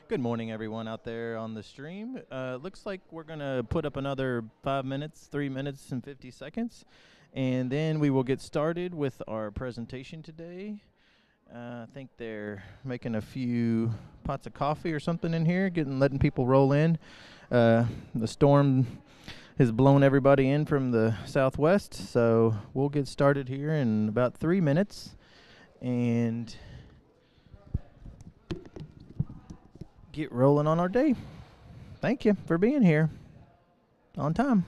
Good morning, everyone out there on the stream. Looks like we're going to put up another 5 minutes, 3 minutes and 50 seconds, and then we will get started with our presentation today. I think they're making a few pots of coffee or something in here, letting people roll in. The storm has blown everybody in from the southwest, so we'll get started here in about 3 minutes. And get rolling on our day. Thank you for being here on time.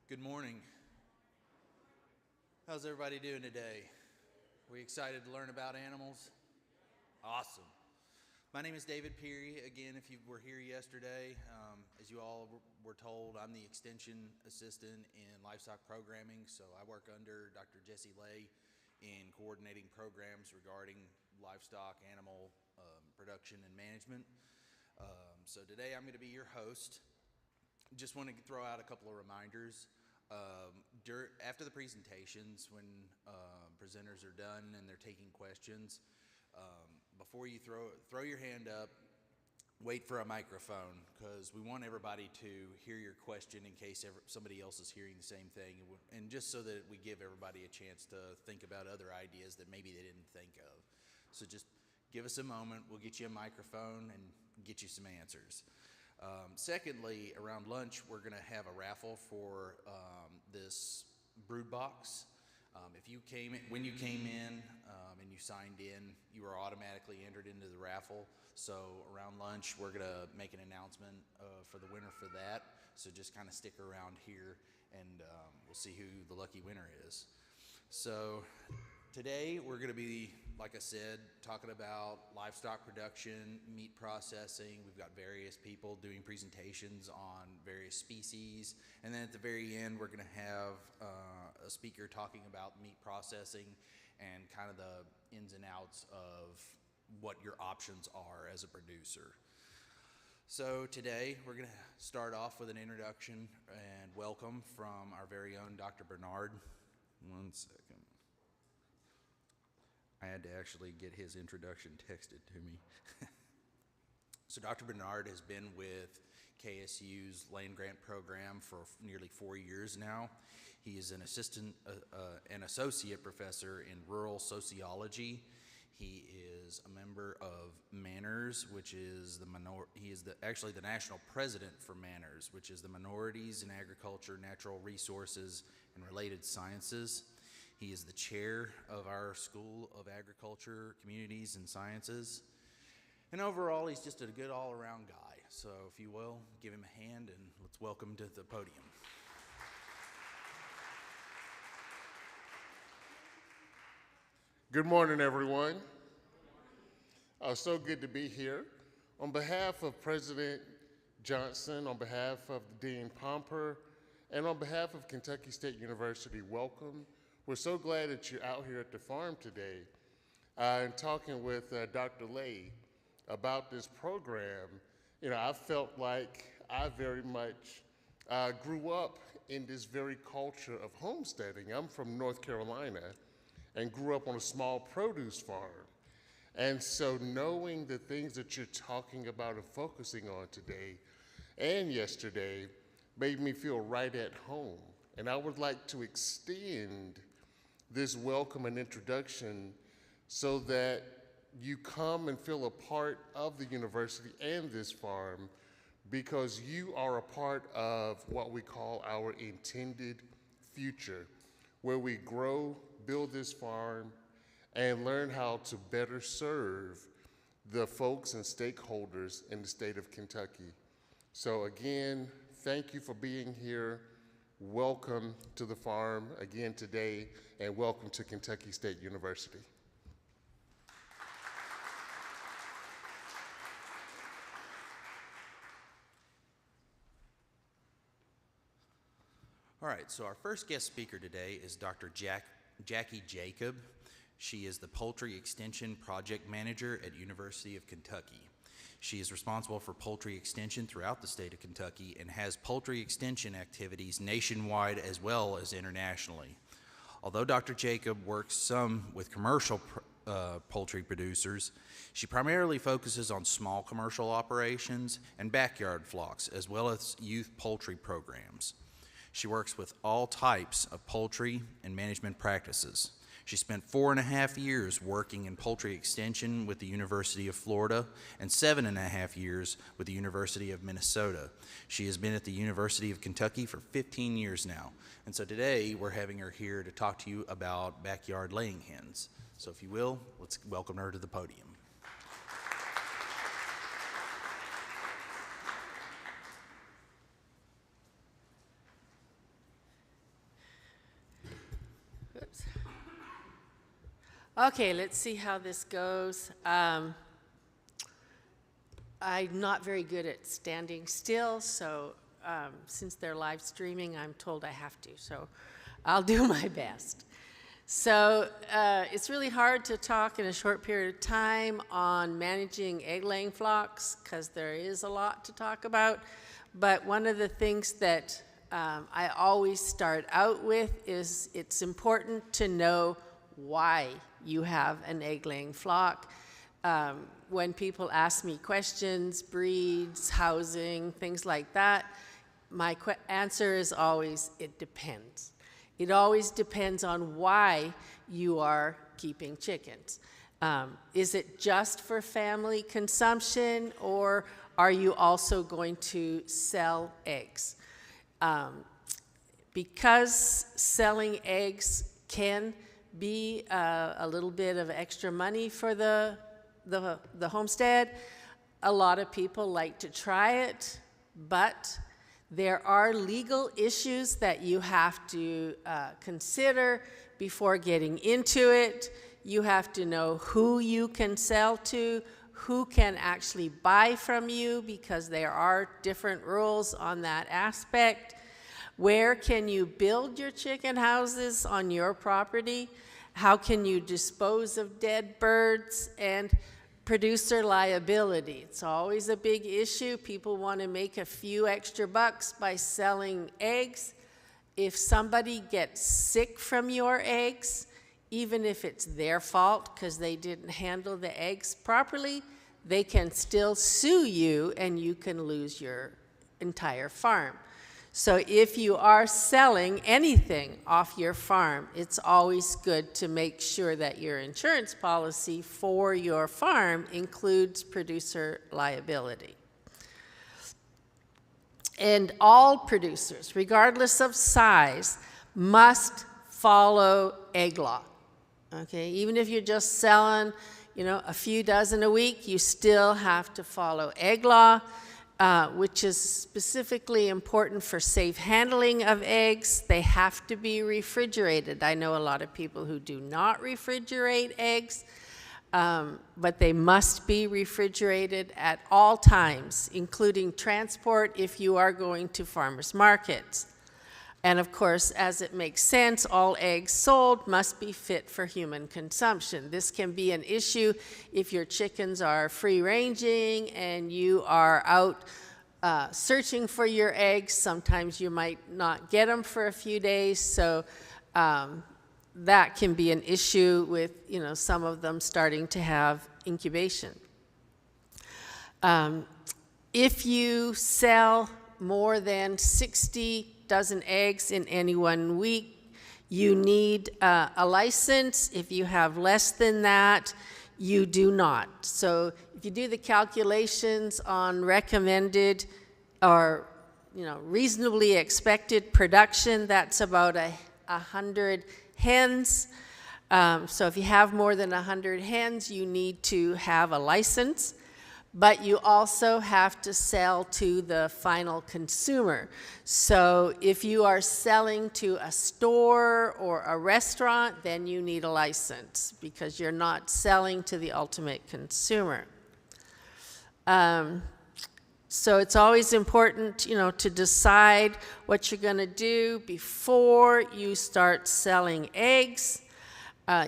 Good morning. How's everybody doing today? We excited to learn about animals? Awesome. My name is David Peary. Again, if you were here yesterday, as you all were told, I'm the Extension Assistant in Livestock Programming, so I work under Dr. Jesse Lay in coordinating programs regarding livestock, animal production and management. So today I'm going to be your host. Just want to throw out a couple of reminders. After the presentations, when presenters are done and they're taking questions, before you throw your hand up, wait for a microphone, because we want everybody to hear your question in case somebody else is hearing the same thing, and just so that we give everybody a chance to think about other ideas that maybe they didn't think of. So just give us a moment, we'll get you a microphone and get you some answers. Secondly, around lunch, we're going to have a raffle for this brood box. When you came in and you signed in, you were automatically entered into the raffle. So around lunch, we're going to make an announcement for the winner for that. So just kind of stick around here, and we'll see who the lucky winner is. So today, we're going to be, like I said, talking about livestock production, meat processing. We've got various people doing presentations on various species. And then at the very end, we're going to have a speaker talking about meat processing and kind of the ins and outs of what your options are as a producer. So today, we're going to start off with an introduction and welcome from our very own Dr. Bernard. One second. I had to actually get his introduction texted to me. So Dr. Bernard has been with KSU's land grant program for nearly 4 years now. He is an associate professor in rural sociology. He is a member of Manners, which is actually the national president for Manners, which is the Minorities in Agriculture, Natural Resources, and Related Sciences. He is the chair of our School of Agriculture, Communities, and Sciences. And overall, he's just a good all-around guy. So if you will, give him a hand and let's welcome him to the podium. Good morning, everyone. So good to be here. On behalf of President Johnson, on behalf of Dean Pomper, and on behalf of Kentucky State University, welcome. We're so glad that you're out here at the farm today and talking with Dr. Lay about this program. You know, I felt like I very much grew up in this very culture of homesteading. I'm from North Carolina and grew up on a small produce farm. And so knowing the things that you're talking about and focusing on today and yesterday made me feel right at home. And I would like to extend this welcome and introduction so that you come and feel a part of the university and this farm, because you are a part of what we call our intended future, where we grow, build this farm, and learn how to better serve the folks and stakeholders in the state of Kentucky. So again, thank you for being here. Welcome to the farm again today, and welcome to Kentucky State University. All right, so our first guest speaker today is Dr. Jackie Jacob. She is the Poultry Extension Project Manager at University of Kentucky. She is responsible for poultry extension throughout the state of Kentucky and has poultry extension activities nationwide as well as internationally. Although Dr. Jacob works some with commercial poultry producers, she primarily focuses on small commercial operations and backyard flocks, as well as youth poultry programs. She works with all types of poultry and management practices. She spent 4.5 years working in poultry extension with the University of Florida and 7.5 years with the University of Minnesota. She has been at the University of Kentucky for 15 years now. And so today we're having her here to talk to you about backyard laying hens. So if you will, let's welcome her to the podium. Okay, let's see how this goes. I'm not very good at standing still, so since they're live streaming, I'm told I have to, so I'll do my best. So it's really hard to talk in a short period of time on managing egg-laying flocks because there is a lot to talk about. But one of the things that I always start out with is it's important to know why you have an egg-laying flock. When people ask me questions, breeds, housing, things like that, my answer is always, it depends. It always depends on why you are keeping chickens. Is it just for family consumption, or are you also going to sell eggs? Because selling eggs can be a little bit of extra money for the homestead, a lot of people like to try it, but there are legal issues that you have to consider before getting into it. You have to know who you can sell to, who can actually buy from you, because there are different rules on that aspect. Where can you build your chicken houses on your property? How can you dispose of dead birds? And producer liability. It's always a big issue. People want to make a few extra bucks by selling eggs. If somebody gets sick from your eggs, even if it's their fault because they didn't handle the eggs properly, they can still sue you and you can lose your entire farm. So if you are selling anything off your farm, it's always good to make sure that your insurance policy for your farm includes producer liability. And all producers, regardless of size, must follow egg law. Okay, even if you're just selling, a few dozen a week, you still have to follow egg law. Which is specifically important for safe handling of eggs. They have to be refrigerated. I know a lot of people who do not refrigerate eggs, but they must be refrigerated at all times, including transport if you are going to farmers markets. And of course, as it makes sense, all eggs sold must be fit for human consumption. This can be an issue if your chickens are free-ranging and you are out searching for your eggs. Sometimes you might not get them for a few days, so that can be an issue with some of them starting to have incubation. If you sell more than 60 dozen eggs in any 1 week, you need a license. If you have less than that, you do not. So if you do the calculations on recommended or reasonably expected production, that's about 100 hens. So if you have more than 100 hens, you need to have a license. But you also have to sell to the final consumer. So if you are selling to a store or a restaurant, then you need a license because you're not selling to the ultimate consumer. So it's always important, to decide what you're going to do before you start selling eggs.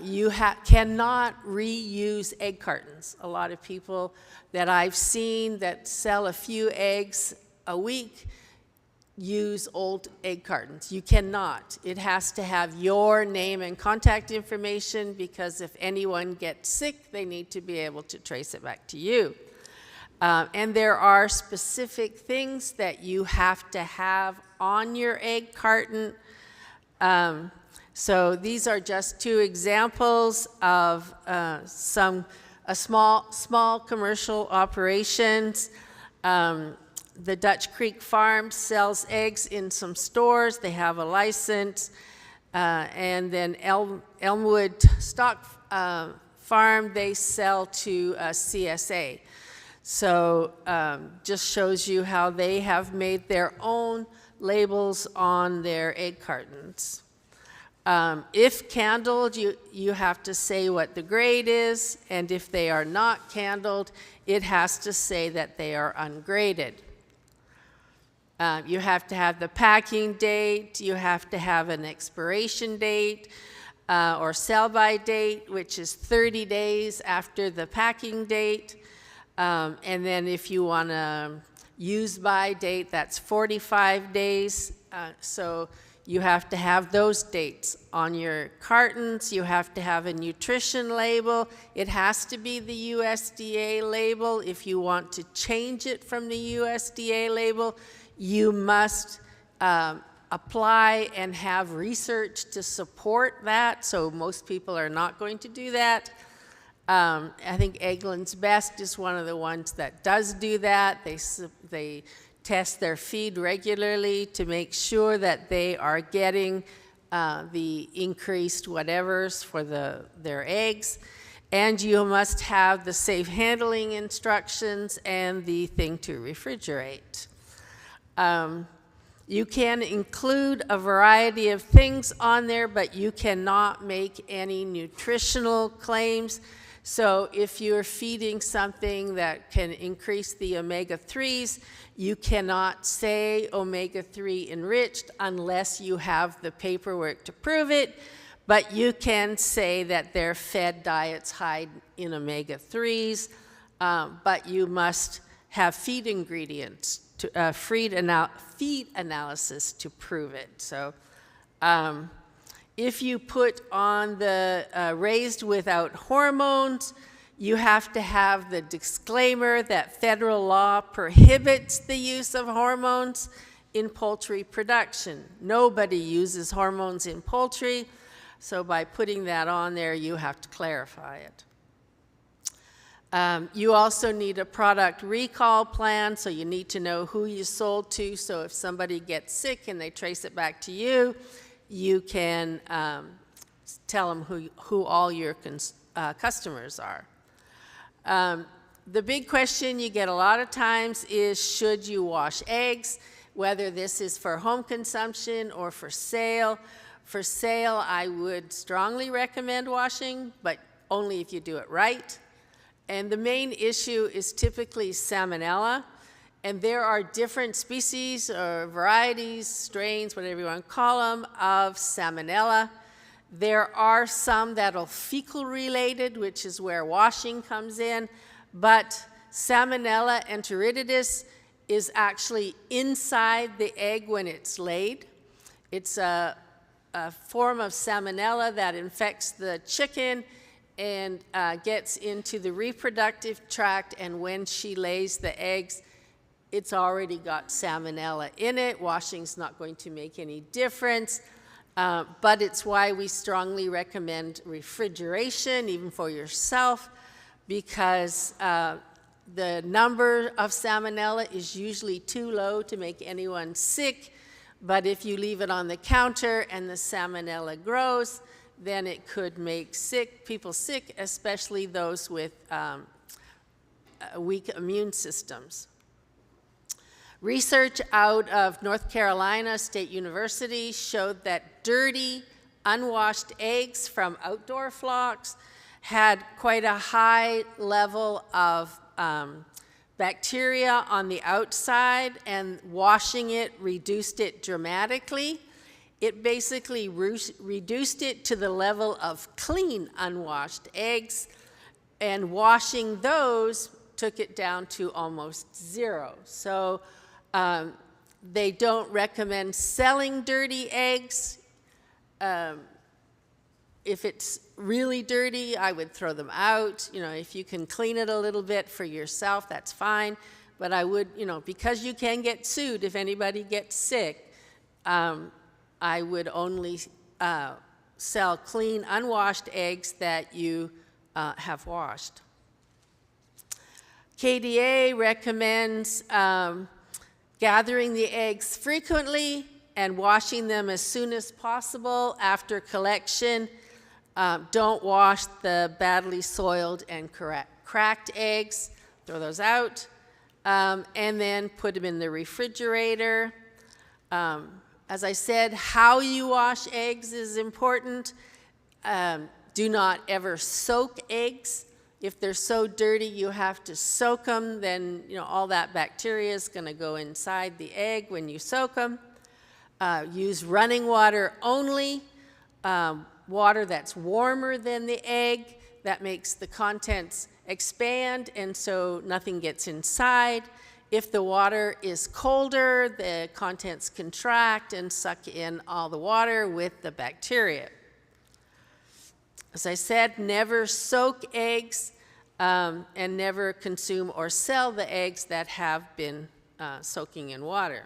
You cannot reuse egg cartons. A lot of people that I've seen that sell a few eggs a week use old egg cartons. You cannot. It has to have your name and contact information because if anyone gets sick, they need to be able to trace it back to you. And there are specific things that you have to have on your egg carton. So these are just two examples of small commercial operations. The Dutch Creek Farm sells eggs in some stores. They have a license. And then Elmwood Stock Farm, they sell to CSA. So just shows you how they have made their own labels on their egg cartons. If candled, you have to say what the grade is, and if they are not candled, it has to say that they are ungraded. You have to have the packing date, you have to have an expiration date, or sell-by date, which is 30 days after the packing date. And then if you want a use-by date, that's 45 days. So you have to have those dates on your cartons. You have to have a nutrition label. It has to be the USDA label. If you want to change it from the USDA label, you must apply and have research to support that, so most people are not going to do that. I think Eggland's Best is one of the ones that does do that. They test their feed regularly to make sure that they are getting the increased whatevers for their eggs. And you must have the safe handling instructions and the thing to refrigerate. You can include a variety of things on there, but you cannot make any nutritional claims. So if you're feeding something that can increase the omega-3s, you cannot say omega-3 enriched unless you have the paperwork to prove it, but you can say that they're fed diets high in omega-3s, but you must have feed ingredients, feed analysis to prove it. So if you put on the raised without hormones, you have to have the disclaimer that federal law prohibits the use of hormones in poultry production. Nobody uses hormones in poultry, so by putting that on there, you have to clarify it. You also need a product recall plan, so you need to know who you sold to, so if somebody gets sick and they trace it back to you, you can tell them who all your customers are. The big question you get a lot of times is, should you wash eggs, whether this is for home consumption or for sale. For sale, I would strongly recommend washing, but only if you do it right. And the main issue is typically salmonella, and there are different species or varieties, strains, whatever you want to call them, of salmonella. There are some that are fecal related, which is where washing comes in, but Salmonella enteritidis is actually inside the egg when it's laid. It's a form of salmonella that infects the chicken and gets into the reproductive tract, and when she lays the eggs, it's already got salmonella in it. Washing's not going to make any difference, but it's why we strongly recommend refrigeration, even for yourself, because the number of salmonella is usually too low to make anyone sick, but if you leave it on the counter and the salmonella grows, then it could make people sick, especially those with weak immune systems. Research out of North Carolina State University showed that dirty, unwashed eggs from outdoor flocks had quite a high level of bacteria on the outside, and washing it reduced it dramatically. It basically reduced it to the level of clean, unwashed eggs, and washing those took it down to almost zero. So they don't recommend selling dirty eggs. If it's really dirty, I would throw them out. You know, if you can clean it a little bit for yourself, that's fine. But I would, you know, because you can get sued if anybody gets sick, I would only sell clean, unwashed eggs that you have washed. KDA recommends gathering the eggs frequently and washing them as soon as possible after collection. Don't wash the badly soiled and cracked eggs. Throw those out. And then put them in the refrigerator. As I said, how you wash eggs is important. Do not ever soak eggs. If they're so dirty you have to soak them, then all that bacteria is going to go inside the egg when you soak them. Use running water only, water that's warmer than the egg. That makes the contents expand, and so nothing gets inside. If the water is colder, the contents contract and suck in all the water with the bacteria. As I said, never soak eggs and never consume or sell the eggs that have been soaking in water.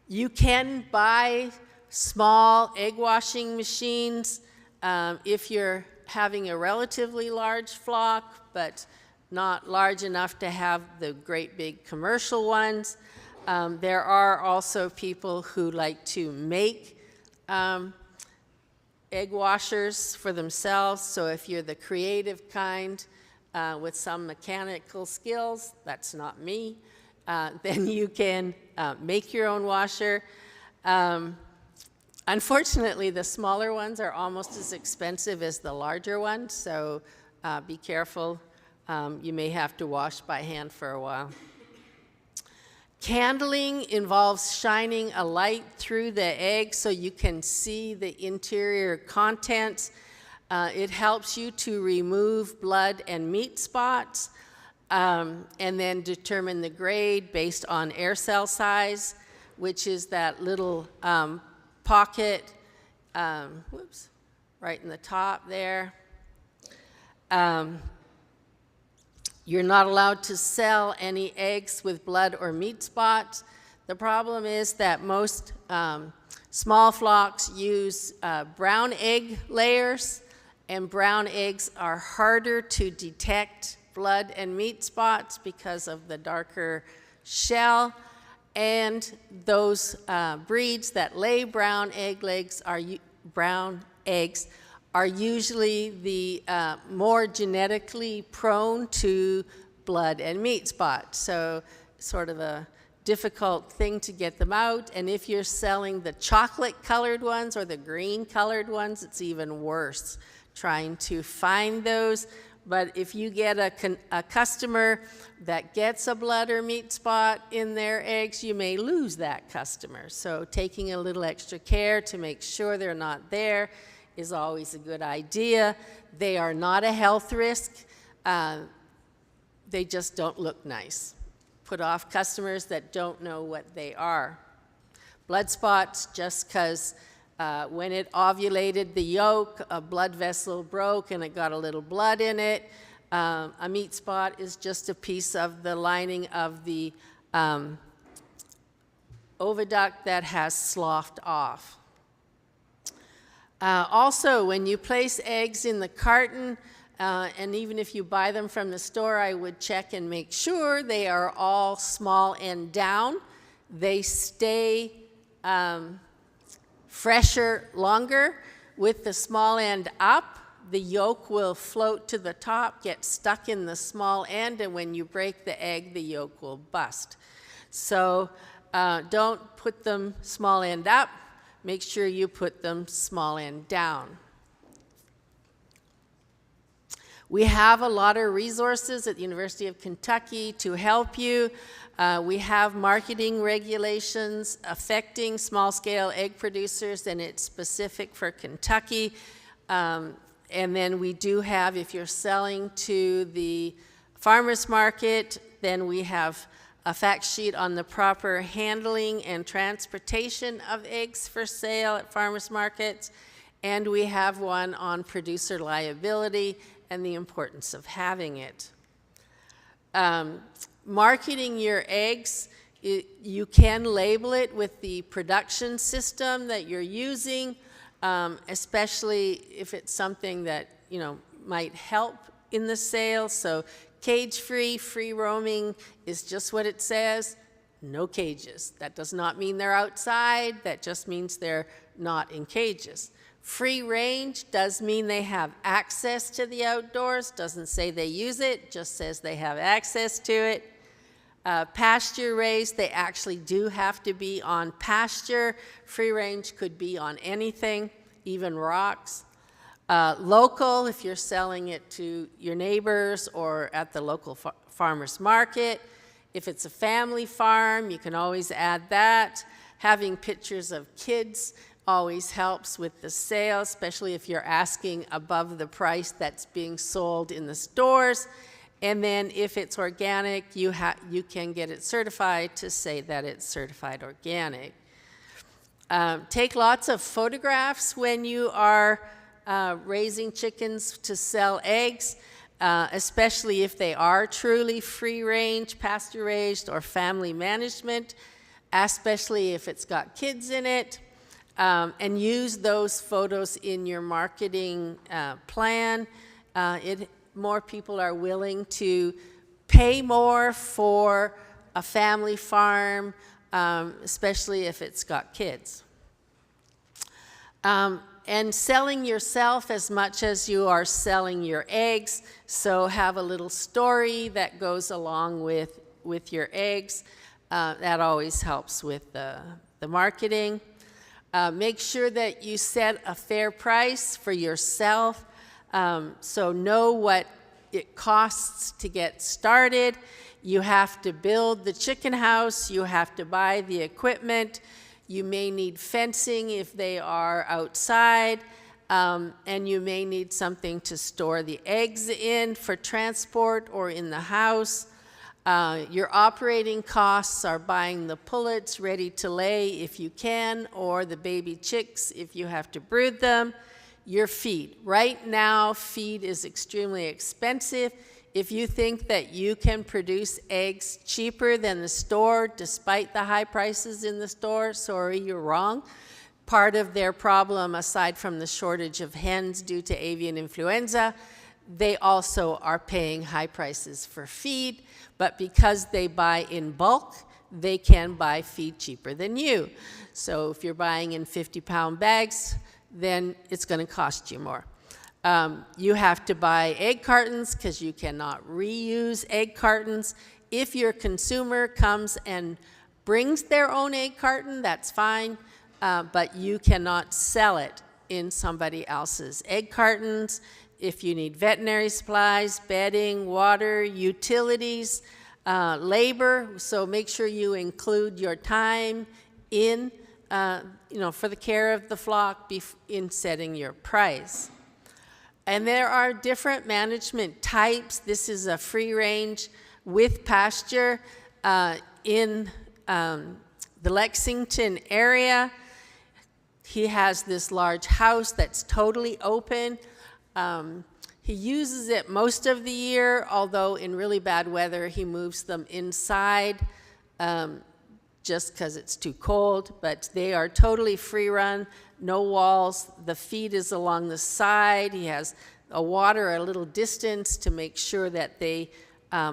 You can buy small egg washing machines if you're having a relatively large flock, but not large enough to have the great big commercial ones. There are also people who like to make egg washers for themselves, so if you're the creative kind with some mechanical skills, that's not me, then you can make your own washer. Unfortunately, the smaller ones are almost as expensive as the larger ones, so be careful. You may have to wash by hand for a while. Candling involves shining a light through the egg so you can see the interior contents. It helps you to remove blood and meat spots and then determine the grade based on air cell size, which is that little pocket, right in the top there. You're not allowed to sell any eggs with blood or meat spots. The problem is that most small flocks use brown egg layers, and brown eggs are harder to detect blood and meat spots because of the darker shell. And those breeds that lay brown eggs are usually the more genetically prone to blood and meat spots. So sort of a difficult thing to get them out. And if you're selling the chocolate colored ones or the green colored ones, it's even worse trying to find those. But if you get a customer that gets a blood or meat spot in their eggs, you may lose that customer. So taking a little extra care to make sure they're not there is always a good idea. They are not a health risk. They just don't look nice. Put off customers that don't know what they are. Blood spots, just because when it ovulated the yolk, a blood vessel broke and it got a little blood in it. A meat spot is just a piece of the lining of the oviduct that has sloughed off. Also, when you place eggs in the carton, and even if you buy them from the store, I would check and make sure they are all small end down. They stay fresher longer. With the small end up, the yolk will float to the top, get stuck in the small end, and when you break the egg, the yolk will bust. So don't put them small end up. Make sure you put them small end down. We have a lot of resources at the University of Kentucky to help you. We have marketing regulations affecting small-scale egg producers, and it's specific for Kentucky. And then we do have, if you're selling to the farmer's market, then we have a fact sheet on the proper handling and transportation of eggs for sale at farmers markets, and we have one on producer liability and the importance of having it. Marketing your eggs, you can label it with the production system that you're using, especially if it's something that might help in the sale. So cage-free, free roaming is just what it says, no cages. That does not mean they're outside, that just means they're not in cages. Free range does mean they have access to the outdoors, doesn't say they use it, just says they have access to it. Pasture raised, they actually do have to be on pasture. Free range could be on anything, even rocks. Local, if you're selling it to your neighbors or at the local farmer's market. If it's a family farm, you can always add that. Having pictures of kids always helps with the sale, especially if you're asking above the price that's being sold in the stores. And then if it's organic, you can get it certified to say that it's certified organic. Take lots of photographs when you are raising chickens to sell eggs, especially if they are truly free-range, pasture-raised, or family management, especially if it's got kids in it. And use those photos in your marketing plan. More people are willing to pay more for a family farm, especially if it's got kids. And selling yourself as much as you are selling your eggs, so have a little story that goes along with your eggs. That always helps with the marketing. Make sure that you set a fair price for yourself. So know what it costs to get started. You have to build the chicken house. You have to buy the equipment. You may need fencing if they are outside. And you may need something to store the eggs in for transport or in the house. Your operating costs are buying the pullets ready to lay if you can, or the baby chicks if you have to brood them. Your feed. Right now, feed is extremely expensive. If you think that you can produce eggs cheaper than the store, despite the high prices in the store, sorry, you're wrong. Part of their problem, aside from the shortage of hens due to avian influenza, they also are paying high prices for feed, but because they buy in bulk, they can buy feed cheaper than you. So if you're buying in 50-pound bags, then it's going to cost you more. You have to buy egg cartons because you cannot reuse egg cartons. If your consumer comes and brings their own egg carton, that's fine, but you cannot sell it in somebody else's egg cartons. If you need veterinary supplies, bedding, water, utilities, labor, so make sure you include your time in, for the care of the flock in setting your price. And there are different management types. This is a free range with pasture in the Lexington area. He has this large house that's totally open. He uses it most of the year, although in really bad weather he moves them inside just because it's too cold, but they are totally free run, no walls. The feed is along the side. He has a water a little distance to make sure that they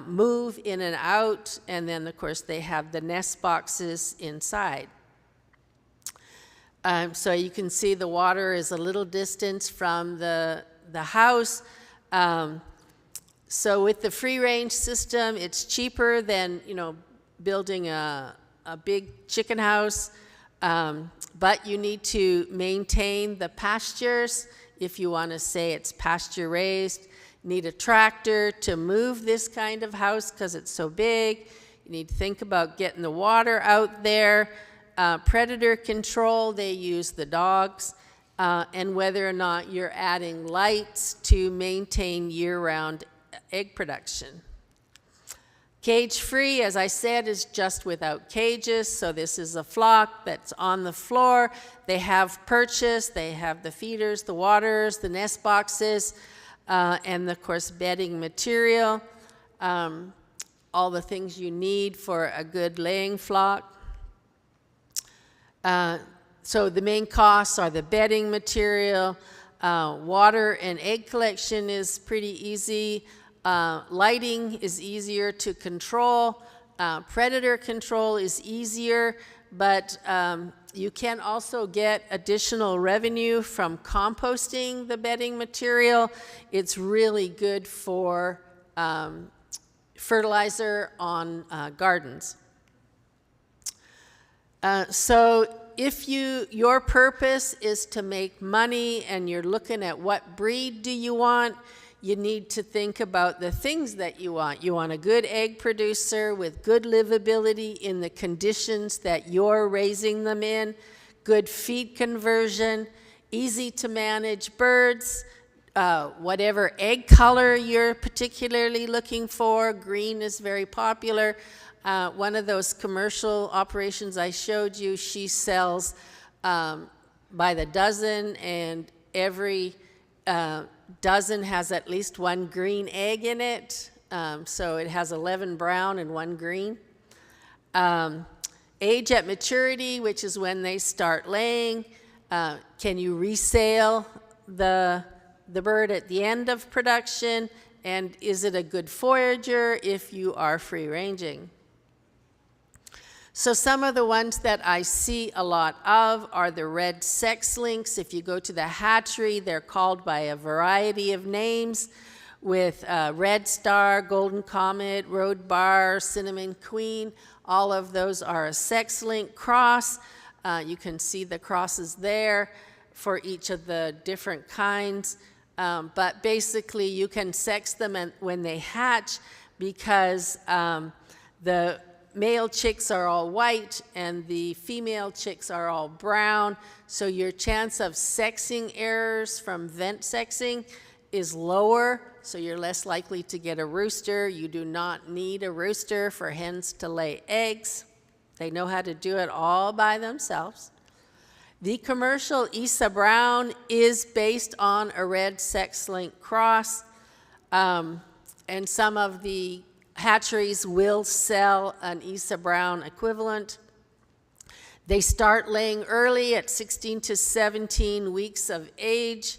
move in and out, and then of course they have the nest boxes inside. So you can see the water is a little distance from the house. So with the free range system, it's cheaper than building a big chicken house, but you need to maintain the pastures if you want to say it's pasture raised. You need a tractor to move this kind of house because it's so big. You need to think about getting the water out there. Predator control, they use the dogs, and whether or not you're adding lights to maintain year-round egg production. Cage-free, as I said, is just without cages, so this is a flock that's on the floor. They have perches, they have the feeders, the waters, the nest boxes, and of course bedding material, all the things you need for a good laying flock. So the main costs are the bedding material, water and egg collection is pretty easy. Lighting is easier to control. Predator control is easier, but you can also get additional revenue from composting the bedding material. It's really good for fertilizer on gardens. So if your purpose is to make money and you're looking at what breed do you want, you need to think about the things that you want. You want a good egg producer with good livability in the conditions that you're raising them in, good feed conversion, easy to manage birds, whatever egg color you're particularly looking for. Green is very popular. One of those commercial operations I showed you, she sells by the dozen, and every dozen has at least one green egg in it. So it has 11 brown and 1 green. Age at maturity, which is when they start laying. Can you resale the bird at the end of production? And is it a good forager if you are free-ranging? So some of the ones that I see a lot of are the red sex links. If you go to the hatchery, they're called by a variety of names, with red star, golden comet, road bar, cinnamon queen. All of those are a sex link cross. You can see the crosses there for each of the different kinds. But basically, you can sex them when they hatch, because the male chicks are all white and the female chicks are all brown. So your chance of sexing errors from vent sexing is lower, so you're less likely to get a rooster. You do not need a rooster for hens to lay eggs. They know how to do it all by themselves. The commercial Isa Brown is based on a red sex-link cross, and some of the hatcheries will sell an Isa Brown equivalent. They start laying early at 16 to 17 weeks of age.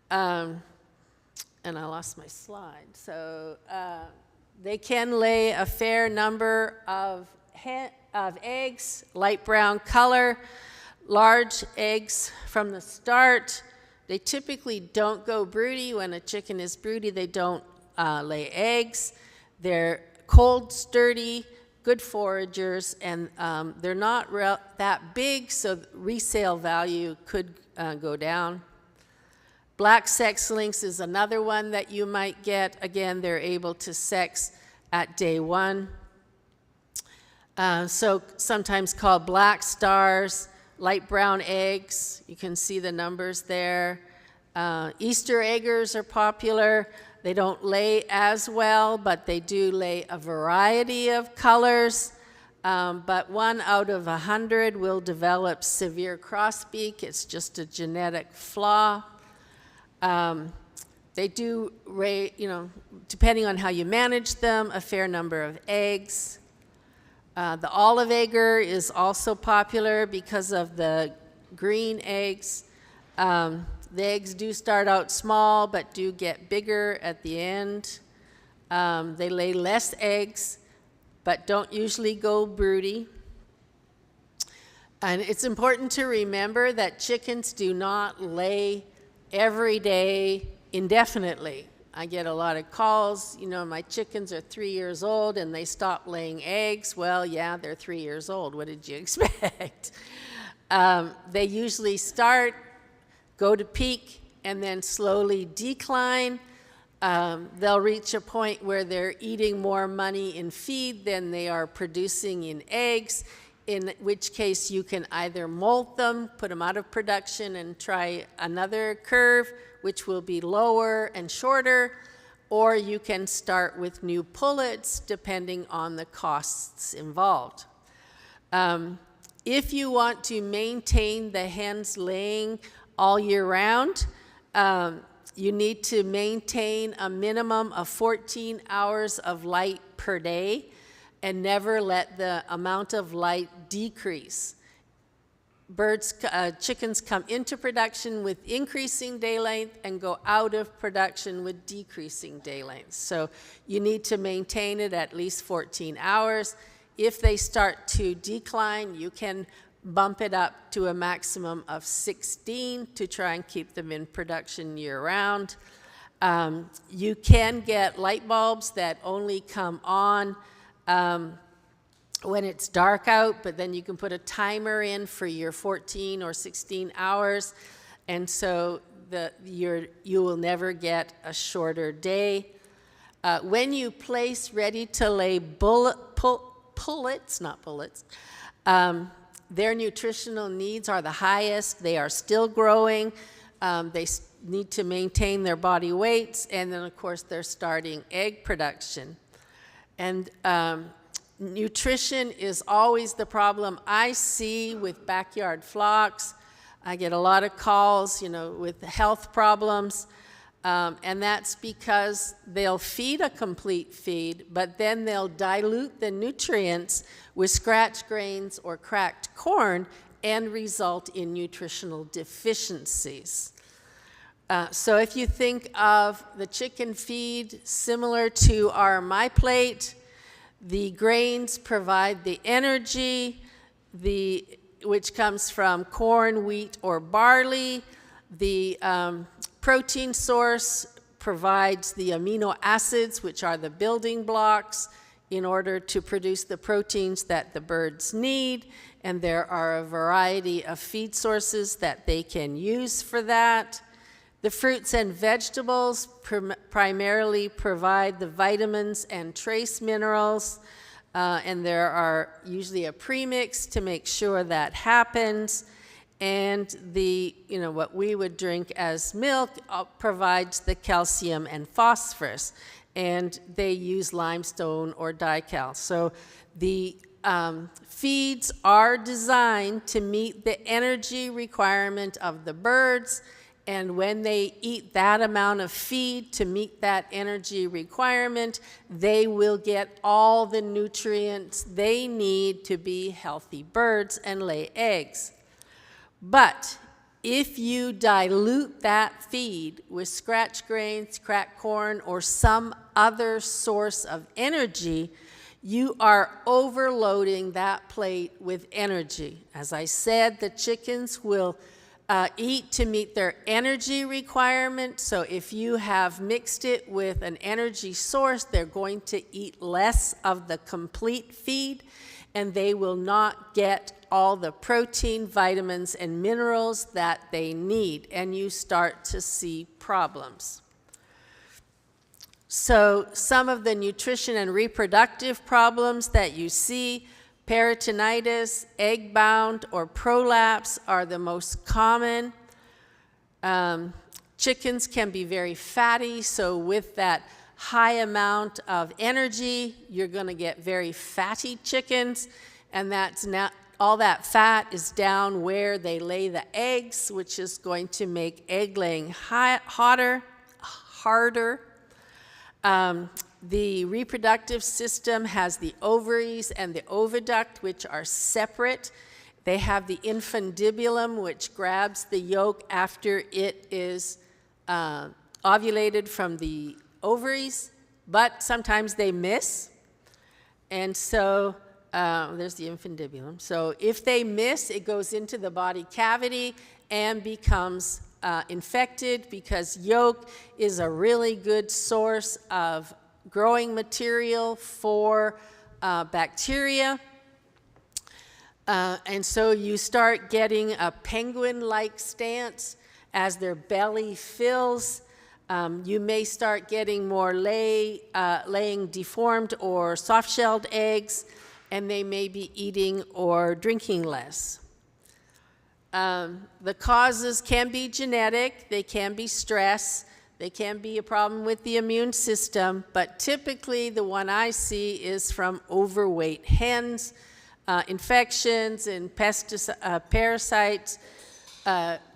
And I lost my slide. So they can lay a fair number of eggs, light brown color, large eggs from the start. They typically don't go broody. When a chicken is broody, they don't lay eggs. They're cold, sturdy, good foragers, and they're not that big, so resale value could go down. Black sex links is another one that you might get. Again, they're able to sex at day 1. So sometimes called black stars, light brown eggs. You can see the numbers there. Easter eggers are popular. They don't lay as well, but they do lay a variety of colors. But 1 out of 100 will develop severe crossbeak. It's just a genetic flaw. They do, depending on how you manage them, a fair number of eggs. The olive egger is also popular because of the green eggs. The eggs do start out small, but do get bigger at the end. They lay less eggs, but don't usually go broody. And it's important to remember that chickens do not lay every day indefinitely. I get a lot of calls, my chickens are 3 years old and they stop laying eggs. Well, yeah, they're 3 years old. What did you expect? They usually start, go to peak, and then slowly decline. They'll reach a point where they're eating more money in feed than they are producing in eggs, in which case you can either molt them, put them out of production, and try another curve, which will be lower and shorter, or you can start with new pullets, depending on the costs involved. If you want to maintain the hens laying all year round, you need to maintain a minimum of 14 hours of light per day and never let the amount of light decrease. Chickens come into production with increasing day length and go out of production with decreasing day length. So you need to maintain it at least 14 hours. If they start to decline, you can bump it up to a maximum of 16 to try and keep them in production year-round. You can get light bulbs that only come on when it's dark out, but then you can put a timer in for your 14 or 16 hours, and so you will never get a shorter day. When you place ready-to-lay pullets, not bullets, their nutritional needs are the highest. They are still growing. They need to maintain their body weights, and then, of course, they're starting egg production. And nutrition is always the problem I see with backyard flocks. I get a lot of calls, with health problems, and that's because they'll feed a complete feed, but then they'll dilute the nutrients with scratch grains or cracked corn and result in nutritional deficiencies. So if you think of the chicken feed similar to our My Plate, the grains provide the energy, which comes from corn, wheat, or barley. The protein source provides the amino acids, which are the building blocks in order to produce the proteins that the birds need. And there are a variety of feed sources that they can use for that. The fruits and vegetables primarily provide the vitamins and trace minerals, and there are usually a premix to make sure that happens. And what we would drink as milk provides the calcium and phosphorus, and they use limestone or dical. So the feeds are designed to meet the energy requirement of the birds. And when they eat that amount of feed to meet that energy requirement, they will get all the nutrients they need to be healthy birds and lay eggs. But if you dilute that feed with scratch grains, cracked corn, or some other source of energy, you are overloading that plate with energy. As I said, the chickens will eat to meet their energy requirement. So if you have mixed it with an energy source, they're going to eat less of the complete feed, and they will not get all the protein, vitamins, and minerals that they need, and you start to see problems. So some of the nutrition and reproductive problems that you see: peritonitis, egg-bound, or prolapse are the most common. Chickens can be very fatty, so with that high amount of energy, you're going to get very fatty chickens, and that's not all that fat is down where they lay the eggs, which is going to make egg laying harder. The reproductive system has the ovaries and the oviduct, which are separate. They have the infundibulum, which grabs the yolk after it is ovulated from the ovaries, but sometimes they miss. And so there's the infundibulum. So if they miss, it goes into the body cavity and becomes infected, because yolk is a really good source of growing material for bacteria. And so you start getting a penguin-like stance as their belly fills. You may start getting more laying deformed or soft-shelled eggs, and they may be eating or drinking less. The causes can be genetic, they can be stress, they can be a problem with the immune system, but typically the one I see is from overweight hens, infections and parasites,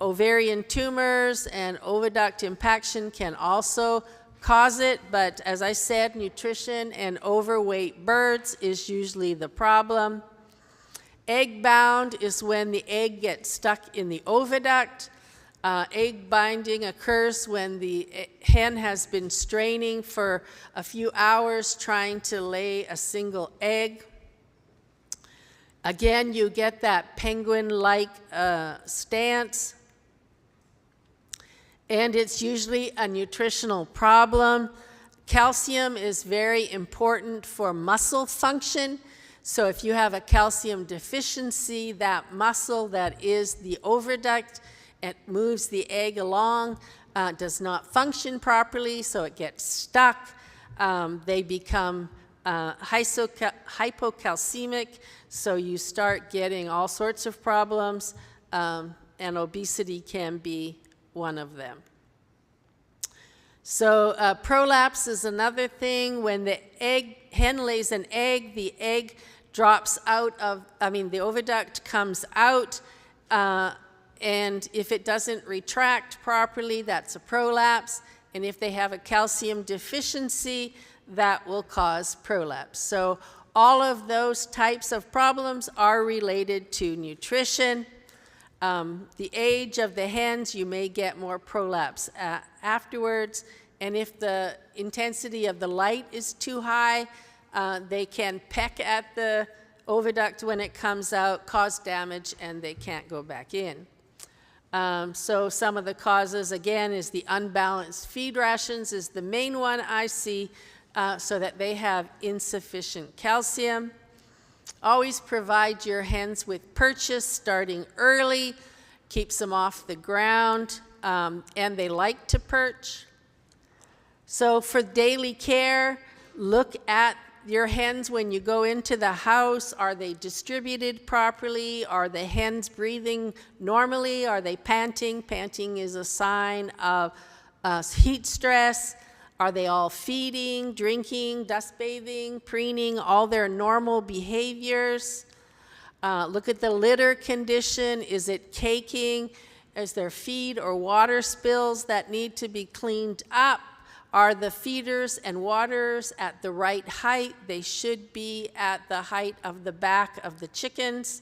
ovarian tumors, and oviduct impaction can also cause it, but as I said, nutrition and overweight birds is usually the problem. Egg-bound is when the egg gets stuck in the oviduct. Egg binding occurs when the hen has been straining for a few hours trying to lay a single egg. Again, you get that penguin-like stance. and it's usually a nutritional problem. Calcium is very important for muscle function. So if you have a calcium deficiency, that muscle that is the oviduct, it moves the egg along, does not function properly, so it gets stuck. They become hypocalcemic, so you start getting all sorts of problems, and obesity can be one of them. So prolapse is another thing. When the hen lays an egg, the egg drops out of, the oviduct comes out, and if it doesn't retract properly, that's a prolapse. And if they have a calcium deficiency, that will cause prolapse. So all of those types of problems are related to nutrition. The age of the hens, you may get more prolapse afterwards. And if the intensity of the light is too high, they can peck at the oviduct when it comes out, cause damage, and they can't go back in. So some of the causes, again, is the unbalanced feed rations is the main one I see, so that they have insufficient calcium. Always provide your hens with purchase starting early, keeps them off the ground, and they like to perch. So for daily care, look at your hens when you go into the house. Are they distributed properly? Are the hens breathing normally? Are they panting? Panting is a sign of heat stress. Are they all feeding, drinking, dust bathing, preening, all their normal behaviors? Look at the litter condition. Is it caking? Is there feed or water spills that need to be cleaned up? Are the feeders and waters at the right height? They should be at the height of the back of the chickens.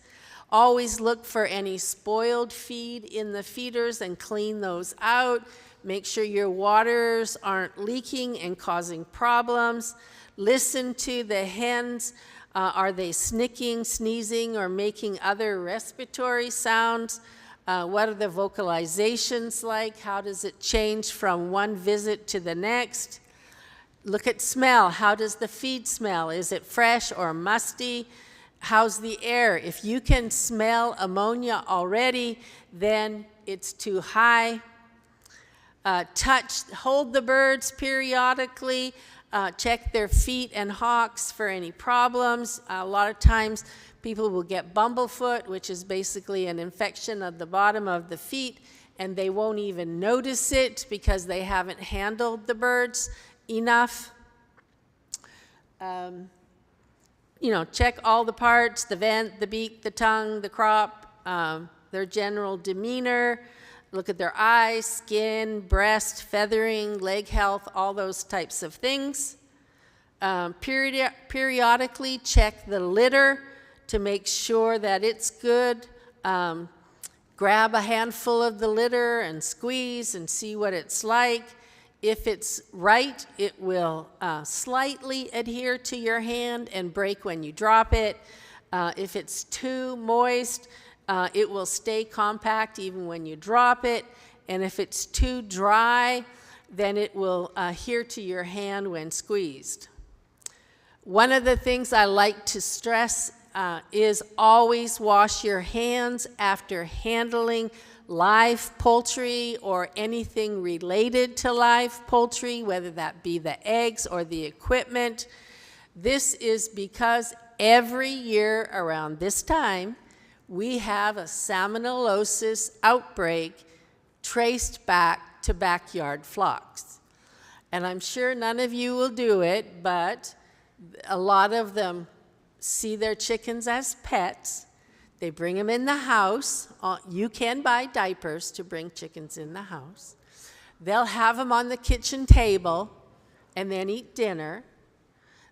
Always look for any spoiled feed in the feeders and clean those out. Make sure your waters aren't leaking and causing problems. Listen to the hens. Are they snicking, sneezing, or making other respiratory sounds? What are the vocalizations like? How does it change from one visit to the next? Look at smell. How does the feed smell? Is it fresh or musty? How's the air? If you can smell ammonia already, then it's too high. Hold the birds periodically. Check their feet and hocks for any problems. A lot of times people will get bumblefoot, which is basically an infection of the bottom of the feet, and they won't even notice it because they haven't handled the birds enough. Check all the parts, the vent, the beak, the tongue, the crop, their general demeanor. Look at their eyes, skin, breast, feathering, leg health, all those types of things. Periodically check the litter to make sure that it's good. Grab a handful of the litter and squeeze and see what it's like. If it's right, it will slightly adhere to your hand and break when you drop it. If it's too moist, it will stay compact even when you drop it. And if it's too dry, then it will adhere to your hand when squeezed. One of the things I like to stress is always wash your hands after handling live poultry or anything related to live poultry, whether that be the eggs or the equipment. This is because every year around this time, we have a salmonellosis outbreak traced back to backyard flocks. And I'm sure none of you will do it, but a lot of them see their chickens as pets. They bring them in the house. You can buy diapers to bring chickens in the house. They'll have them on the kitchen table and then eat dinner.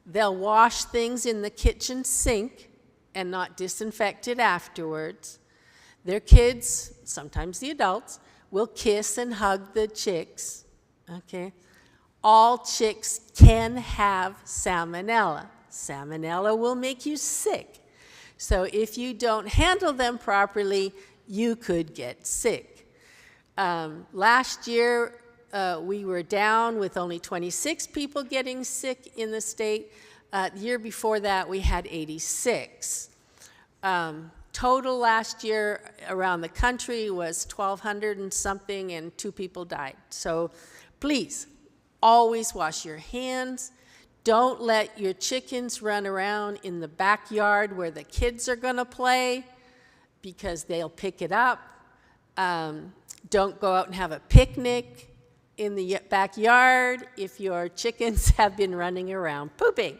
They'll wash things in the kitchen sink and not disinfect it afterwards. Their kids, sometimes the adults, will kiss and hug the chicks, okay? All chicks can have salmonella. Salmonella will make you sick. So if you don't handle them properly, you could get sick. Last year, we were down with only 26 people getting sick in the state. The year before that, we had 86. Total last year around the country was 1,200 and something, and 2 people died. So please, always wash your hands. Don't let your chickens run around in the backyard where the kids are going to play, because they'll pick it up. Don't go out and have a picnic in the backyard if your chickens have been running around pooping.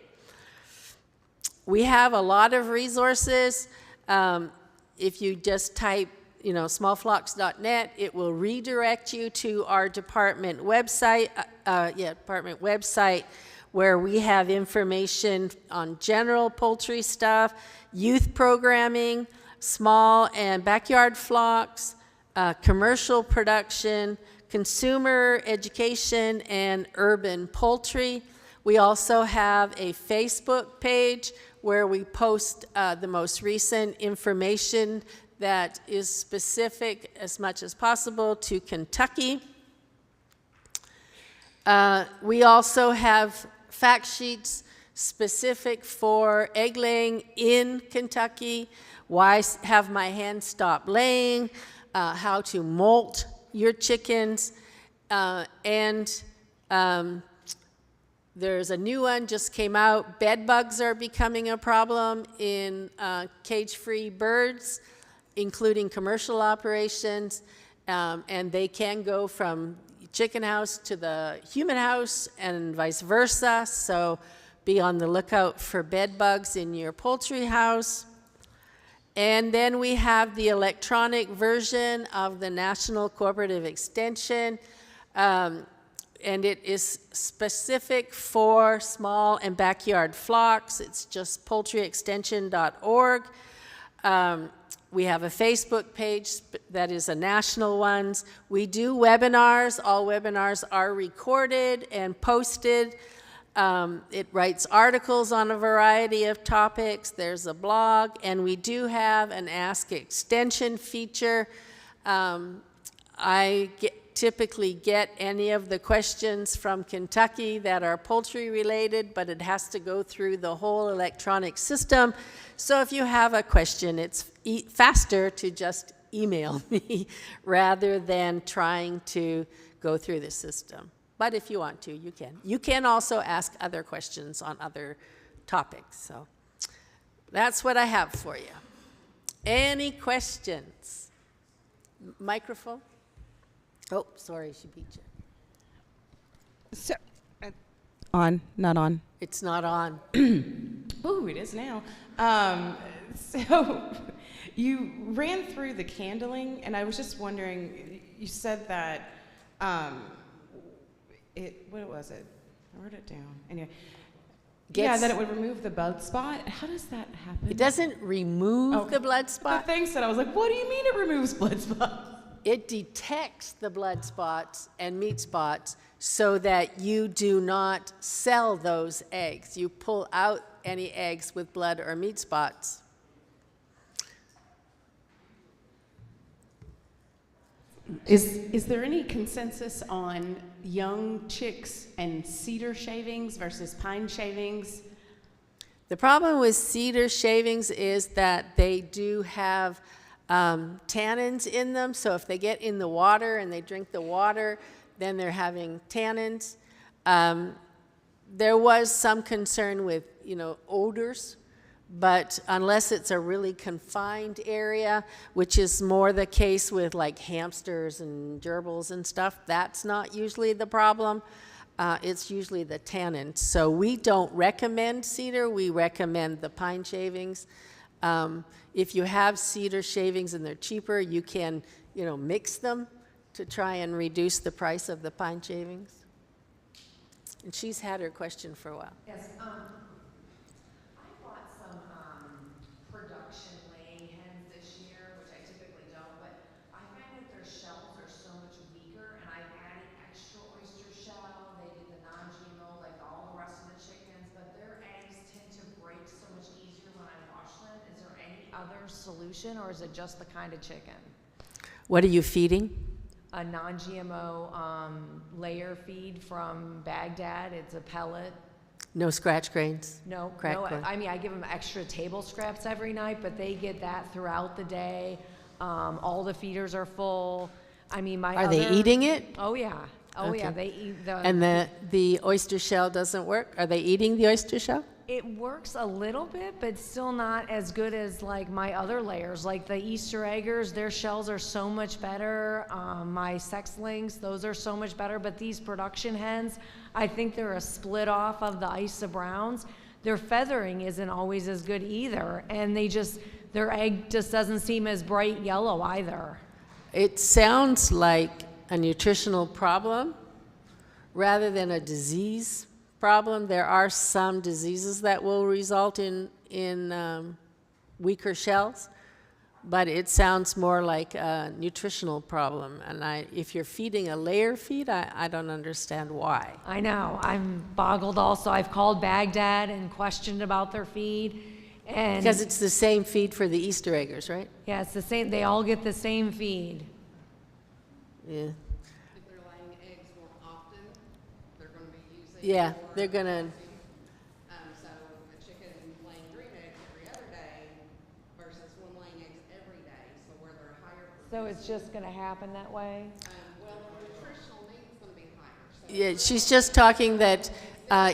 We have a lot of resources. If you just type, smallflocks.net, it will redirect you to our department website, where we have information on general poultry stuff, youth programming, small and backyard flocks, commercial production, consumer education, and urban poultry. We also have a Facebook page where we post the most recent information that is specific as much as possible to Kentucky. We also have fact sheets specific for egg laying in Kentucky, why have my hens stop laying, how to molt your chickens, and there's a new one just came out. Bed bugs are becoming a problem in cage-free birds, including commercial operations, and they can go from chicken house to the human house and vice versa, so be on the lookout for bed bugs in your poultry house. And then we have the electronic version of the National Cooperative Extension, and it is specific for small and backyard flocks. It's just poultryextension.org. We have a Facebook page that is a national one. We do webinars. All webinars are recorded and posted. It writes articles on a variety of topics. There's a blog, and we do have an Ask Extension feature. I typically get any of the questions from Kentucky that are poultry related, but it has to go through the whole electronic system. So if you have a question, it's faster to just email me rather than trying to go through the system. But if you want to, you can. You can also ask other questions on other topics. So that's what I have for you. Any questions? Microphone? Oh, sorry, she beat you. So, on, not on. It's not on. Ooh, it is now. So you ran through the candling, and I was just wondering, you said that, what was it? I wrote it down. Anyway. That it would remove the blood spot. How does that happen? It doesn't remove the blood spot. The thing said, I was like, what do you mean it removes blood spots? It detects the blood spots and meat spots so that you do not sell those eggs. You pull out any eggs with blood or meat spots. Is there any consensus on young chicks and cedar shavings versus pine shavings? The problem with cedar shavings is that they do have tannins in them, so if they get in the water and they drink the water, then they're having tannins. There was some concern with, odors, but unless it's a really confined area, which is more the case with like hamsters and gerbils and stuff, that's not usually the problem. It's usually the tannins. So we don't recommend cedar, we recommend the pine shavings. If you have cedar shavings and they're cheaper, you can, mix them to try and reduce the price of the pine shavings. And she's had her question for a while. Yes, I bought some production laying hens this year, which I typically don't, but I find that their shells are so much weaker, and I added extra oyster shell. They did the non-GMO like all the rest of the chickens, but their eggs tend to break so much easier when I wash them. Is there any other solution, or is it just the kind of chicken? What are you feeding? a non-GMO layer feed from Baghdad. It's a pellet. No scratch grains? No, Crack no. corn. I mean, I give them extra table scraps every night, but they get that throughout the day. All the feeders are full. I mean, Are they eating it? Oh yeah. Oh yeah. Okay. They eat the. And the oyster shell doesn't work? Are they eating the oyster shell? It works a little bit, but still not as good as like my other layers. Like the Easter eggers, their shells are so much better. My sexlings, those are so much better. But these production hens, I think they're a split off of the Isa Browns. Their feathering isn't always as good either, and their egg just doesn't seem as bright yellow either. It sounds like a nutritional problem rather than a disease problem. There are some diseases that will result in weaker shells, but it sounds more like a nutritional problem. And if you're feeding a layer feed, I don't understand why. I know, I'm boggled also. I've called Baghdad and questioned about their feed. And Because it's the same feed for the Easter eggers, right? yeah, it's the same, they all get the same feed. Yeah. If they're laying eggs more often, they're going to be using Yeah, more they're gonna. So a chicken laying 3 eggs every other day versus one laying eggs every day, so where they're higher. So it's just gonna happen that way? Well, the nutritional needs going to be higher. So Yeah, she's just talking that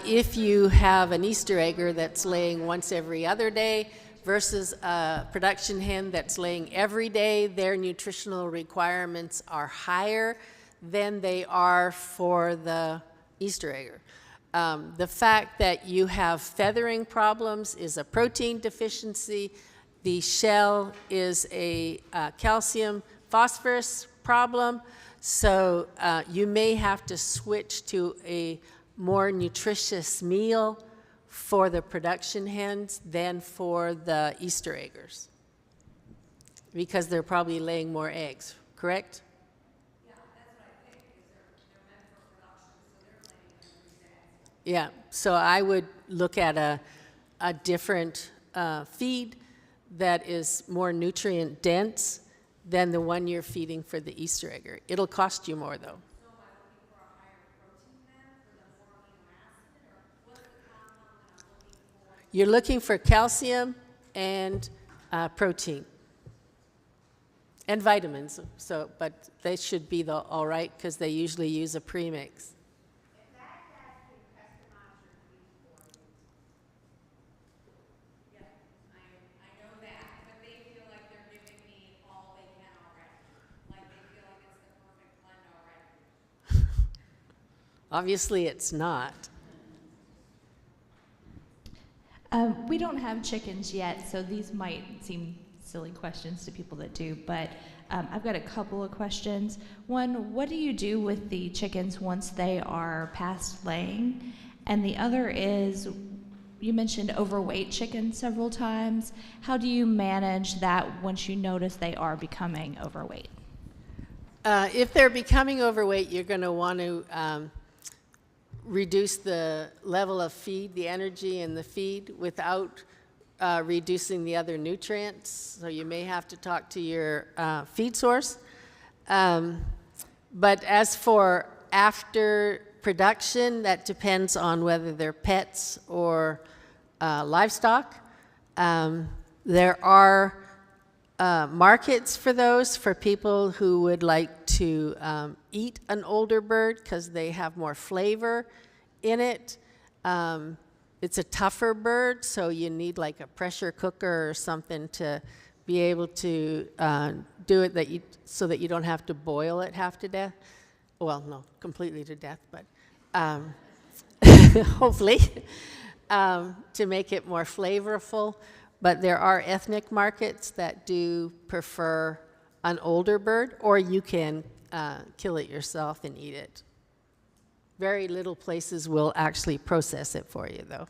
if you have an Easter egger that's laying once every other day versus a production hen that's laying every day, their nutritional requirements are higher than they are for the Easter egger. The fact that you have feathering problems is a protein deficiency. The shell is a calcium phosphorus problem. So you may have to switch to a more nutritious meal for the production hens than for the Easter eggers, because they're probably laying more eggs, correct? Yeah, that's what I think, because they're meant for production, so they're laying every day. Yeah, so I would look at a different feed that is more nutrient dense than the one you're feeding for the Easter egger. It'll cost you more though. So am I looking for a higher protein then for the 4 amino acid, or what's the compound that I'm looking for? You're looking for calcium and protein and vitamins. So, but they should be all right because they usually use a premix. I know that, but they feel like they're giving me all they can already. Like they feel like it's the perfect blend already. Obviously, it's not. We don't have chickens yet, so these might seem silly questions to people that do, but I've got a couple of questions. One, what do you do with the chickens once they are past laying? And the other is, you mentioned overweight chickens several times. How do you manage that once you notice they are becoming overweight? If they're becoming overweight, you're going to want to reduce the level of feed, the energy in the feed, without reducing the other nutrients. So you may have to talk to your feed source. But as for after production, that depends on whether they're pets or livestock. There are markets for those, for people who would like to eat an older bird because they have more flavor in it. It's a tougher bird, so you need like a pressure cooker or something to be able to do it so that you don't have to boil it half to death. Well, no, completely to death, but hopefully to make it more flavorful. But there are ethnic markets that do prefer an older bird, or you can kill it yourself and eat it. Very little places will actually process it for you, though.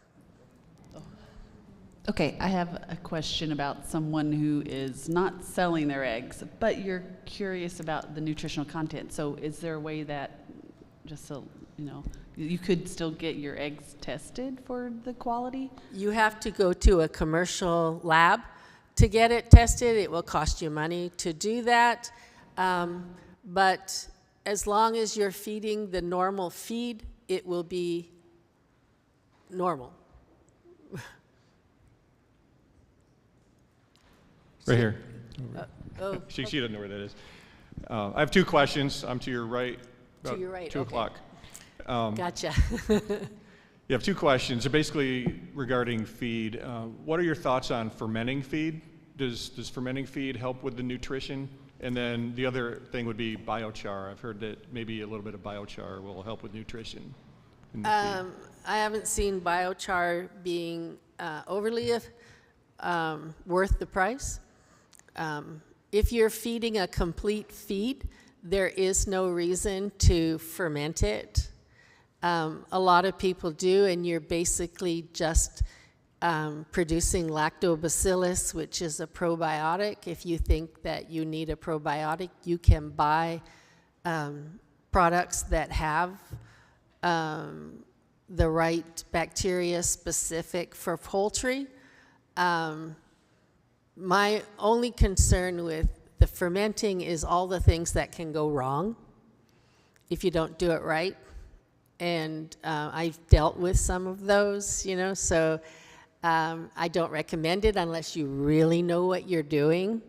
Okay, I have a question about someone who is not selling their eggs, but you're curious about the nutritional content. So is there a way that, just so you know, you could still get your eggs tested for the quality? You have to go to a commercial lab to get it tested. It will cost you money to do that. But as long as you're feeding the normal feed, it will be normal. Right here. Oh, She doesn't know where that is. I have two questions. I'm to your right. About your right, 2 okay. o'clock. gotcha. You have two questions. They're basically regarding feed. What are your thoughts on fermenting feed? Does fermenting feed help with the nutrition? And then the other thing would be biochar. I've heard that maybe a little bit of biochar will help with nutrition in the feed. I haven't seen biochar being overly worth the price. If you're feeding a complete feed, there is no reason to ferment it. A lot of people do, and you're basically just producing lactobacillus, which is a probiotic. If you think that you need a probiotic, you can buy products that have the right bacteria specific for poultry. My only concern with the fermenting is all the things that can go wrong if you don't do it right. And I've dealt with some of those, so I don't recommend it unless you really know what you're doing.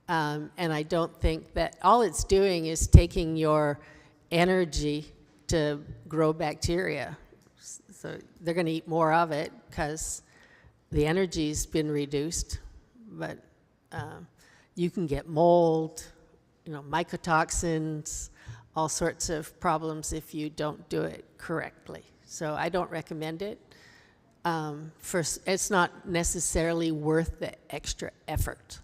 And I don't think that all it's doing is taking your energy to grow bacteria. So they're going to eat more of it because the energy's been reduced. But you can get mold, mycotoxins, all sorts of problems if you don't do it correctly. So I don't recommend it. It's not necessarily worth the extra effort.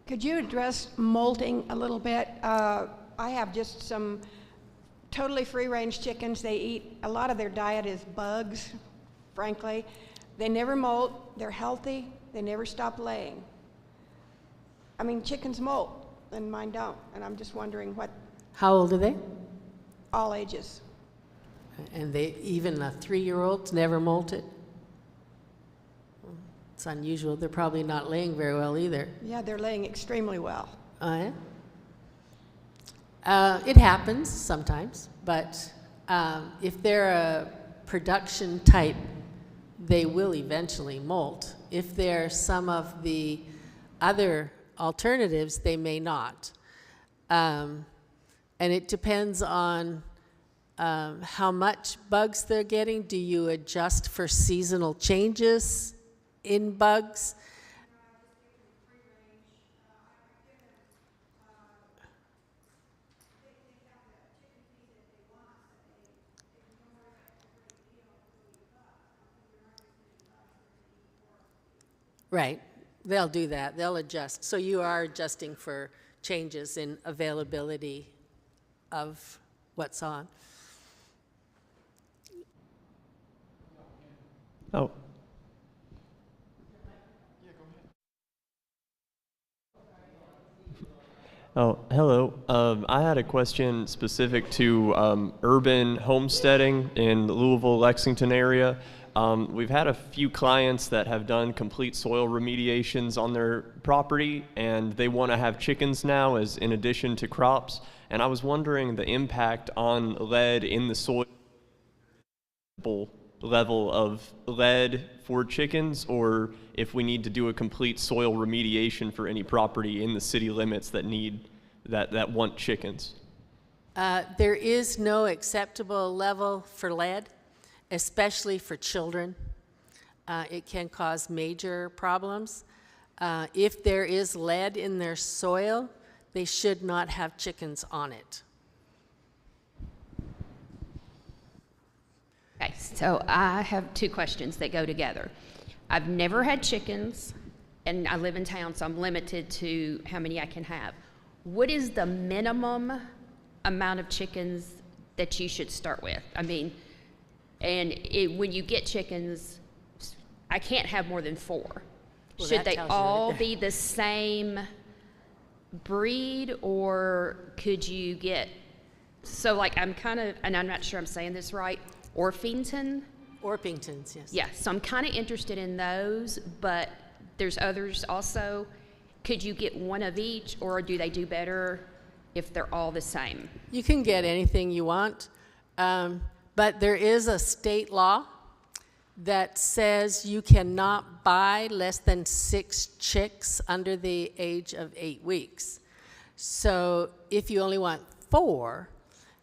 Could you address molting a little bit? I have just some totally free-range chickens. They eat, a lot of their diet is bugs, frankly. They never molt, they're healthy, they never stop laying. I mean, chickens molt, and mine don't, and I'm just wondering what... How old are they? All ages. And even a 3-year-old's never molted? It's unusual. They're probably not laying very well either. Yeah, they're laying extremely well. Oh, yeah? It happens sometimes, but if they're a production type, they will eventually molt. If they're some of the other alternatives, they may not. And it depends on how much bugs they're getting. Do you adjust for seasonal changes in bugs? Right. They'll do that. They'll adjust. So you are adjusting for changes in availability of what's on. Oh. Oh, hello. I had a question specific to urban homesteading in the Louisville, Lexington area. We've had a few clients that have done complete soil remediations on their property, and they want to have chickens now as in addition to crops. And I was wondering the impact on lead in the soil, level of lead for chickens, or if we need to do a complete soil remediation for any property in the city limits that need that want chickens. There is no acceptable level for lead, especially for children. It can cause major problems. If there is lead in their soil, they should not have chickens on it. Okay, so I have two questions that go together. I've never had chickens, and I live in town, so I'm limited to how many I can have. What is the minimum amount of chickens that you should start with? I mean, and when you get chickens, I can't have more than 4. Well, should that they tells you all right be the same breed, or could you get, so like I'm kind of, and I'm not sure I'm saying this right, Orpington? Orpingtons, yes. Yeah, so I'm kind of interested in those, but there's others also. Could you get one of each, or do they do better if they're all the same? You can get anything you want, but there is a state law that says you cannot buy less than 6 chicks under the age of 8 weeks. So if you only want 4,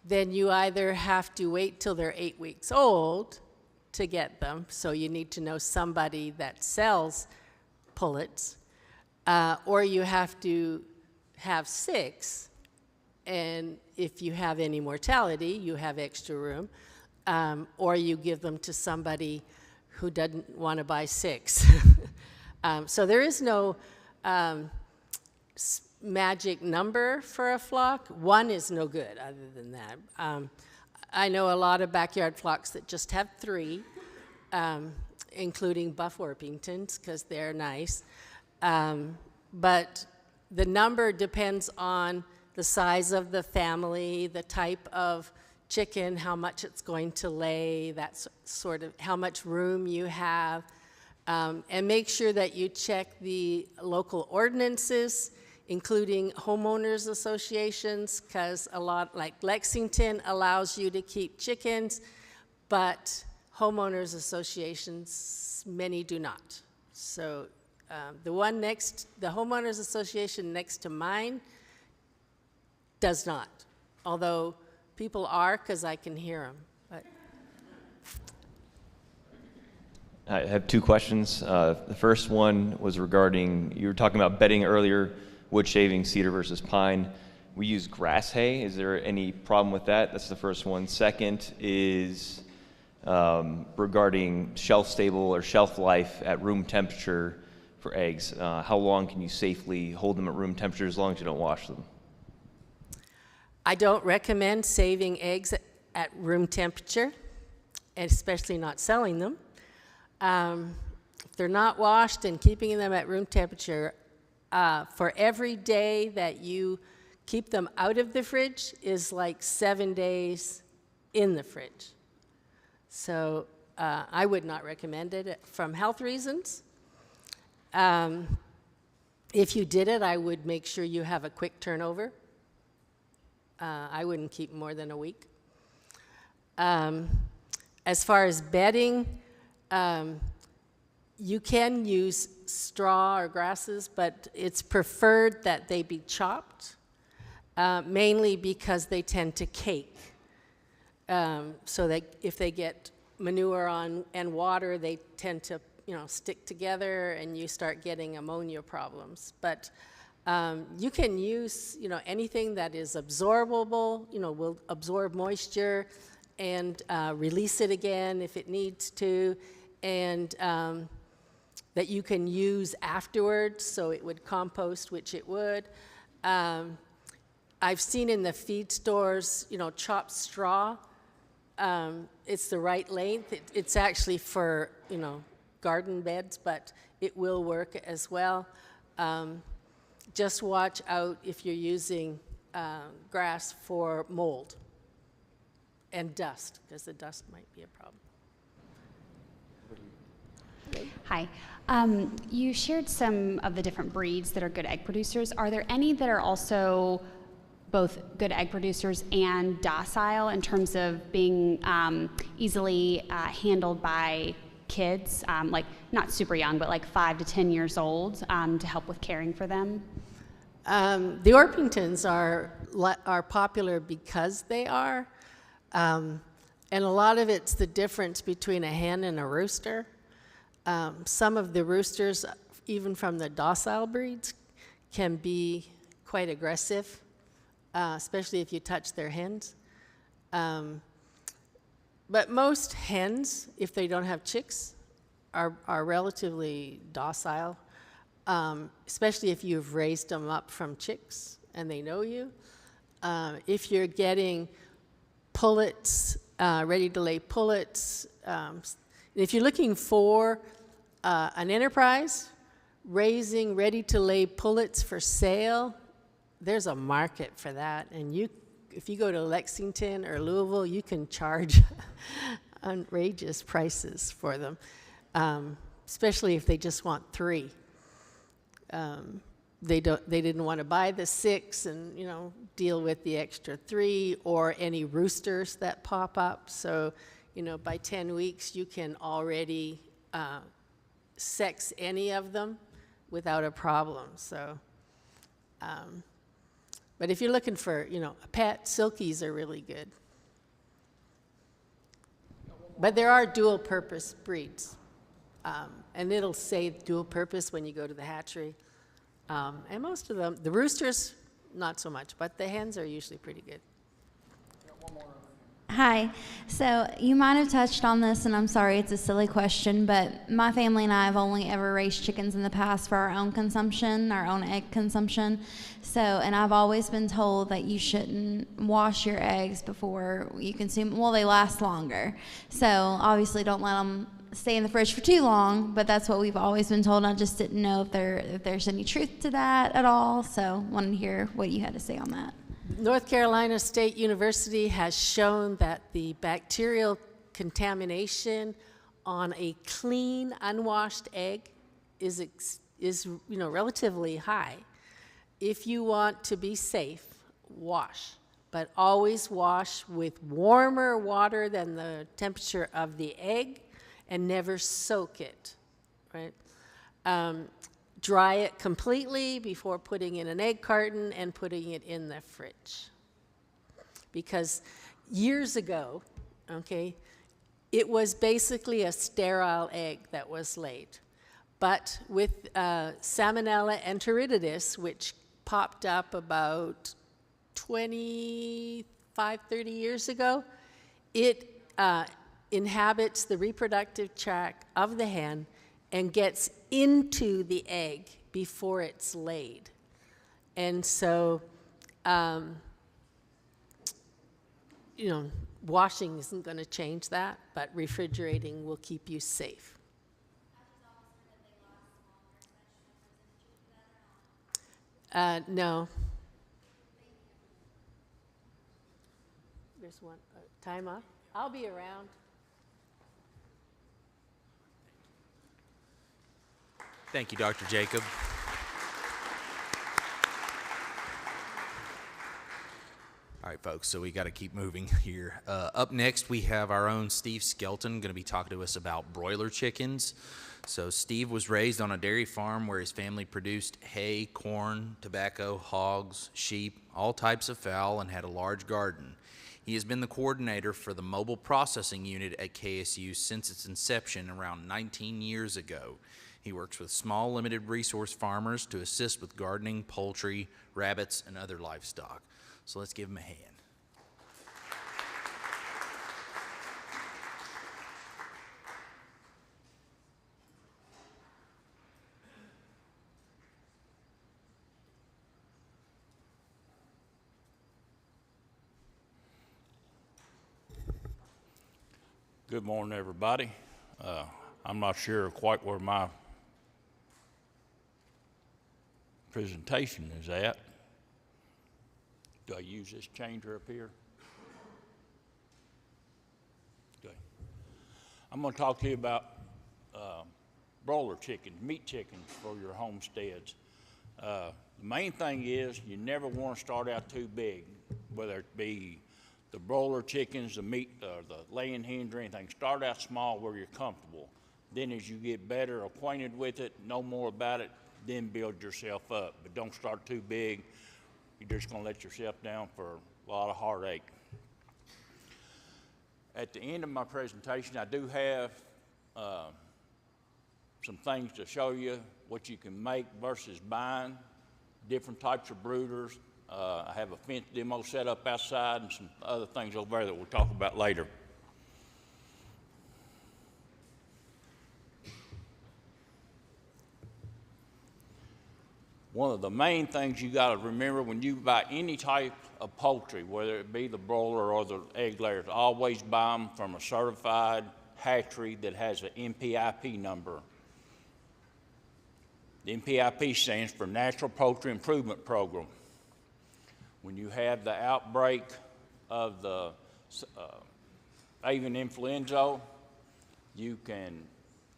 then you either have to wait till they're 8 weeks old to get them, so you need to know somebody that sells pullets, or you have to have 6, and if you have any mortality, you have extra room, or you give them to somebody who doesn't want to buy 6. So there is no magic number for a flock. 1 is no good other than that. I know a lot of backyard flocks that just have 3, including Buff Orpingtons, because they're nice. But the number depends on the size of the family, the type of chicken, how much it's going to lay, that sort of, how much room you have. And make sure that you check the local ordinances, including homeowners associations, because a lot, like Lexington allows you to keep chickens, but homeowners associations, many do not. So the homeowners association next to mine does not, although people are, because I can hear them. But. I have 2 questions. The first one was regarding, you were talking about bedding earlier, wood shaving, cedar versus pine. We use grass hay. Is there any problem with that? That's the first one. Second is regarding shelf stable or shelf life at room temperature for eggs. How long can you safely hold them at room temperature as long as you don't wash them? I don't recommend saving eggs at room temperature, and especially not selling them. If they're not washed and keeping them at room temperature, for every day that you keep them out of the fridge is like 7 days in the fridge. So I would not recommend it from health reasons. If you did it, I would make sure you have a quick turnover. I wouldn't keep more than a week. As far as bedding, you can use straw or grasses, but it's preferred that they be chopped, mainly because they tend to cake. So that if they get manure on and water, they tend to stick together, and you start getting ammonia problems. But you can use anything that is absorbable, will absorb moisture and release it again if it needs to, and that you can use afterwards, so it would compost, which it would. I've seen in the feed stores, chopped straw. It's the right length. It's actually for, garden beds, but it will work as well. Just watch out if you're using grass for mold and dust, because the dust might be a problem. Hi. You shared some of the different breeds that are good egg producers. Are there any that are also both good egg producers and docile in terms of being easily handled by kids, like not super young, but like 5 to 10 years old, to help with caring for them? The Orpingtons are popular because they are, and a lot of it's the difference between a hen and a rooster. Some of the roosters, even from the docile breeds, can be quite aggressive, especially if you touch their hens. But most hens, if they don't have chicks, are relatively docile, especially if you've raised them up from chicks and they know you. If you're getting pullets, ready to lay pullets, if you're looking for an enterprise raising ready-to-lay pullets for sale, there's a market for that. And if you go to Lexington or Louisville, you can charge outrageous prices for them, especially if they just want 3. they didn't want to buy the 6 and, you know, deal with the extra 3 or any roosters that pop up. So, you know, by 10 weeks, you can already sex any of them without a problem. So, but if you're looking for, you know, a pet, silkies are really good. But there are dual purpose breeds. And it'll say dual purpose when you go to the hatchery. And most of them, the roosters, not so much, but the hens are usually pretty good. Hi. So you might have touched on this, and I'm sorry, it's a silly question, but my family and I have only ever raised chickens in the past for our own consumption, our own egg consumption. So, and I've always been told that you shouldn't wash your eggs before you consume. Well, they last longer. So obviously don't let them stay in the fridge for too long, but that's what we've always been told. I just didn't know if there's any truth to that at all. So wanted to hear what you had to say on that. North Carolina State University has shown that the bacterial contamination on a clean, unwashed egg is you know, relatively high. If you want to be safe, wash, but always wash with warmer water than the temperature of the egg, and never soak it, right? Dry it completely before putting in an egg carton and putting it in the fridge. Because years ago, okay, it was basically a sterile egg that was laid. But with Salmonella enteritidis, which popped up about 25, 30 years ago, it inhabits the reproductive tract of the hen and gets into the egg before it's laid. And so, you know, washing isn't going to change that, but refrigerating will keep you safe. No. There's one. Time up. I'll be around. Thank you, Dr. Jacob. All right, folks, so we got to keep moving here. Up next, we have our own Steve Skelton going to be talking to us about broiler chickens. So Steve was raised on a dairy farm where his family produced hay, corn, tobacco, hogs, sheep, all types of fowl, and had a large garden. He has been the coordinator for the mobile processing unit at KSU since its inception around 19 years ago. He works with small, limited resource farmers to assist with gardening, poultry, rabbits, and other livestock. So let's give him a hand. Good morning, everybody. I'm not sure quite where my presentation is at. Do I use this changer up here? Okay. I'm going to talk to you about broiler chickens, meat chickens for your homesteads. The main thing is you never want to start out too big, whether it be the broiler chickens, the meat, the laying hens or anything. Start out small where you're comfortable. Then as you get better acquainted with it, know more about it, then build yourself up. But don't start too big. You're just going to let yourself down for a lot of heartache. At the end of my presentation, I do have some things to show you what you can make versus buying, different types of brooders. I have a fence demo set up outside and some other things over there that we'll talk about later. One of the main things you got to remember when you buy any type of poultry, whether it be the broiler or the egg layers, always buy them from a certified hatchery that has an NPIP number. The NPIP stands for Natural Poultry Improvement Program. When you have the outbreak of the avian influenza, you can,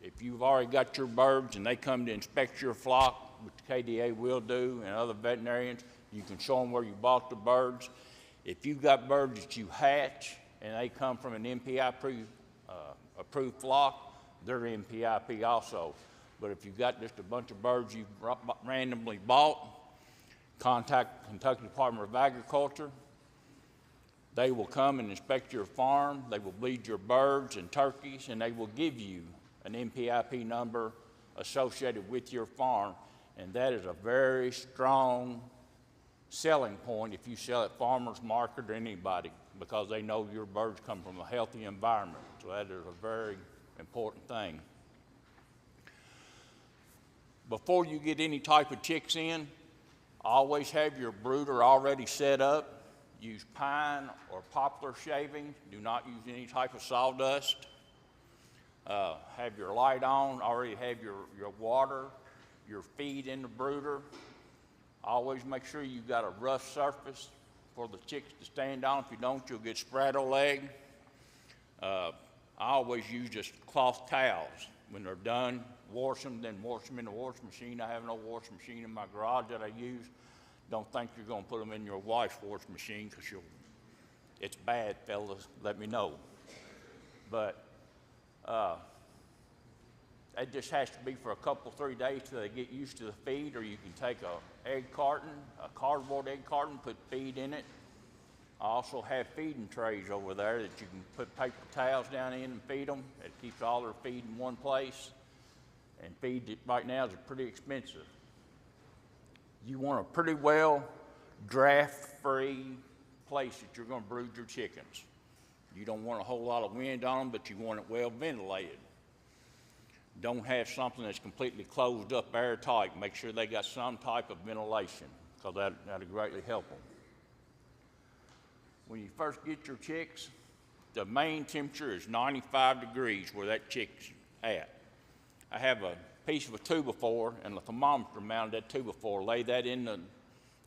if you've already got your birds and they come to inspect your flock, which KDA will do, and other veterinarians. You can show them where you bought the birds. If you've got birds that you hatch and they come from an NPI approved flock, they're NPIP also. But if you've got just a bunch of birds you've randomly bought, contact Kentucky Department of Agriculture. They will come and inspect your farm. They will bleed your birds and turkeys, and they will give you an NPIP number associated with your farm. And that is a very strong selling point if you sell at farmers market or anybody, because they know your birds come from a healthy environment. So that is a very important thing. Before you get any type of chicks in, always have your brooder already set up. Use pine or poplar shavings. Do not use any type of sawdust. Have your light on. Already have your water, your feed in the brooder. Always make sure you've got a rough surface for the chicks to stand on. If you don't, you'll get spraddle leg. I always use just cloth towels. When they're done, wash them, then wash them in the washing machine. I have no washing machine in my garage that I use. Don't think you're going to put them in your wife's washing machine, because it's bad, fellas. Let me know. But it just has to be for a couple, 3 days till they get used to the feed, or you can take a cardboard egg carton, put feed in it. I also have feeding trays over there that you can put paper towels down in and feed them. It keeps all their feed in one place. And feed right now is pretty expensive. You want a pretty well draft-free place that you're going to brood your chickens. You don't want a whole lot of wind on them, but you want it well ventilated. Don't have something that's completely closed up, airtight. Make sure they got some type of ventilation, because that'll greatly help them. When you first get your chicks, the main temperature is 95 degrees where that chick's at. I have a piece of a 2x4 and a thermometer mounted at 2x4. Lay that in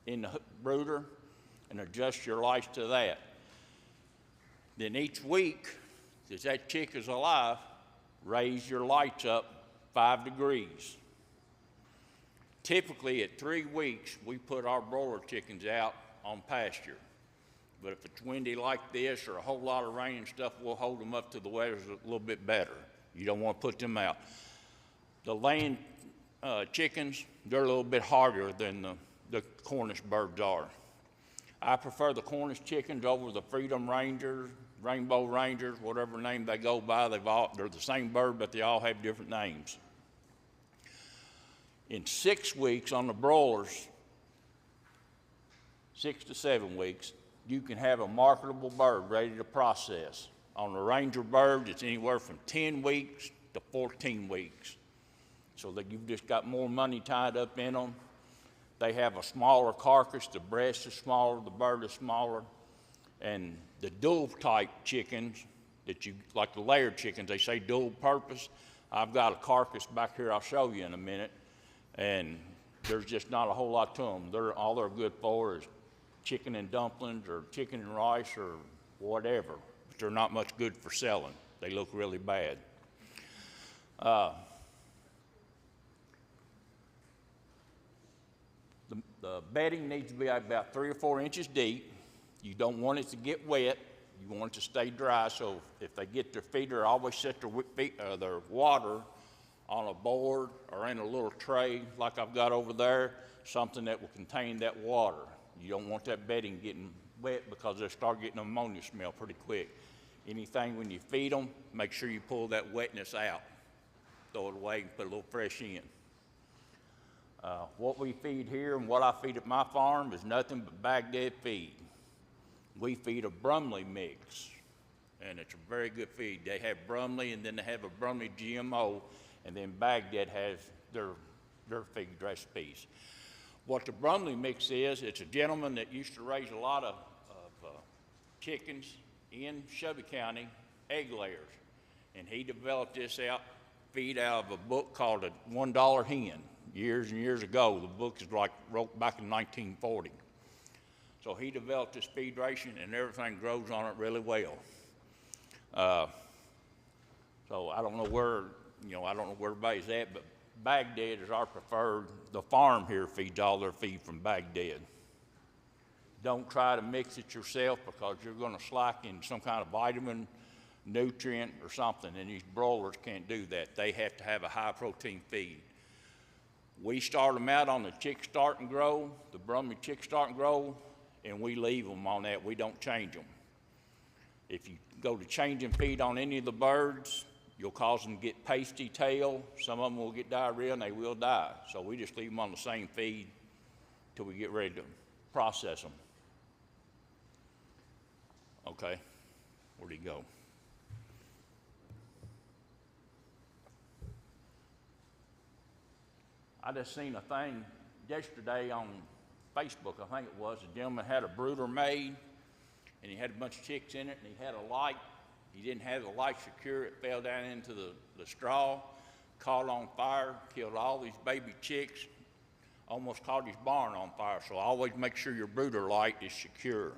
the brooder and adjust your lights to that. Then each week, as that chick is alive, raise your lights up 5 degrees. Typically at 3 weeks, we put our broiler chickens out on pasture. But if it's windy like this or a whole lot of rain and stuff, we'll hold them up till the weather's a little bit better. You don't want to put them out. The laying chickens, they're a little bit harder than the Cornish birds are. I prefer the Cornish chickens over the Freedom Rangers, Rainbow Rangers, whatever name they go by. They're the same bird, but they all have different names. In 6 weeks on the broilers, 6 to 7 weeks, you can have a marketable bird ready to process. On the Ranger birds, it's anywhere from 10 weeks to 14 weeks. So that you've just got more money tied up in them. They have a smaller carcass, the breast is smaller, the bird is smaller. And the dual type chickens, like the layered chickens, they say dual purpose. I've got a carcass back here I'll show you in a minute, and there's just not a whole lot to them. All they're good for is chicken and dumplings or chicken and rice or whatever, but they're not much good for selling. They look really bad. The bedding needs to be about 3 or 4 inches deep. You don't want it to get wet. You want it to stay dry. So if they get their feeder, always set their water on a board or in a little tray like I've got over there, something that will contain that water. You don't want that bedding getting wet, because they'll start getting ammonia smell pretty quick. Anything when you feed them, make sure you pull that wetness out. Throw it away and put a little fresh in. What we feed here and what I feed at my farm is nothing but Baghdad feed. We feed a Brumley mix, and it's a very good feed. They have Brumley, and then they have a Brumley GMO, and then Baghdad has their feed recipes. What the Brumley mix is, it's a gentleman that used to raise a lot of chickens in Shelby County, egg layers, and he developed this feed out of a book called A $1 Hen. Years and years ago. The book is wrote back in 1940. So he developed this feed ration, and everything grows on it really well. So I don't know where everybody's at, but Baghdad is our preferred. The farm here feeds all their feed from Baghdad. Don't try to mix it yourself because you're going to slack in some kind of vitamin, nutrient, or something, and these broilers can't do that. They have to have a high protein feed. We start them out on the chick start and grow, the Brummie chick start and grow, and we leave them on that. We don't change them. If you go to changing feed on any of the birds, you'll cause them to get pasty tail. Some of them will get diarrhea and they will die. So we just leave them on the same feed till we get ready to process them. Okay, where'd he go? I just seen a thing yesterday on Facebook, I think it was. A gentleman had a brooder made, and he had a bunch of chicks in it, and he had a light. He didn't have the light secure. It fell down into the straw, caught on fire, killed all these baby chicks, almost caught his barn on fire. So always make sure your brooder light is secure.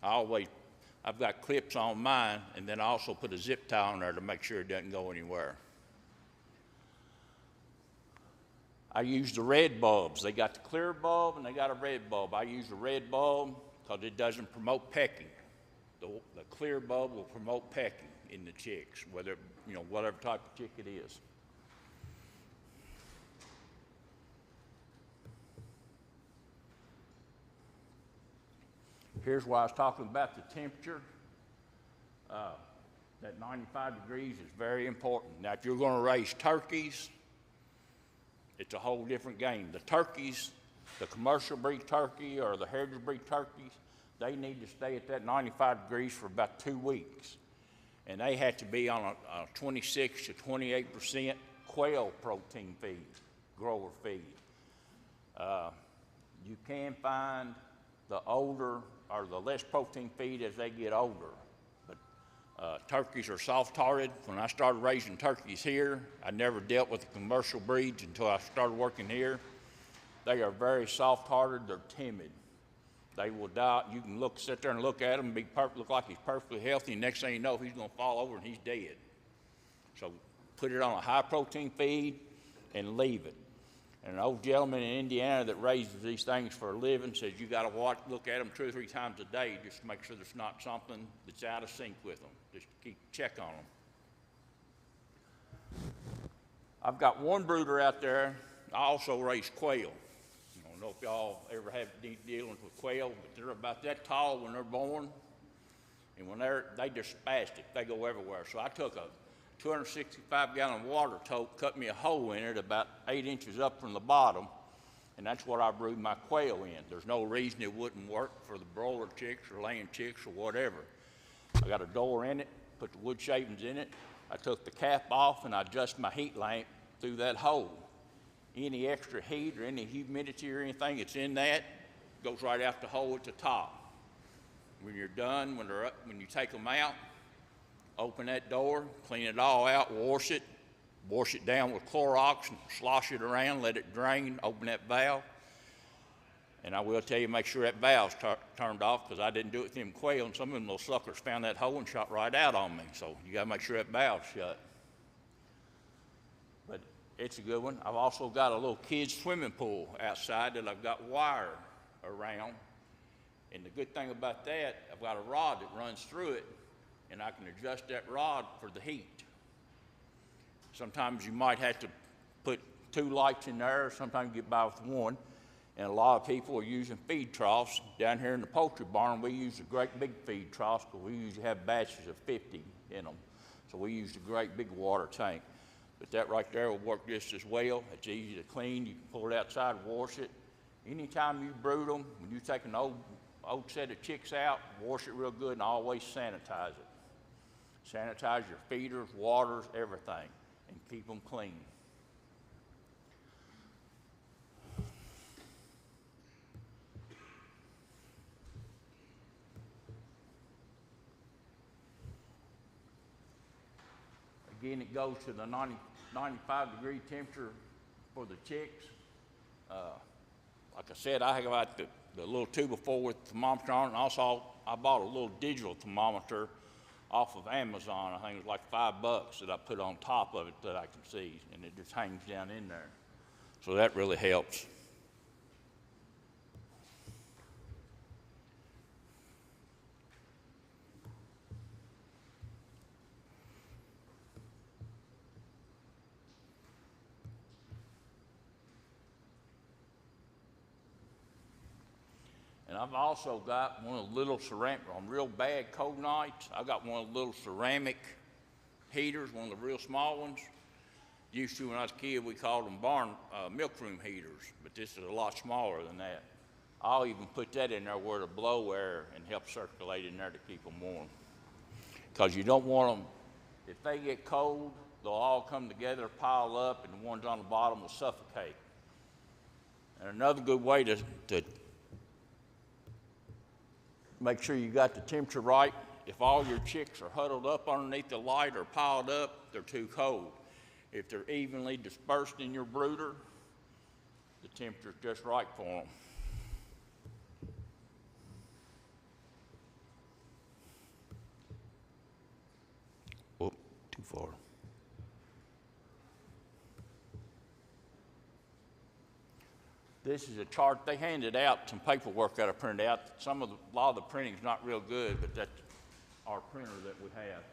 I've got clips on mine, and then I also put a zip tie on there to make sure it doesn't go anywhere. I use the red bulbs. They got the clear bulb and they got a red bulb. I use the red bulb because it doesn't promote pecking. The clear bulb will promote pecking in the chicks, whether, whatever type of chick it is. Here's why I was talking about the temperature. That 95 degrees is very important. Now, if you're going to raise turkeys, it's a whole different game. The turkeys, the commercial breed turkey or the heritage breed turkeys, they need to stay at that 95 degrees for about 2 weeks. And they have to be on a 26 to 28% quail protein feed, grower feed. You can find the older or the less protein feed as they get older. But turkeys are soft-hearted. When I started raising turkeys here, I never dealt with the commercial breeds until I started working here. They are very soft-hearted. They're timid. They will die. You can sit there and look at him, look like he's perfectly healthy, and next thing you know, he's going to fall over and he's dead. So put it on a high-protein feed and leave it. And an old gentleman in Indiana that raises these things for a living says you got to look at them 2 or 3 times a day just to make sure there's not something that's out of sync with them. Just check on them. I've got one brooder out there. I also raise quail. I don't know if y'all ever have dealings with quail, but they're about that tall when they're born. And when they just spastic, they go everywhere. So I took a 265-gallon water tote, cut me a hole in it about 8 inches up from the bottom, and that's what I brood my quail in. There's no reason it wouldn't work for the broiler chicks or laying chicks or whatever. I got a door in it, put the wood shavings in it. I took the cap off and I adjust my heat lamp through that hole. Any extra heat or any humidity or anything that's in that goes right out the hole at the top. When you're done, when you take them out, open that door, clean it all out, wash it down with Clorox and slosh it around, let it drain, open that valve. And I will tell you, make sure that valve's turned off because I didn't do it with them quail, and some of them little suckers found that hole and shot right out on me. So you gotta make sure that valve's shut. But it's a good one. I've also got a little kids swimming pool outside that I've got wire around. And the good thing about that, I've got a rod that runs through it, and I can adjust that rod for the heat. Sometimes you might have to put 2 lights in there, sometimes you get by with 1. And a lot of people are using feed troughs. Down here in the poultry barn, we use the great big feed troughs because we usually have batches of 50 in them. So we use the great big water tank. But that right there will work just as well. It's easy to clean. You can pull it outside, wash it. Anytime you brood them, when you take an old set of chicks out, wash it real good and always sanitize it. Sanitize your feeders, waters, everything, and keep them clean. Again, it goes to the 95-degree temperature for the chicks. Like I said, I got the little 2x4 with thermometer on it, and also I bought a little digital thermometer off of Amazon. I think it was like $5 that I put on top of it that I can see, and it just hangs down in there. So that really helps. And I've also got one of the little ceramic, on real bad cold nights, I got one of the little ceramic heaters, one of the real small ones. Used to, when I was a kid, we called them milk room heaters, but this is a lot smaller than that. I'll even put that in there where to blow air and help circulate in there to keep them warm. Because you don't want them, if they get cold, they'll all come together, pile up, and the ones on the bottom will suffocate. And another good way to make sure you got the temperature right. If all your chicks are huddled up underneath the light or piled up, they're too cold. If they're evenly dispersed in your brooder, the temperature's just right for them. Oh, too far. This is a chart. They handed out some paperwork that I printed out. A lot of the printing's not real good, but that's our printer that we have.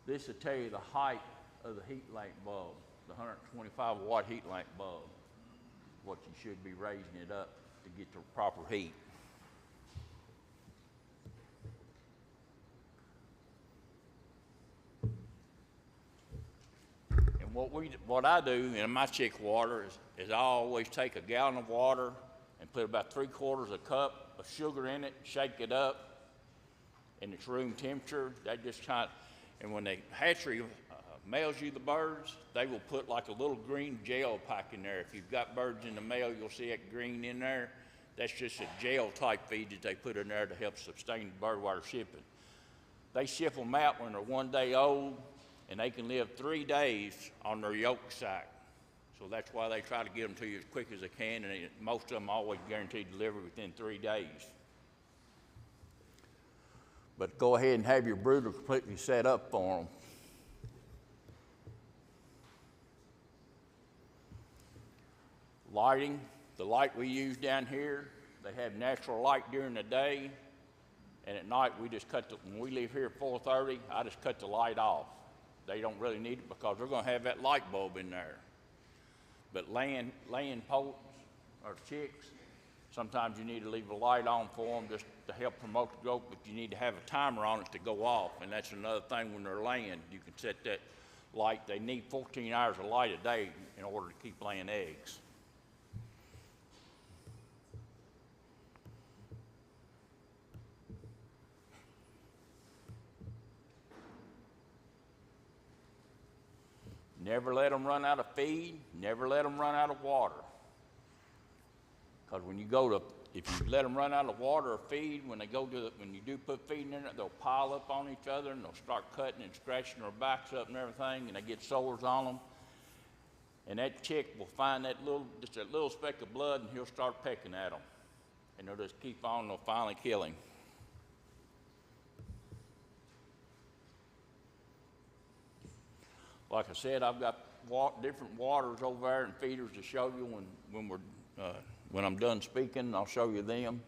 This will tell you the height of the heat lamp bulb, the 125 watt heat lamp bulb, what you should be raising it up to get the proper heat. And what I do in my chick water is I always take a gallon of water and put about 3/4 cup of sugar in it, shake it up, and it's room temperature. That just kind of, and when the hatchery mails you the birds, they will put like a little green gel pack in there. If you've got birds in the mail, you'll see that green in there. That's just a gel type feed that they put in there to help sustain the bird while they're shipping. They ship them out when they're 1 day old, and they can live 3 days on their yolk sac. So that's why they try to get them to you as quick as they can, and most of them always guaranteed delivery within 3 days. But go ahead and have your brooder completely set up for them. Lighting, the light we use down here, they have natural light during the day, and at night we just when we leave here at 4:30, I just cut the light off. They don't really need it because they're going to have that light bulb in there. But laying poults or chicks, sometimes you need to leave a light on for them just to help promote the growth, but you need to have a timer on it to go off, and that's another thing when they're laying. You can set that light. They need 14 hours of light a day in order to keep laying eggs. Never let them run out of feed, never let them run out of water. Because when you if you let them run out of water or feed, when you do put feed in it, they'll pile up on each other and they'll start cutting and scratching their backs up and everything, and they get sores on them. And that chick will find just that little speck of blood, and he'll start pecking at them. And they'll just keep on, and they'll finally kill him. Like I said, I've got different waters over there and feeders to show you when I'm done speaking. I'll show you them.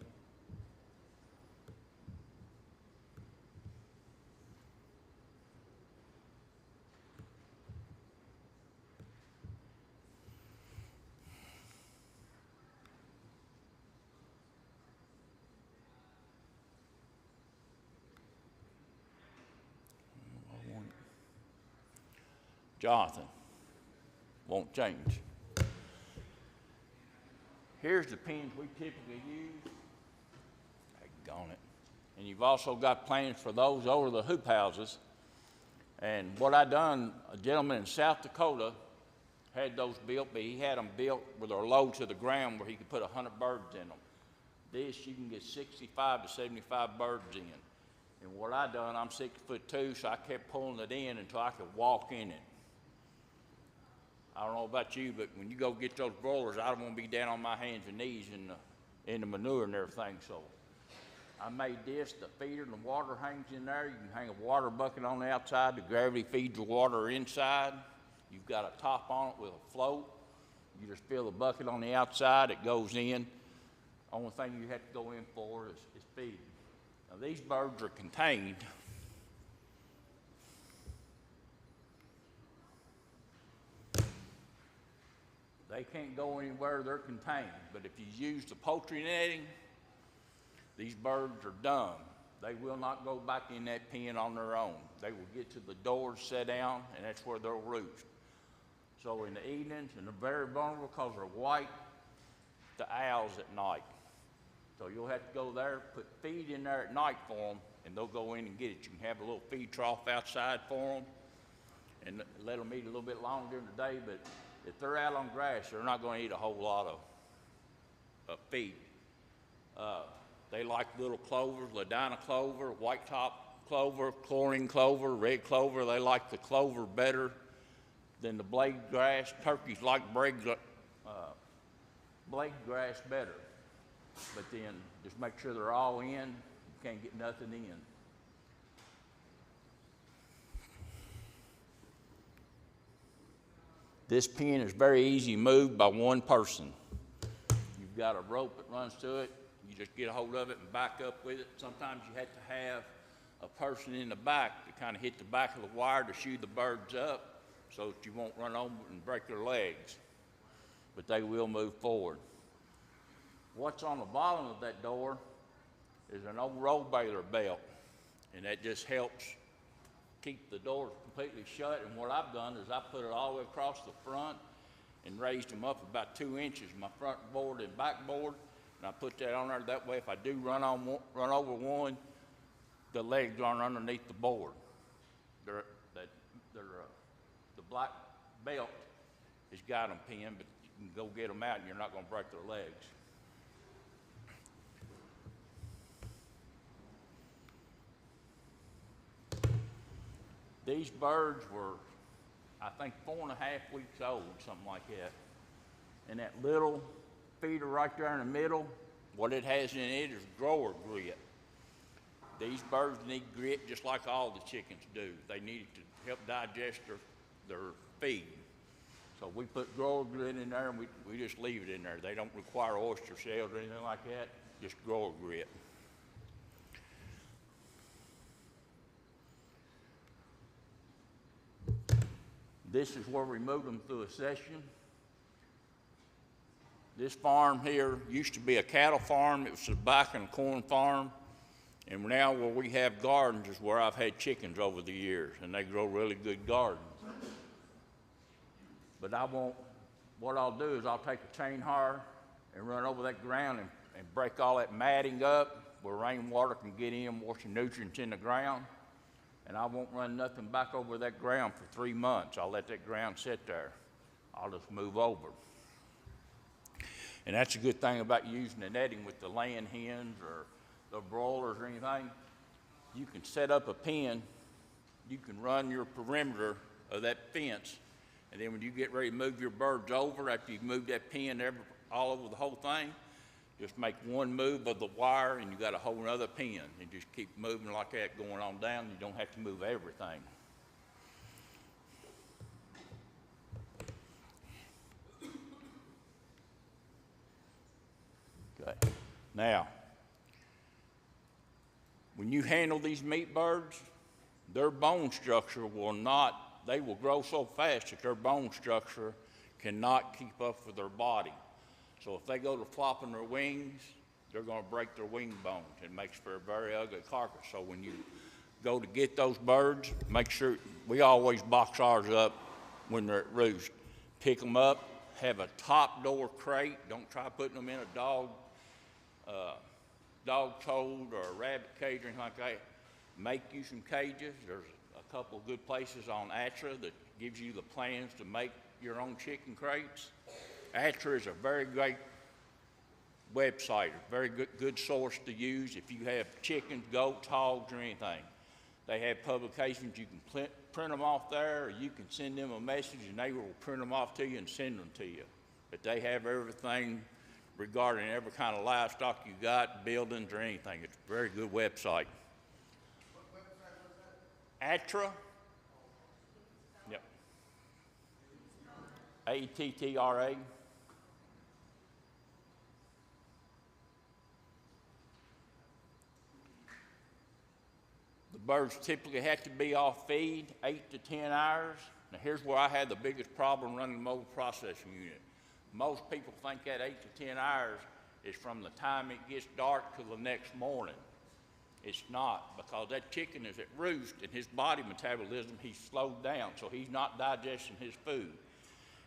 Jonathan, won't change. Here's the pens we typically use. Doggone it. And you've also got plans for those over the hoop houses. And what I done, a gentleman in South Dakota had those built, but he had them built with their low to the ground where he could put 100 birds in them. This, you can get 65 to 75 birds in. And what I done, I'm 6'2", so I kept pulling it in until I could walk in it. I don't know about you, but when you go get those broilers, I don't want to be down on my hands and knees in the manure and everything. So I made this, the feeder and the water hangs in there. You can hang a water bucket on the outside. The gravity feeds the water inside. You've got a top on it with a float. You just fill the bucket on the outside, it goes in. Only thing you have to go in for is feed. Now these birds are contained. They can't go anywhere, they're contained. But if you use the poultry netting, these birds are dumb. They will not go back in that pen on their own. They will get to the doors, sit down, and that's where they'll roost. So in the evenings, and they're very vulnerable because they're white, the owls at night. So you'll have to go there, put feed in there at night for them, and they'll go in and get it. You can have a little feed trough outside for them, and let them eat a little bit longer during the day, but if they're out on grass, they're not going to eat a whole lot of feed. They like little clovers, ladina clover, white top clover, chlorine clover, red clover. They like the clover better than the blade grass. Turkeys like blade grass better. But then just make sure they're all in. You can't get nothing in. This pen is very easy moved by one person. You've got a rope that runs to it. You just get a hold of it and back up with it. Sometimes you have to have a person in the back to kind of hit the back of the wire to shoo the birds up so that you won't run over and break their legs. But they will move forward. What's on the bottom of that door is an old roll baler belt, and that just helps keep the door completely shut. And what I've done is I put it all the way across the front and raised them up about 2 inches, my front board and back board, and I put that on there. That way, if I do run over one, the legs aren't underneath the board. The black belt has got them pinned, but you can go get them out and you're not going to break their legs. These birds were, I think, 4.5 weeks old, something like that. And that little feeder right there in the middle, what it has in it is grower grit. These birds need grit just like all the chickens do. They need it to help digest their feed. So we put grower grit in there and we just leave it in there. They don't require oyster shells or anything like that, just grower grit. This is where we moved them through a session. This farm here used to be a cattle farm. It was a tobacco and corn farm. And now where we have gardens is where I've had chickens over the years, and they grow really good gardens. But what I'll do is I'll take a chain wire and run over that ground and break all that matting up where rainwater can get in, wash the nutrients in the ground. And I won't run nothing back over that ground for 3 months. I'll let that ground sit there. I'll just move over. And that's a good thing about using the netting with the laying hens or the broilers or anything. You can set up a pen, you can run your perimeter of that fence, and then when you get ready to move your birds over, after you've moved that pen all over the whole thing, just make one move of the wire and you got a whole other pen, and just keep moving like that going on down. You don't have to move everything. Okay. Now, when you handle these meat birds, their bone structure they will grow so fast that their bone structure cannot keep up with their body. So if they go to flopping their wings, they're going to break their wing bones. It makes for a very ugly carcass. So when you go to get those birds, make sure, we always box ours up when they're at roost. Pick them up, have a top door crate. Don't try putting them in a dog toad or a rabbit cage or anything like that. Make you some cages. There's a couple of good places on Atra that gives you the plans to make your own chicken crates. Atra is a very great website, a very good source to use if you have chickens, goats, hogs, or anything. They have publications. You can print them off there, or you can send them a message and they will print them off to you and send them to you. But they have everything regarding every kind of livestock you got, buildings or anything. It's a very good website. What website was that? Attra. Yep. ATTRA. The birds typically have to be off feed 8 to 10 hours. Now here's where I had the biggest problem running the mobile processing unit. Most people think that 8 to 10 hours is from the time it gets dark till the next morning. It's not, because that chicken is at roost and his body metabolism, he's slowed down, so he's not digesting his food.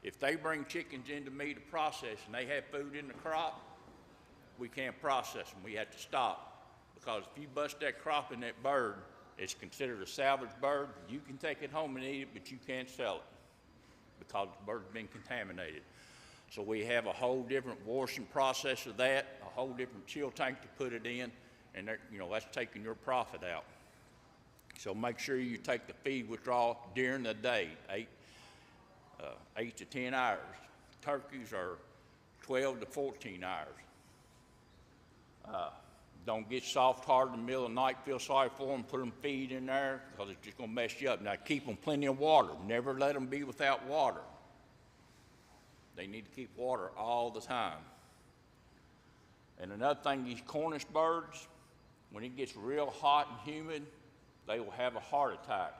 If they bring chickens into me to process and they have food in the crop, we can't process them. We have to stop, because if you bust that crop in that bird, it's considered a salvage bird. You can take it home and eat it, but you can't sell it because the bird's been contaminated. So we have a whole different washing process of that, a whole different chill tank to put it in, and that's taking your profit out. So make sure you take the feed withdrawal during the day, 8 to 10 hours. Turkeys are 12 to 14 hours. Don't get soft-hearted in the middle of the night, feel sorry for them, put them feed in there, because it's just going to mess you up. Now, keep them plenty of water. Never let them be without water. They need to keep water all the time. And another thing, these Cornish birds, when it gets real hot and humid, they will have a heart attack.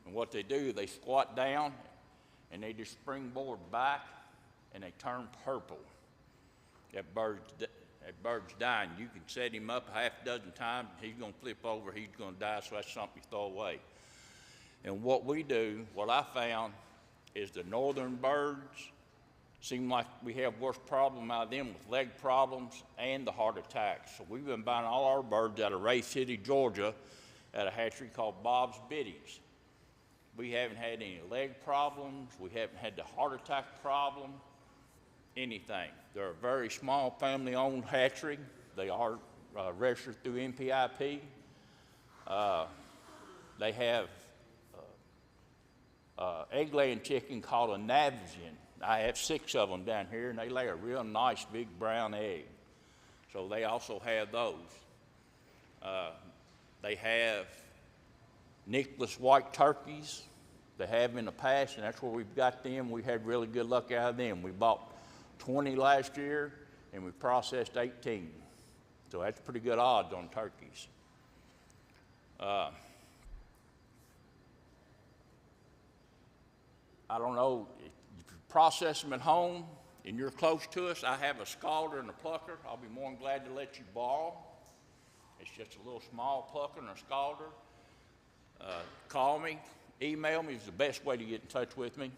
And what they do, they squat down, and they just springboard back, and they turn purple. That bird's dying. You can set him up half a dozen times, he's going to flip over, he's going to die, so that's something you throw away. And what we do, what I found, is the northern birds seem like we have worse problem out of them with leg problems and the heart attacks. So we've been buying all our birds out of Ray City, Georgia, at a hatchery called Bob's Biddies. We haven't had any leg problems, we haven't had the heart attack problem, anything. They're a very small family-owned hatchery. They are registered through NPIP. They have egg-laying chicken called a Navajian. I have 6 of them down here, and they lay a real nice big brown egg. So they also have those. They have Nicholas white turkeys. They have in the past, and that's where we've got them. We had really good luck out of them. We bought 20 last year, and we processed 18. So that's pretty good odds on turkeys. I don't know, if you process them at home and you're close to us, I have a scalder and a plucker. I'll be more than glad to let you borrow. It's just a little small plucker and a scalder. Call me, email me is the best way to get in touch with me.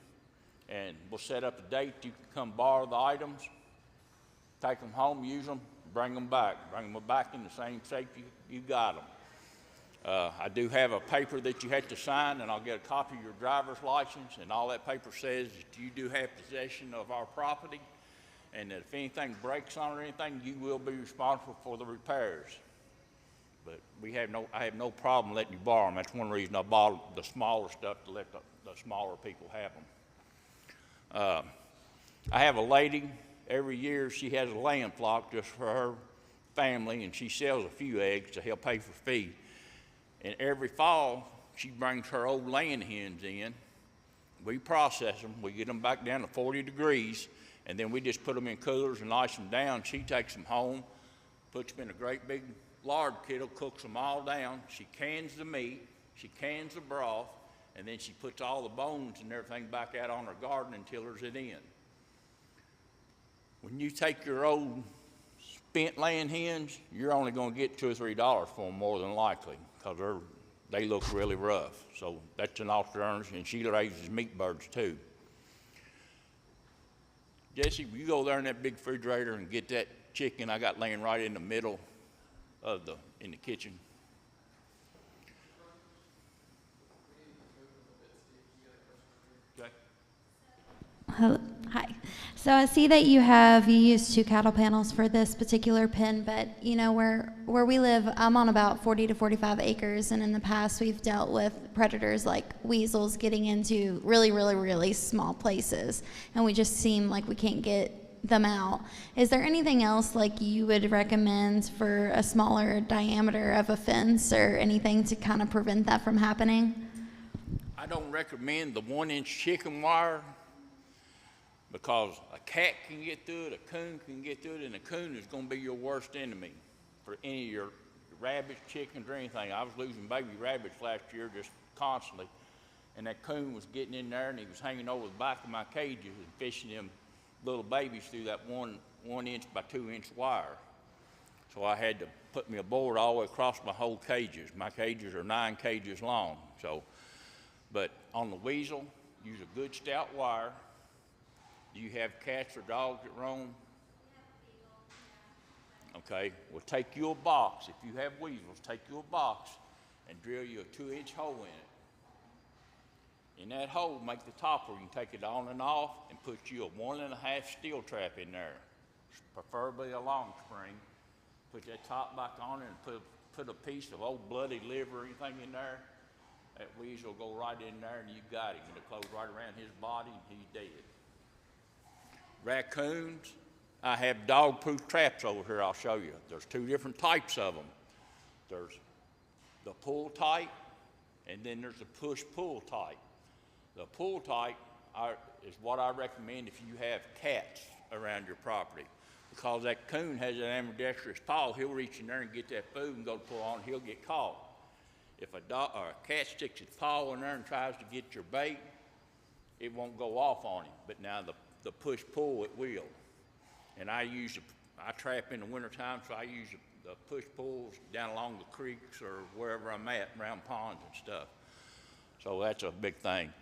And we'll set up a date. You can come borrow the items, take them home, use them, bring them back. Bring them back in the same shape you got them. I do have a paper that you have to sign, and I'll get a copy of your driver's license, and all that paper says that you do have possession of our property, and that if anything breaks on it or anything, you will be responsible for the repairs. But I have no problem letting you borrow them. That's one reason I bought the smaller stuff, to let the smaller people have them. I have a lady, every year she has a laying flock just for her family, and she sells a few eggs to help pay for feed. And every fall, she brings her old laying hens in. We process them. We get them back down to 40 degrees, and then we just put them in coolers and ice them down. She takes them home, puts them in a great big lard kettle, cooks them all down. She cans the meat, she cans the broth, and then she puts all the bones and everything back out on her garden and tillers it in. When you take your old spent laying hens, you're only going to get $2 or $3 for them more than likely, because they look really rough. So that's an alternative, and she raises meat birds too. Jesse, will you go there in that big refrigerator and get that chicken I got laying right in the middle of in the kitchen? Hi. So I see that you use 2 cattle panels for this particular pen, but where we live, I'm on about 40 to 45 acres, and in the past we've dealt with predators like weasels getting into really, really, really small places, and we just seem like we can't get them out. Is there anything else like you would recommend for a smaller diameter of a fence or anything to kind of prevent that from happening? I don't recommend the 1-inch chicken wire because a cat can get through it, a coon can get through it, and a coon is going to be your worst enemy for any of your rabbits, chickens, or anything. I was losing baby rabbits last year just constantly, and that coon was getting in there and he was hanging over the back of my cages and fishing them little babies through that 1 inch by 2 inch wire. So I had to put me a board all the way across my whole cages. My cages are 9 cages long. But on the weasel, use a good stout wire. Do you have cats or dogs that roam? Okay, well take you a box. If you have weasels, take you a box and drill you a 2-inch hole in it. In that hole, make the topper. You can take it on and off and put you a 1.5 steel trap in there, preferably a long spring. Put that top back on it and put a piece of old bloody liver or anything in there. That weasel will go right in there and you got him. It'll close right around his body and he's dead. Raccoons, I have dog-proof traps over here I'll show you. There's 2 different types of them. There's the pull type and then there's the push-pull type. The pull type is what I recommend if you have cats around your property. Because that coon has an ambidextrous paw, he'll reach in there and get that food and go to pull on, he'll get caught. If a cat sticks its paw in there and tries to get your bait, it won't go off on him. But now the push-pull, it will. And I trap in the wintertime, so I use the push-pulls down along the creeks or wherever I'm at, around ponds and stuff. So that's a big thing.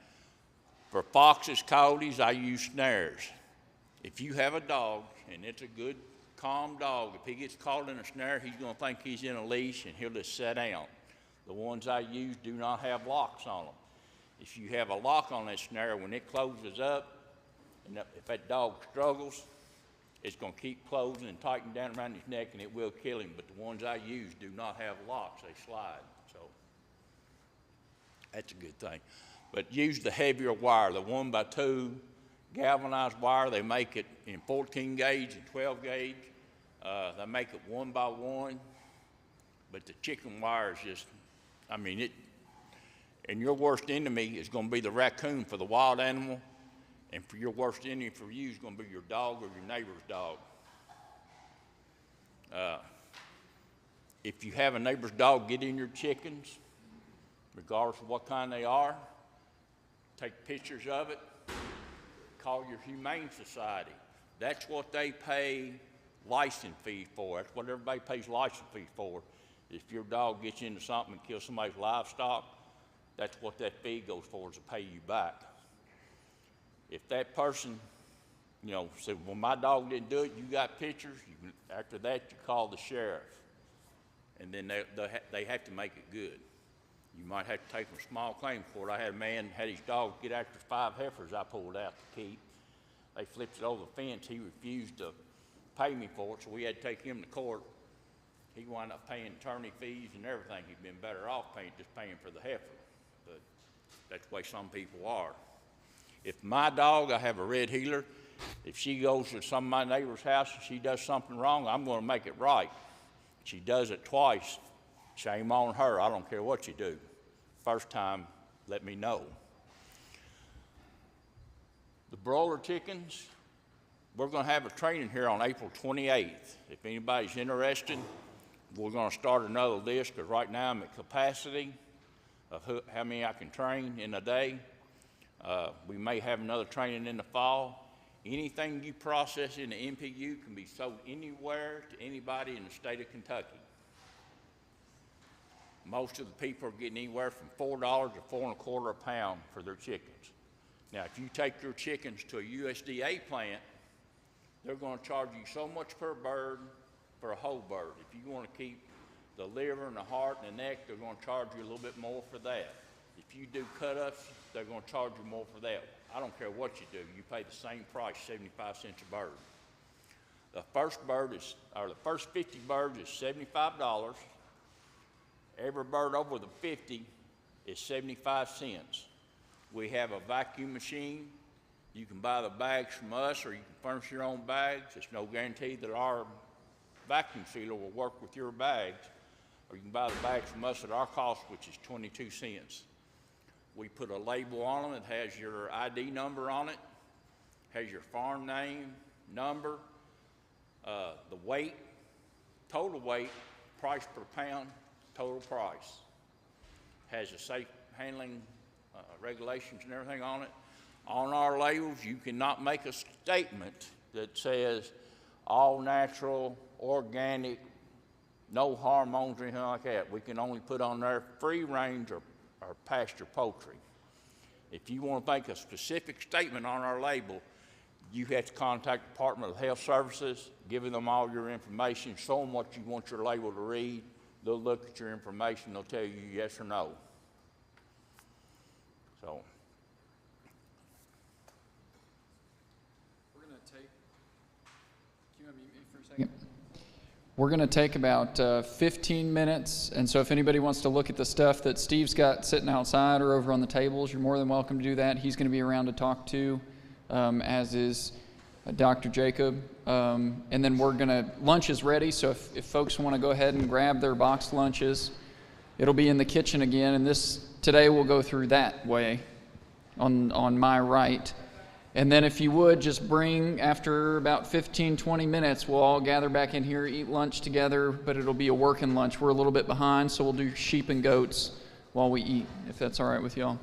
For foxes, coyotes, I use snares. If you have a dog, and it's a good, calm dog, if he gets caught in a snare, he's going to think he's in a leash and he'll just sit down. The ones I use do not have locks on them. If you have a lock on that snare, when it closes up, and if that dog struggles, it's going to keep closing and tightening down around his neck and it will kill him. But the ones I use do not have locks, they slide. So that's a good thing. But use the heavier wire, the 1x2 galvanized wire. They make it in 14 gauge and 12 gauge. They make it 1x1. But the chicken wire is just, and your worst enemy is going to be the raccoon for the wild animal, and for your worst enemy for you is going to be your dog or your neighbor's dog. If you have a neighbor's dog get in your chickens, regardless of what kind they are, take pictures of it, call your Humane Society. That's what they pay license fees for. That's what everybody pays license fees for. If your dog gets into something and kills somebody's livestock, that's what that fee goes for, is to pay you back. If that person, said, well, my dog didn't do it, you got pictures, after that you call the sheriff. And then they have to make it good. You might have to take them to small claims court. I had a man had his dog get after 5 heifers I pulled out to keep. They flipped it over the fence. He refused to pay me for it, so we had to take him to court. He wound up paying attorney fees and everything. He'd been better off just paying for the heifer. But that's the way some people are. If my dog, I have a red heeler, if she goes to some of my neighbor's house and she does something wrong, I'm going to make it right. If she does it twice, shame on her. I don't care what you do. First time, let me know. The broiler chickens, we're going to have a training here on April 28th. If anybody's interested, we're going to start another list because right now I'm at capacity of how many I can train in a day. We may have another training in the fall. Anything you process in the NPU can be sold anywhere to anybody in the state of Kentucky. Most of the people are getting anywhere from $4 to $4.25 a pound for their chickens. Now, if you take your chickens to a USDA plant, they're going to charge you so much per bird for a whole bird. If you want to keep the liver and the heart and the neck, they're going to charge you a little bit more for that. If you do cut-ups, they're going to charge you more for that. I don't care what you do. You pay the same price, 75 cents a bird. The first 50 birds is $75. Every bird over the 50 is 75 cents. We have a vacuum machine You can buy the bags from us, or you can furnish your own bags. It's no guarantee that our vacuum sealer will work with your bags, or you can buy the bags from us at our cost, which is 22 cents. We put a label on them that has your ID number on it, has your farm name, number, the weight, total weight, price per pound, total price. Has the safe handling regulations and everything on it. On our labels, you cannot make a statement that says all natural, organic, no hormones or anything like that. We can only put on there free range or pasture poultry. If you want to make a specific statement on our label, you have to contact the Department of Health Services, give them all your information, show them what you want your label to read. They'll look at your information, they'll tell you yes or no. So. We're going to take, can you unmute me for a second? We're going to take about 15 minutes, and so if anybody wants to look at the stuff that Steve's got sitting outside or over on the tables, you're more than welcome to do that. He's going to be around to talk to, as is Dr. Jacob. And then lunch is ready, so if folks want to go ahead and grab their boxed lunches, it'll be in the kitchen again, and today we'll go through that way on my right. And then if you would, just bring, after about 15, 20 minutes, we'll all gather back in here, eat lunch together, but it'll be a working lunch. We're a little bit behind, so we'll do sheep and goats while we eat, if that's all right with y'all.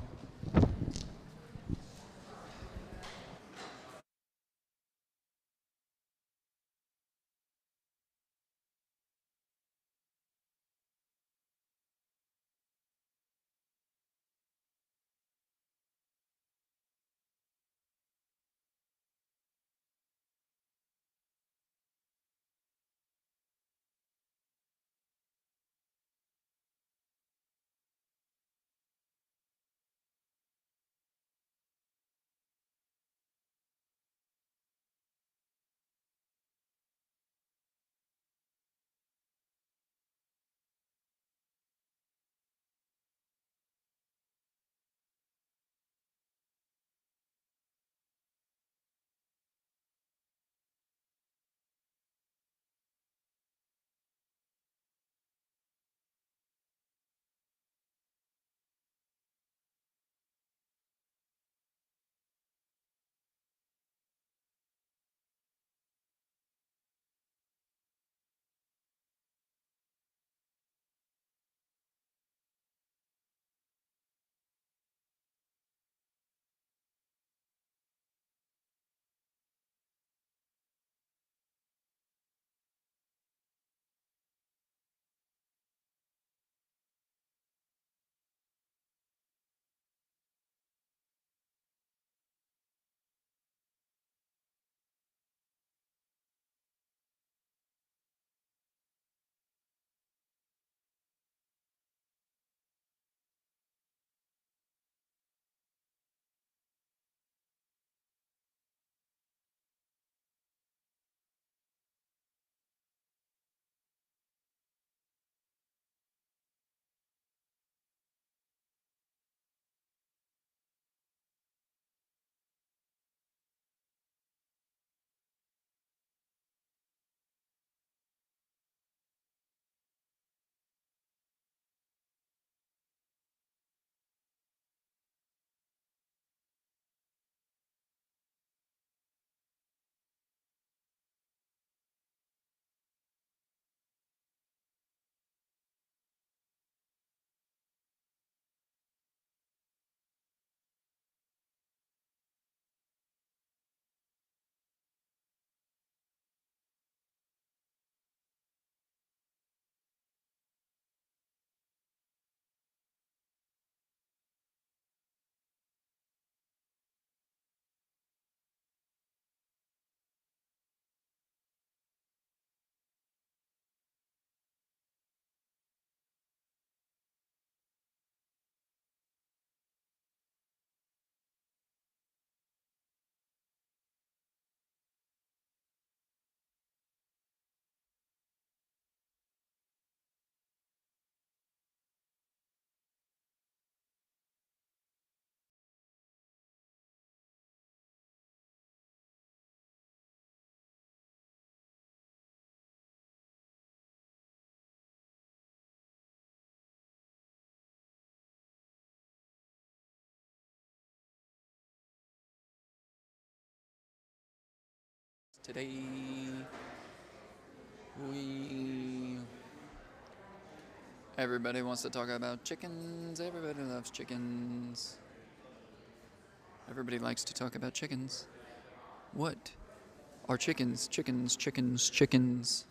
today everybody wants to talk about chickens. Everybody loves chickens. Everybody likes to talk about chickens. What are chickens? Chickens, chickens, chickens.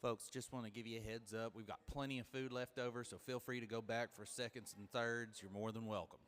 Folks, just want to give you a heads up. We've got plenty of food left over, so feel free to go back for seconds and thirds. You're more than welcome.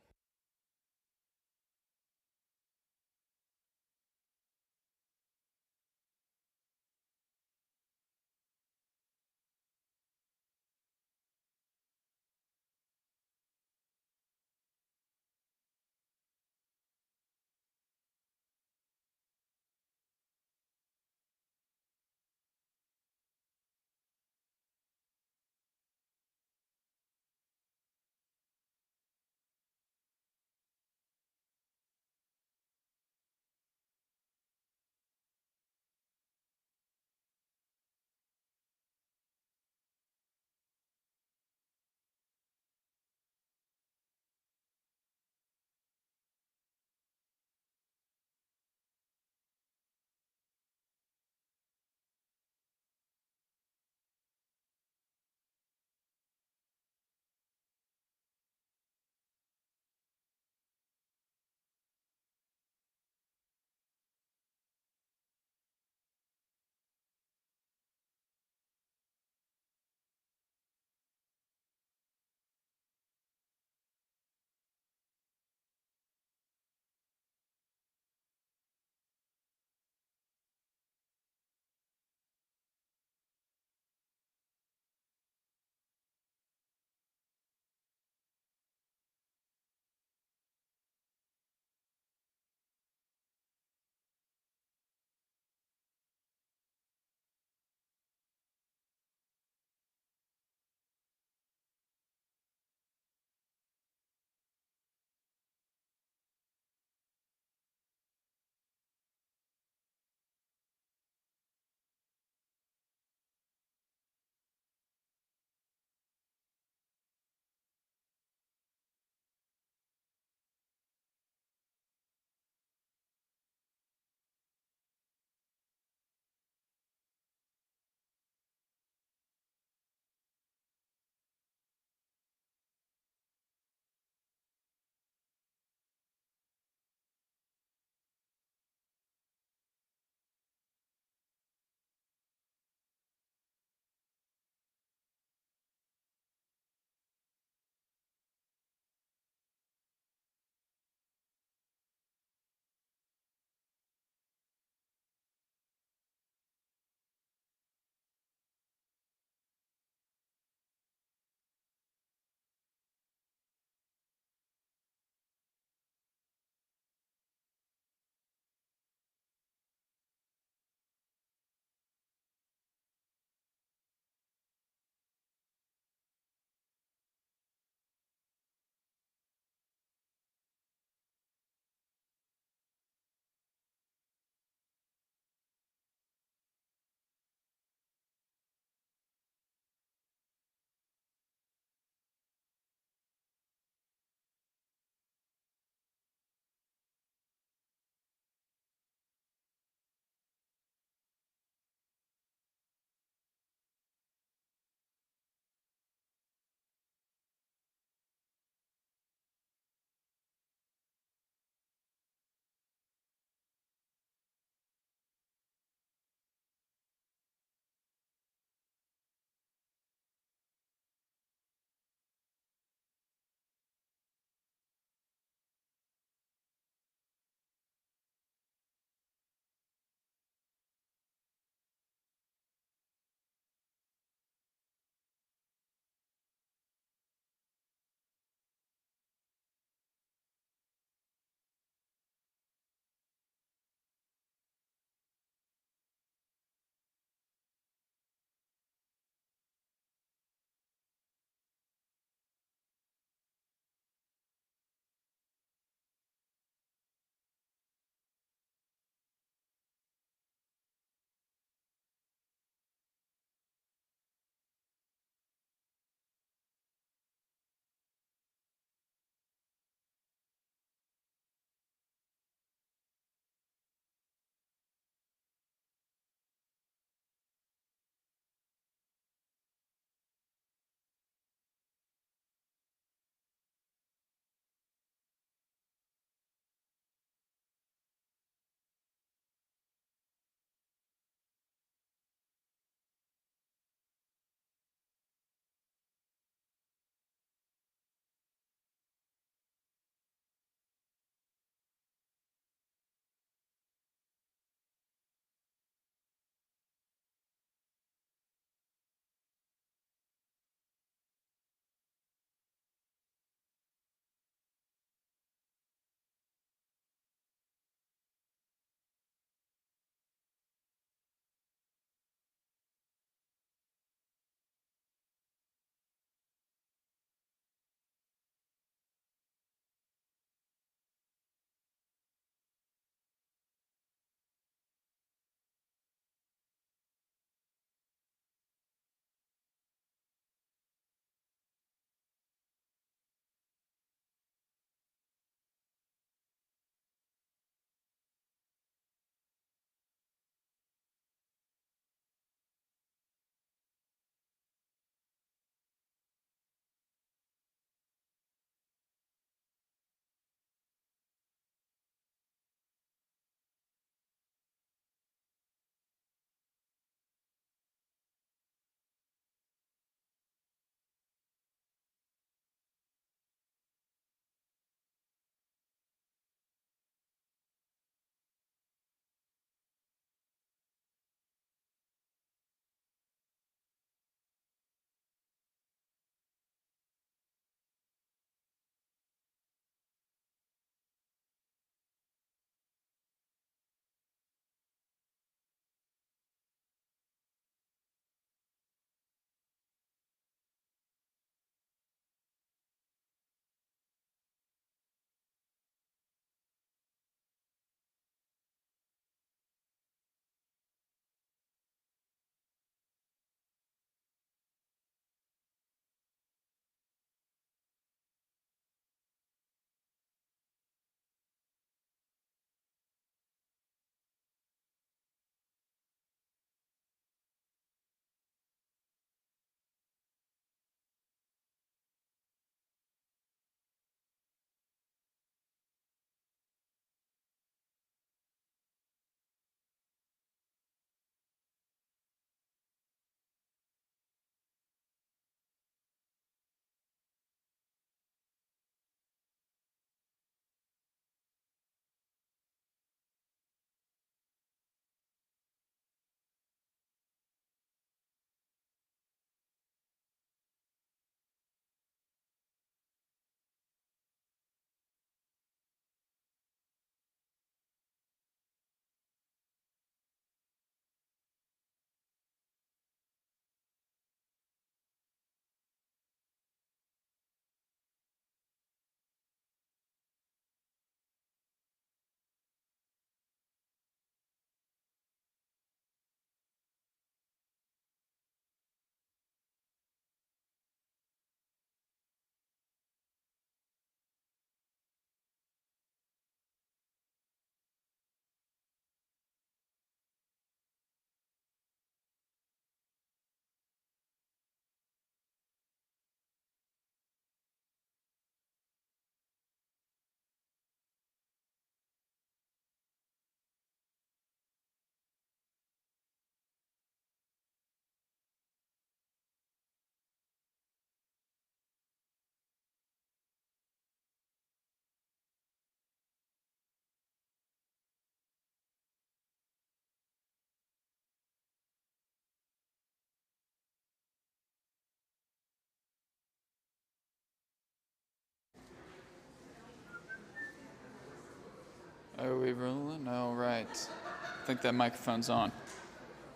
we rolling? All right. I think that microphone's on.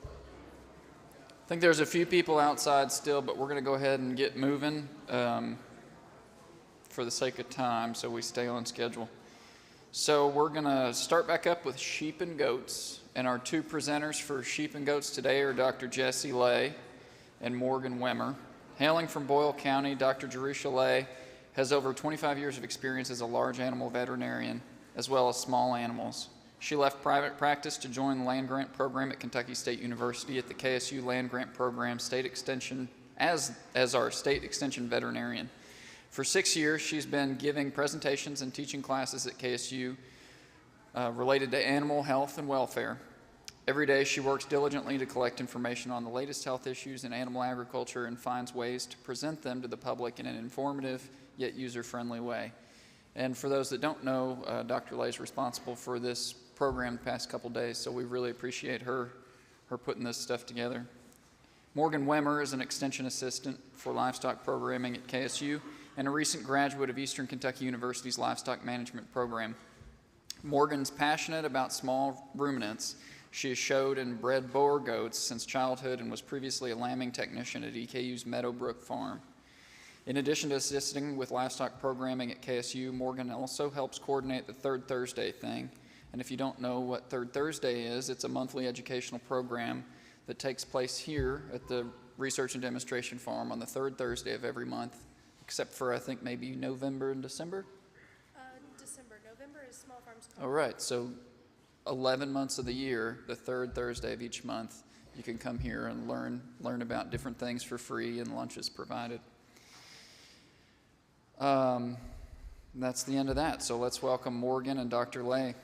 I think there's a few people outside still, but we're going to go ahead and get moving for the sake of time, so we stay on schedule. So we're going to start back up with sheep and goats, and our two presenters for sheep and goats today are Dr. Jesse Lay and Morgan Wimmer. Hailing from Boyle County, Dr. Jerusha Lay has over 25 years of experience as a large animal veterinarian, as well as small animals. She left private practice to join the land grant program at Kentucky State University at the KSU Land Grant Program State Extension as our state extension veterinarian. For 6 years, she's been giving presentations and teaching classes at KSU related to animal health and welfare. Every day, she works diligently to collect information on the latest health issues in animal agriculture and finds ways to present them to the public in an informative yet user-friendly way. And for those that don't know, Dr. Lay is responsible for this program the past couple days, so we really appreciate her putting this stuff together. Morgan Wimmer is an extension assistant for livestock programming at KSU and a recent graduate of Eastern Kentucky University's livestock management program. Morgan's passionate about small ruminants. She has showed and bred Boer goats since childhood and was previously a lambing technician at EKU's Meadowbrook Farm. In addition to assisting with livestock programming at KSU, Morgan also helps coordinate the Third Thursday thing. And if you don't know what Third Thursday is, it's a monthly educational program that takes place here at the Research and Demonstration Farm on the third Thursday of every month, except for I think maybe November and December? December. November is Small Farms Conference. All right, so 11 months of the year, the third Thursday of each month, you can come here and learn about different things for free, and lunch is provided. That's the end of that. So let's welcome Morgan and Dr. Lay.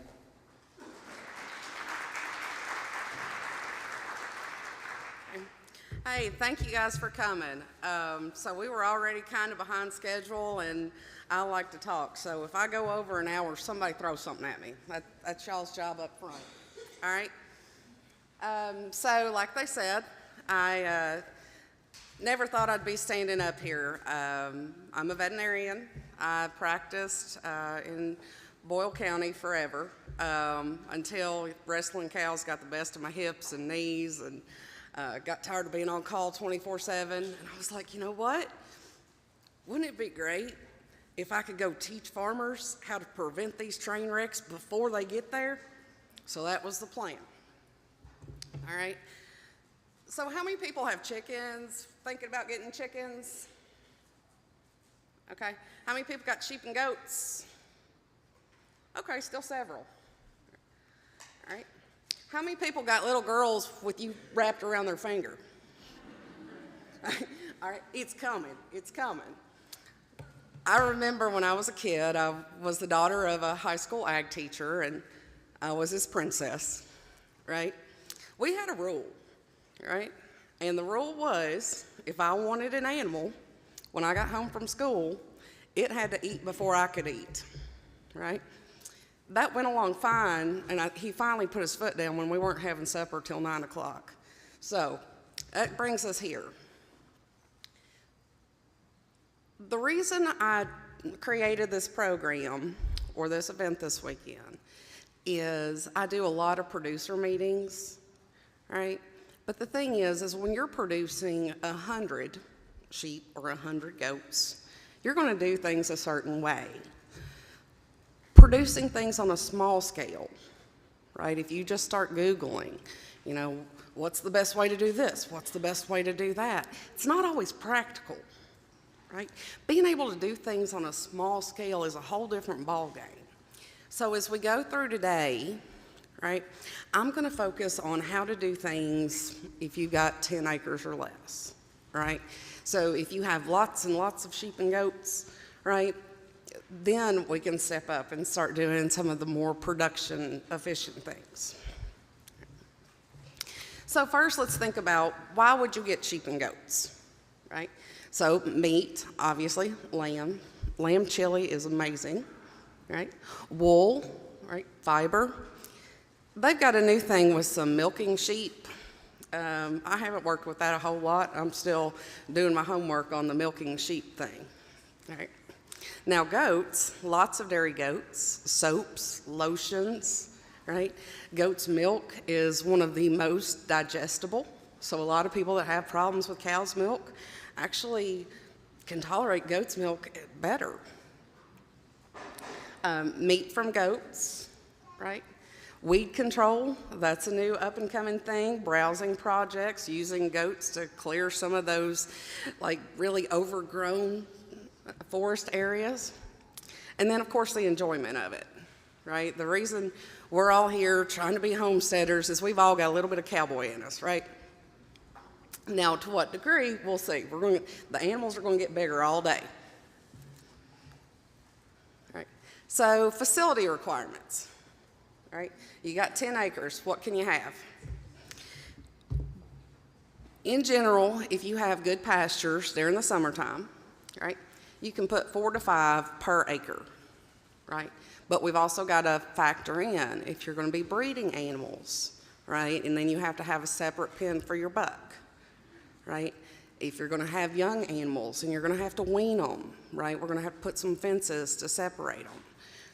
Hey, thank you guys for coming. So we were already kind of behind schedule, and I like to talk. So if I go over an hour, somebody throw something at me. That's y'all's job up front. All right? So like they said, I never thought I'd be standing up here. I'm a veterinarian. I practiced in Boyle County forever until wrestling cows got the best of my hips and knees, and got tired of being on call 24/7. And I was like, you know what? Wouldn't it be great if I could go teach farmers how to prevent these train wrecks before they get there? So that was the plan. All right. So how many people have chickens? Thinking about getting chickens? Okay. How many people got sheep and goats? Okay, still several. All right. How many people got little girls with you wrapped around their finger? All right, it's coming. It's coming. I remember when I was a kid, I was the daughter of a high school ag teacher, and I was his princess, right? We had a rule, right? And the rule was, if I wanted an animal, when I got home from school, it had to eat before I could eat, right? That went along fine, and he finally put his foot down when we weren't having supper till 9 o'clock. So that brings us here. The reason I created this program, or this event this weekend, is I do a lot of producer meetings, right? But the thing is when you're producing 100 sheep or 100 goats, you're going to do things a certain way. Producing things on a small scale, right? If you just start Googling, you know, what's the best way to do this? What's the best way to do that? It's not always practical, right? Being able to do things on a small scale is a whole different ballgame. So as we go through today, right, I'm going to focus on how to do things if you've got 10 acres or less, right? So if you have lots and lots of sheep and goats, right, then we can step up and start doing some of the more production efficient things. So first, let's think about, why would you get sheep and goats, right? So meat, obviously, lamb. Lamb chili is amazing, right? Wool, right? Fiber. They've got a new thing with some milking sheep. I haven't worked with that a whole lot. I'm still doing my homework on the milking sheep thing, all right? Now goats, lots of dairy goats, soaps, lotions, right? Goat's milk is one of the most digestible. So a lot of people that have problems with cow's milk actually can tolerate goat's milk better. Meat from goats, right? Weed control, that's a new up and coming thing. Browsing projects, using goats to clear some of those like really overgrown forest areas. And then of course the enjoyment of it, right? The reason we're all here trying to be homesteaders is we've all got a little bit of cowboy in us, right? Now, to what degree, we'll see. The animals are going to get bigger all day. Right. So, facility requirements. Right. You got 10 acres. What can you have? In general, if you have good pastures during the summertime, right, you can put 4 to 5 per acre. Right. But we've also got to factor in if you're going to be breeding animals, right, and then you have to have a separate pen for your buck. Right? If you're going to have young animals and you're going to have to wean them, right, we're going to have to put some fences to separate them.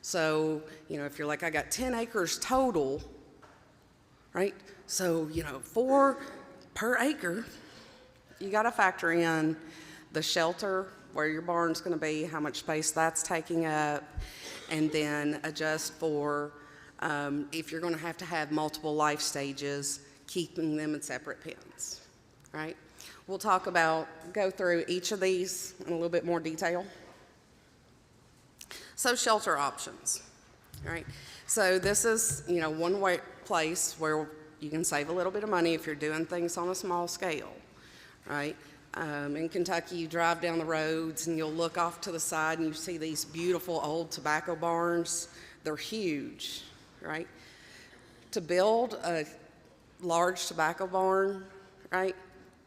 So, if you're like, I got 10 acres total, right, so, 4 per acre, you got to factor in the shelter, where your barn's going to be, how much space that's taking up, and then adjust for if you're going to have multiple life stages, keeping them in separate pens, right? We'll go through each of these in a little bit more detail. So shelter options, right? So this is, one place where you can save a little bit of money if you're doing things on a small scale, right? In Kentucky, you drive down the roads and you'll look off to the side and you see these beautiful old tobacco barns. They're huge, right? To build a large tobacco barn, right,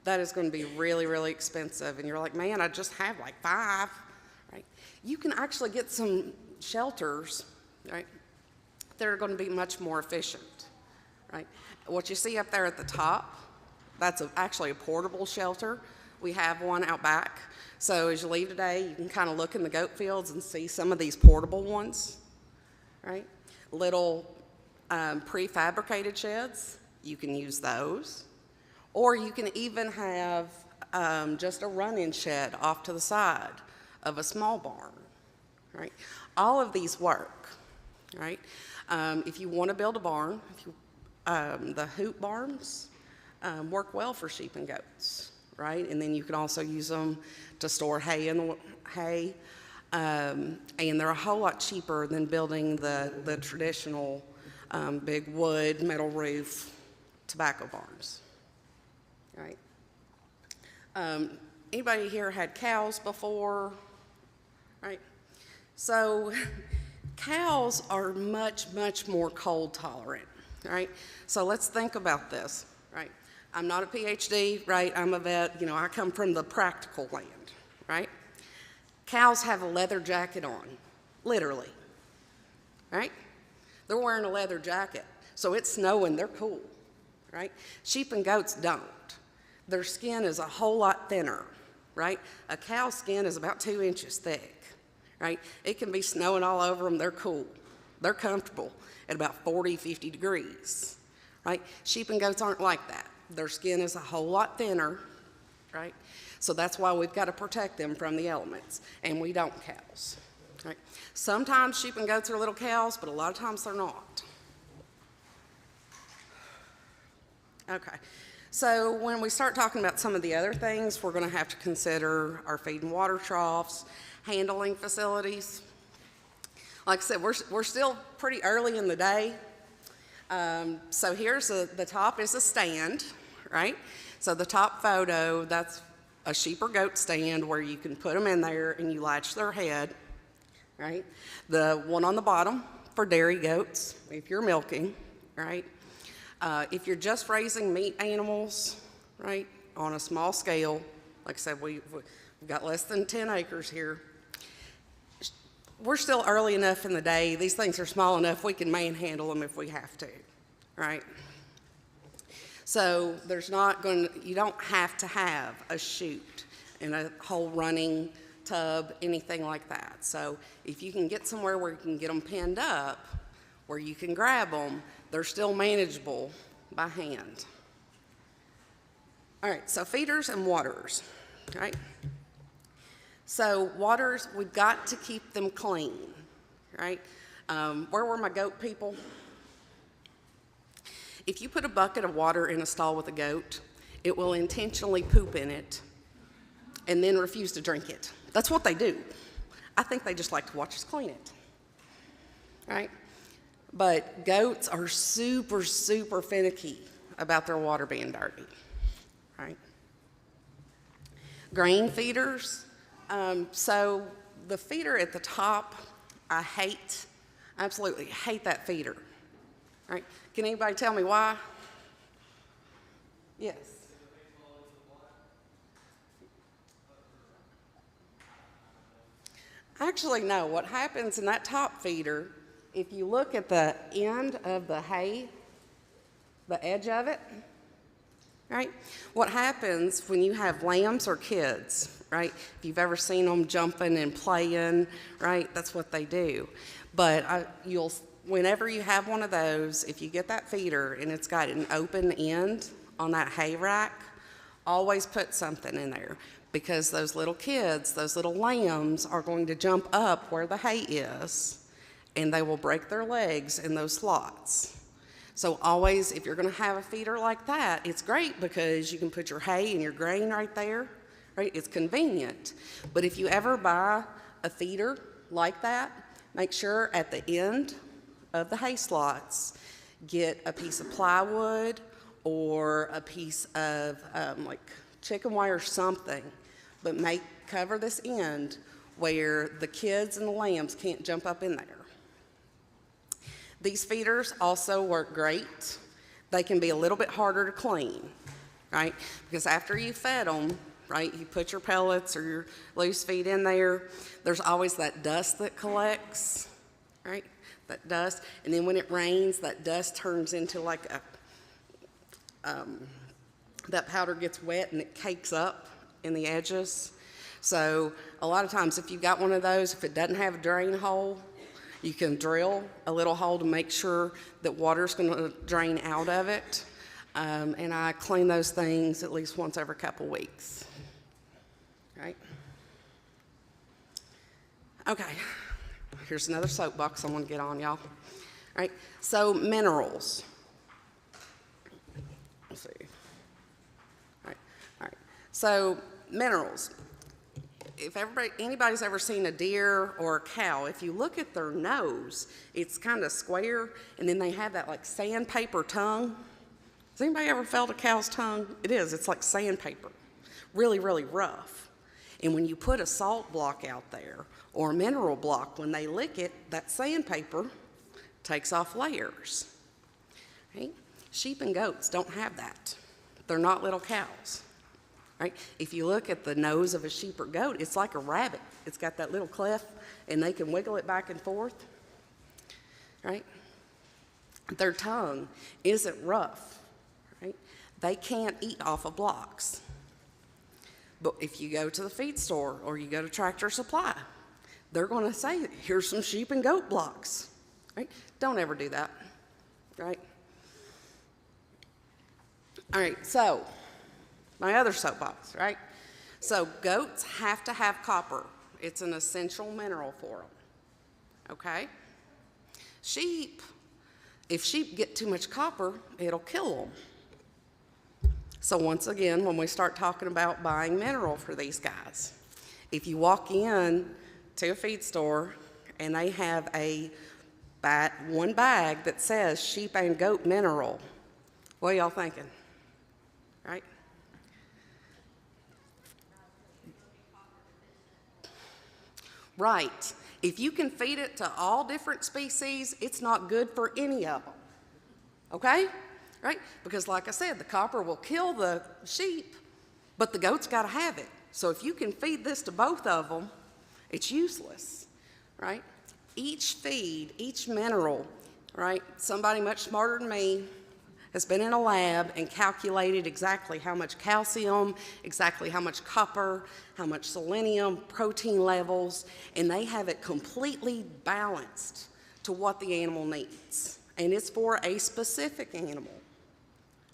that is going to be really, really expensive. And you're like, man, I just have like 5, right? You can actually get some shelters, right, that are going to be much more efficient, right? What you see up there at the top, that's actually a portable shelter. We have one out back. So as you leave today, you can kind of look in the goat fields and see some of these portable ones, right? Little prefabricated sheds, you can use those. Or you can even have just a run-in shed off to the side of a small barn, right? All of these work, right? If you want to build a barn, the hoop barns work well for sheep and goats, right? And then you can also use them to store hay and they're a whole lot cheaper than building the traditional big wood, metal roof tobacco barns. Right. Anybody here had cows before? Right. So cows are much, much more cold tolerant. Right. So let's think about this. Right. I'm not a PhD. Right. I'm a vet. I come from the practical land. Right. Cows have a leather jacket on, literally. Right. They're wearing a leather jacket, so it's snowing. They're cool. Right. Sheep and goats don't. Their skin is a whole lot thinner, right? A cow's skin is about 2 inches thick, right? It can be snowing all over them. They're cool. They're comfortable at about 40, 50 degrees, right? Sheep and goats aren't like that. Their skin is a whole lot thinner, right? So that's why we've got to protect them from the elements, and we don't cows, right? Sometimes sheep and goats are little cows, but a lot of times they're not. Okay. So when we start talking about some of the other things, we're going to have to consider our feed and water troughs, handling facilities. Like I said, we're still pretty early in the day. So here's the top is a stand, right? So the top photo, that's a sheep or goat stand where you can put them in there and you latch their head, right? The one on the bottom for dairy goats, if you're milking, right? If you're just raising meat animals, right, on a small scale, like I said, we've got less than 10 acres here. We're still early enough in the day. These things are small enough we can manhandle them if we have to, right? So you don't have to have a chute and a whole running tub, anything like that. So if you can get somewhere where you can get them pinned up, where you can grab them. They're still manageable by hand. All right, so feeders and waterers, right? So waterers, we've got to keep them clean, right? Where were my goat people? If you put a bucket of water in a stall with a goat, it will intentionally poop in it and then refuse to drink it. That's what they do. I think they just like to watch us clean it, right? But goats are super, super finicky about their water being dirty, right? Grain feeders. So the feeder at the top, I absolutely hate that feeder, right? Can anybody tell me why? Yes. Actually, no. What happens in that top feeder, if you look at the end of the hay, the edge of it, right? What happens when you have lambs or kids, right? If you've ever seen them jumping and playing, right? That's what they do. But whenever you have one of those, if you get that feeder and it's got an open end on that hay rack, always put something in there, because those little kids, those little lambs are going to jump up where the hay is, and they will break their legs in those slots. So always, if you're going to have a feeder like that, it's great because you can put your hay and your grain right there, right? It's convenient. But if you ever buy a feeder like that, make sure at the end of the hay slots, get a piece of plywood or a piece of like chicken wire or something, but cover this end where the kids and the lambs can't jump up in there. These feeders also work great. They can be a little bit harder to clean, right? Because after you fed them, right, you put your pellets or your loose feed in there, there's always that dust that collects, right? That dust, and then when it rains, that dust turns into like that powder gets wet and it cakes up in the edges. So a lot of times if you've got one of those, if it doesn't have a drain hole, you can drill a little hole to make sure that water's going to drain out of it. And I clean those things at least once every couple weeks, right? Okay, here's another soapbox I want to get on, y'all. All right, so minerals. Let's see. All right. So minerals. If anybody's ever seen a deer or a cow, if you look at their nose, it's kind of square, and then they have that like sandpaper tongue. Has anybody ever felt a cow's tongue? It is. It's like sandpaper, really, really rough. And when you put a salt block out there or a mineral block, when they lick it, that sandpaper takes off layers. Right? Sheep and goats don't have that. They're not little cows. Right? If you look at the nose of a sheep or goat, it's like a rabbit. It's got that little cleft, and they can wiggle it back and forth. Right? Their tongue isn't rough. Right? They can't eat off of blocks. But if you go to the feed store or you go to Tractor Supply, they're going to say, here's some sheep and goat blocks. Right? Don't ever do that. Right? All right, so my other soapbox, right? So goats have to have copper. It's an essential mineral for them, okay? Sheep, if sheep get too much copper, it'll kill them. So once again, when we start talking about buying mineral for these guys, if you walk in to a feed store and they have one bag that says sheep and goat mineral, what are y'all thinking? Right? Right. If you can feed it to all different species, it's not good for any of them. Okay? Right? Because like I said, the copper will kill the sheep, but the goat's got to have it. So if you can feed this to both of them, it's useless. Right? Each feed, each mineral, right? Somebody much smarter than me has been in a lab and calculated exactly how much calcium, exactly how much copper, how much selenium, protein levels, and they have it completely balanced to what the animal needs. And it's for a specific animal,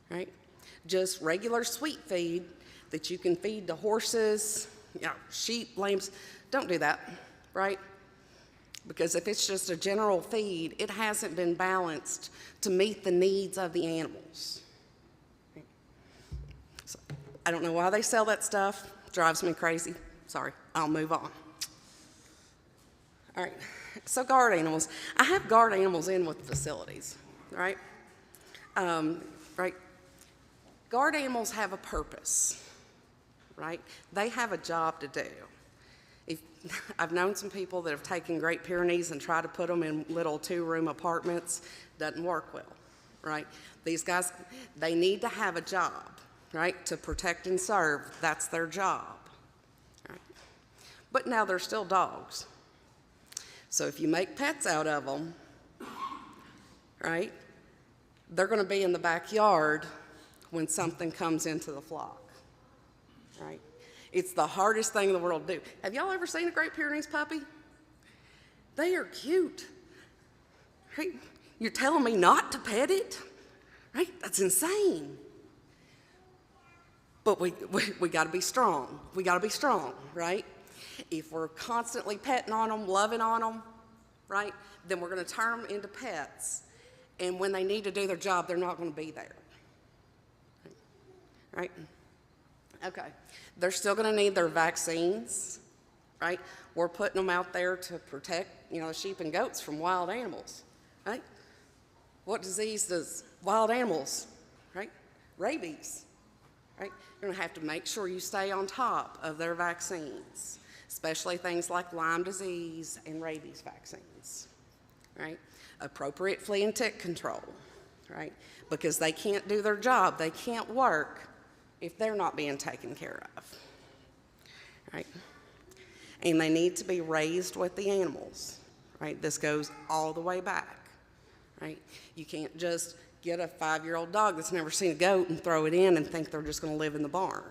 right? Just regular sweet feed that you can feed to horses, sheep, lambs, don't do that, right? Because if it's just a general feed, it hasn't been balanced to meet the needs of the animals. So, I don't know why they sell that stuff. Drives me crazy. Sorry, I'll move on. All right, so guard animals. I have guard animals in with facilities, right? Right. Guard animals have a purpose, right? They have a job to do. I've known some people that have taken Great Pyrenees and tried to put them in little 2-room apartments. Doesn't work well, right? These guys, they need to have a job, right? To protect and serve, that's their job, right? But now they're still dogs. So if you make pets out of them, right, they're going to be in the backyard when something comes into the flock, right? It's the hardest thing in the world to do. Have y'all ever seen a Great Pyrenees puppy? They are cute. Right? You're telling me not to pet it? Right? That's insane. But we got to be strong. We got to be strong, right? If we're constantly petting on them, loving on them, right, then we're going to turn them into pets. And when they need to do their job, they're not going to be there. Right? Okay. They're still going to need their vaccines, right? We're putting them out there to protect, the sheep and goats from wild animals, right? What disease does wild animals, right? Rabies, right? You're going to have to make sure you stay on top of their vaccines, especially things like Lyme disease and rabies vaccines, right? Appropriate flea and tick control, right? Because they can't do their job. They can't work if they're not being taken care of, right? And they need to be raised with the animals, right? This goes all the way back, right? You can't just get a 5-year-old dog that's never seen a goat and throw it in and think they're just going to live in the barn,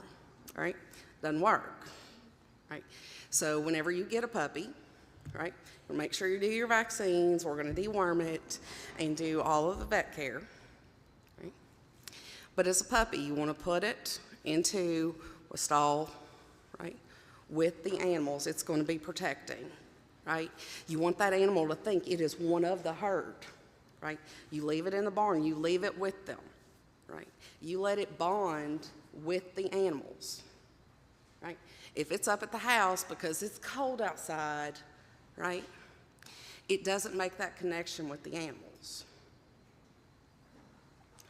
right? Doesn't work, right? So whenever you get a puppy, right, make sure you do your vaccines. We're going to deworm it and do all of the vet care. But as a puppy, you want to put it into a stall, right, with the animals it's going to be protecting, right? You want that animal to think it is one of the herd, right? You leave it in the barn, you leave it with them, right? You let it bond with the animals, right? If it's up at the house because it's cold outside, right, it doesn't make that connection with the animals.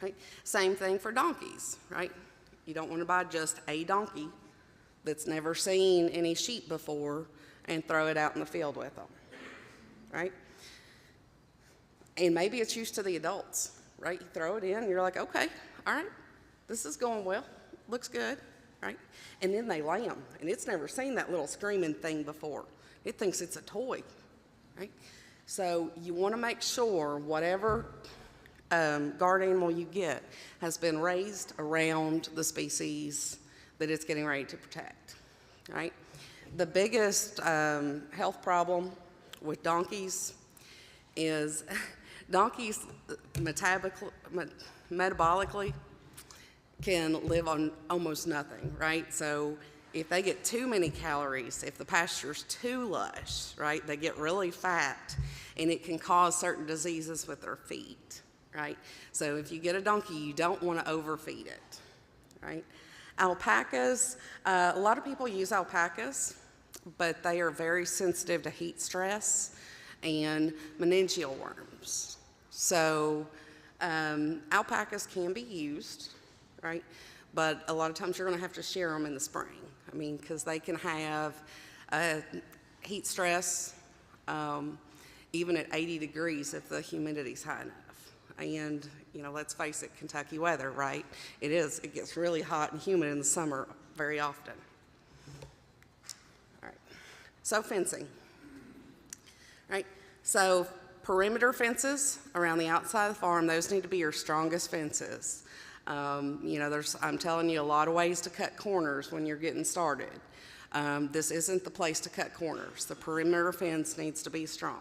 Right? Same thing for donkeys, right? You don't want to buy just a donkey that's never seen any sheep before and throw it out in the field with them, right? And maybe it's used to the adults, right? You throw it in, and you're like, okay, all right, this is going well, looks good, right? And then they lay them, and it's never seen that little screaming thing before. It thinks it's a toy, right? So you want to make sure whatever guard animal you get has been raised around the species that it's getting ready to protect, right? The biggest health problem with donkeys is donkeys metabolically can live on almost nothing, right? So if they get too many calories, if the pasture's too lush, right, they get really fat, and it can cause certain diseases with their feet. Right? So if you get a donkey, you don't want to overfeed it, right? Alpacas, a lot of people use alpacas, but they are very sensitive to heat stress and meningeal worms. So alpacas can be used, right? But a lot of times you're going to have to shear them in the spring. I mean, because they can have heat stress even at 80 degrees if the humidity's high enough. And, let's face it, Kentucky weather, right? It gets really hot and humid in the summer very often. All right, so fencing, right? So perimeter fences around the outside of the farm, those need to be your strongest fences. I'm telling you a lot of ways to cut corners when you're getting started. This isn't the place to cut corners. The perimeter fence needs to be strong,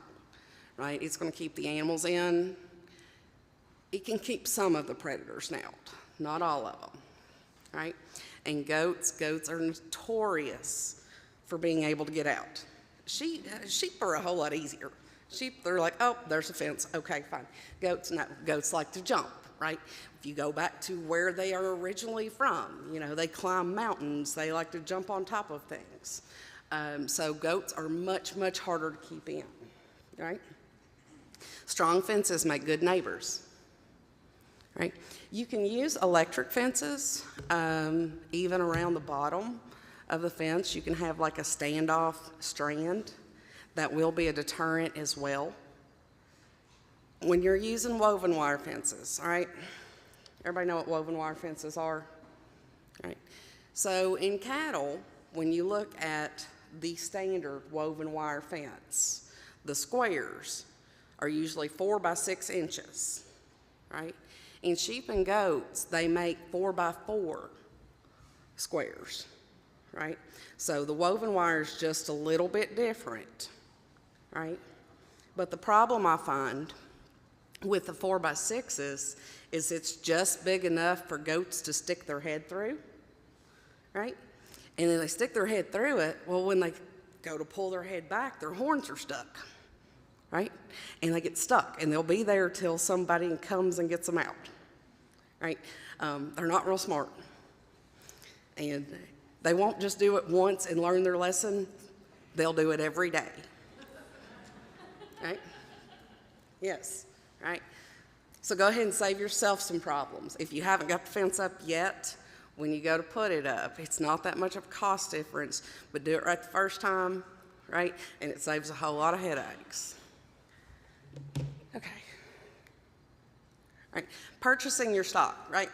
right? It's going to keep the animals in. It can keep some of the predators out, not all of them, right? And goats are notorious for being able to get out. Sheep are a whole lot easier. Sheep, they're like, oh, there's a fence, okay, fine. Goats, no, goats like to jump, right? If you go back to where they are originally from, you know, they climb mountains, they like to jump on top of things. So goats are much, much harder to keep in, right? Strong fences make good neighbors, right? You can use electric fences, even around the bottom of the fence. You can have like a standoff strand. That will be a deterrent as well. When you're using woven wire fences, all right? Everybody know what woven wire fences are? All right. So in cattle, when you look at the standard woven wire fence, the squares are usually 4 by 6 inches, right? In sheep and goats, they make 4 by 4 squares, right? So the woven wire is just a little bit different, right? But the problem I find with the 4 by 6s is it's just big enough for goats to stick their head through, right? And then they stick their head through it, well, when they go to pull their head back, their horns are stuck, right? And they get stuck, and they'll be there till somebody comes and gets them out, right? They're not real smart. And they won't just do it once and learn their lesson. They'll do it every day, right? Yes, right? So go ahead and save yourself some problems. If you haven't got the fence up yet, when you go to put it up, it's not that much of a cost difference, but do it right the first time, right? And it saves a whole lot of headaches. Okay. Right. Purchasing your stock, right?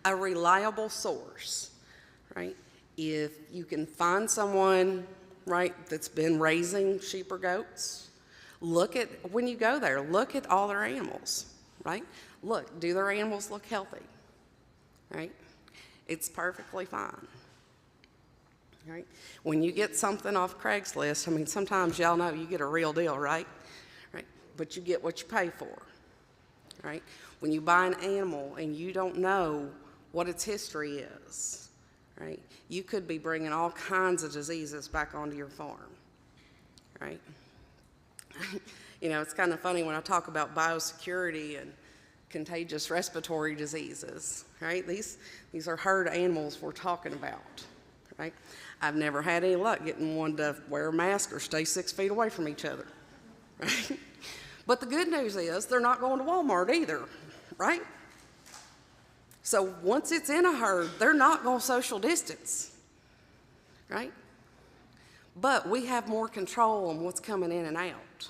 A reliable source, right? If you can find someone, right, that's been raising sheep or goats, look at, when you go there, look at all their animals, right? Look, do their animals look healthy, right? It's perfectly fine, right? When you get something off Craigslist, I mean, sometimes y'all know you get a real deal, right? Right? But you get what you pay for, right? When you buy an animal and you don't know what its history is, right? You could be bringing all kinds of diseases back onto your farm, right? You know, it's kind of funny when I talk about biosecurity and contagious respiratory diseases, right? These are herd animals we're talking about, right? I've never had any luck getting one to wear a mask or stay 6 feet away from each other, right? But the good news is they're not going to Walmart either, right? So once it's in a herd, they're not going to social distance, right? But we have more control on what's coming in and out,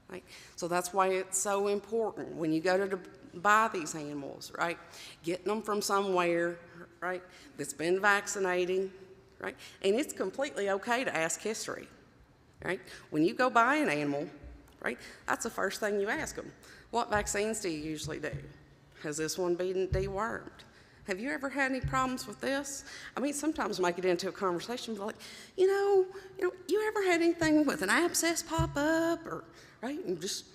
right? So that's why it's so important when you go to buy these animals, right? Getting them from somewhere, right, that's been vaccinating, right? And it's completely okay to ask history, right? When you go buy an animal, right, that's the first thing you ask them. What vaccines do you usually do? Has this one been dewormed? Have you ever had any problems with this? I mean, sometimes make it into a conversation, but like, you ever had anything with an abscess pop up, or, right, and just,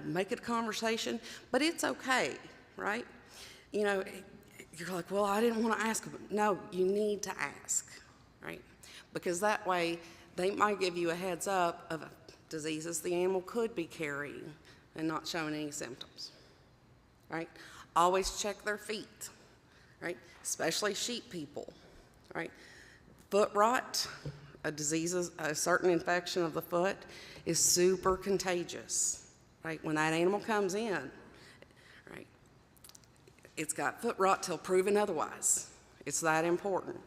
make it a conversation, but it's okay, right? You're like, well, I didn't want to ask them. No, you need to ask, right? Because that way, they might give you a heads up of diseases the animal could be carrying and not showing any symptoms, right? Always check their feet, right? Especially sheep people, right? Foot rot, a certain infection of the foot is super contagious, right? When that animal comes in, right, it's got foot rot till proven otherwise. It's that important.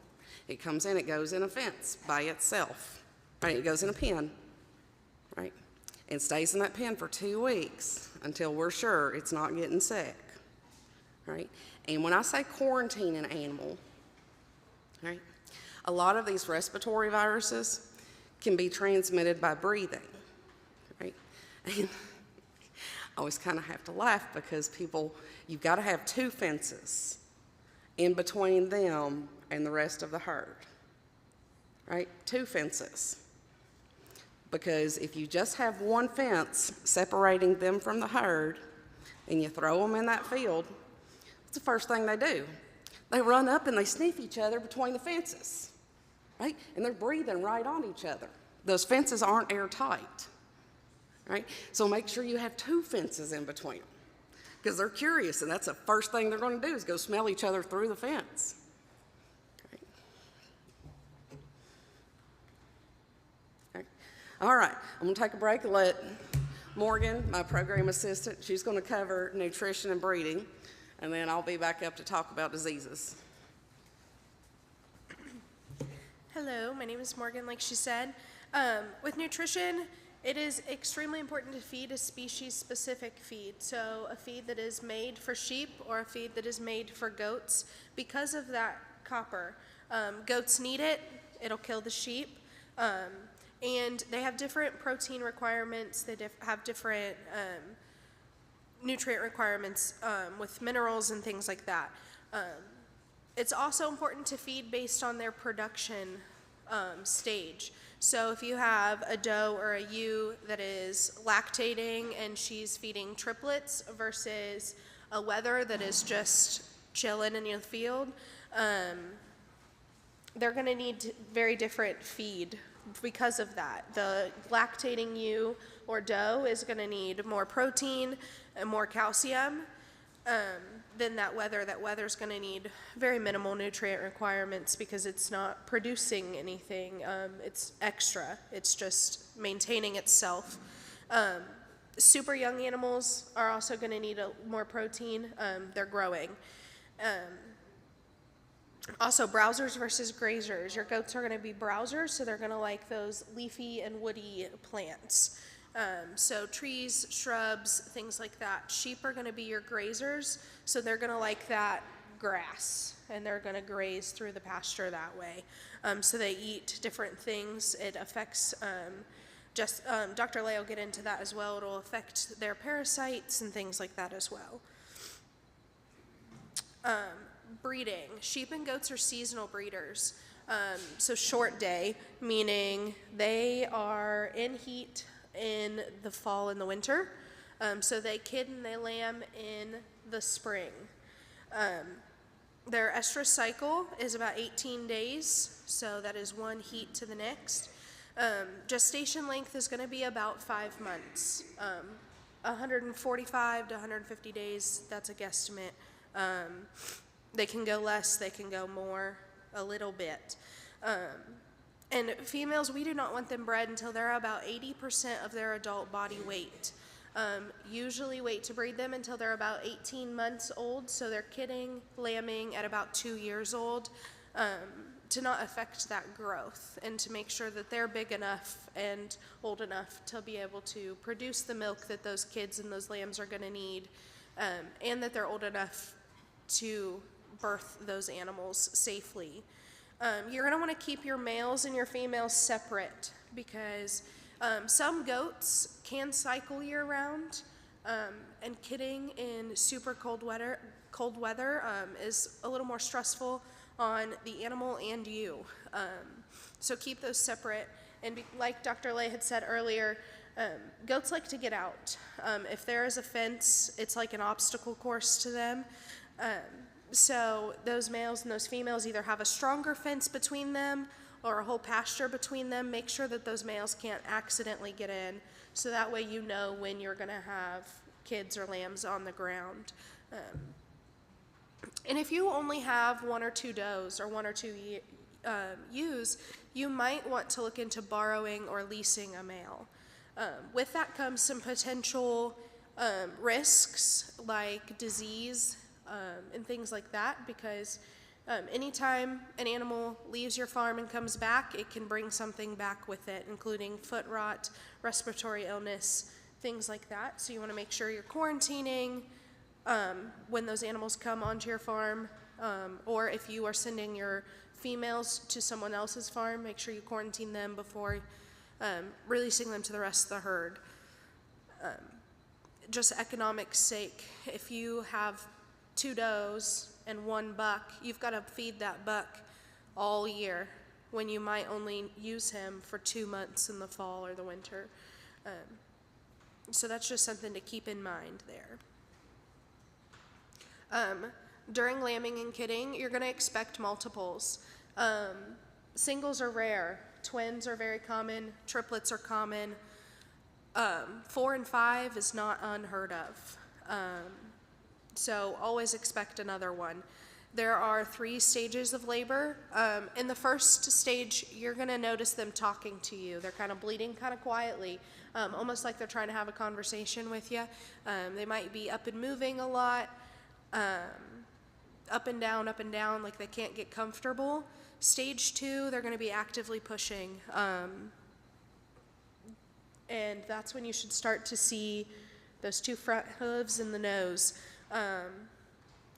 It comes in, it goes in a fence by itself, right? It goes in a pen, right? And stays in that pen for 2 weeks until we're sure it's not getting sick, right? And when I say quarantine an animal, right, a lot of these respiratory viruses can be transmitted by breathing, right? And I always kind of have to laugh because you've got to have 2 fences in between them and the rest of the herd, right? 2 fences. Because if you just have one fence separating them from the herd and you throw them in that field, what's the first thing they do? They run up and they sniff each other between the fences, right? And they're breathing right on each other. Those fences aren't airtight, right? So make sure you have 2 fences in between them, because they're curious, and that's the first thing they're going to do is go smell each other through the fence. All right, I'm going to take a break and let Morgan, my program assistant, she's going to cover nutrition and breeding, and then I'll be back up to talk about diseases. Hello, my name is Morgan, like she said. With nutrition, it is extremely important to feed a species-specific feed. So a feed that is made for sheep or a feed that is made for goats. Because of that copper, goats need it, it'll kill the sheep. And they have different protein requirements, they have different nutrient requirements with minerals and things like that. It's also important to feed based on their production stage. So if you have a doe or a ewe that is lactating and she's feeding triplets versus a wether that is just chilling in the field, they're going to need very different feed because of that. The lactating ewe or doe is going to need more protein and more calcium than that wether. That wether's going to need very minimal nutrient requirements because it's not producing anything. It's extra. It's just maintaining itself. Super young animals are also going to need more protein. They're growing. Also, browsers versus grazers. Your goats are going to be browsers, so they're going to like those leafy and woody plants. So trees, shrubs, things like that. Sheep are going to be your grazers, so they're going to like that grass, and they're going to graze through the pasture that way. So they eat different things. It affects, Dr. Lay will get into that as well. It'll affect their parasites and things like that as well. Breeding. Sheep and goats are seasonal breeders. So short day, meaning they are in heat in the fall and the winter. So they kid and they lamb in the spring. Their estrus cycle is about 18 days, so that is one heat to the next. Gestation length is going to be about 5 months. 145 to 150 days, that's a guesstimate. They can go less, they can go more, a little bit. And females, we do not want them bred until they're about 80% of their adult body weight. Usually wait to breed them until they're about 18 months old, so they're kidding, lambing at about 2 years old, to not affect that growth and to make sure that they're big enough and old enough to be able to produce the milk that those kids and those lambs are going to need, and that they're old enough to birth those animals safely. You're going to want to keep your males and your females separate because some goats can cycle year-round, and kidding in super cold weather is a little more stressful on the animal and you. So keep those separate. And like Dr. Lay had said earlier, goats like to get out. If there is a fence, it's like an obstacle course to them. So those males and those females either have a stronger fence between them or a whole pasture between them. Make sure that those males can't accidentally get in, so that way you know when you're going to have kids or lambs on the ground. And if you only have 1 or 2 does or 1 or 2 ewes, you might want to look into borrowing or leasing a male. With that comes some potential risks like disease, and things like that, because anytime an animal leaves your farm and comes back, it can bring something back with it, including foot rot, respiratory illness, things like that. So you want to make sure you're quarantining when those animals come onto your farm, or if you are sending your females to someone else's farm, make sure you quarantine them before releasing them to the rest of the herd. Just economic sake, if you have 2 does and 1 buck, you've got to feed that buck all year when you might only use him for 2 months in the fall or the winter. So that's just something to keep in mind there. During lambing and kidding, you're going to expect multiples. Singles are rare. Twins are very common. Triplets are common. 4 and 5 is not unheard of. So always expect another one. There are 3 stages of labor. In the first stage, you're going to notice them talking to you. They're kind of bleeding kind of quietly, almost like they're trying to have a conversation with you. They might be up and moving a lot, up and down, like they can't get comfortable. Stage 2, they're going to be actively pushing. And that's when you should start to see those 2 front hooves and the nose.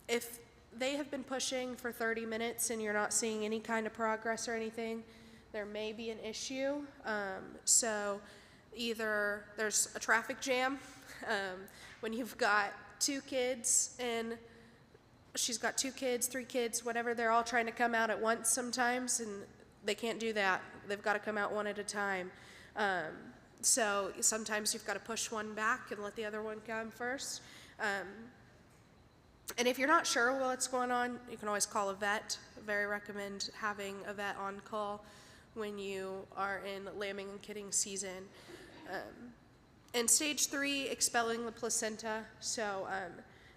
If they have been pushing for 30 minutes and you're not seeing any kind of progress or anything, there may be an issue. So either there's a traffic jam when you've got 2 kids and she's got 2 kids, 3 kids, whatever, they're all trying to come out at once sometimes, and they can't do that. They've got to come out one at a time. So sometimes you've got to push one back and let the other one come first. And if you're not sure what's going on, you can always call a vet. I very recommend having a vet on call when you are in lambing and kidding season. And stage 3, expelling the placenta. So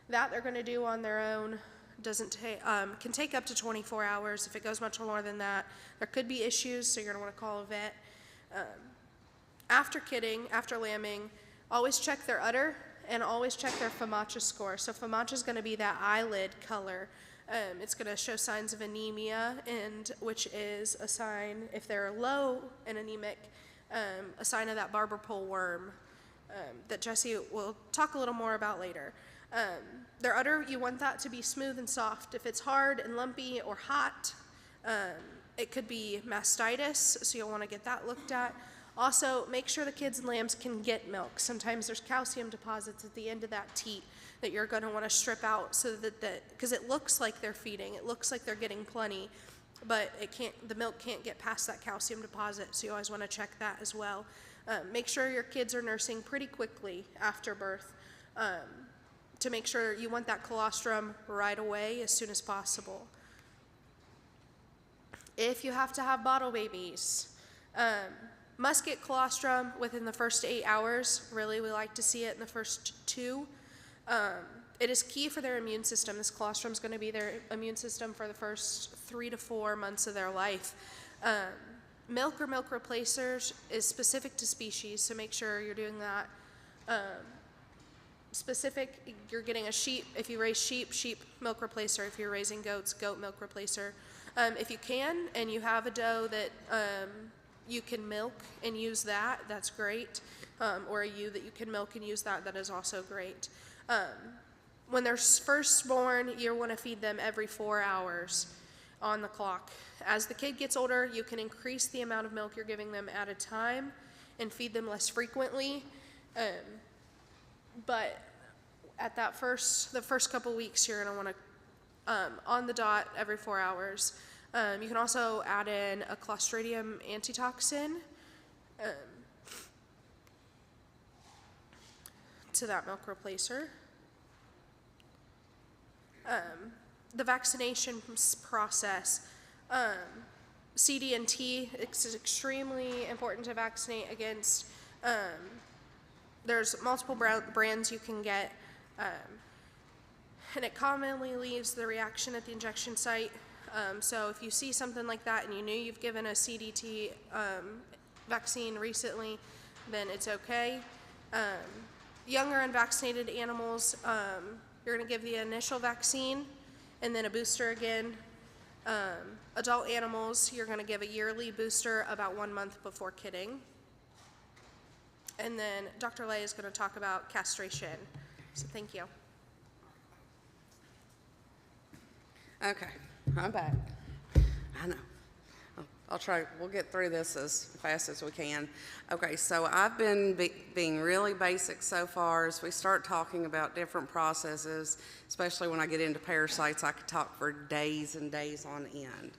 that they're going to do on their own. Can take up to 24 hours. If it goes much more than that, there could be issues, so you're going to want to call a vet. After kidding, after lambing, always check their udder and always check their FAMACHA score. So FAMACHA is going to be that eyelid color. It's going to show signs of anemia, and which is a sign, if they're low and anemic, a sign of that barber pole worm that Jesse will talk a little more about later. Their udder, you want that to be smooth and soft. If it's hard and lumpy or hot, it could be mastitis, so you'll want to get that looked at. Also, make sure the kids and lambs can get milk. Sometimes there's calcium deposits at the end of that teat that you're going to want to strip out, so that because it looks like they're feeding, it looks like they're getting plenty, but the milk can't get past that calcium deposit, so you always want to check that as well. Make sure your kids are nursing pretty quickly after birth, to make sure you want that colostrum right away as soon as possible. If you have to have bottle babies, must get colostrum within the first 8 hours. Really, we like to see it in the first 2. It is key for their immune system. This colostrum is going to be their immune system for the first 3 to 4 months of their life. Milk or milk replacers is specific to species, so make sure you're doing that. Specific, you're getting a sheep. If you raise sheep, sheep milk replacer. If you're raising goats, goat milk replacer. If you can and you have a doe that you can milk and use that, that's great. Or a ewe that you can milk and use that, that is also great. When they're first born, you want to feed them every 4 hours on the clock. As the kid gets older, you can increase the amount of milk you're giving them at a time and feed them less frequently. But at the first couple weeks, you're going to want to, on the dot every 4 hours. You can also add in a Clostridium antitoxin to that milk replacer. The vaccination process. CD&T, it's extremely important to vaccinate against. There's multiple brands you can get, and it commonly leaves the reaction at the injection site. So if you see something like that and you knew you've given a CDT vaccine recently, then it's okay. Younger unvaccinated animals, you're going to give the initial vaccine and then a booster again. Adult animals, you're going to give a yearly booster about 1 month before kidding. And then Dr. Lay is going to talk about castration. So thank you. Okay, I'm back. I know. I'll try, we'll get through this as fast as we can. Okay, so I've been being really basic so far. As we start talking about different processes, especially when I get into parasites, I could talk for days and days on end,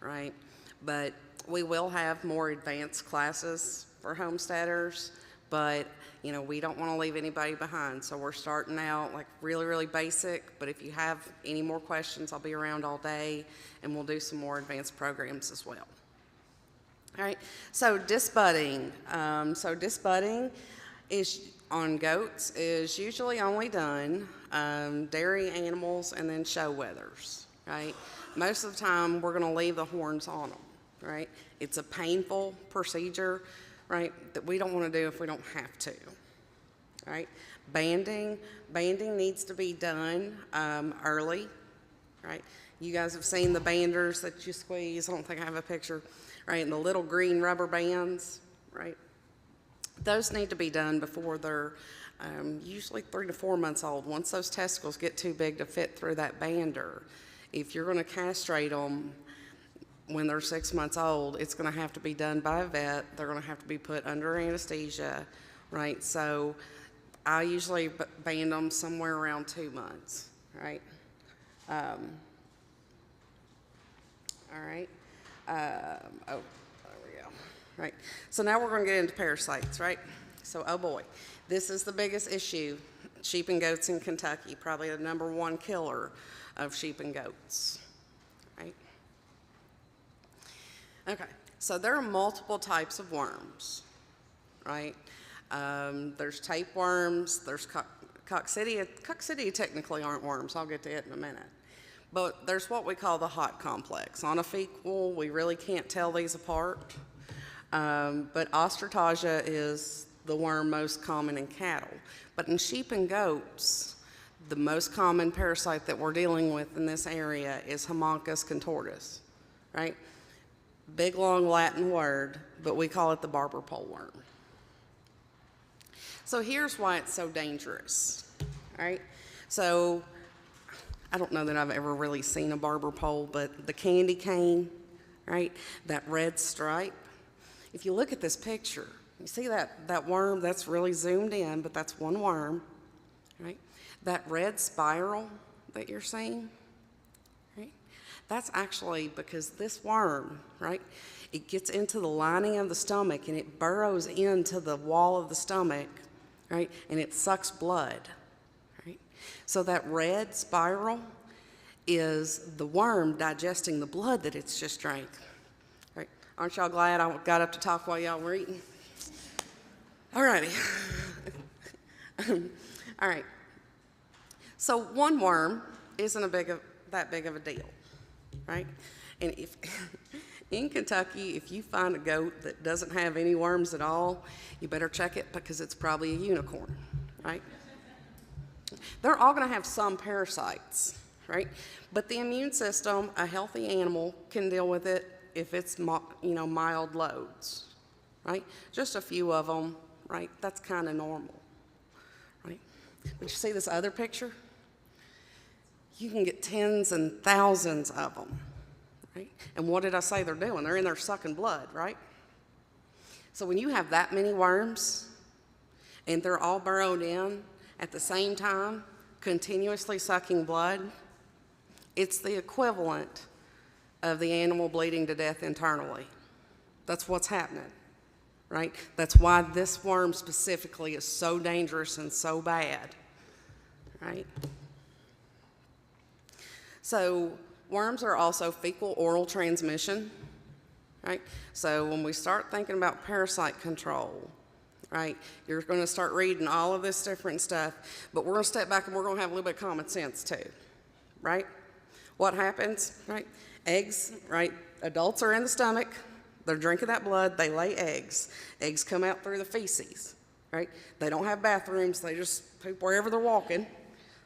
right? But We will have more advanced classes for homesteaders, but you know, we don't want to leave anybody behind. So we're starting out like really, really basic, but if you have any more questions, I'll be around all day and we'll do some more advanced programs as well. All right, so disbudding. Disbudding is on goats is usually only done dairy animals and then show wethers, right? Most of the time we're gonna leave the horns on them, right? It's a painful procedure, right, that we don't wanna do if we don't have to, right? Banding needs to be done early, right? You guys have seen the banders that you squeeze. I don't think I have a picture, right? And the little green rubber bands, right? Those need to be done before they're usually 3 to 4 months old. Once those testicles get too big to fit through that bander, if you're going to castrate them when they're 6 months old, it's going to have to be done by a vet. They're going to have to be put under anesthesia, right? So I usually band them somewhere around 2 months, right? All right. There we go. Right. So now we're going to get into parasites, right? So, oh boy, this is the biggest issue. Sheep and goats in Kentucky, probably the #1 killer of sheep and goats, right? Okay. So there are multiple types of worms, right? There's tapeworms. There's coccidia. Coccidia technically aren't worms. I'll get to it in a minute. But there's what we call the hot complex. On a fecal, we really can't tell these apart. But Ostratagia is the worm most common in cattle. But in sheep and goats, the most common parasite that we're dealing with in this area is Homunculus contortus, right? Big, long Latin word, but we call it the barber pole worm. So here's why it's so dangerous, right? So I don't know that I've ever really seen a barber pole, but the candy cane, right? That red stripe. If you look at this picture, you see that worm that's really zoomed in, but that's one worm, right? That red spiral that you're seeing, right? That's actually because this worm, right? It gets into the lining of the stomach and it burrows into the wall of the stomach, right? And it sucks blood. So that red spiral is the worm digesting the blood that it's just drank. Right? Aren't y'all glad I got up to talk while y'all were eating? All righty. All right. So one worm isn't that big of a deal, right? And if in Kentucky, if you find a goat that doesn't have any worms at all, you better check it because it's probably a unicorn, right? They're all going to have some parasites, right? But the immune system, a healthy animal can deal with it if it's mild loads, right? Just a few of them, right? That's kind of normal, right? But you see this other picture? You can get tens and thousands of them, right? And what did I say they're doing? They're in there sucking blood, right? So when you have that many worms and they're all burrowed in at the same time, continuously sucking blood, it's the equivalent of the animal bleeding to death internally. That's what's happening, right? That's why this worm specifically is so dangerous and so bad, right? So worms are also fecal-oral transmission, right? So when we start thinking about parasite control, right, you're going to start reading all of this different stuff, but we're going to step back and we're going to have a little bit of common sense too, right? What happens, right? Eggs, right? Adults are in the stomach. They're drinking that blood. They lay eggs. Eggs come out through the feces, right? They don't have bathrooms. They just poop wherever they're walking.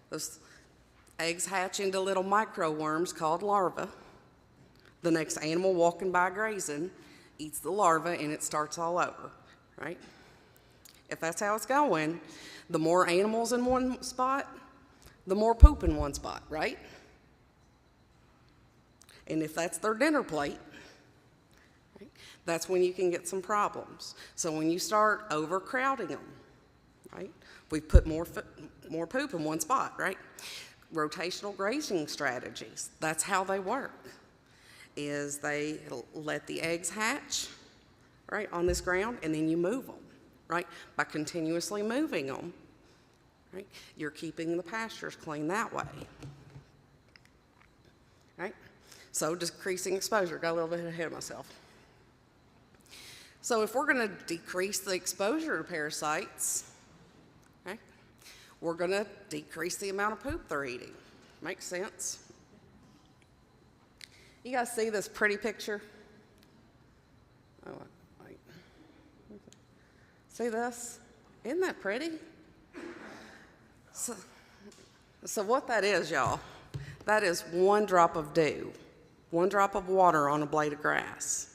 Those eggs hatch into little micro worms called larvae. The next animal walking by grazing eats the larva and it starts all over, right? If that's how it's going, the more animals in one spot, the more poop in one spot, right? And if that's their dinner plate, right, that's when you can get some problems. So when you start overcrowding them, right, we put more poop in one spot, right? Rotational grazing strategies, that's how they work. is they let the eggs hatch, right, on this ground, and then you move them, right? By continuously moving them, right, you're keeping the pastures clean that way, right? So decreasing exposure, got a little bit ahead of myself. So if we're going to decrease the exposure to parasites, okay, we're going to decrease the amount of poop they're eating. Makes sense? You guys see this pretty picture? Oh, wait. See this? Isn't that pretty? So what that is, y'all, that is one drop of dew, one drop of water on a blade of grass.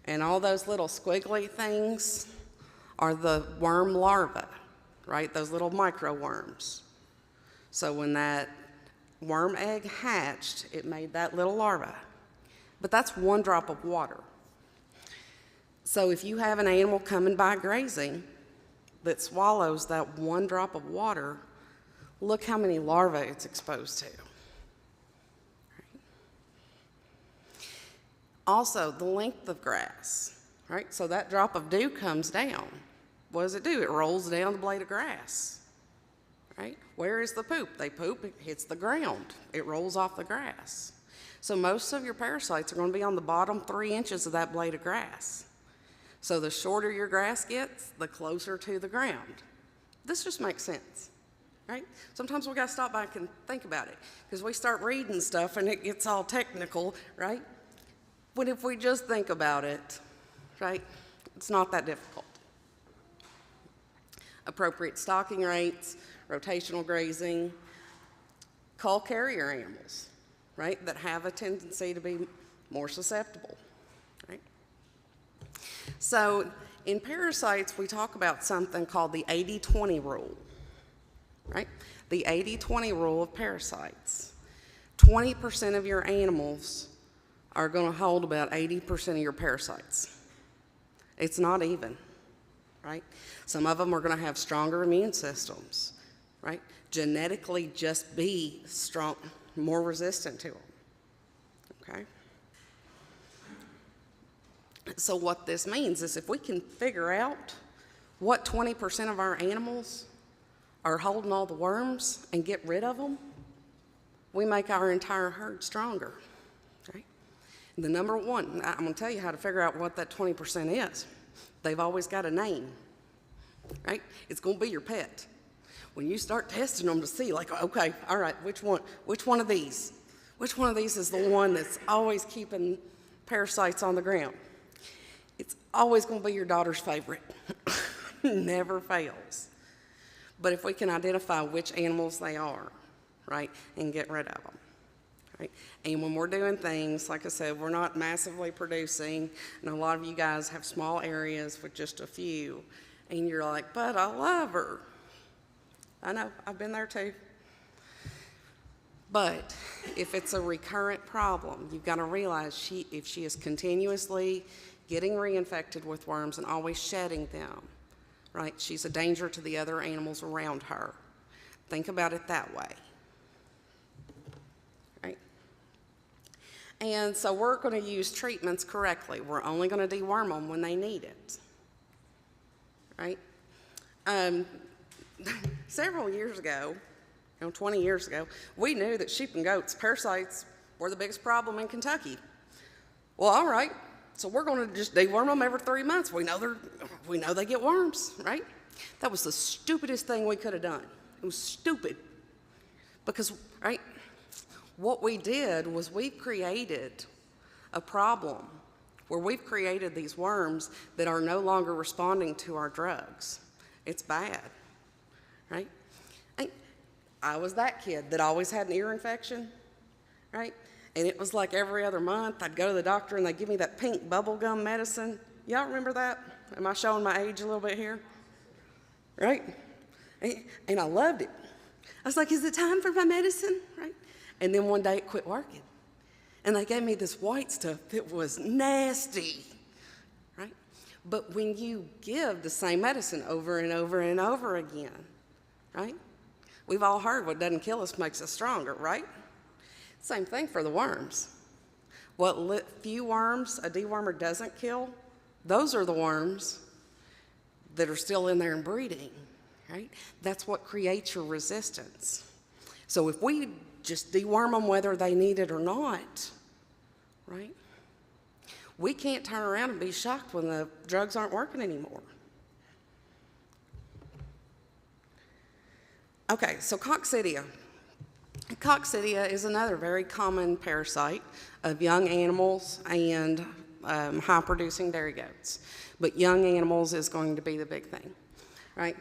And all those little squiggly things are the worm larvae, right? Those little micro worms. So when that worm egg hatched, it made that little larva. But that's one drop of water. So if you have an animal coming by grazing that swallows that one drop of water, look how many larvae it's exposed to. Also, the length of grass, right? So that drop of dew comes down. What does it do? It rolls down the blade of grass, right? Where is the poop? They poop, it hits the ground. It rolls off the grass. So most of your parasites are going to be on the bottom 3 inches of that blade of grass. So the shorter your grass gets, the closer to the ground. This just makes sense, right? Sometimes we got to stop back and think about it, because we start reading stuff and it gets all technical, right? But if we just think about it, right, it's not that difficult. Appropriate stocking rates, rotational grazing, cull carrier animals, right, that have a tendency to be more susceptible, right? So in parasites, we talk about something called the 80-20 rule, right? The 80-20 rule of parasites. 20% of your animals are going to hold about 80% of your parasites. It's not even, right? Some of them are going to have stronger immune systems, right? Genetically just be strong, more resistant to them, okay? So what this means is if we can figure out what 20% of our animals are holding all the worms and get rid of them, we make our entire herd stronger. The number one, I'm going to tell you how to figure out what that 20% is. They've always got a name, right? It's going to be your pet. When you start testing them to see, like, okay, all right, which one of these? Which one of these is the one that's always keeping parasites on the ground? It's always going to be your daughter's favorite. Never fails. But if we can identify which animals they are, right, and get rid of them. Right? And when we're doing things, like I said, we're not massively producing, and a lot of you guys have small areas with just a few, and you're like, but I love her. I know, I've been there too. But if it's a recurrent problem, you've got to realize if she is continuously getting reinfected with worms and always shedding them, right, she's a danger to the other animals around her. Think about it that way. And so we're going to use treatments correctly. We're only going to deworm them when they need it, right? Several years ago, 20 years ago, we knew that sheep and goats parasites were the biggest problem in Kentucky. Well, all right, so we're going to just deworm them every 3 months. We know they get worms, right? That was the stupidest thing we could have done. It was stupid because, right? What we did was we created a problem where we've created these worms that are no longer responding to our drugs. It's bad, right? I was that kid that always had an ear infection, right? And it was like every other month I'd go to the doctor and they'd give me that pink bubble gum medicine. Y'all remember that? Am I showing my age a little bit here? Right? And I loved it. I was like, is it time for my medicine? Right? And then one day it quit working. And they gave me this white stuff that was nasty, right? But when you give the same medicine over and over and over again, right? We've all heard what doesn't kill us makes us stronger, right? Same thing for the worms. What few worms a dewormer doesn't kill, those are the worms that are still in there and breeding, right? That's what creates your resistance. So if we just deworm them whether they need it or not, right? We can't turn around and be shocked when the drugs aren't working anymore. Okay, so coccidia. Coccidia is another very common parasite of young animals and high-producing dairy goats. But young animals is going to be the big thing, right?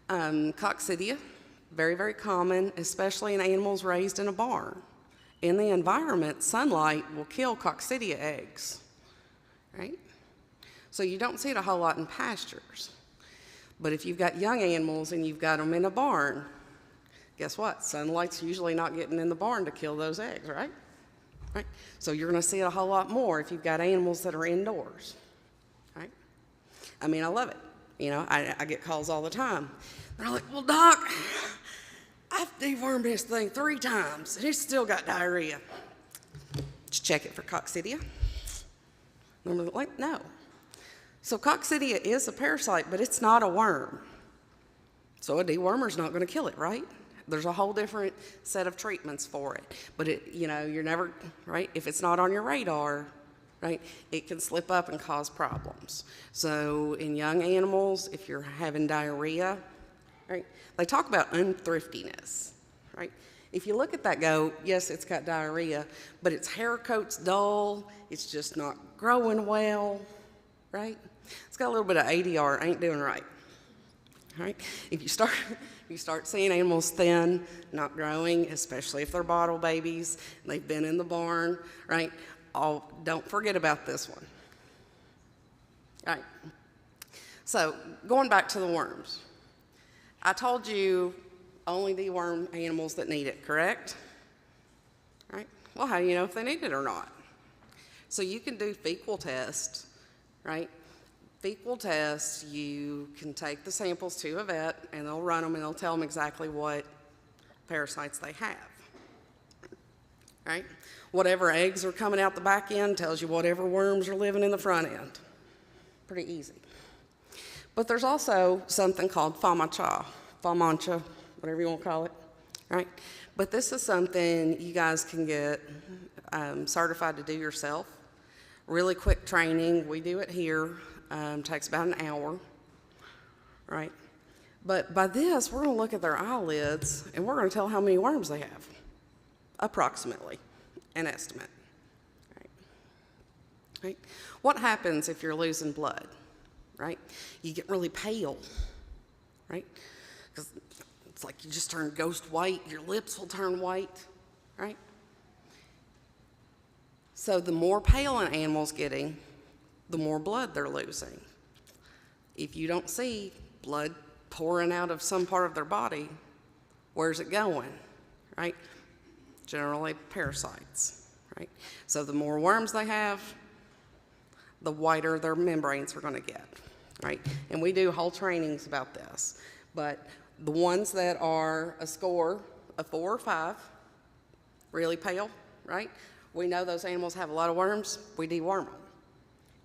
Coccidia, very, very common, especially in animals raised in a barn. In the environment, sunlight will kill coccidia eggs, right? So you don't see it a whole lot in pastures. But if you've got young animals and you've got them in a barn, guess what? Sunlight's usually not getting in the barn to kill those eggs, right? Right? So you're going to see it a whole lot more if you've got animals that are indoors, right? I mean, I love it. You know, I get calls all the time. They're like, well, Doc, I've dewormed this thing 3 times and it's still got diarrhea. Just check it for coccidia. And I'm like, no. So coccidia is a parasite, but it's not a worm. So a dewormer's not going to kill it, right? There's a whole different set of treatments for it. But it, you know, you're never, right? If it's not on your radar, right, it can slip up and cause problems. So in young animals, if you're having diarrhea, right, they talk about unthriftiness, right? If you look at that goat, yes, it's got diarrhea, but its hair coat's dull, it's just not growing well, right? It's got a little bit of ADR, ain't doing right, right? If you start seeing animals thin, not growing, especially if they're bottle babies, and they've been in the barn, right? Oh, don't forget about this one. All right. So going back to the worms. I told you only deworm animals that need it, correct? Right? Well, how do you know if they need it or not? So you can do fecal tests, right? Fecal tests, you can take the samples to a vet and they'll run them and they'll tell them exactly what parasites they have, right? Whatever eggs are coming out the back end tells you whatever worms are living in the front end. Pretty easy. But there's also something called FAMACHA, whatever you want to call it, right? But this is something you guys can get certified to do yourself. Really quick training. We do it here. Takes about an hour, right? But by this, we're going to look at their eyelids and we're going to tell how many worms they have, approximately, an estimate, right? Right? What happens if you're losing blood, right? You get really pale, right? Because it's like you just turn ghost white, your lips will turn white, right? So the more pale an animal's getting, the more blood they're losing. If you don't see blood pouring out of some part of their body, where's it going, right? Generally parasites, right? So the more worms they have, the whiter their membranes are going to get, right? And we do whole trainings about this. But the ones that are a score of 4 or 5, really pale, right? We know those animals have a lot of worms, we deworm them.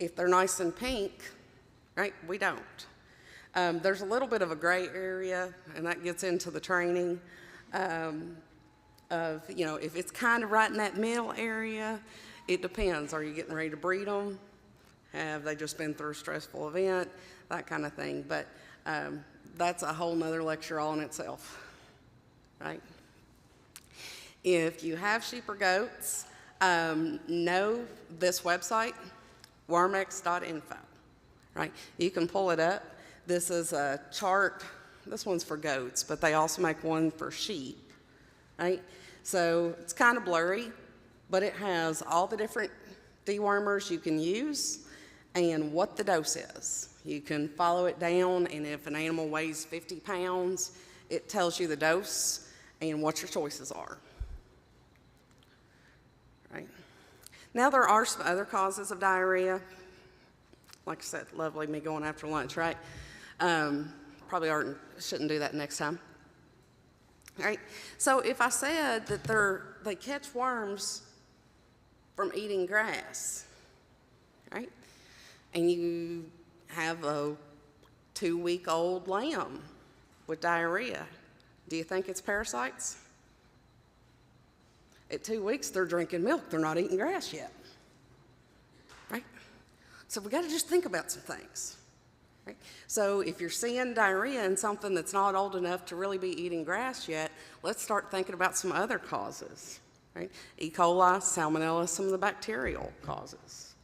If they're nice and pink, right, we don't. There's a little bit of a gray area, and that gets into the training of, you know, if it's kind of right in that middle area, it depends. Are you getting ready to breed them? Have they just been through a stressful event? That kind of thing. But that's a whole nother lecture all in itself, right? If you have sheep or goats, know this website, wormx.info, right? You can pull it up. This is a chart. This one's for goats, but they also make one for sheep, right? So it's kind of blurry, but it has all the different dewormers you can use and what the dose is. You can follow it down, and if an animal weighs 50 pounds, it tells you the dose and what your choices are, right? Now, there are some other causes of diarrhea. Like I said, lovely me going after lunch, right? Probably shouldn't do that next time. All right? So if I said that they catch worms from eating grass, right? And you have a 2-week-old lamb with diarrhea. Do you think it's parasites? At 2 weeks, they're drinking milk. They're not eating grass yet, right? So we got to just think about some things, right? So if you're seeing diarrhea in something that's not old enough to really be eating grass yet, let's start thinking about some other causes, right? E. coli, salmonella, some of the bacterial causes.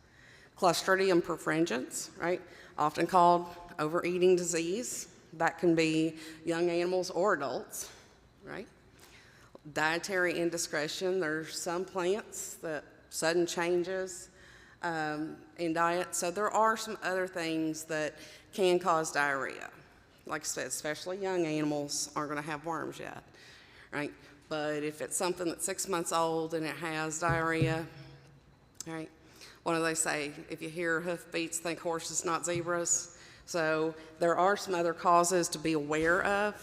Clostridium perfringens, right? Often called overeating disease. That can be young animals or adults, right? Dietary indiscretion. There's some plants that sudden changes in diet. So there are some other things that can cause diarrhea. Like I said, especially young animals aren't going to have worms yet, right? But if it's something that's 6 months old and it has diarrhea, right? What do they say? If you hear hoofbeats, think horses, not zebras. So there are some other causes to be aware of,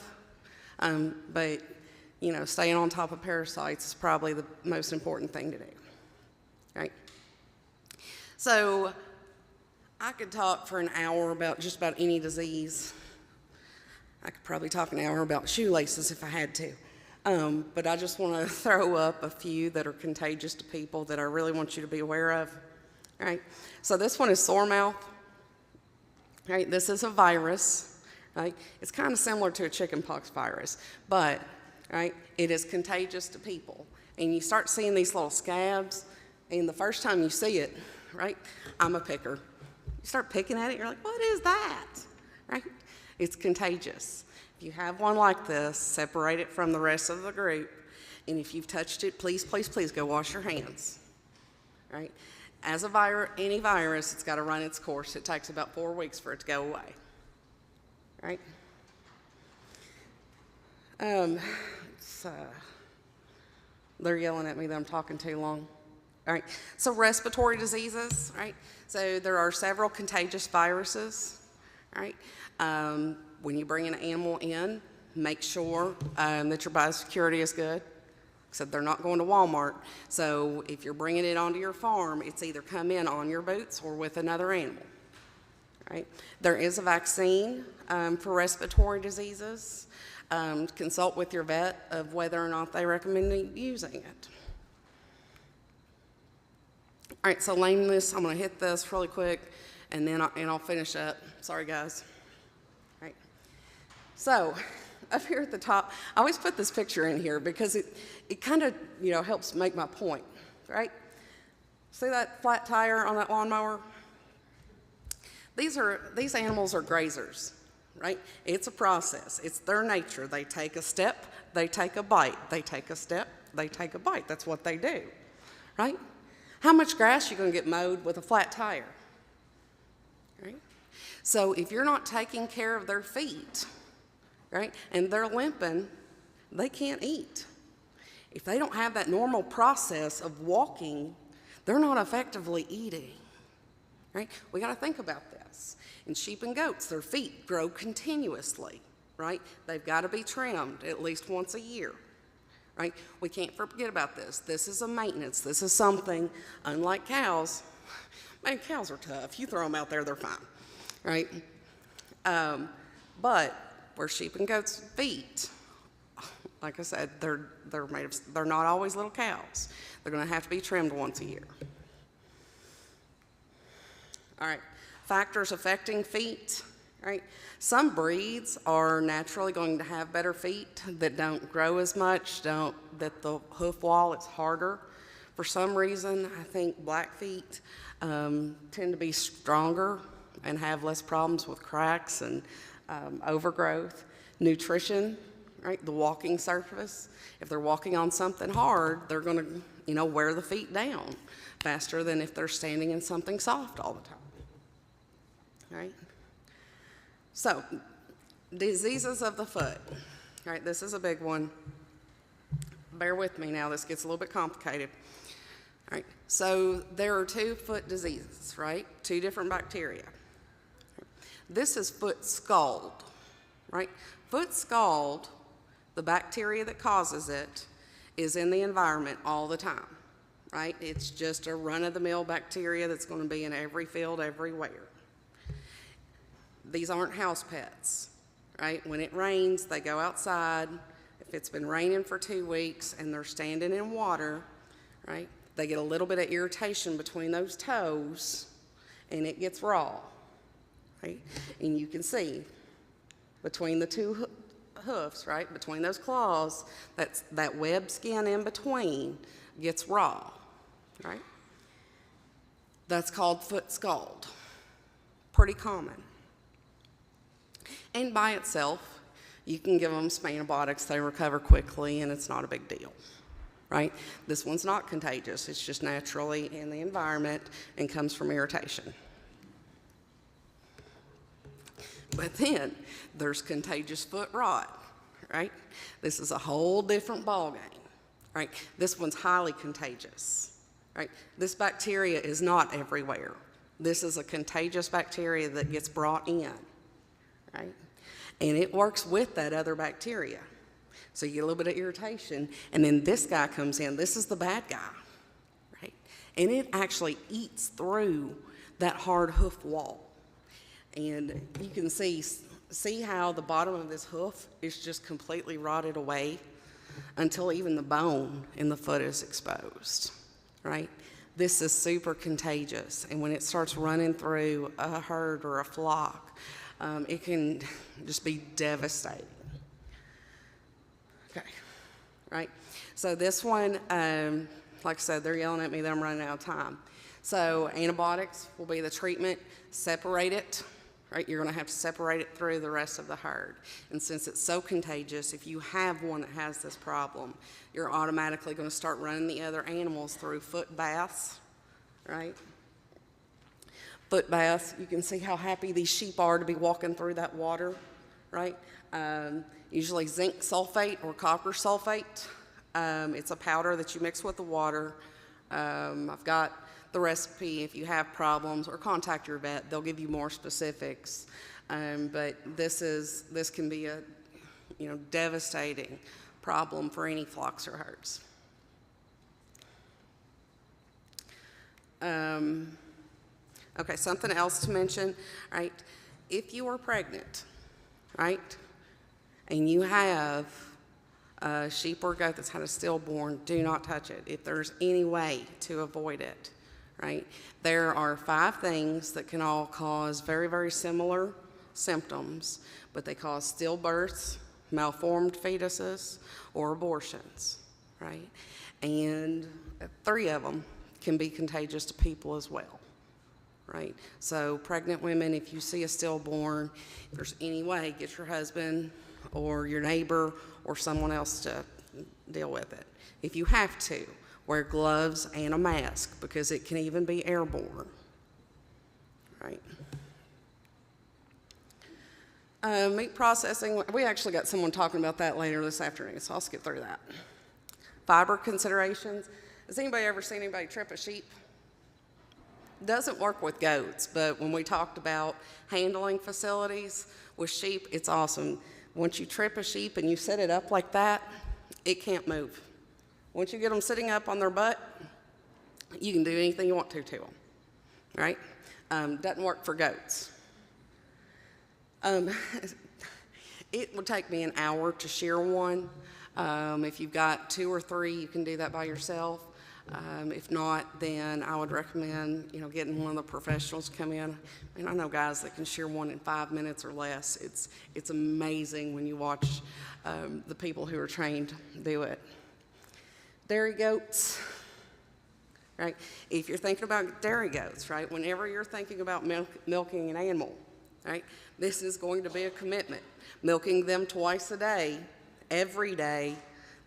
but you know, staying on top of parasites is probably the most important thing to do, right? So I could talk for an hour about just about any disease. I could probably talk an hour about shoelaces if I had to. But I just want to throw up a few that are contagious to people that I really want you to be aware of. All right, so this one is sore mouth. Right, this is a virus. Right, it's kind of similar to a chickenpox virus, but right, it is contagious to people. And you start seeing these little scabs, and the first time you see it, right, I'm a picker. You start picking at it, you're like, what is that? Right, it's contagious. If you have one like this, separate it from the rest of the group, and if you've touched it, please, please, please go wash your hands. Right. As any virus, it's got to run its course. It takes about 4 weeks for it to go away, right? They're yelling at me that I'm talking too long. All right, so respiratory diseases, right? So there are several contagious viruses, right? When you bring an animal in, make sure that your biosecurity is good. Except they're not going to Walmart. So if you're bringing it onto your farm, it's either come in on your boots or with another animal, right? There is a vaccine for respiratory diseases. Consult with your vet of whether or not they recommend using it. All right, so lameness, I'm going to hit this really quick, and then I'll finish up. Sorry, guys. All right. So up here at the top, I always put this picture in here because it kind of, you know, helps make my point, right? See that flat tire on that lawnmower? These animals are grazers, right? It's a process. It's their nature. They take a step, they take a bite. They take a step, they take a bite. That's what they do, right? How much grass are you going to get mowed with a flat tire, right? So if you're not taking care of their feet, right, and they're limping, they can't eat. If they don't have that normal process of walking, they're not effectively eating, right? We got to think about this. In sheep and goats, their feet grow continuously, right? They've got to be trimmed at least once a year, right? We can't forget about this. This is a maintenance. This is something, unlike cows, man, cows are tough. You throw them out there, they're fine, right? But where sheep and goats' feet, like I said, they're not always little cows. They're going to have to be trimmed once a year. All right, factors affecting feet, right? Some breeds are naturally going to have better feet that don't grow as much, that the hoof wall is harder. For some reason, I think black feet tend to be stronger and have less problems with cracks and overgrowth. Nutrition, right? The walking surface. If they're walking on something hard, they're going to, you know, wear the feet down faster than if they're standing in something soft all the time. Right? So, diseases of the foot. Right? This is a big one. Bear with me now. This gets a little bit complicated. All right? So, there are 2 foot diseases, right? 2 different bacteria. This is foot scald, right? Foot scald, the bacteria that causes it, is in the environment all the time, right? It's just a run-of-the-mill bacteria that's going to be in every field everywhere. These aren't house pets, right? When it rains, they go outside. If it's been raining for 2 weeks and they're standing in water, right, they get a little bit of irritation between those toes and it gets raw, right? And you can see between the two hoofs, right, between those claws, that web skin in between gets raw, right? That's called foot scald. Pretty common. And by itself, you can give them some antibiotics, they recover quickly, and it's not a big deal, right? This one's not contagious. It's just naturally in the environment and comes from irritation. But then there's contagious foot rot, right? This is a whole different ballgame, right? This one's highly contagious, right? This bacteria is not everywhere. This is a contagious bacteria that gets brought in, right? And it works with that other bacteria. So you get a little bit of irritation, and then this guy comes in. This is the bad guy, right? And it actually eats through that hard hoof wall. And you can see how the bottom of this hoof is just completely rotted away until even the bone in the foot is exposed, right? This is super contagious, and when it starts running through a herd or a flock, it can just be devastating. Okay, right? So this one, like I said, they're yelling at me that I'm running out of time. So antibiotics will be the treatment. Separate it, right? You're going to have to separate it through the rest of the herd. And since it's so contagious, if you have one that has this problem, you're automatically going to start running the other animals through foot baths, right? Foot baths, you can see how happy these sheep are to be walking through that water, right? Usually zinc sulfate or copper sulfate. It's a powder that you mix with the water. I've got the recipe if you have problems, or contact your vet. They'll give you more specifics. But this can be a devastating problem for any flocks or herds. Okay, something else to mention, right? If you are pregnant, right, and you have a sheep or goat that's had a stillborn, do not touch it if there's any way to avoid it, right? There are 5 things that can all cause very, very similar symptoms, but they cause stillbirths, malformed fetuses, or abortions, right? And 3 of them can be contagious to people as well. Right? So pregnant women, if you see a stillborn, if there's any way, get your husband or your neighbor or someone else to deal with it. If you have to, wear gloves and a mask because it can even be airborne. Right? Meat processing, we actually got someone talking about that later this afternoon, so I'll skip through that. Fiber considerations. Has anybody ever seen anybody trip a sheep? Doesn't work with goats, but when we talked about handling facilities with sheep, it's awesome. Once you trip a sheep and you set it up like that, it can't move. Once you get them sitting up on their butt, you can do anything you want to them, right? Doesn't work for goats. It would take me an hour to shear one. If you've got 2 or 3, you can do that by yourself. If not, then I would recommend, getting one of the professionals to come in. And I know guys that can shear one in 5 minutes or less. It's amazing when you watch the people who are trained do it. Dairy goats, right? If you're thinking about dairy goats, right? Whenever you're thinking about milking an animal, right? This is going to be a commitment. Milking them twice a day, every day.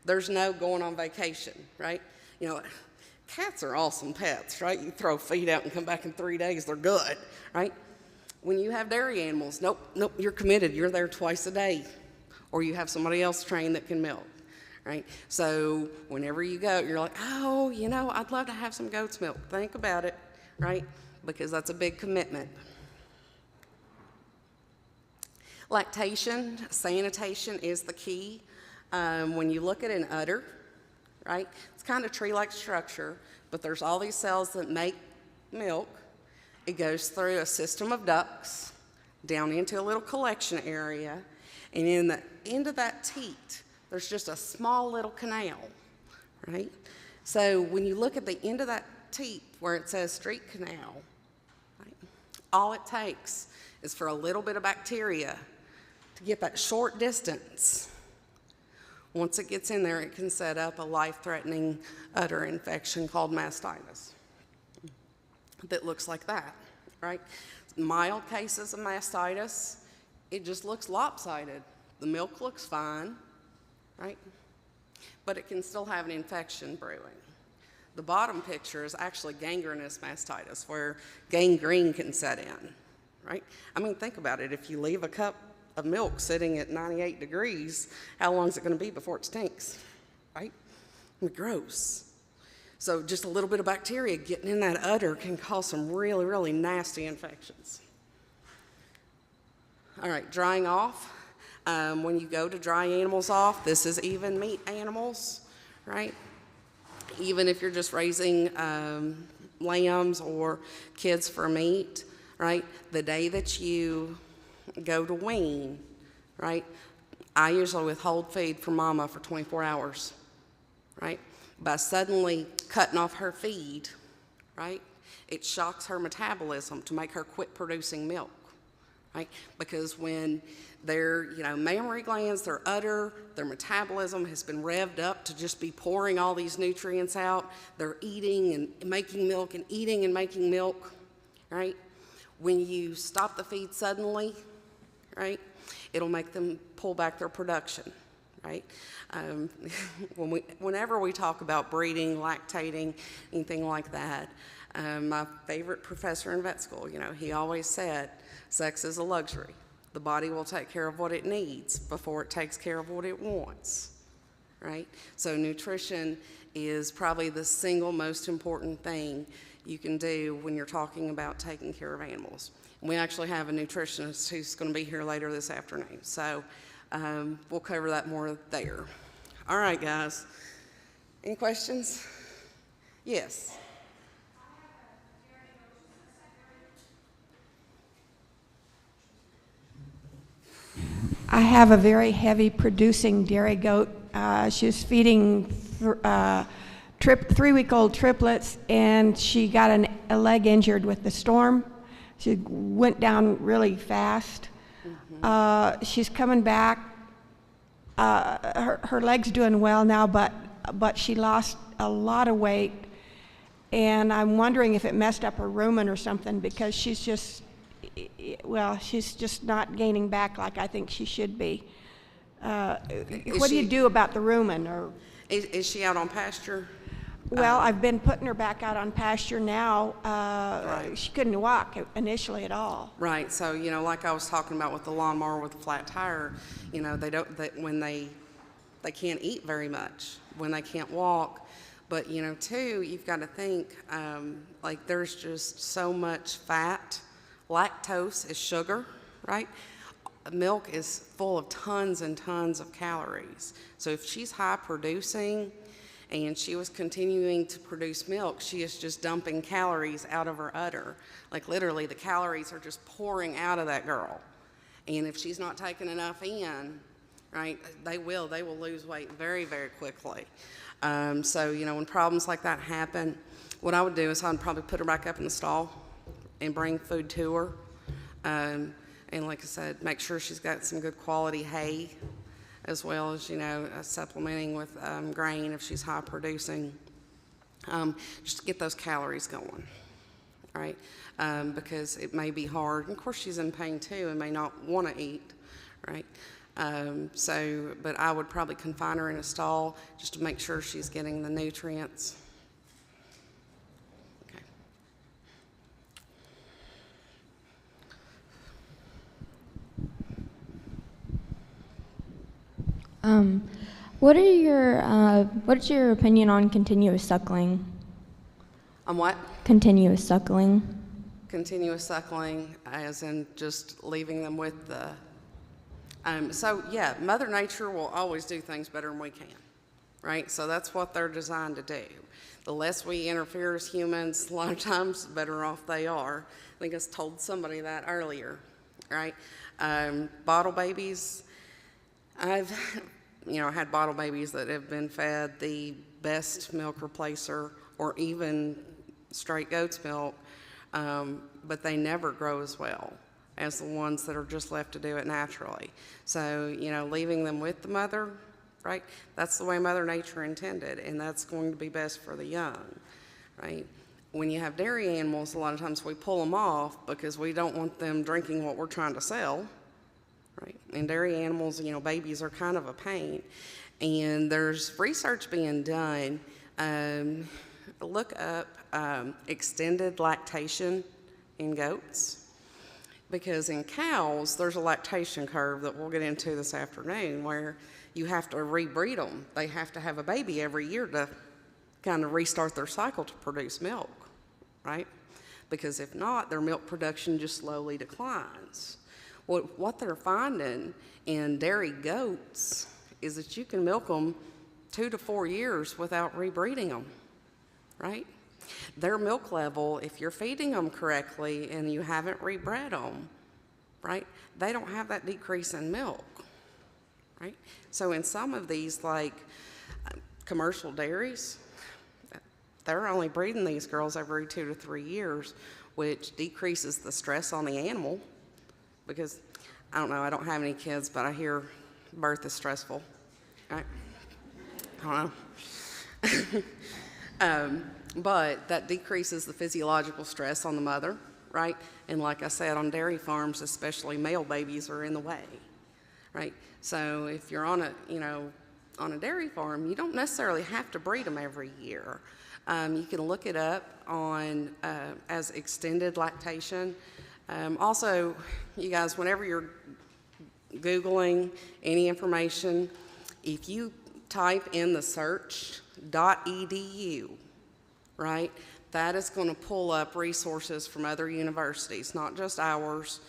There's no going on vacation, right? Cats are awesome pets, right? You throw feed out and come back in 3 days, they're good, right? When you have dairy animals, nope, you're committed. You're there twice a day. Or you have somebody else trained that can milk, right? So whenever you go, you're like, oh, I'd love to have some goat's milk. Think about it, right? Because that's a big commitment. Lactation, sanitation is the key. When you look at an udder, right? It's kind of tree-like structure. but there's all these cells that make milk. It goes through a system of ducts down into a little collection area, and in the end of that teat, there's just a small little canal, right? So when you look at the end of that teat where it says street canal, right, all it takes is for a little bit of bacteria to get that short distance. Once it gets in there, it can set up a life-threatening udder infection called mastitis that looks like that, right? Mild cases of mastitis, it just looks lopsided. The milk looks fine, right? But it can still have an infection brewing. The bottom picture is actually gangrenous mastitis, where gangrene can set in, right? I mean, think about it. If you leave a cup of milk sitting at 98 degrees, how long is it going to be before it stinks, right? It's gross. So just a little bit of bacteria getting in that udder can cause some really, really nasty infections. All right, drying off. When you go to dry animals off, this is even meat animals, right? Even if you're just raising lambs or kids for meat, right? The day that you go to wean, right? I usually withhold feed for mama for 24 hours, right? By suddenly cutting off her feed, right? It shocks her metabolism to make her quit producing milk, right? Because when their, mammary glands, their udder, their metabolism has been revved up to just be pouring all these nutrients out. They're eating and making milk and eating and making milk, right? When you stop the feed suddenly, right, it'll make them pull back their production, right? Whenever we talk about breeding, lactating, anything like that, my favorite professor in vet school, he always said, sex is a luxury. The body will take care of what it needs before it takes care of what it wants, right? So nutrition is probably the single most important thing you can do when you're talking about taking care of animals. And we actually have a nutritionist who's going to be here later this afternoon, so we'll cover that more there. All right, guys. Any questions? Yes. I have a very heavy producing dairy goat. She was feeding 3-week-old triplets, and she got a leg injured with the storm. She went down really fast. She's coming back. Her leg's doing well now, but she lost a lot of weight, and I'm wondering if it messed up her rumen or something, because she's just not gaining back like I think she should be. What do you do about the rumen? Or is she out on pasture? Well, I've been putting her back out on pasture now. Right. She couldn't walk initially at all. Right. So like I was talking about with the lawnmower with the flat tire, when they can't eat very much, when they can't walk. But too, you've got to think like there's just so much fat. Lactose is sugar, right? Milk is full of tons and tons of calories. So if she's high producing and she was continuing to produce milk, she is just dumping calories out of her udder. Like literally the calories are just pouring out of that girl. And if she's not taking enough in, right, they will lose weight very, very quickly. So, when problems like that happen, what I would do is I'd probably put her back up in the stall and bring food to her. And like I said, make sure she's got some good quality hay, as well as, supplementing with grain if she's high producing, just to get those calories going, right? Because it may be hard. And of course, she's in pain too and may not want to eat, right? But I would probably confine her in a stall just to make sure she's getting the nutrients. What's your opinion on continuous suckling? On what? Continuous suckling. Continuous suckling, as in just leaving them with the. So yeah, Mother Nature will always do things better than we can. right? So that's what they're designed to do. The less we interfere as humans, a lot of times, the better off they are. I think I told somebody that earlier, right? Bottle babies, I've had bottle babies that have been fed the best milk replacer or even straight goat's milk, but they never grow as well as the ones that are just left to do it naturally. So, leaving them with the mother, right? That's the way Mother Nature intended, and that's going to be best for the young, right? When you have dairy animals, a lot of times we pull them off because we don't want them drinking what we're trying to sell, right? And dairy animals, babies are kind of a pain. And there's research being done. Look up extended lactation in goats. Because in cows, there's a lactation curve that we'll get into this afternoon where you have to rebreed them. They have to have a baby every year to kind of restart their cycle to produce milk, right? Because if not, their milk production just slowly declines. What they're finding in dairy goats is that you can milk them 2 to 4 years without rebreeding them, right? Their milk level, if you're feeding them correctly and you haven't rebred them, right, they don't have that decrease in milk, right? So in some of these, like commercial dairies, they're only breeding these girls every 2 to 3 years, which decreases the stress on the animal because, I don't know, I don't have any kids, but I hear birth is stressful, right? I don't know. But that decreases the physiological stress on the mother, right? And like I said, on dairy farms, especially male babies are in the way, right? So if you're on a dairy farm, you don't necessarily have to breed them every year. You can look it up on as extended lactation. Also, you guys, whenever you're Googling any information, if you type in the search.edu, right, that is going to pull up resources from other universities, not just ours,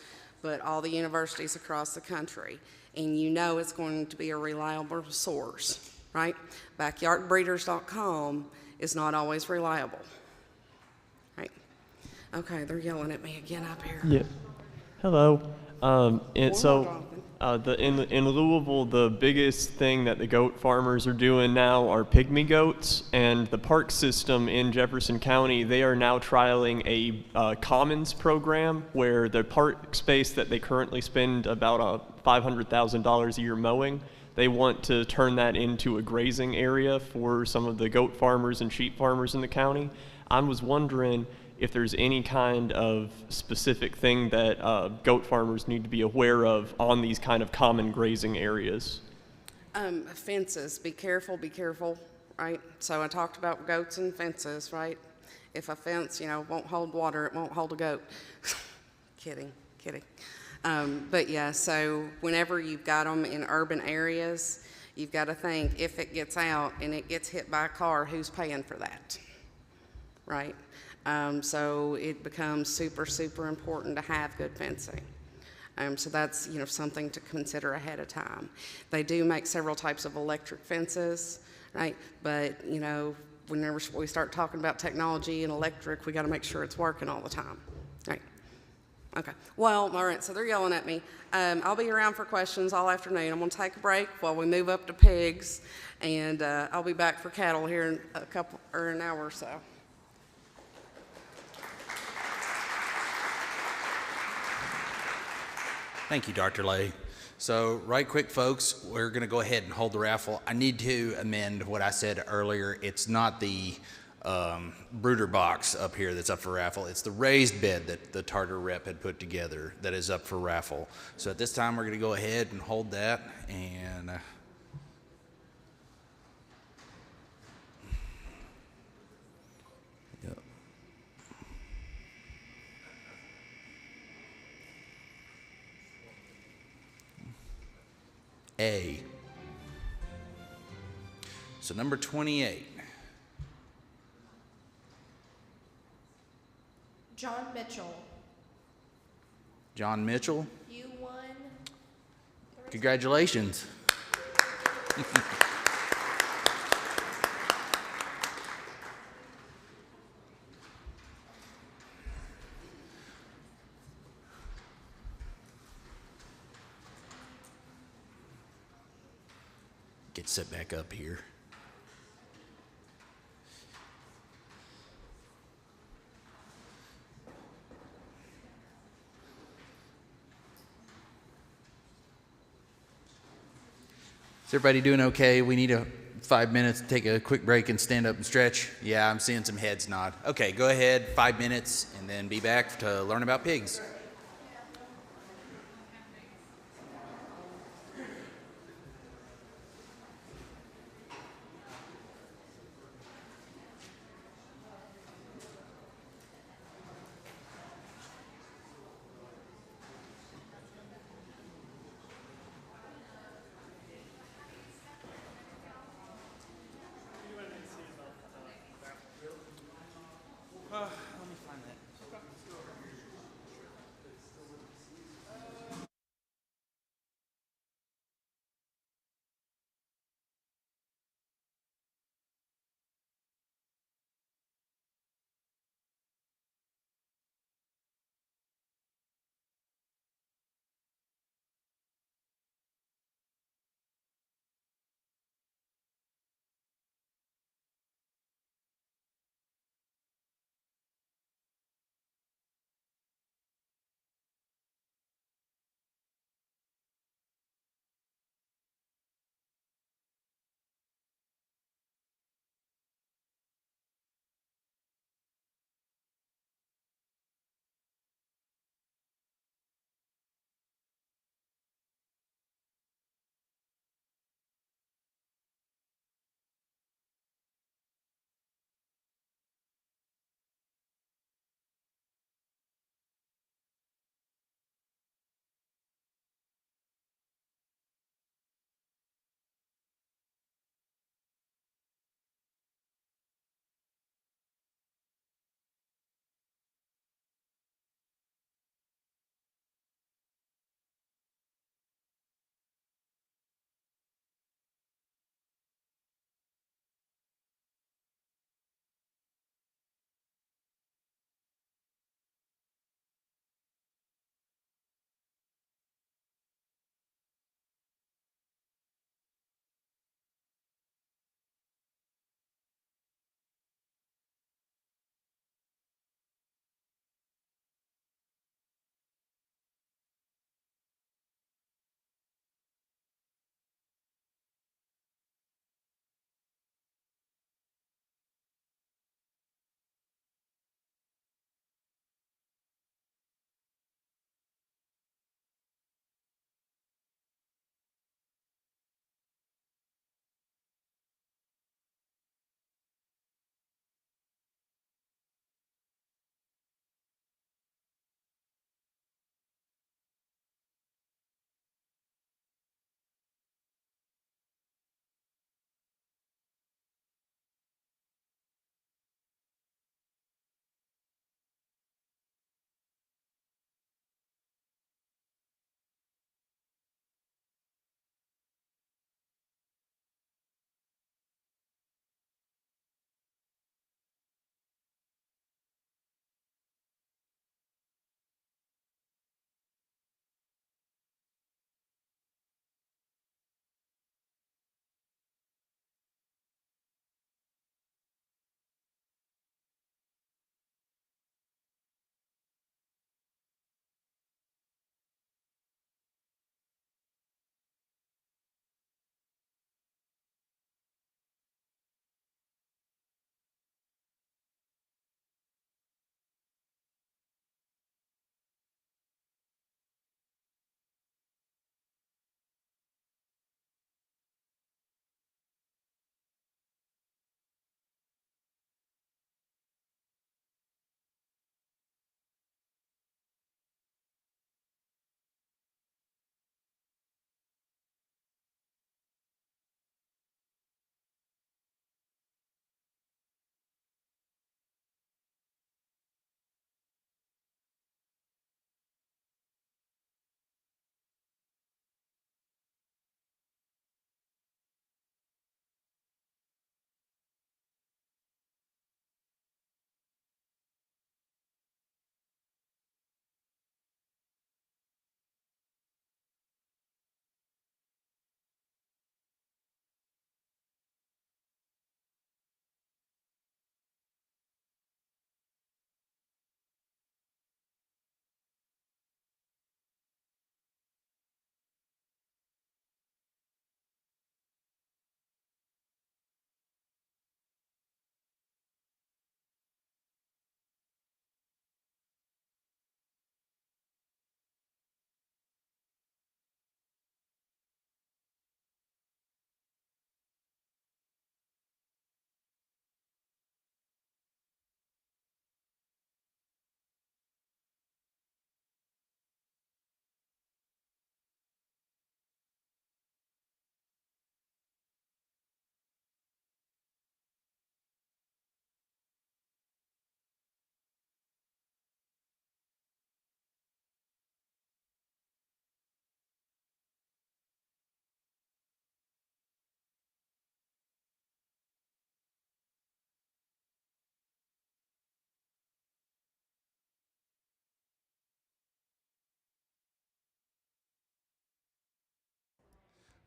but all the universities across the country. And it's going to be a reliable source, right? Backyardbreeders.com is not always reliable, right? Okay, they're yelling at me again up here. Yeah. Hello. In Louisville, the biggest thing that the goat farmers are doing now are pygmy goats, and the park system in Jefferson County, they are now trialing a commons program where the park space that they currently spend about $500,000 a year mowing, they want to turn that into a grazing area for some of the goat farmers and sheep farmers in the county. I was wondering if there's any kind of specific thing that goat farmers need to be aware of on these kind of common grazing areas. Fences, be careful, right? So I talked about goats and fences, right? If a fence, won't hold water, it won't hold a goat. Kidding. But yeah, so whenever you've got them in urban areas, you've got to think, if it gets out and it gets hit by a car, who's paying for that, right? So it becomes super, super important to have good fencing. So that's, something to consider ahead of time. They do make several types of electric fences, right? But, whenever we start talking about technology and electric, we got to make sure it's working all the time, right? Okay. Well, all right, so they're yelling at me. I'll be around for questions all afternoon. I'm going to take a break while we move up to pigs, and I'll be back for cattle here in an hour or so. Thank you, Dr. Lay. So right quick, folks, we're going to go ahead and hold the raffle. I need to amend what I said earlier. It's not the brooder box up here that's up for raffle. It's the raised bed that the Tarter rep had put together that is up for raffle. So at this time, we're going to go ahead and hold that. And A. So number 28. John Mitchell. John Mitchell. You won. Congratulations. get set back up here. Is everybody doing okay? We need 5 minutes to take a quick break and stand up and stretch. Yeah, I'm seeing some heads nod. Okay, go ahead, 5 minutes, and then be back to learn about pigs. Let me find that.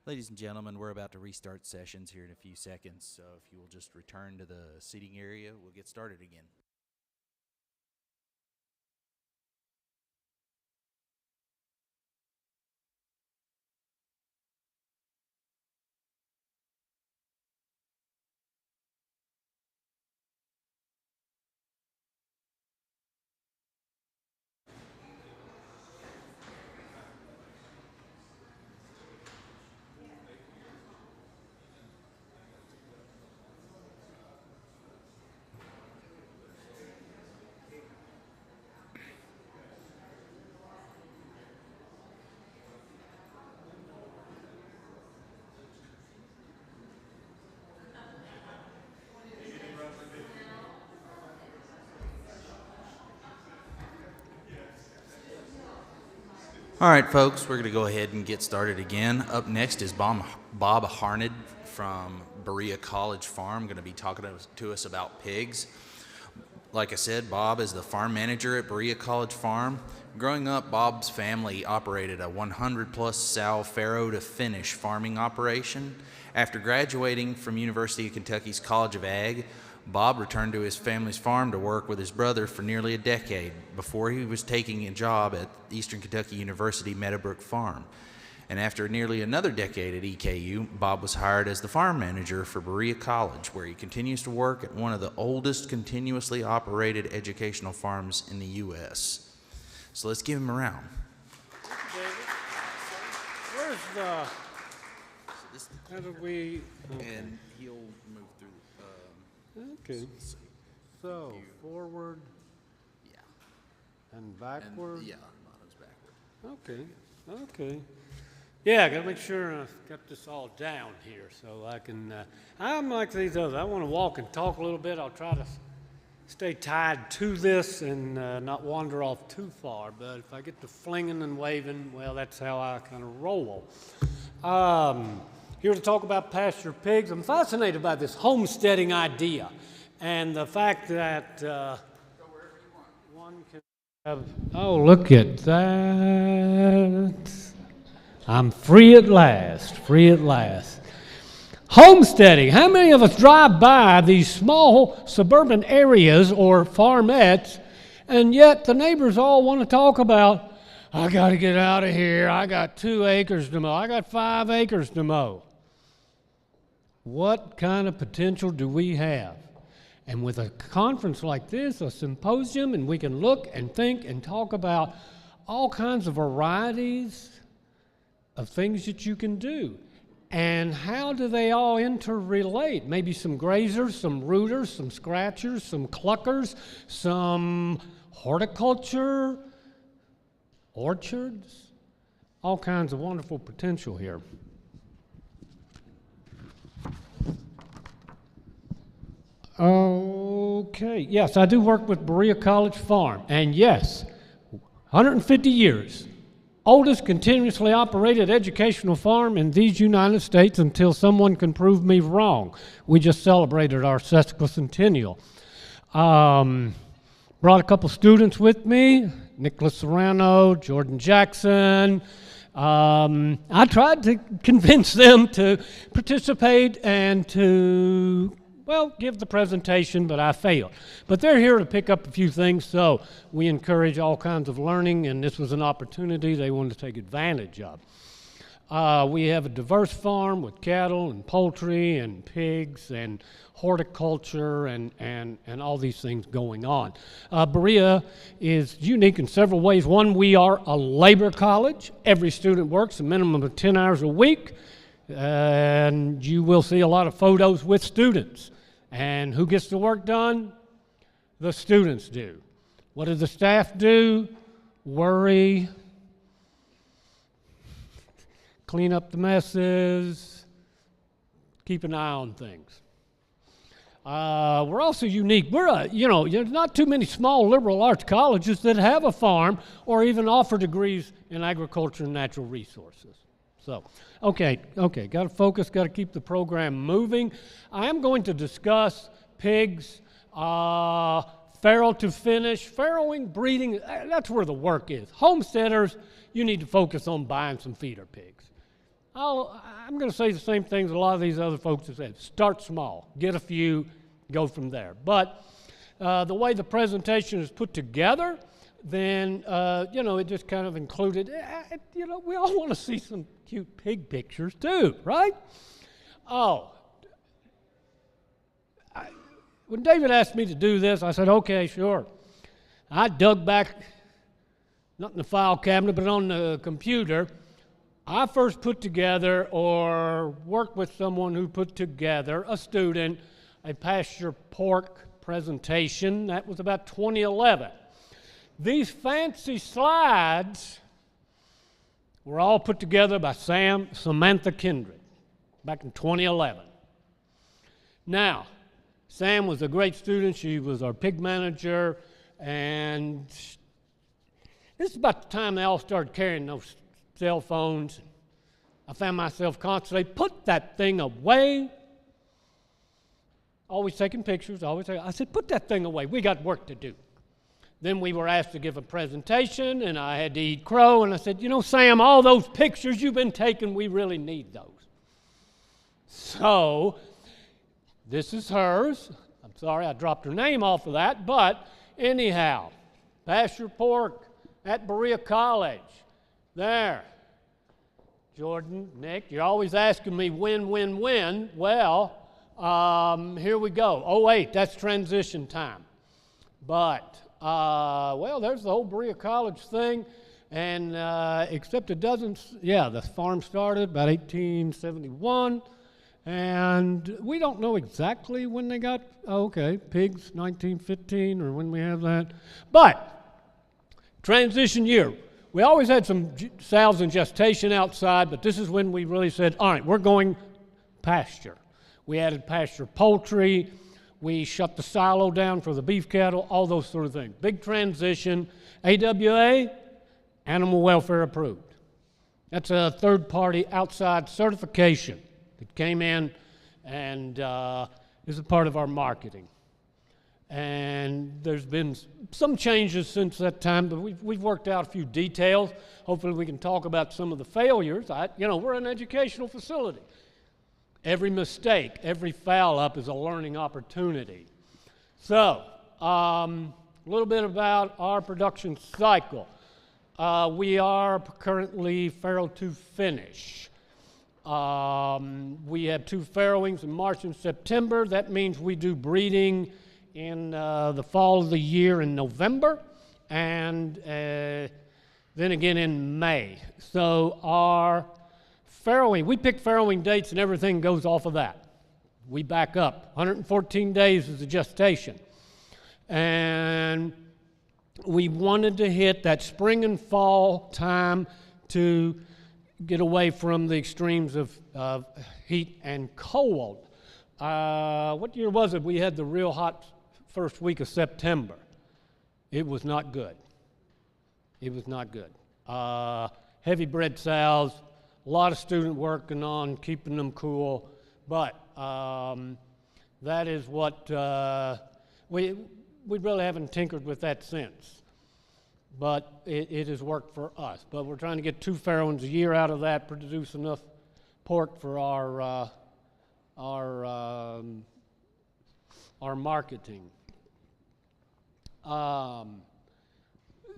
Ladies and gentlemen, we're about to restart sessions here in a few seconds, so if you will just return to the seating area, we'll get started again. All right, folks, we're going to go ahead and get started again. Up next is Bob Harned from Berea College Farm, going to be talking to us about pigs. Like I said, Bob is the farm manager at Berea College Farm. Growing up, Bob's family operated a 100-plus sow farrow to finish farming operation. After graduating from University of Kentucky's College of Ag, Bob returned to his family's farm to work with his brother for nearly a decade before he was taking a job at Eastern Kentucky University Meadowbrook Farm. And after nearly another decade at EKU, Bob was hired as the farm manager for Berea College, where he continues to work at one of the oldest continuously operated educational farms in the U.S. So let's give him a round. David, where's the... How do we... Okay. And he'll move through... Okay. So, forward. Yeah. And backward. And, yeah, bottom's backward. Okay. Okay. Yeah, I got to make sure I've got this all down here so I can. I'm like these others. I want to walk and talk a little bit. I'll try to stay tied to this and not wander off too far. But if I get to flinging and waving, well, that's how I kind of roll. Here to talk about pasture pigs. I'm fascinated by this homesteading idea and the fact that one can have, oh, look at that. I'm free at last, free at last. Homesteading. How many of us drive by these small suburban areas or farmettes, and yet the neighbors all want to talk about, I got to get out of here. I got 2 acres to mow. I got 5 acres to mow. What kind of potential do we have? And with a conference like this, a symposium, and we can look and think and talk about all kinds of varieties of things that you can do. And how do they all interrelate? Maybe some grazers, some rooters, some scratchers, some cluckers, some horticulture, orchards, all kinds of wonderful potential here. Okay, yes, I do work with Berea College Farm, and yes, 150 years, oldest continuously operated educational farm in these United States until someone can prove me wrong. We just celebrated our sesquicentennial. Brought a couple students with me, Nicholas Serrano, Jordan Jackson. I tried to convince them to participate and to, well, give the presentation, but I failed. But they're here to pick up a few things, so we encourage all kinds of learning, and this was an opportunity they wanted to take advantage of. We have a diverse farm with cattle and poultry and pigs and horticulture and all these things going on. Berea is unique in several ways. One, we are a labor college. Every student works a minimum of 10 hours a week, and you will see a lot of photos with students. And who gets the work done? The students do. What does the staff do? Worry, clean up the messes, keep an eye on things. We're also unique. There's not too many small liberal arts colleges that have a farm or even offer degrees in agriculture and natural resources. So, okay, got to focus, got to keep the program moving. I am going to discuss pigs, farrow to finish, farrowing, breeding, that's where the work is. Homesteaders, you need to focus on buying some feeder pigs. I'm going to say the same things a lot of these other folks have said. Start small, get a few, go from there. But the way the presentation is put together, then, it just kind of included, we all want to see some cute pig pictures too, right? When David asked me to do this, I said, okay, sure. I dug back, not in the file cabinet, but on the computer. I first put together or worked with someone who put together, a student, a pasture pork presentation. That was about 2011. These fancy slides were all put together by Samantha Kindred back in 2011. Now, Sam was a great student. She was our pig manager, and this is about the time they all started carrying those cell phones. I found myself constantly, put that thing away. Always taking pictures, I said, put that thing away. We got work to do. Then we were asked to give a presentation, and I had to eat crow, and I said, Sam, all those pictures you've been taking, we really need those. So, this is hers. I'm sorry I dropped her name off of that, but anyhow, pasture pork at Berea College. There. Jordan, Nick, you're always asking me when. Well, here we go. 08, that's transition time. But, there's the whole Berea College thing. And except it doesn't, the farm started about 1871. And we don't know exactly when they got, pigs, 1915, or when we have that. But, transition year. We always had some sows in gestation outside, but this is when we really said, all right, we're going pasture. We added pasture poultry. We shut the silo down for the beef cattle, all those sort of things. Big transition. AWA, animal welfare approved. That's a third-party outside certification. It came in and is a part of our marketing. And there's been some changes since that time, but we've worked out a few details. Hopefully we can talk about some of the failures. We're an educational facility. Every mistake, every foul up is a learning opportunity. So, a little bit about our production cycle. We are currently farrow to finish. We have 2 farrowings in March and September. That means we do breeding in the fall of the year in November, and then again in May. So our farrowing, we pick farrowing dates and everything goes off of that. We back up. 114 days is the gestation. And we wanted to hit that spring and fall time to get away from the extremes of heat and cold. What year was it? We had the real hot first week of September. It was not good. It was not good. Heavy bred sows, a lot of student working on keeping them cool, but that is what we really haven't tinkered with that since. But it has worked for us. But we're trying to get 2 farrowings a year out of that, produce enough pork for our marketing.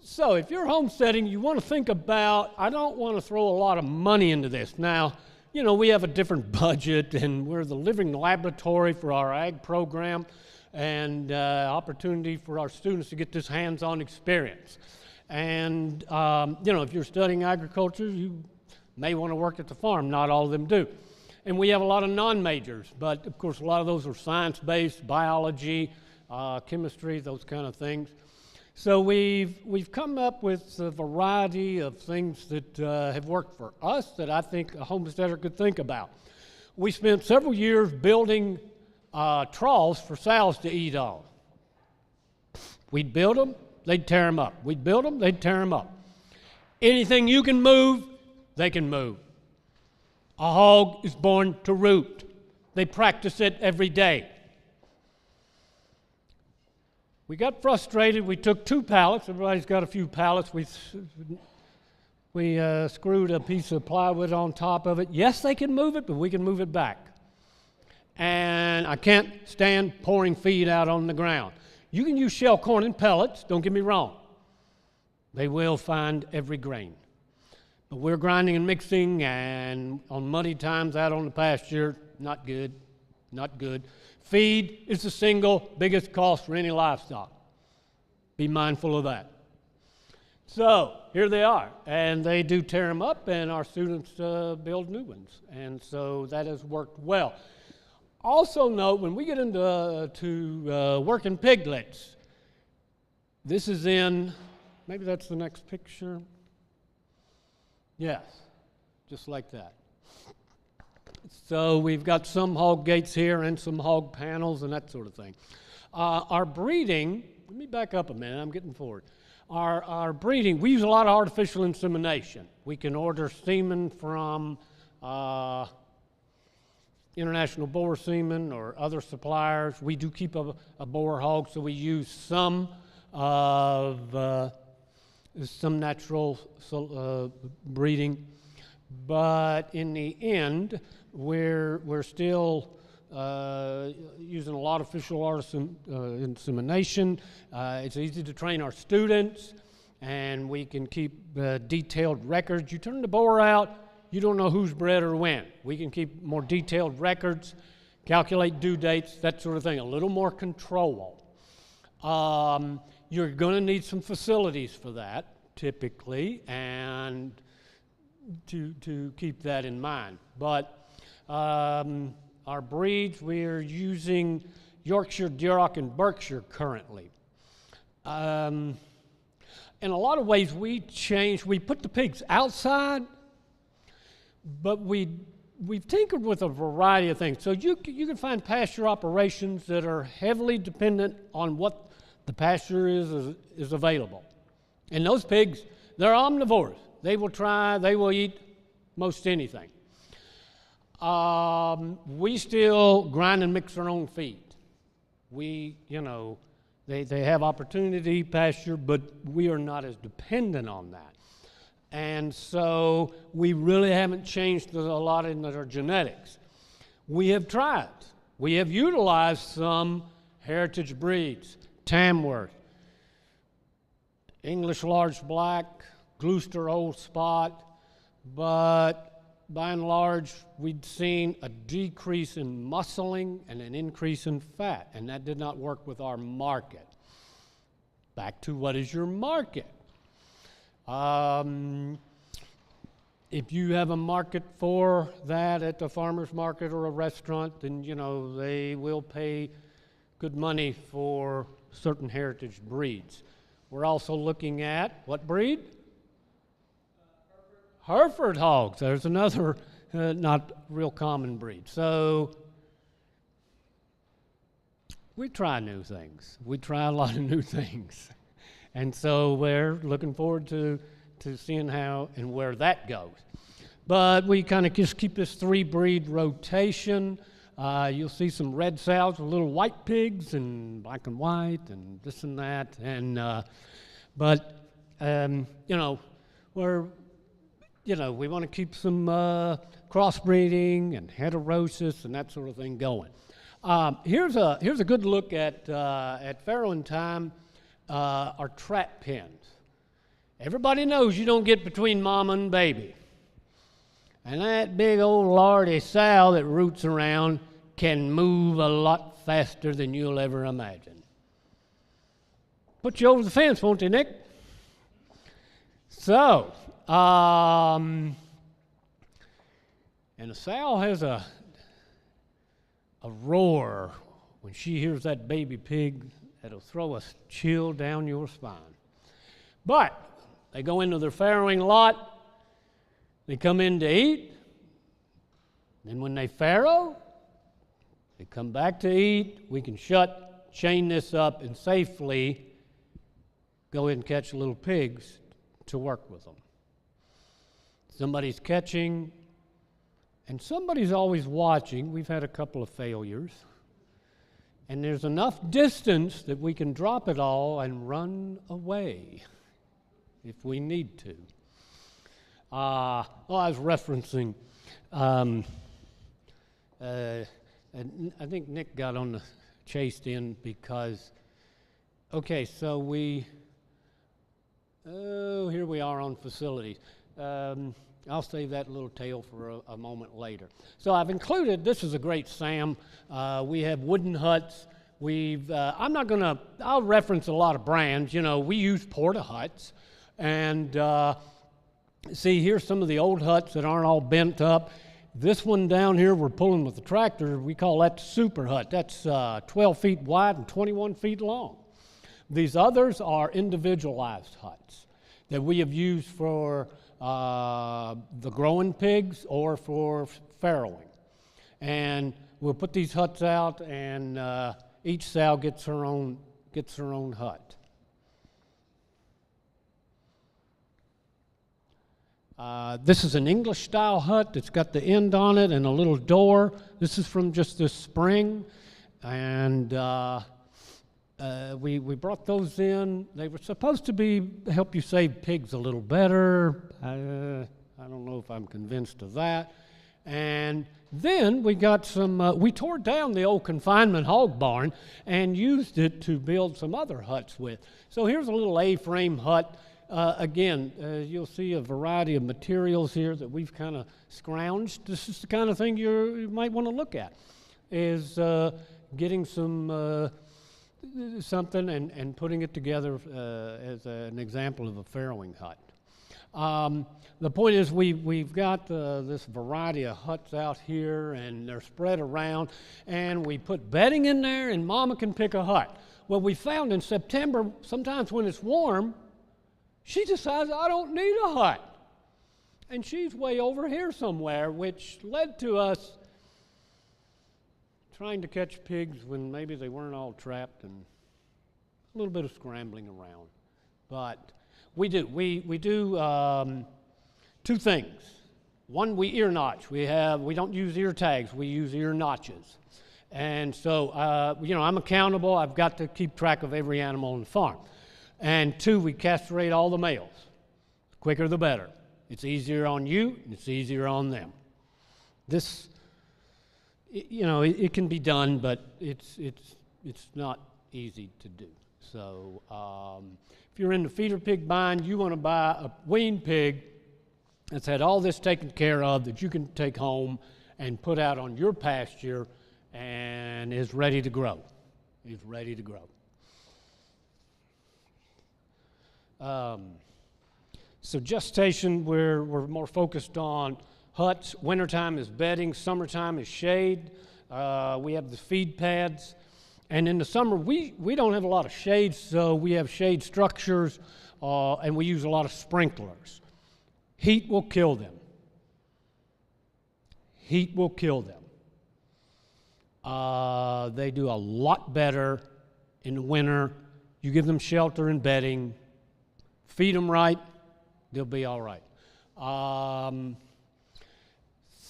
So if you're homesteading, you want to think about, I don't want to throw a lot of money into this. Now, we have a different budget, and we're the living laboratory for our ag program, and opportunity for our students to get this hands-on experience. And, if you're studying agriculture, you may want to work at the farm. Not all of them do. And we have a lot of non-majors, but of course a lot of those are science-based, biology, chemistry, those kind of things. So we've come up with a variety of things that have worked for us that I think a homesteader could think about. We spent several years building troughs for sows to eat on. We'd build them, they'd tear them up. We'd build them, they'd tear them up. Anything you can move, they can move. A hog is born to root. They practice it every day. We got frustrated. We took 2 pallets. Everybody's got a few pallets. We We screwed a piece of plywood on top of it. Yes, they can move it, but we can move it back. And I can't stand pouring feed out on the ground. You can use shell corn and pellets, don't get me wrong. They will find every grain. But we're grinding and mixing, and on muddy times out on the pasture, not good, not good. Feed is the single biggest cost for any livestock. Be mindful of that. So here they are, and they do tear them up, and our students build new ones, and so that has worked well. Also note, when we get into working piglets, this is in, maybe that's the next picture. Yes, just like that. So we've got some hog gates here and some hog panels and that sort of thing. Our breeding, let me back up a minute, I'm getting forward. Our breeding, we use a lot of artificial insemination. We can order semen from International Boar Semen or other suppliers. We do keep a boar hog, so we use some of some natural breeding. But in the end, we're still using a lot of artificial insemination. It's easy to train our students, and we can keep detailed records. You turn the boar out, you don't know who's bred or when. We can keep more detailed records, calculate due dates, that sort of thing, a little more control. You're going to need some facilities for that, typically, and to keep that in mind. But our breeds, we're using Yorkshire, Duroc, and Berkshire currently. In a lot of ways, we put the pigs outside, but we've tinkered with a variety of things. So you can find pasture operations that are heavily dependent on what the pasture is available. And those pigs, they're omnivores. They will eat most anything. We still grind and mix our own feed. They have opportunity pasture, but we are not as dependent on that. And so we really haven't changed a lot in our genetics. We have tried. We have utilized some heritage breeds, Tamworth, English Large Black, Gloucester Old Spot, but by and large, we'd seen a decrease in muscling and an increase in fat, and that did not work with our market. Back to what is your market? If you have a market for that at the farmer's market or a restaurant, then they will pay good money for certain heritage breeds. We're also looking at what breed? Hereford hogs. There's another not real common breed. So we try new things. We try a lot of new things. And so we're looking forward to seeing how and where that goes. But we kind of just keep this 3-breed rotation. You'll see some red sows with little white pigs and black and white and this and that. And we want to keep some crossbreeding and heterosis and that sort of thing going. Here's a good look at farrowing time. Our trap pens. Everybody knows you don't get between mama and baby. And that big old lardy sow that roots around can move a lot faster than you'll ever imagine. Put you over the fence, won't they, Nick? So, and a sow has a roar when she hears that baby pig that'll throw a chill down your spine. But they go into their farrowing lot, they come in to eat, then when they farrow, they come back to eat. We can chain this up and safely go in and catch little pigs to work with them. Somebody's catching, and somebody's always watching. We've had a couple of failures. And there's enough distance that we can drop it all and run away if we need to. I was referencing, and I think Nick got on the chased in because, okay, so here we are on facilities. I'll save that little tale for a moment later. So I've included, this is a great SAM. We have wooden huts. I'll reference a lot of brands. You know, we use Porta huts. And see, here's some of the old huts that aren't all bent up. This one down here we're pulling with the tractor, we call that the super hut. That's 12 feet wide and 21 feet long. These others are individualized huts that we have used for the growing pigs or for farrowing. And we'll put these huts out, and each sow gets her own hut. This is an English-style hut that's got the end on it and a little door. This is from just this spring, and we brought those in. They were supposed to help you save pigs a little better. I don't know if I'm convinced of that. And then we got we tore down the old confinement hog barn and used it to build some other huts with. So here's a little A-frame hut. Again, you'll see a variety of materials here that we've kind of scrounged. This is the kind of thing you might want to look at, is getting something and putting it together as an example of a farrowing hut. The point is we've got this variety of huts out here, and they're spread around, and we put bedding in there, and Mama can pick a hut. Well, we found in September, sometimes when it's warm, she decides, I don't need a hut. And she's way over here somewhere, which led to us trying to catch pigs when maybe they weren't all trapped, and a little bit of scrambling around. But we do two things. One, we ear notch. We don't use ear tags, we use ear notches. And so, I'm accountable. I've got to keep track of every animal on the farm. And two, we castrate all the males. The quicker the better. It's easier on you, and it's easier on them. This, it can be done, but it's not easy to do. So if you're in the feeder pig bind, you want to buy a weaned pig that's had all this taken care of that you can take home and put out on your pasture and is ready to grow. Is ready to grow. So gestation, we're more focused on huts. Wintertime is bedding, summertime is shade. We have the feed pads. And in the summer, we don't have a lot of shade, so we have shade structures, and we use a lot of sprinklers. Heat will kill them. Heat will kill them. They do a lot better in the winter. You give them shelter and bedding, feed them right, they'll be all right.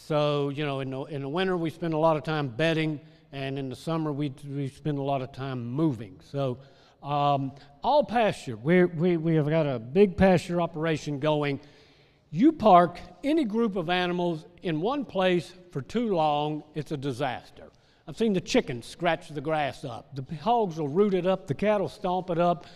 So, in the winter we spend a lot of time bedding, and in the summer we spend a lot of time moving. So, all pasture, we have got a big pasture operation going. You park any group of animals in one place for too long, it's a disaster. I've seen the chickens scratch the grass up. The hogs will root it up, the cattle stomp it up.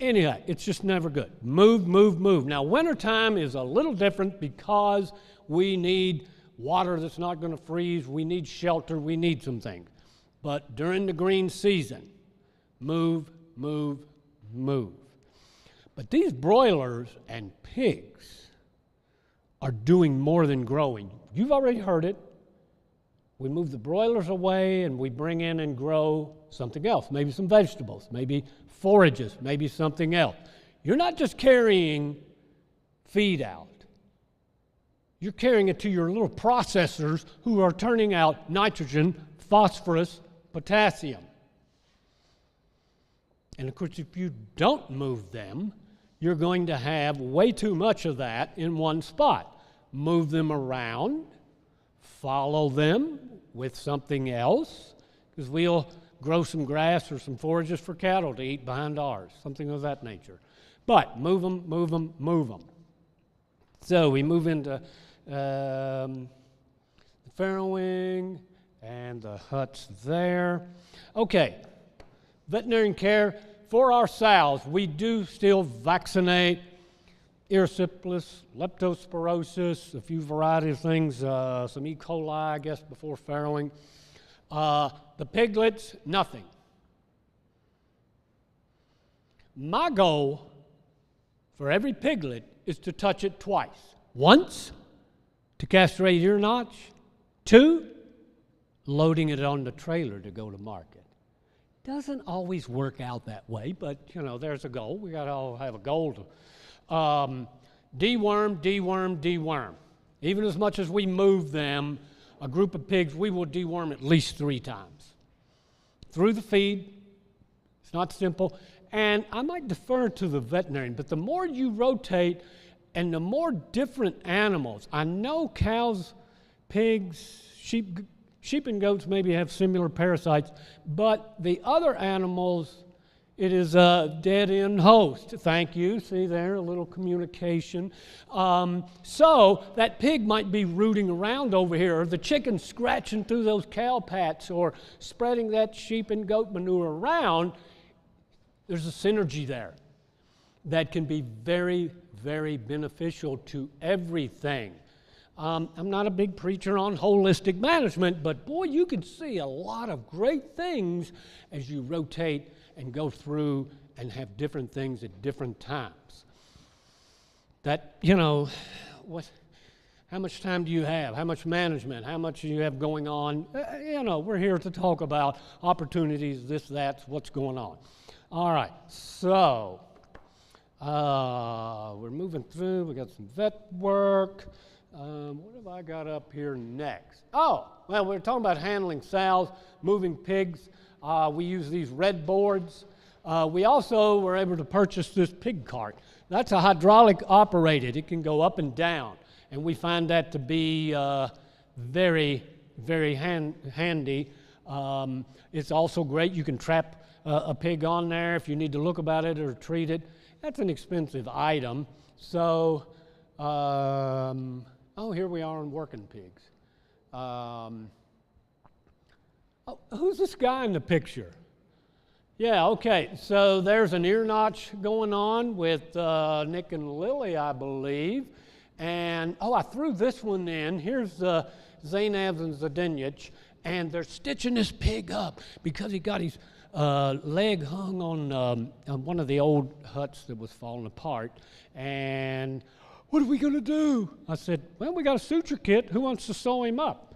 Anyhow, it's just never good. Move, move, move. Now, wintertime is a little different because we need water that's not going to freeze. We need shelter. We need some things. But during the green season, move, move, move. But these broilers and pigs are doing more than growing. You've already heard it. We move the broilers away and we bring in and grow something else, maybe some vegetables, maybe forages, maybe something else. You're not just carrying feed out. You're carrying it to your little processors who are turning out nitrogen, phosphorus, potassium. And of course, if you don't move them, you're going to have way too much of that in one spot. Move them around, follow them with something else, because we'll grow some grass or some forages for cattle to eat behind ours, something of that nature. But move them, move them, move them. So we move into the farrowing and the huts there. Okay, veterinarian care. For our sows, we do still vaccinate erysipelas, leptospirosis, a few variety of things, some E. coli, I guess, before farrowing. The piglets, nothing. My goal for every piglet is to touch it twice. Once, to castrate ear notch. 2, loading it on the trailer to go to market. Doesn't always work out that way, but, you know, there's a goal. We got to all have a goal to deworm, deworm, deworm. Even as much as we move them, a group of pigs, we will deworm at least 3 times. Through the feed, it's not simple. And I might defer to the veterinarian, but the more you rotate and the more different animals, I know cows, pigs, sheep and goats maybe have similar parasites, but the other animals, it is a dead-end host. Thank you. See there, a little communication. So that pig might be rooting around over here, or the chicken scratching through those cow pats, or spreading that sheep and goat manure around. There's a synergy there that can be very, very beneficial to everything. I'm not a big preacher on holistic management, but boy, you can see a lot of great things as you rotate and go through and have different things at different times. That, you know, how much time do you have? How much management? How much do you have going on? You know, we're here to talk about opportunities, this, that, what's going on. All right, so we're moving through. We got some vet work. What have I got up here next? Oh, well, we're talking about handling sows, moving pigs. We use these red boards. We also were able to purchase this pig cart. That's a hydraulic operated. It can go up and down, and we find that to be very, very handy. It's also great. You can trap a pig on there if you need to look about it or treat it. That's an expensive item. So, here we are on working pigs. Who's this guy in the picture? Yeah, okay, so there's an ear notch going on with Nick and Lily, I believe. And, I threw this one in. Here's Zainab and Zdenyich, and they're stitching this pig up because he got his leg hung on one of the old huts that was falling apart. And what are we going to do? I said, well, we got a suture kit. Who wants to sew him up?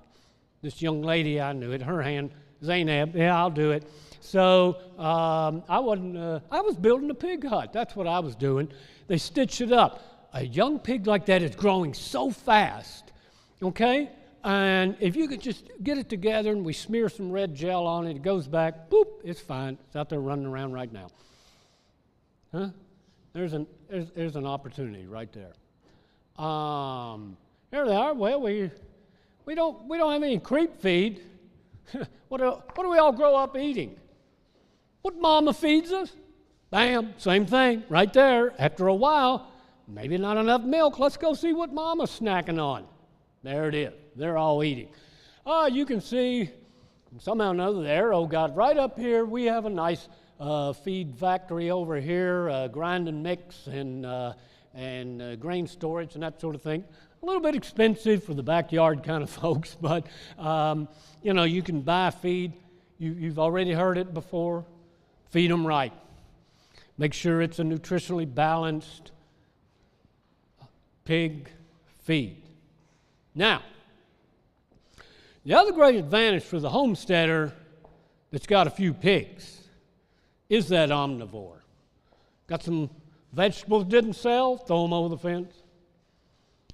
This young lady, I knew it, her hand, Zainab, yeah, I'll do it. So I was building a pig hut. That's what I was doing. They stitched it up. A young pig like that is growing so fast, okay? And if you could just get it together and we smear some red gel on it, it goes back, boop, it's fine. It's out there running around right now. Huh? There's an opportunity right there. There they are. Well, we don't have any creep feed. What do we all grow up eating? What mama feeds us? Bam, same thing right there. After a while, maybe not enough milk. Let's go see what mama's snacking on. There it is. They're all eating. You can see somehow or another the arrow got right up here. We have a nice feed factory over here, grind and mix and grain storage and that sort of thing. A little bit expensive for the backyard kind of folks, but you can buy feed. You've already heard it before. Feed them right. Make sure it's a nutritionally balanced pig feed. Now, the other great advantage for the homesteader that's got a few pigs is that omnivore. Got some vegetables didn't sell, throw them over the fence.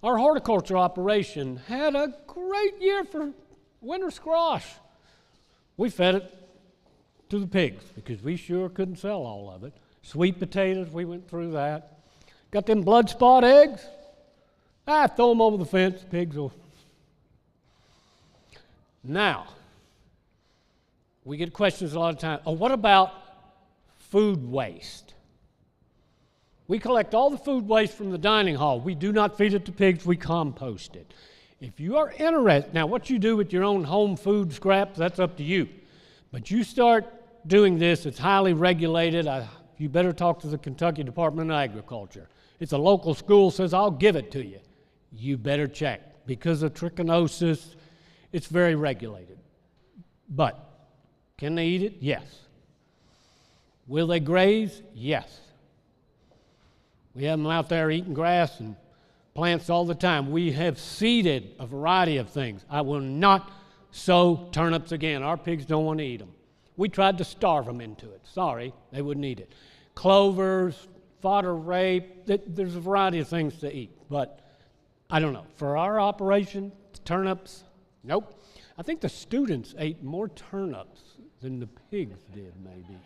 Our horticulture operation had a great year for winter squash. We fed it to the pigs because we sure couldn't sell all of it. Sweet potatoes, we went through that. Got them blood spot eggs. Throw them over the fence, pigs will. Now, we get questions a lot of times. What about food waste? We collect all the food waste from the dining hall. We do not feed it to pigs, we compost it. If you are interested, now what you do with your own home food scraps, that's up to you. But you start doing this, it's highly regulated. You better talk to the Kentucky Department of Agriculture. If a local school says, I'll give it to you, you better check. Because of trichinosis, it's very regulated. But can they eat it? Yes. Will they graze? Yes. We have them out there eating grass and plants all the time. We have seeded a variety of things. I will not sow turnips again. Our pigs don't want to eat them. We tried to starve them into it. Sorry, they wouldn't eat it. Clovers, fodder rape, there's a variety of things to eat. But I don't know. For our operation, turnips, nope. I think the students ate more turnips than the pigs did, maybe.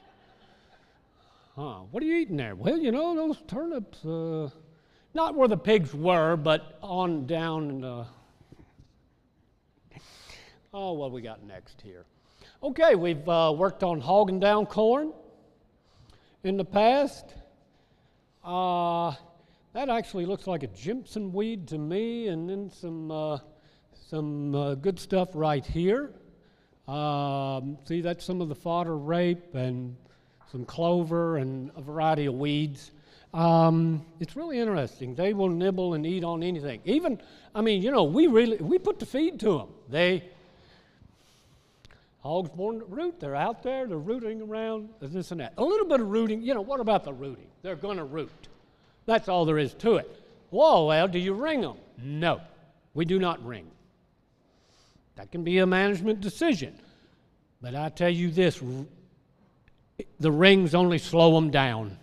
Huh, what are you eating there? Well, you know, those turnips, not where the pigs were, but on down in the... Oh, what we got next here? Okay, we've worked on hogging down corn in the past. That actually looks like a Jimson weed to me, and then some good stuff right here. See, that's some of the fodder rape and some clover and a variety of weeds. It's really interesting. They will nibble and eat on anything. Even, I mean, you know, we put the feed to them. Hogs born to root, they're out there, they're rooting around, this and that. A little bit of rooting, you know, what about the rooting? They're going to root. That's all there is to it. Whoa, well, do you ring them? No, we do not ring. That can be a management decision. But I tell you this, the rings only slow them down.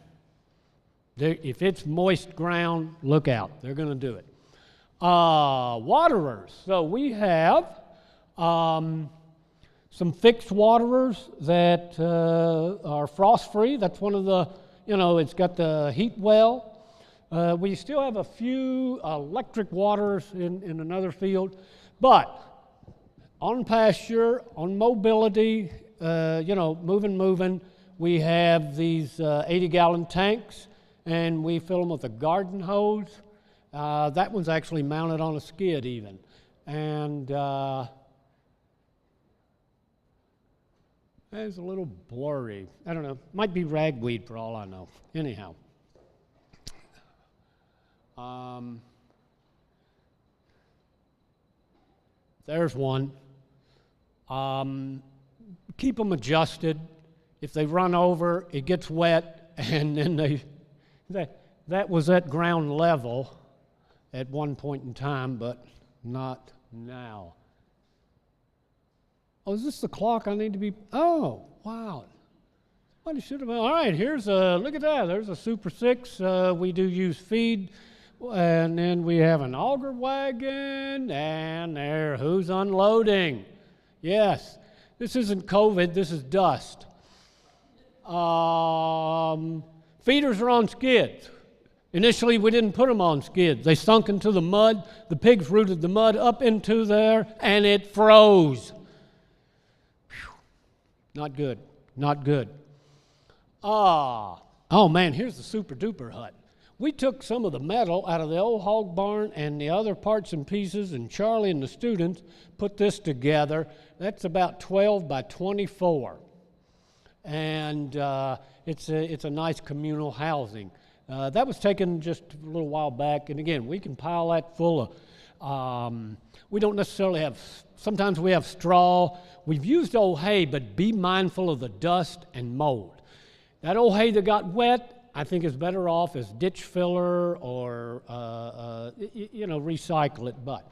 If it's moist ground, look out. They're going to do it. Waterers. So we have some fixed waterers that are frost-free. That's one of the, you know, it's got the heat well. We still have a few electric waterers in another field. But on pasture, on mobility, you know, moving, we have these 80-gallon tanks, and we fill them with a garden hose. That one's actually mounted on a skid even. And it's a little blurry. I don't know. Might be ragweed for all I know. Anyhow. There's one. Keep them adjusted. If they run over, it gets wet, and then that was at ground level at one point in time, but not now. Oh, is this the clock I need to be? Oh, wow. What should have been? All right, here's a, look at that. There's a Super 6. We do use feed. And then we have an auger wagon, and there, who's unloading? Yes, this isn't COVID, this is dust. Feeders are on skids. Initially, we didn't put them on skids. They sunk into the mud. The pigs rooted the mud up into there, and it froze. Whew. Not good, not good. Oh man, here's the super duper hut. We took some of the metal out of the old hog barn and the other parts and pieces, and Charlie and the students put this together. That's about 12 by 24. And it's a nice communal housing. That was taken just a little while back, and again, we can pile that full of, we don't necessarily have, sometimes we have straw. We've used old hay, but be mindful of the dust and mold. That old hay that got wet, I think is better off as ditch filler or, you know, recycle it, but.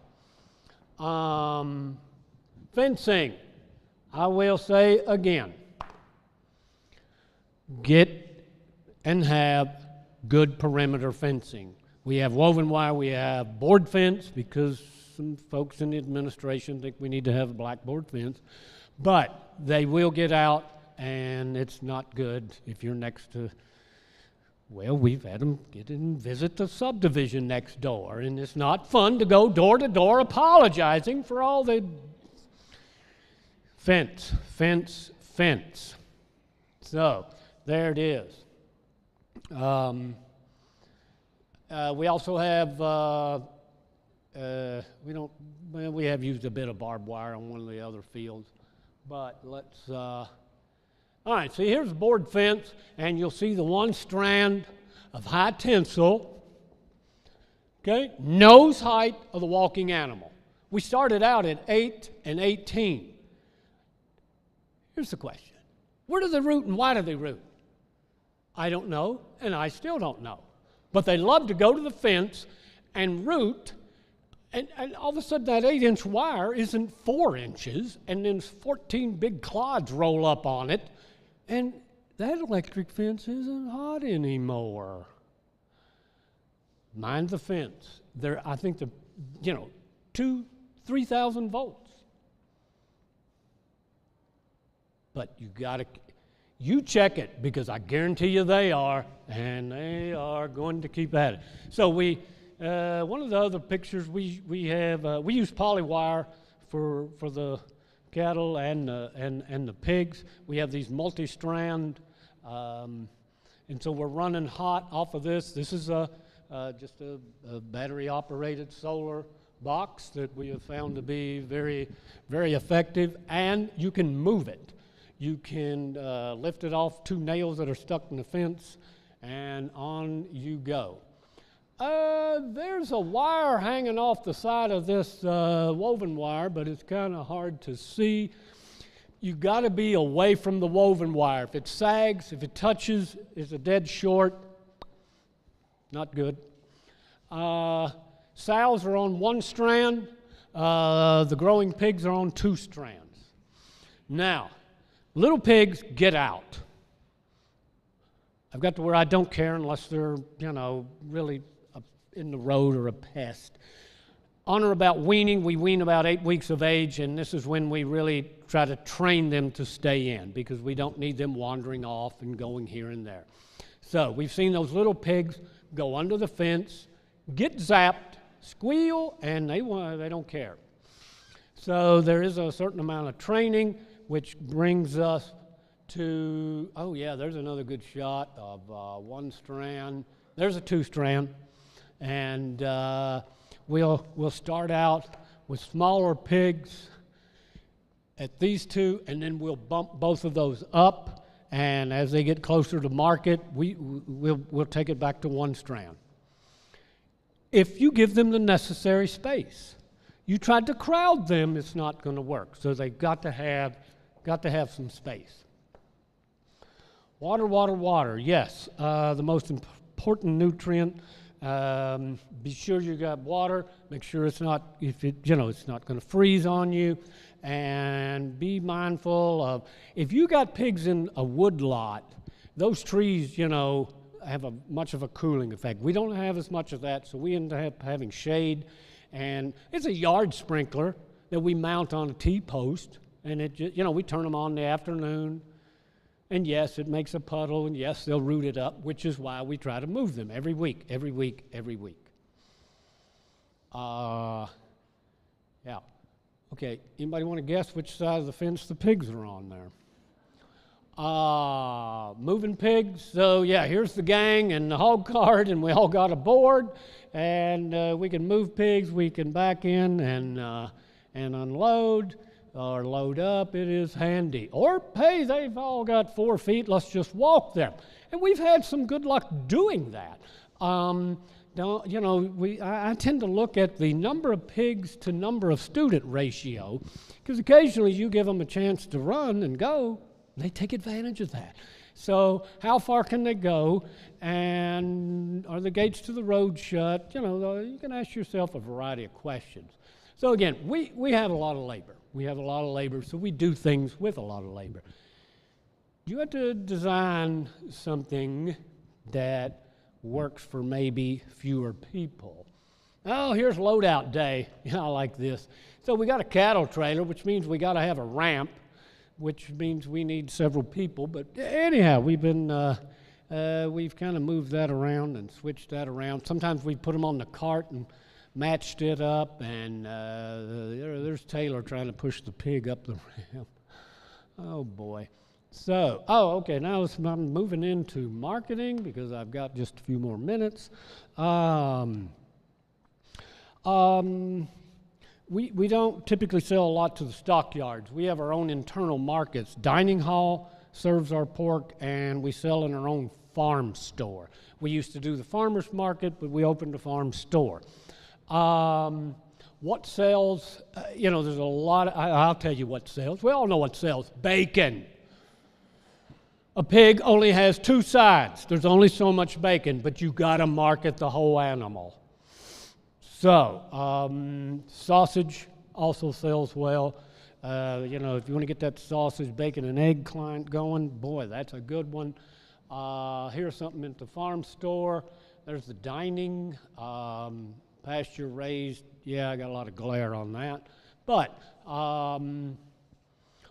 Fencing, I will say again, get and have good perimeter fencing. We have woven wire, we have board fence because some folks in the administration think we need to have a blackboard fence, but they will get out, and it's not good if you're next to, well, we've had them get in and visit the subdivision next door, and it's not fun to go door to door apologizing for all the fence. So, there it is. We also have, we have used a bit of barbed wire on one of the other fields, but let's, all right, so here's a board fence, and you'll see the one strand of high tensile, okay, nose height of the walking animal. We started out at 8 and 18. Here's the question. Where do they root and why do they root? I don't know, and I still don't know. But they love to go to the fence and root, and all of a sudden that 8-inch wire isn't 4 inches, and then 14 big clods roll up on it, and that electric fence isn't hot anymore. Mind the fence. I think 3,000 volts. But you check it, because I guarantee you they are, and they are going to keep at it. So one of the other pictures we have, we use polywire for the cattle and the pigs. We have these multi-strand, and so we're running hot off of this. This is just a battery-operated solar box that we have found to be very, very effective, and you can move it. You can lift it off 2 nails that are stuck in the fence, and on you go. There's a wire hanging off the side of this woven wire, but it's kind of hard to see. You've got to be away from the woven wire. If it sags, if it touches, it's a dead short. Not good. Sows are on 1 strand. The growing pigs are on 2 strands. Now, little pigs, get out. I've got to where I don't care unless they're, really in the road or a pest. On or about weaning, we wean about 8 weeks of age, and this is when we really try to train them to stay in, because we don't need them wandering off and going here and there. So we've seen those little pigs go under the fence, get zapped, squeal, and they don't care. So there is a certain amount of training, which brings us to, oh yeah, there's another good shot of 1 strand. There's a 2 strand, and we'll start out with smaller pigs at these 2, and then we'll bump both of those up, and as they get closer to market, we'll take it back to 1 strand. If you give them the necessary space. You tried to crowd them, it's not going to work. So they've got to have some space. Water, water, water. Yes, the most important nutrient. Be sure you got water. Make sure it's not, it's not going to freeze on you. And be mindful of, if you got pigs in a wood lot, those trees, have much of a cooling effect. We don't have as much of that, so we end up having shade. And it's a yard sprinkler that we mount on a T-post, and we turn them on in the afternoon. And yes, it makes a puddle, and yes, they'll root it up, which is why we try to move them every week. Yeah. Okay, anybody want to guess which side of the fence the pigs are on there? Moving pigs. So yeah, here's the gang and the hog cart, and we all got a board, and we can move pigs. We can back in and unload or load up. It is handy. Or hey, they've all got 4 feet. Let's just walk them. And we've had some good luck doing that. I tend to look at the number of pigs to number of student ratio, because occasionally you give them a chance to run and go. They take advantage of that. So how far can they go? And are the gates to the road shut? You can ask yourself a variety of questions. So again, we have a lot of labor. So we do things with a lot of labor. You have to design something that works for maybe fewer people. Oh, here's loadout day. I like this. So we got a cattle trailer, which means we got to have a ramp, which means we need several people. But anyhow, we've kind of moved that around and switched that around. Sometimes we put them on the cart and matched it up, and there's Taylor trying to push the pig up the ramp. Oh boy. So, okay, now I'm moving into marketing because I've got just a few more minutes. We don't typically sell a lot to the stockyards. We have our own internal markets. Dining hall serves our pork, and we sell in our own farm store. We used to do the farmer's market, but we opened a farm store. What sells? There's a lot of, I'll tell you what sells. We all know what sells. Bacon. A pig only has two sides. There's only so much bacon, but you got to market the whole animal. So, sausage also sells well. If you want to get that sausage, bacon, and egg client going, boy, that's a good one. Here's something at the farm store. There's the dining, pasture raised. Yeah, I got a lot of glare on that. But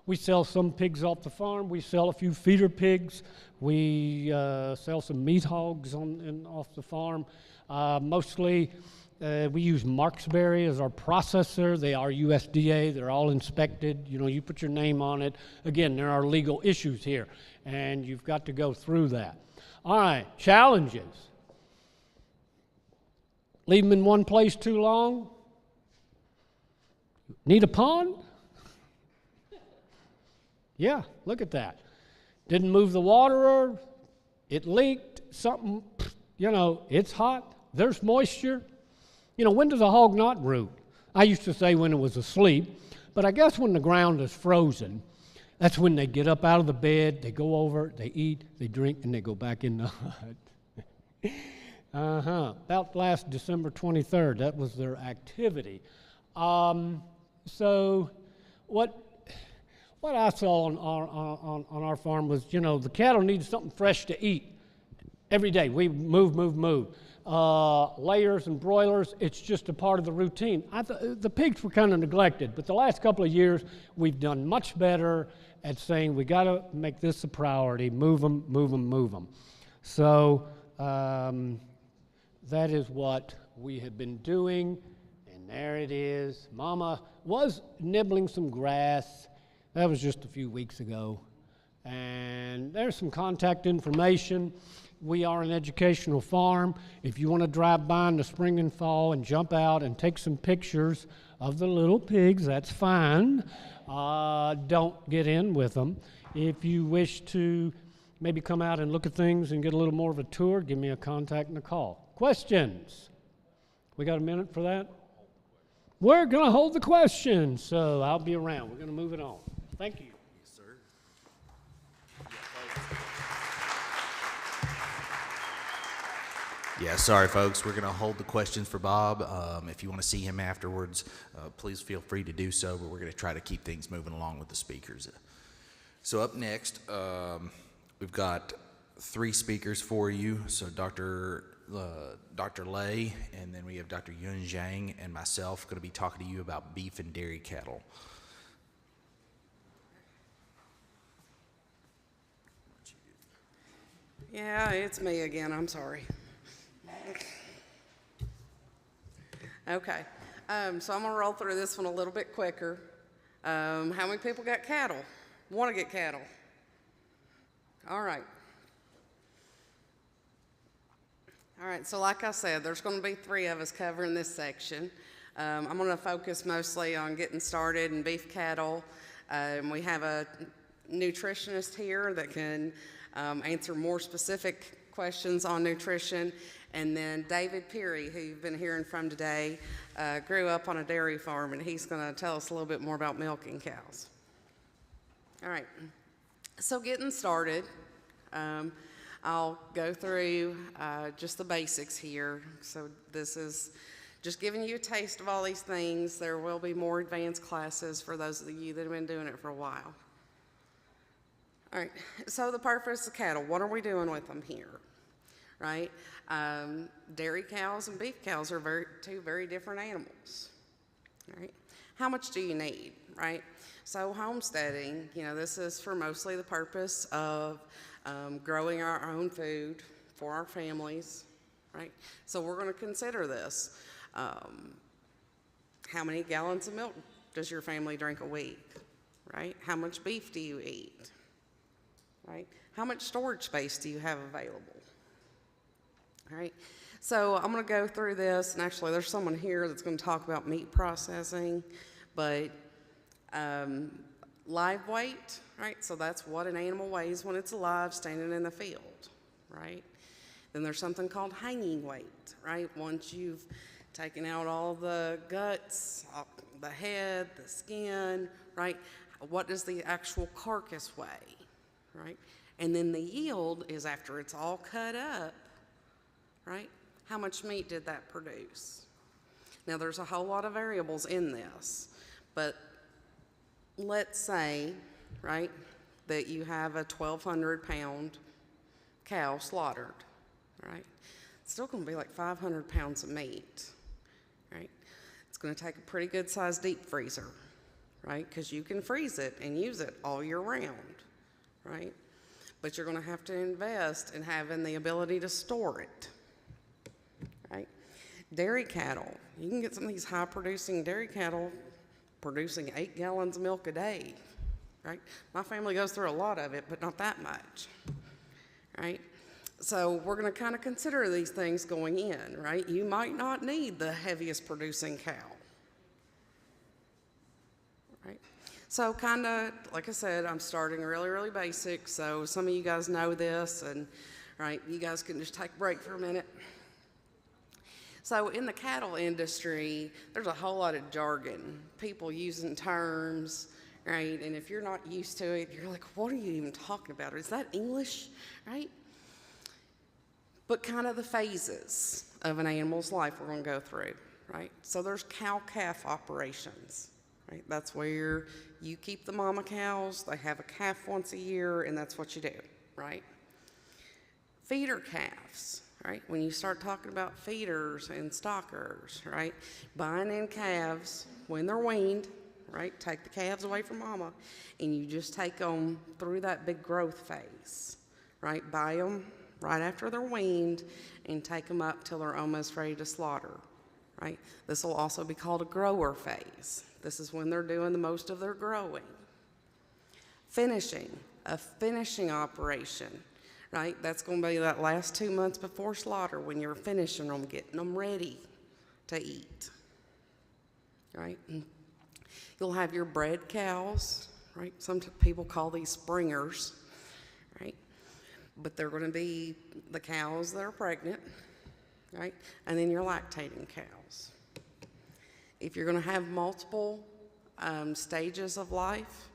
we sell some pigs off the farm. We sell a few feeder pigs. We sell some meat hogs off the farm. Mostly, we use Marksberry as our processor. They are USDA. They're all inspected. You put your name on it. Again, there are legal issues here, and you've got to go through that. All right, challenges. Leave them in one place too long? Need a pond? Yeah, look at that. Didn't move the waterer. It leaked. Something, it's hot. There's moisture. When does a hog not root? I used to say when it was asleep, but I guess when the ground is frozen, that's when they get up out of the bed, they go over, they eat, they drink, and they go back in the hut. About last December 23rd, that was their activity. So what I saw on our farm was, the cattle needed something fresh to eat every day. We move. Layers and broilers, it's just a part of the routine. The pigs were kind of neglected, but the last couple of years, we've done much better at saying we got to make this a priority, move them. So that is what we have been doing, and there it is. Mama was nibbling some grass. That was just a few weeks ago. And there's some contact information. We are an educational farm. If you want to drive by in the spring and fall and jump out and take some pictures of the little pigs, that's fine. Don't get in with them. If you wish to maybe come out and look at things and get a little more of a tour, give me a contact and a call. Questions? We got a minute for that? We're going to hold the questions, so I'll be around. We're going to move it on. Thank you. Yes, sir. Yeah, sorry, folks. We're going to hold the questions for Bob. If you want to see him afterwards, please feel free to do so, but we're going to try to keep things moving along with the speakers. So up next, we've got 3 speakers for you. So Dr. Lay, and then we have Dr. Yun Zhang and myself going to be talking to you about beef and dairy cattle. Yeah, it's me again. I'm sorry. Okay, so I'm going to roll through this one a little bit quicker. How many people got cattle? Want to get cattle? All right. All right, so like I said, there's going to be 3 of us covering this section. I'm going to focus mostly on getting started in beef cattle. We have a nutritionist here that can answer more specific questions on nutrition. And then David Peary, who you've been hearing from today, grew up on a dairy farm, and he's going to tell us a little bit more about milking cows. All right, so getting started, I'll go through just the basics here. So this is just giving you a taste of all these things. There will be more advanced classes for those of you that have been doing it for a while. All right, so the purpose of cattle, what are we doing with them here, right? Dairy cows and beef cows are two very different animals, right? How much do you need, right? So homesteading, this is for mostly the purpose of growing our own food for our families, right? So we're going to consider this. How many gallons of milk does your family drink a week, right? How much beef do you eat? right? How much storage space do you have available? All right, so I'm going to go through this, and actually there's someone here that's going to talk about meat processing, but live weight, right? So that's what an animal weighs when it's alive, standing in the field, right? Then there's something called hanging weight, right? Once you've taken out all the guts, the head, the skin, right? What does the actual carcass weigh, right? And then the yield is after it's all cut up, right? How much meat did that produce? Now, there's a whole lot of variables in this, but let's say, right, that you have a 1,200 pound cow slaughtered, right? It's still going to be like 500 pounds of meat, right? It's going to take a pretty good sized deep freezer, right? Because you can freeze it and use it all year round, right? But you're going to have to invest in having the ability to store it, right? Dairy cattle, you can get some of these high producing dairy cattle producing 8 gallons of milk a day, right? My family goes through a lot of it, but not that much, right? So we're going to kind of consider these things going in, right? You might not need the heaviest producing cow, right? So kind of, like I said, I'm starting really, really basic, so some of you guys know this, and right, you guys can just take a break for a minute. So in the cattle industry, there's a whole lot of jargon, people using terms, right? And if you're not used to it, you're like, what are you even talking about? Is that English, right? But kind of the phases of an animal's life we're going to go through, right? So there's cow-calf operations, right? That's where you keep the mama cows, they have a calf once a year, and that's what you do, right? Feeder calves, right? When you start talking about feeders and stockers, right? Buying in calves when they're weaned, right? Take the calves away from mama, and you just take them through that big growth phase, right? Buy them right after they're weaned and take them up till they're almost ready to slaughter, right? This will also be called a grower phase. This is when they're doing the most of their growing. Finishing, a finishing operation, right? That's going to be that last 2 months before slaughter when you're finishing them, getting them ready to eat, right? And you'll have your bred cows, right? Some people call these springers, right? But they're going to be the cows that are pregnant, right? And then your lactating cows. If you're going to have multiple stages of life,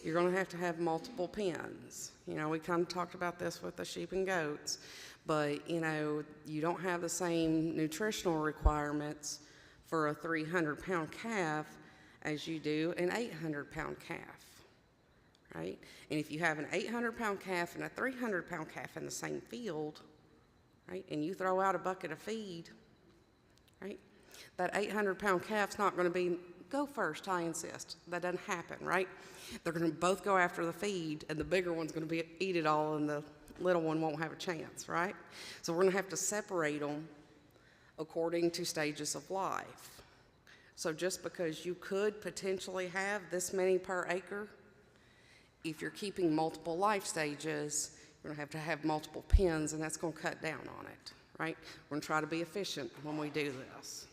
you're going to have multiple pens. You know, we kind of talked about this with the sheep and goats, but, you know, you don't have the same nutritional requirements for a 300-pound calf as you do an 800-pound calf, right? And if you have an 800-pound calf and a 300-pound calf in the same field, right, and you throw out a bucket of feed, right, that 800-pound calf's not going to be, go first, I insist. That doesn't happen, right? They're going to both go after the feed, and the bigger one's going to eat it all, and the little one won't have a chance, right? So we're going to have to separate them according to stages of life. So just because you could potentially have this many per acre, if you're keeping multiple life stages, you're going to have multiple pens, and that's going to cut down on it, right? We're going to try to be efficient when we do this.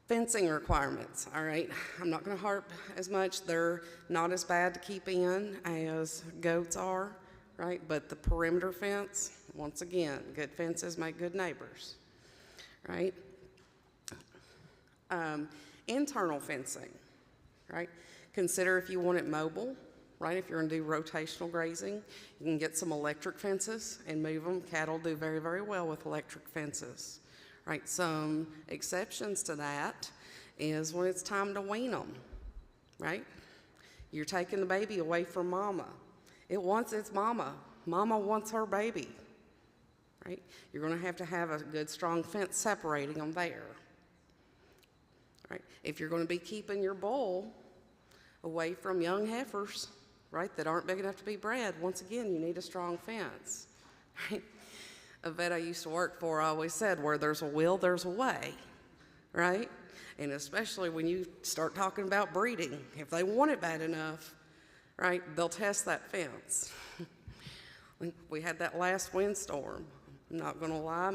Fencing requirements, all right? I'm not going to harp as much. They're not as bad to keep in as goats are, right? But the perimeter fence, once again, good fences make good neighbors, right? Internal fencing, right? Consider if you want it mobile, right? If you're going to do rotational grazing, you can get some electric fences and move them. Cattle do very, very well with electric fences, right? Some exceptions to that is when it's time to wean them, right? You're taking the baby away from mama. It wants its mama. Mama wants her baby, right? You're going to have a good, strong fence separating them there, right? If you're going to be keeping your bull away from young heifers, right, that aren't big enough to be bred, once again, you need a strong fence, right? A vet I used to work for always said, where there's a will, there's a way, right? And especially when you start talking about breeding, if they want it bad enough, right? They'll test that fence. We had that last windstorm. I'm not gonna lie,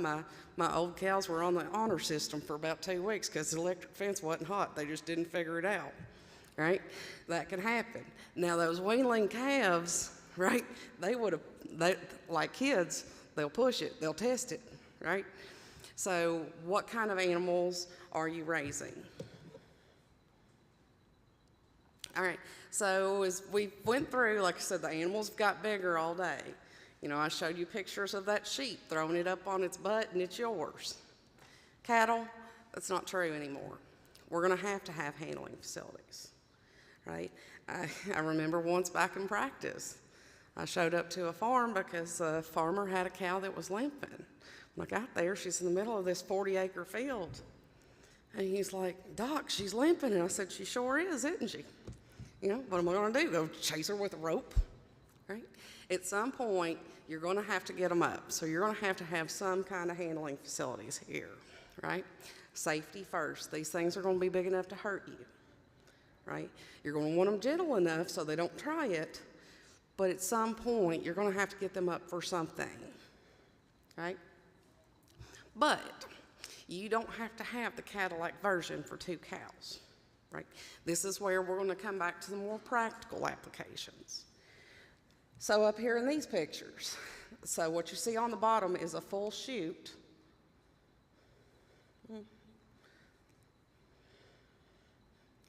my old cows were on the honor system for about 2 weeks because the electric fence wasn't hot. They just didn't figure it out, right? That can happen. Now those weanling calves, right, like kids, they'll push it, they'll test it, right? So what kind of animals are you raising? All right, so as we went through, like I said, the animals got bigger all day. You know, I showed you pictures of that sheep throwing it up on its butt and it's yours. Cattle, that's not true anymore. We're gonna have to have handling facilities, right? I remember once back in practice, I showed up to a farm because a farmer had a cow that was limping. I'm like, out there, she's in the middle of this 40-acre field. And he's like, Doc, she's limping. And I said, she sure is, isn't she? You know, what am I gonna do? Go chase her with a rope, right? At some point, you're gonna have to get them up. So you're gonna have some kind of handling facilities here, right? Safety first. These things are gonna be big enough to hurt you, right? You're gonna want them gentle enough so they don't try it, but at some point, you're gonna have to get them up for something, right? But you don't have to have the Cadillac version for 2 cows, right? This is where we're gonna come back to the more practical applications. So up here in these pictures, so what you see on the bottom is a full chute.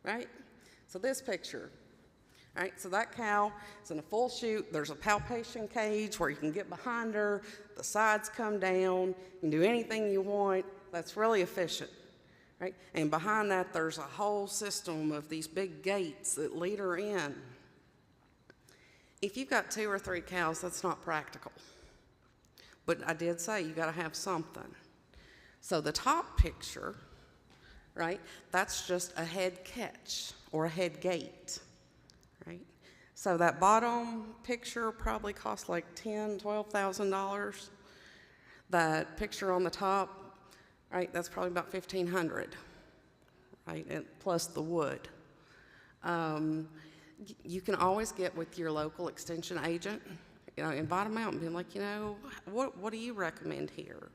Right? So this picture, right? So that cow is in a full chute. There's a palpation cage where you can get behind her. The sides come down. You can do anything you want. That's really efficient, right? And behind that, there's a whole system of these big gates that lead her in. If you've got 2 or 3 cows, that's not practical. But I did say you gotta have something. So the top picture, right, that's just a head catch or a head gate, right? So that bottom picture probably costs like $10,000, $12,000. That picture on the top, right, that's probably about $1,500, right, and plus the wood. You can always get with your local extension agent, you know, invite them out and be like, you know, what do you recommend here,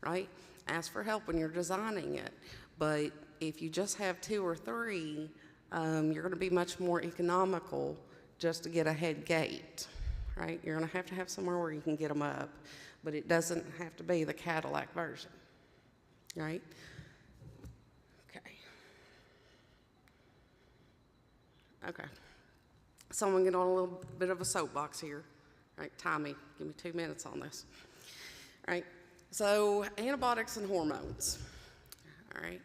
right? Ask for help when you're designing it. But if you just have 2 or 3, you're gonna be much more economical just to get a head gate, right? You're gonna have somewhere where you can get them up, but it doesn't have to be the Cadillac version, right? Okay. Someone get on a little bit of a soapbox here. All right, Tommy, give me 2 minutes on this. All right, so antibiotics and hormones. All right.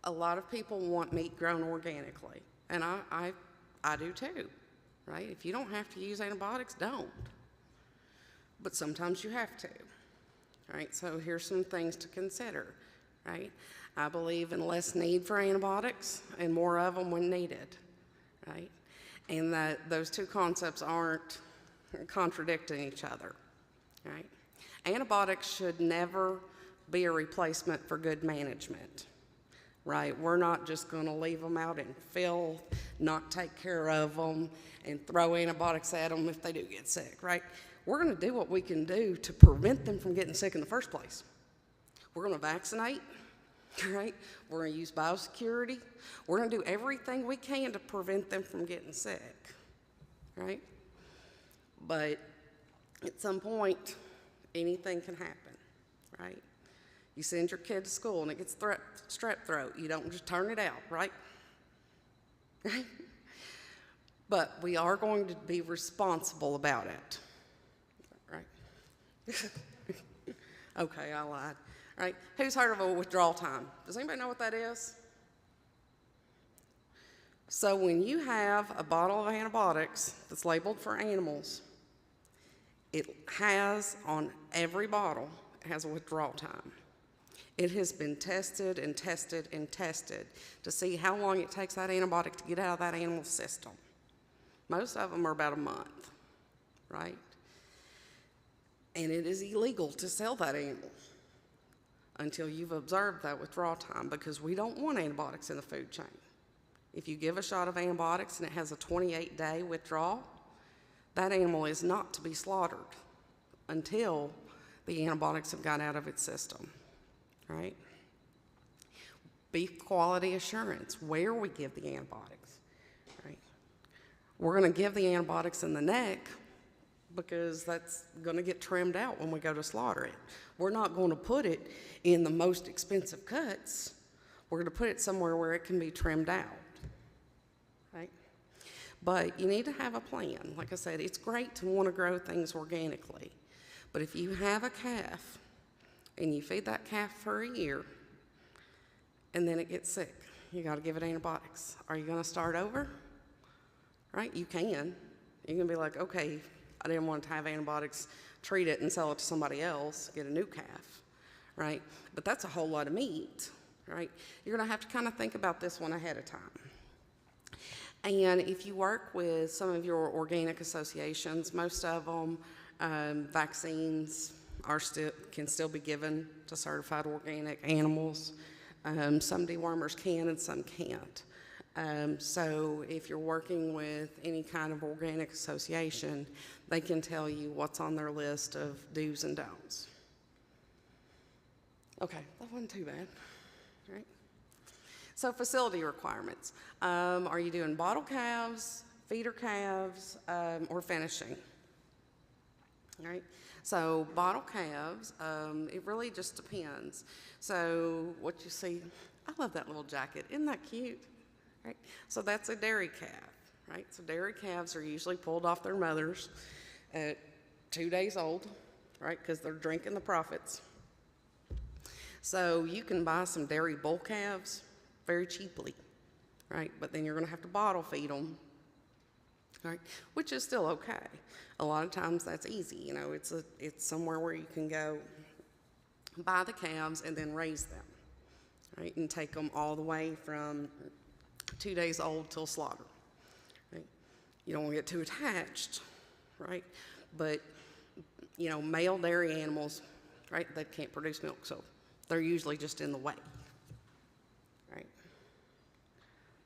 A lot of people want meat grown organically, and I do too, right? If you don't have to use antibiotics, don't. But sometimes you have to. All right, so here's some things to consider, right? I believe in less need for antibiotics and more of them when needed, right? And that those 2 concepts aren't contradicting each other, right? Antibiotics should never be a replacement for good management, right? We're not just gonna leave them out in filth, not take care of them, and throw antibiotics at them if they do get sick, right? We're gonna do what we can do to prevent them from getting sick in the first place. We're gonna vaccinate, right? We're gonna use biosecurity. We're gonna do everything we can to prevent them from getting sick, right? But at some point, anything can happen, right? You send your kid to school and it gets strep throat. You don't just turn it out, right? Right? But we are going to be responsible about it, right? Okay, I lied. All right, who's heard of a withdrawal time? Does anybody know what that is? So when you have a bottle of antibiotics that's labeled for animals, it has on every bottle, it has a withdrawal time. It has been tested and tested and tested to see how long it takes that antibiotic to get out of that animal's system. Most of them are about a month, right? And it is illegal to sell that animal until you've observed that withdrawal time, because we don't want antibiotics in the food chain, If you give a shot of antibiotics and it has a 28-day withdrawal, that animal is not to be slaughtered until the antibiotics have got out of its system, right? Beef quality assurance, where we give the antibiotics, right? We're going to give the antibiotics in the neck because that's going to get trimmed out when we go to slaughter it. We're not going to put it in the most expensive cuts. We're going to put it somewhere where it can be trimmed out, right? But you need to have a plan. Like I said, it's great to want to grow things organically, but if you have a calf and you feed that calf for a year and then it gets sick, you got to give it antibiotics. Are you going to start over? Right? You can. You can be like, okay, I didn't want to have antibiotics, treat it and sell it to somebody else, get a new calf, right? But that's a whole lot of meat, right? You're going to have to kind of think about this one ahead of time. And if you work with some of your organic associations, most of them, vaccines can still be given to certified organic animals. Some dewormers can and some can't. So if you're working with any kind of organic association, they can tell you what's on their list of do's and don'ts. Okay, that wasn't too bad, right? So facility requirements. Are you doing bottle calves, feeder calves, or finishing? All right, so bottle calves, it really just depends. So what you see, I love that little jacket, isn't that cute? Right? So that's a dairy calf, right? So dairy calves are usually pulled off their mothers at 2 days old, right? Because they're drinking the profits. So you can buy some dairy bull calves very cheaply, right? But then you're going to have to bottle feed them, right? Which is still okay. A lot of times that's easy. You know, it's somewhere where you can go buy the calves and then raise them, right? And take them all the way from 2 days old till slaughter, right? You don't want to get too attached, right? But, you know, male dairy animals, right, they can't produce milk, so they're usually just in the way, right?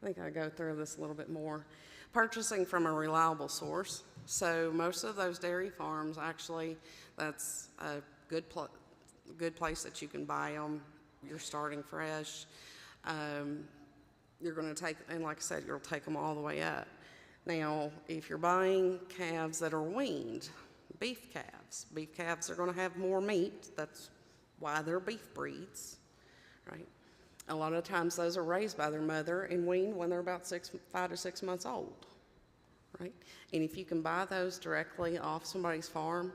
I think I'll go through this a little bit more. Purchasing from a reliable source. So most of those dairy farms, actually, that's a good place that you can buy them. You're starting fresh. You're going to take, and like I said, you'll take them all the way up. Now, if you're buying calves that are weaned, beef calves are going to have more meat. That's why they're beef breeds, right? A lot of times those are raised by their mother and weaned when they're about 5 to 6 months old, right? And if you can buy those directly off somebody's farm,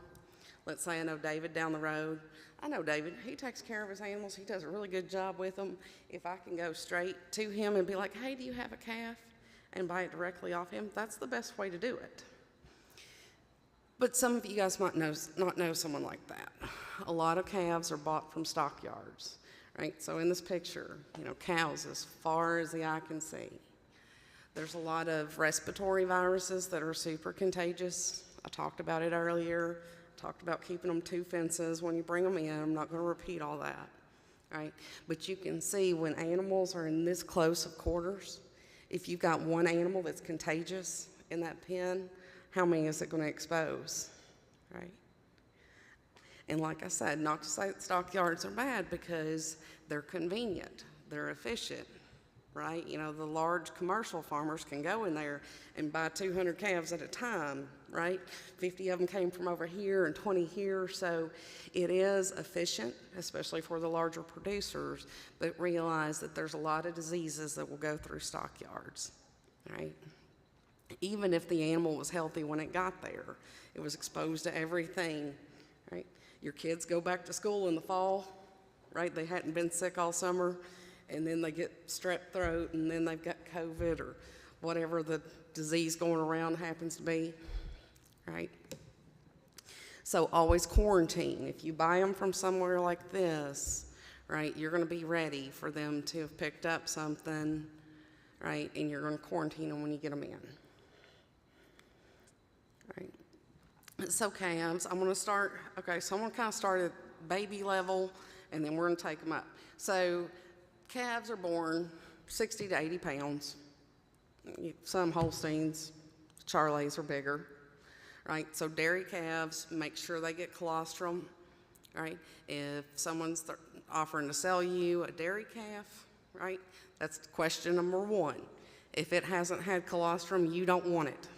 let's say I know David down the road. I know David, he takes care of his animals. He does a really good job with them. If I can go straight to him and be like, hey, do you have a calf? And buy it directly off him, that's the best way to do it. But some of you guys might not know someone like that. A lot of calves are bought from stockyards, right? So in this picture, you know, cows as far as the eye can see. There's a lot of respiratory viruses that are super contagious. I talked about it earlier. Talked about keeping them 2 fences when you bring them in. I'm not going to repeat all that, right? But you can see when animals are in this close of quarters, if you've got one animal that's contagious in that pen, how many is it going to expose, right? And like I said, not to say that stockyards are bad because they're convenient, they're efficient, right? You know, the large commercial farmers can go in there and buy 200 calves at a time, right? 50 of them came from over here and 20 here, so it is efficient, especially for the larger producers that realize that there's a lot of diseases that will go through stockyards, right? Even if the animal was healthy when it got there, it was exposed to everything, right? Your kids go back to school in the fall, right? They hadn't been sick all summer, and then they get strep throat, and then they've got COVID or whatever the disease going around happens to be, right? So always quarantine. If you buy them from somewhere like this, right, you're going to be ready for them to have picked up something, right, and you're going to quarantine them when you get them in, right? So calves, I'm going to start, okay, so I'm going to kind of start at baby level, and then we're going to take them up. So calves are born 60 to 80 pounds, some Holsteins, Charleys are bigger, right? So dairy calves, make sure they get colostrum, right? If someone's offering to sell you a dairy calf, right? That's question number one. If it hasn't had colostrum, you don't want it,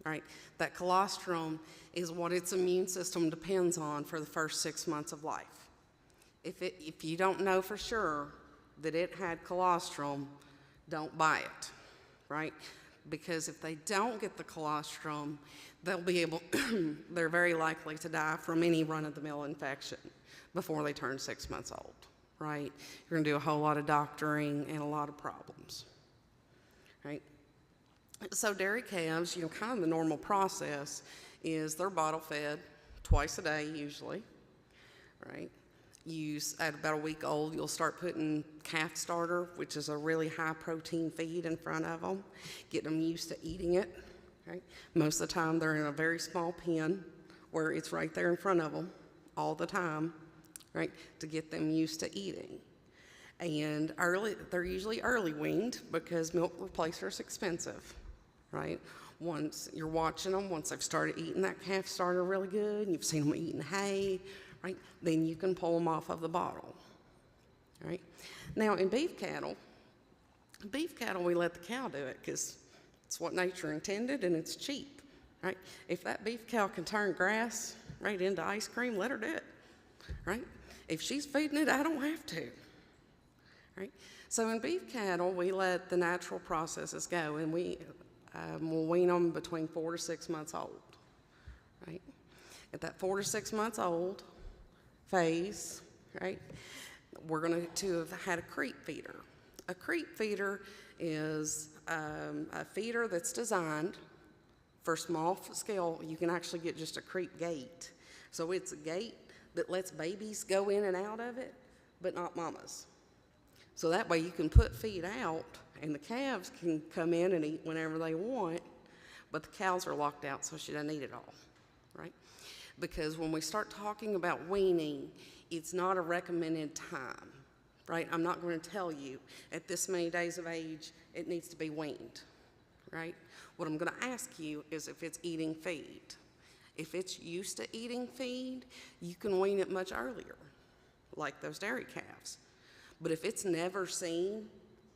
right? That colostrum is what its immune system depends on for the first 6 months of life. If you don't know for sure that it had colostrum, don't buy it, right? Because if they don't get the colostrum, they're very likely to die from any run-of-the-mill infection before they turn 6 months old, right? You're gonna do a whole lot of doctoring and a lot of problems, right? So dairy calves, kind of the normal process is they're bottle fed twice a day usually, right? At about a week old, you'll start putting calf starter, which is a really high protein feed in front of them, getting them used to eating it, right? Most of the time they're in a very small pen where it's right there in front of them all the time, right? To get them used to eating. And they're usually early weaned because milk replacer is expensive, right? Once you're watching them, once they've started eating that calf starter really good, and you've seen them eating hay, right, then you can pull them off of the bottle, right? Now in beef cattle, we let the cow do it because it's what nature intended and it's cheap, right? If that beef cow can turn grass right into ice cream, let her do it, right? If she's feeding it, I don't have to, right? So in beef cattle, we let the natural processes go, and we'll wean them between 4 to 6 months old, right? At that 4 to 6 months old phase, right, we're going to have had a creep feeder. A creep feeder is a feeder that's designed for small scale. You can actually get just a creep gate. So it's a gate that lets babies go in and out of it, but not mamas. So that way you can put feed out and the calves can come in and eat whenever they want, but the cows are locked out so she doesn't eat it all, right? Because when we start talking about weaning, it's not a recommended time, right? I'm not going to tell you at this many days of age it needs to be weaned, right? What I'm going to ask you is if it's eating feed. If it's used to eating feed, you can wean it much earlier, like those dairy calves. But if it's never seen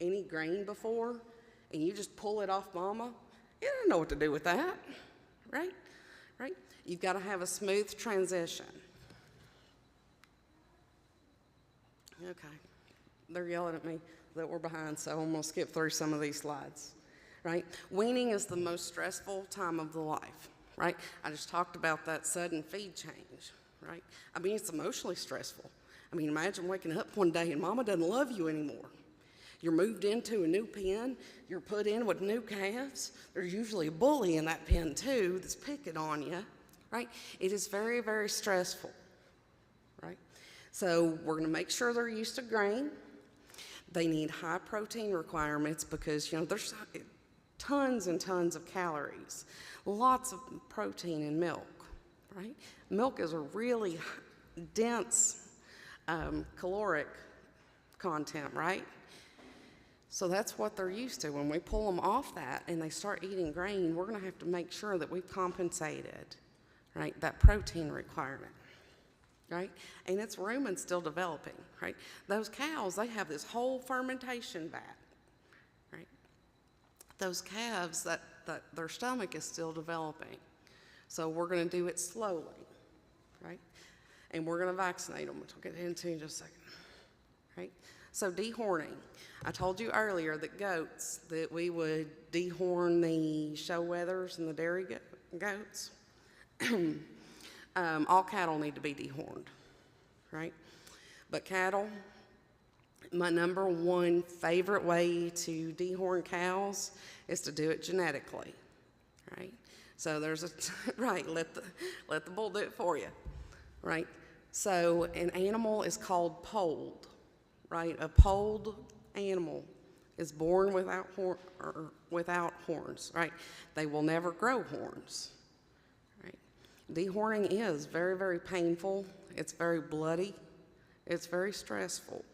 any grain before and you just pull it off mama, you don't know what to do with that, right? Right? You've got to have a smooth transition. Okay, they're yelling at me that we're behind, so I'm going to skip through some of these slides, right? Weaning is the most stressful time of the life, right? I just talked about that sudden feed change, right? I mean, it's emotionally stressful. I mean, imagine waking up one day and mama doesn't love you anymore. You're moved into a new pen, you're put in with new calves. There's usually a bully in that pen too that's picking on you, right? It is very, very stressful, right? So we're gonna make sure they're used to grain. They need high protein requirements because, there's tons and tons of calories, lots of protein in milk, right? Milk is a really dense caloric content, right? So that's what they're used to. When we pull them off that and they start eating grain, we're gonna have to make sure that we've compensated, right, that protein requirement, right? And it's rumen still developing, right? Those cows, they have this whole fermentation vat, right? Those calves, that their stomach is still developing. So we're gonna do it slowly, right? And we're gonna vaccinate them, which I'll get into in just a second, right? So dehorning. I told you earlier that goats, that we would dehorn the show wethers and the dairy goats. All cattle need to be dehorned, right? But cattle, my number one favorite way to dehorn cows is to do it genetically, right? So there's right, let the bull do it for you, right? So an animal is called polled, right? A polled animal is born without horns, right? They will never grow horns, right? Dehorning is very, very painful. It's very bloody. It's very stressful,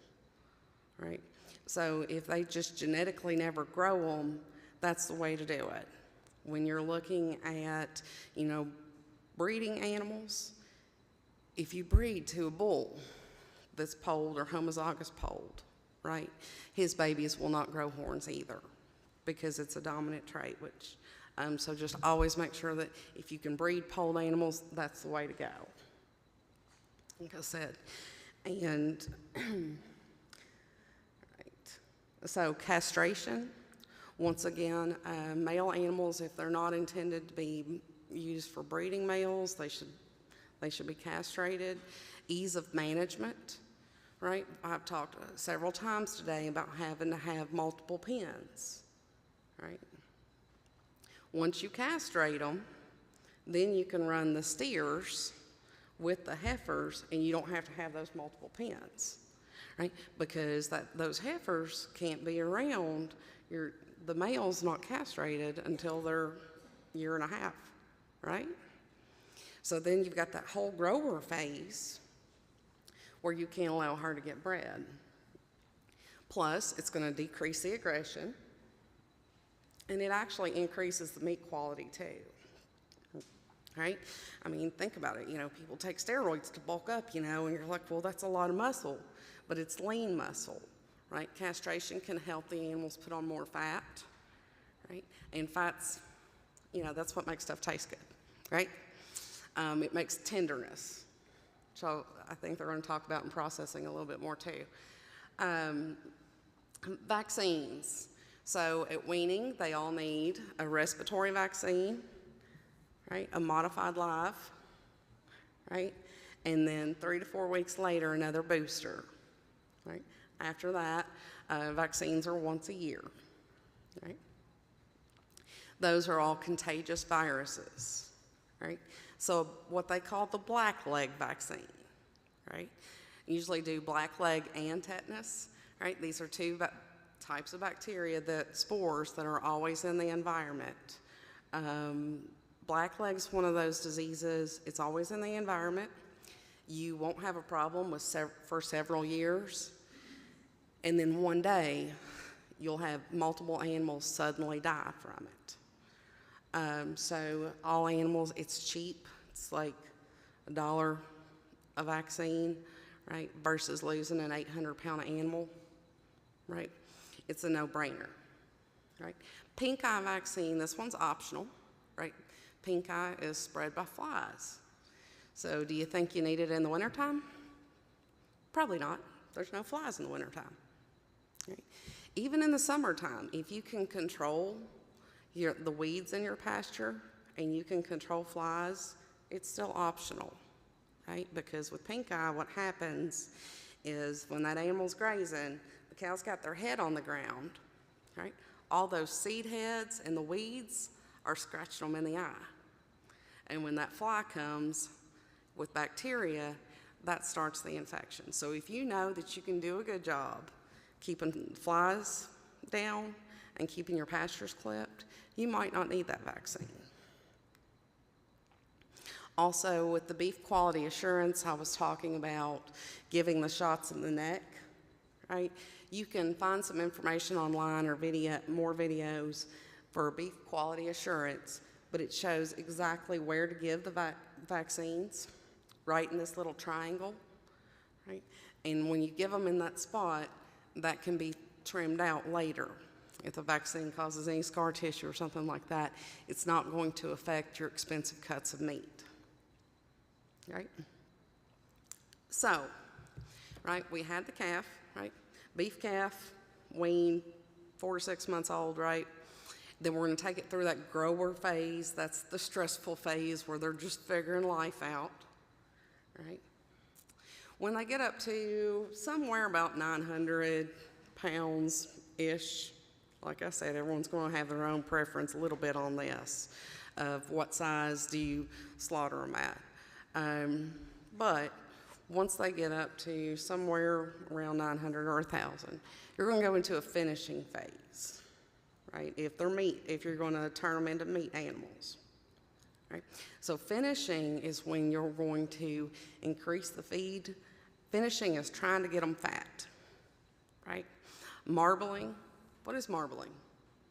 right? So if they just genetically never grow them, That's the way to do it. When you're looking at, breeding animals, if you breed to a bull that's polled or homozygous polled, right, his babies will not grow horns either because it's a dominant trait, which, so just always make sure that if you can breed polled animals, that's the way to go. Like I said, and right. So castration, once again, male animals, if they're not intended to be used for breeding males, they should be castrated. Ease of management, right? I've talked several times today about having to have multiple pens, right? Once you castrate them, then you can run the steers with the heifers, and you don't have to have those multiple pens, right? Because those heifers can't be around. The male's not castrated until they're a year and a half, right? So then you've got that whole grower phase where you can't allow her to get bred. Plus, it's going to decrease the aggression, and it actually increases the meat quality too. Right? I mean, think about it. People take steroids to bulk up, and you're like, well, that's a lot of muscle, but it's lean muscle, right? Castration can help the animals put on more fat, right? And fats, that's what makes stuff taste good, right? It makes tenderness, which I think they're going to talk about in processing a little bit more too. Vaccines. So at weaning, they all need a respiratory vaccine, right? A modified live, right? And then 3 to 4 weeks later, another booster, right? After that, vaccines are once a year, right? Those are all contagious viruses, right? So what they call the blackleg vaccine, right? Usually do blackleg and tetanus, right? These are two types of bacteria, spores that are always in the environment. Blackleg's one of those diseases. It's always in the environment. You won't have a problem for several years, and then one day you'll have multiple animals suddenly die from it. So all animals, it's cheap. It's like $1 a vaccine, right? Versus losing an 800-pound animal, right? It's a no-brainer, right? Pink eye vaccine, this one's optional, right? Pink eye is spread by flies. So do you think you need it in the wintertime? Probably not. There's no flies in the wintertime. Right? Even in the summertime, if you can control the weeds in your pasture and you can control flies, it's still optional, right? Because with pink eye, what happens is when that animal's grazing, the cow's got their head on the ground, right? All those seed heads and the weeds are scratching them in the eye. And when that fly comes with bacteria, that starts the infection. So if you know that you can do a good job keeping flies down and keeping your pastures clipped, you might not need that vaccine. Also, with the beef quality assurance, I was talking about giving the shots in the neck, right? You can find some information online or more videos for beef quality assurance, but it shows exactly where to give the vaccines, right in this little triangle, right? And when you give them in that spot, that can be trimmed out later. If the vaccine causes any scar tissue or something like that, it's not going to affect your expensive cuts of meat, right? So, right, we had the calf, right? Beef calf, weaned, 4 to 6 months old, right? Then we're going to take it through that grower phase. That's the stressful phase where they're just figuring life out, right? When they get up to somewhere about 900 pounds-ish, like I said, everyone's going to have their own preference a little bit on this, of what size do you slaughter them at. But once they get up to somewhere around 900 or 1,000, you're going to go into a finishing phase, right? If you're going to turn them into meat animals, right? So finishing is when you're going to increase the feed. Finishing is trying to get them fat, right? Marbling, what is marbling,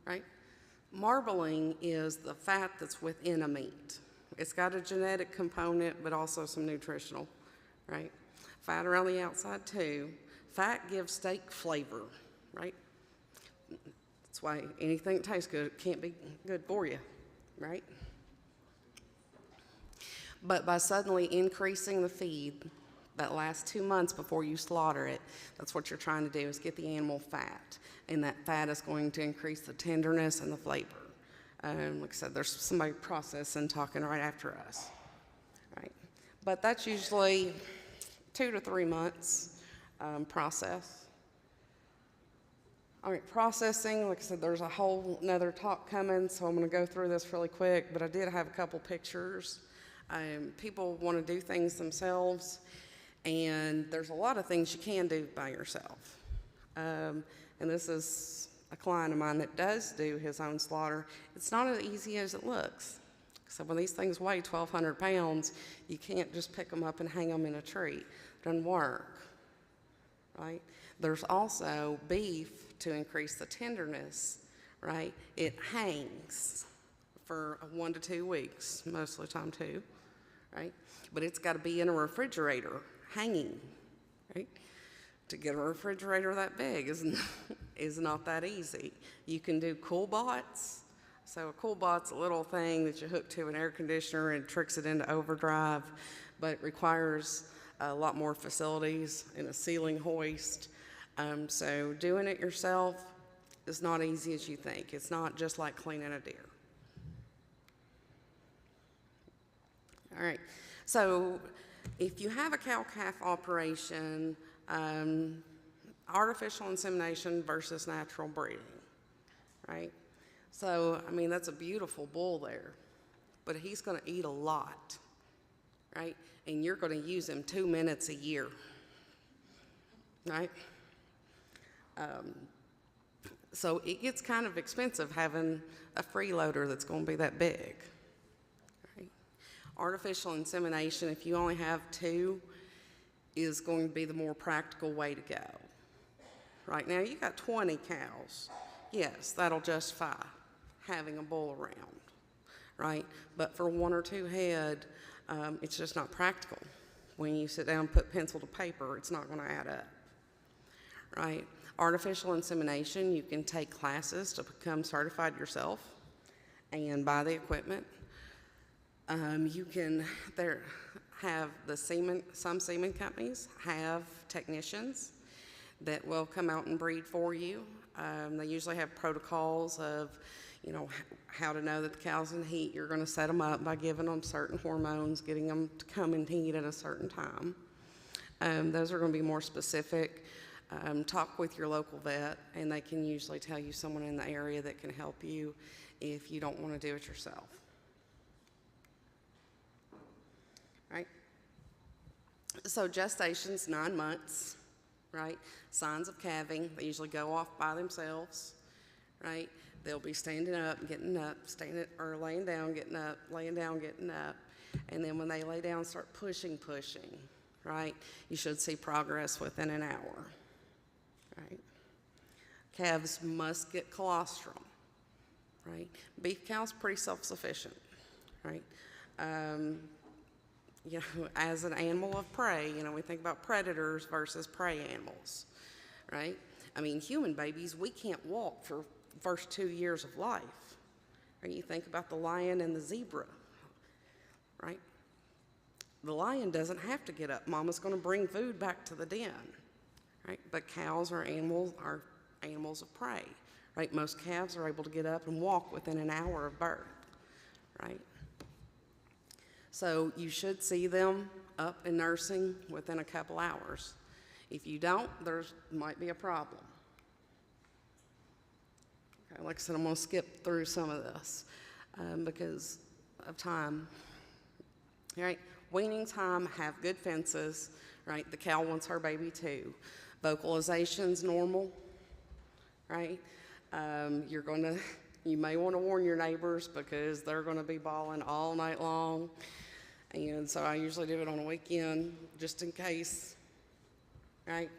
right? Marbling is the fat that's within a meat. It's got a genetic component, but also some nutritional, right? Fat around the outside too. Fat gives steak flavor, right? That's why anything that tastes good can't be good for you, right? But by suddenly increasing the feed that last 2 months before you slaughter it, that's what you're trying to do, is get the animal fat. And that fat is going to increase the tenderness and the flavor. Like I said, there's somebody processing talking right after us, right? But that's usually 2 to 3 months process. All right, processing, like I said, there's a whole nother talk coming, so I'm gonna go through this really quick, but I did have a couple pictures. People wanna do things themselves, and there's a lot of things you can do by yourself. And this is a client of mine that does do his own slaughter. It's not as easy as it looks. So when these things weigh 1,200 pounds, you can't just pick them up and hang them in a tree. It doesn't work, right? There's also beef to increase the tenderness, right? It hangs for 1 to 2 weeks, most of the time 2, right? But it's got to be in a refrigerator, hanging, right? To get a refrigerator that big is not that easy. You can do cool bots. So a cool bot's a little thing that you hook to an air conditioner and tricks it into overdrive, but it requires a lot more facilities and a ceiling hoist. So doing it yourself is not easy as you think. It's not just like cleaning a deer. All right, so if you have a cow-calf operation, artificial insemination versus natural breeding, right? So, I mean, that's a beautiful bull there, but he's gonna eat a lot, right? And you're gonna use him 2 minutes a year, right? So it gets kind of expensive having a freeloader that's gonna be that big, right? Artificial insemination, if you only have 2, is going to be the more practical way to go. Right now, you got 20 cows. Yes, that'll justify having a bull around, right? But for 1 or 2 head, it's just not practical. When you sit down and put pencil to paper, it's not gonna add up, right? Artificial insemination, you can take classes to become certified yourself and buy the equipment. You can, have the semen, some semen companies have technicians that will come out and breed for you. They usually have protocols of, you know, how to know that the cow's in heat. You're gonna set them up by giving them certain hormones, getting them to come in heat at a certain time. Those are gonna be more specific. Talk with your local vet, and they can usually tell you someone in the area that can help you if you don't wanna do it yourself. Right? So gestation's 9 months, right? Signs of calving, they usually go off by themselves, right? They'll be standing up, getting up, or laying down, getting up, laying down, getting up. And then when they lay down, start pushing, right? You should see progress within an hour, right? Calves must get colostrum, right? Beef cow's pretty self-sufficient, right? You know, as an animal of prey, you know, we think about predators versus prey animals, right? I mean, human babies, we can't walk for the first 2 years of life. Or you think about the lion and the zebra, right? The lion doesn't have to get up. Mama's gonna bring food back to the den, right? But cows are animals of prey, right? Most calves are able to get up and walk within an hour of birth, right? So you should see them up and nursing within a couple hours. If you don't, there might be a problem. Okay, like I said, I'm gonna skip through some of this because of time. All right, weaning time, have good fences, right? The cow wants her baby too. Vocalization's normal, right? You may wanna warn your neighbors because they're gonna be bawling all night long. And so I usually do it on a weekend, just in case, right?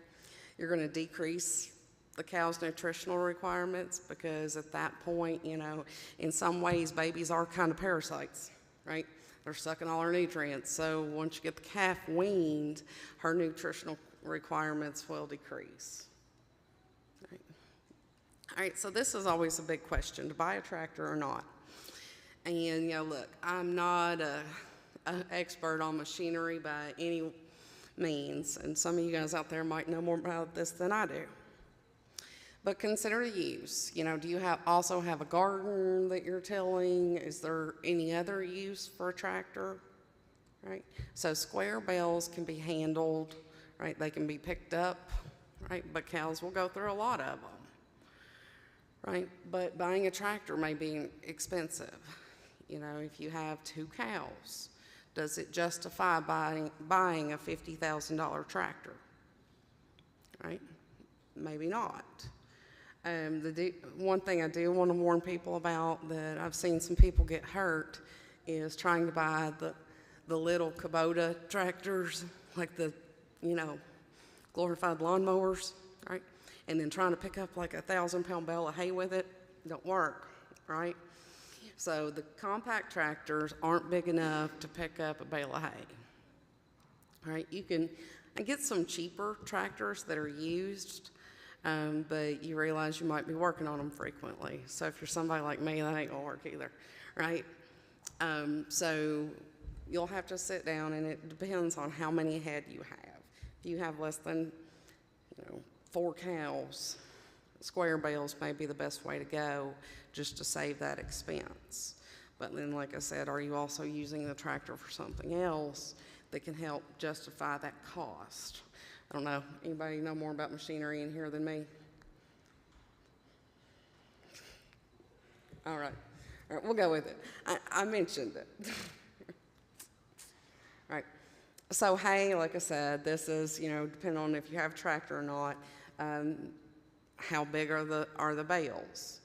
You're gonna decrease the cow's nutritional requirements, because at that point, you know, in some ways, babies are kind of parasites, right? They're sucking all her nutrients. So once you get the calf weaned, her nutritional requirements will decrease. Right. All right, so this is always a big question, to buy a tractor or not. And, you know, look, I'm not an expert on machinery by any means, and some of you guys out there might know more about this than I do. But consider the use. You know, do you also have a garden that you're tilling? Is there any other use for a tractor? Right? So square bales can be handled, right? They can be picked up, right? But cows will go through a lot of them, right? But buying a tractor may be expensive. You know, if you have 2 cows, does it justify buying a $50,000 tractor? Right? Maybe not. One thing I do want to warn people about that I've seen some people get hurt is trying to buy the little Kubota tractors, like the, you know, glorified lawnmowers, right? And then trying to pick up like a 1,000-pound bale of hay with it. Don't work, right? So the compact tractors aren't big enough to pick up a bale of hay, right? You can get some cheaper tractors that are used, but you realize you might be working on them frequently. So if you're somebody like me, that ain't gonna work either, right? So you'll have to sit down, and it depends on how many head you have. If you have less than, 4 cows, square bales may be the best way to go, just to save that expense. But then, like I said, are you also using the tractor for something else that can help justify that cost? I don't know. Anybody know more about machinery in here than me? All right, we'll go with it. I mentioned it. All right. So hay, like I said, this is, depending on if you have a tractor or not, how big are the bales,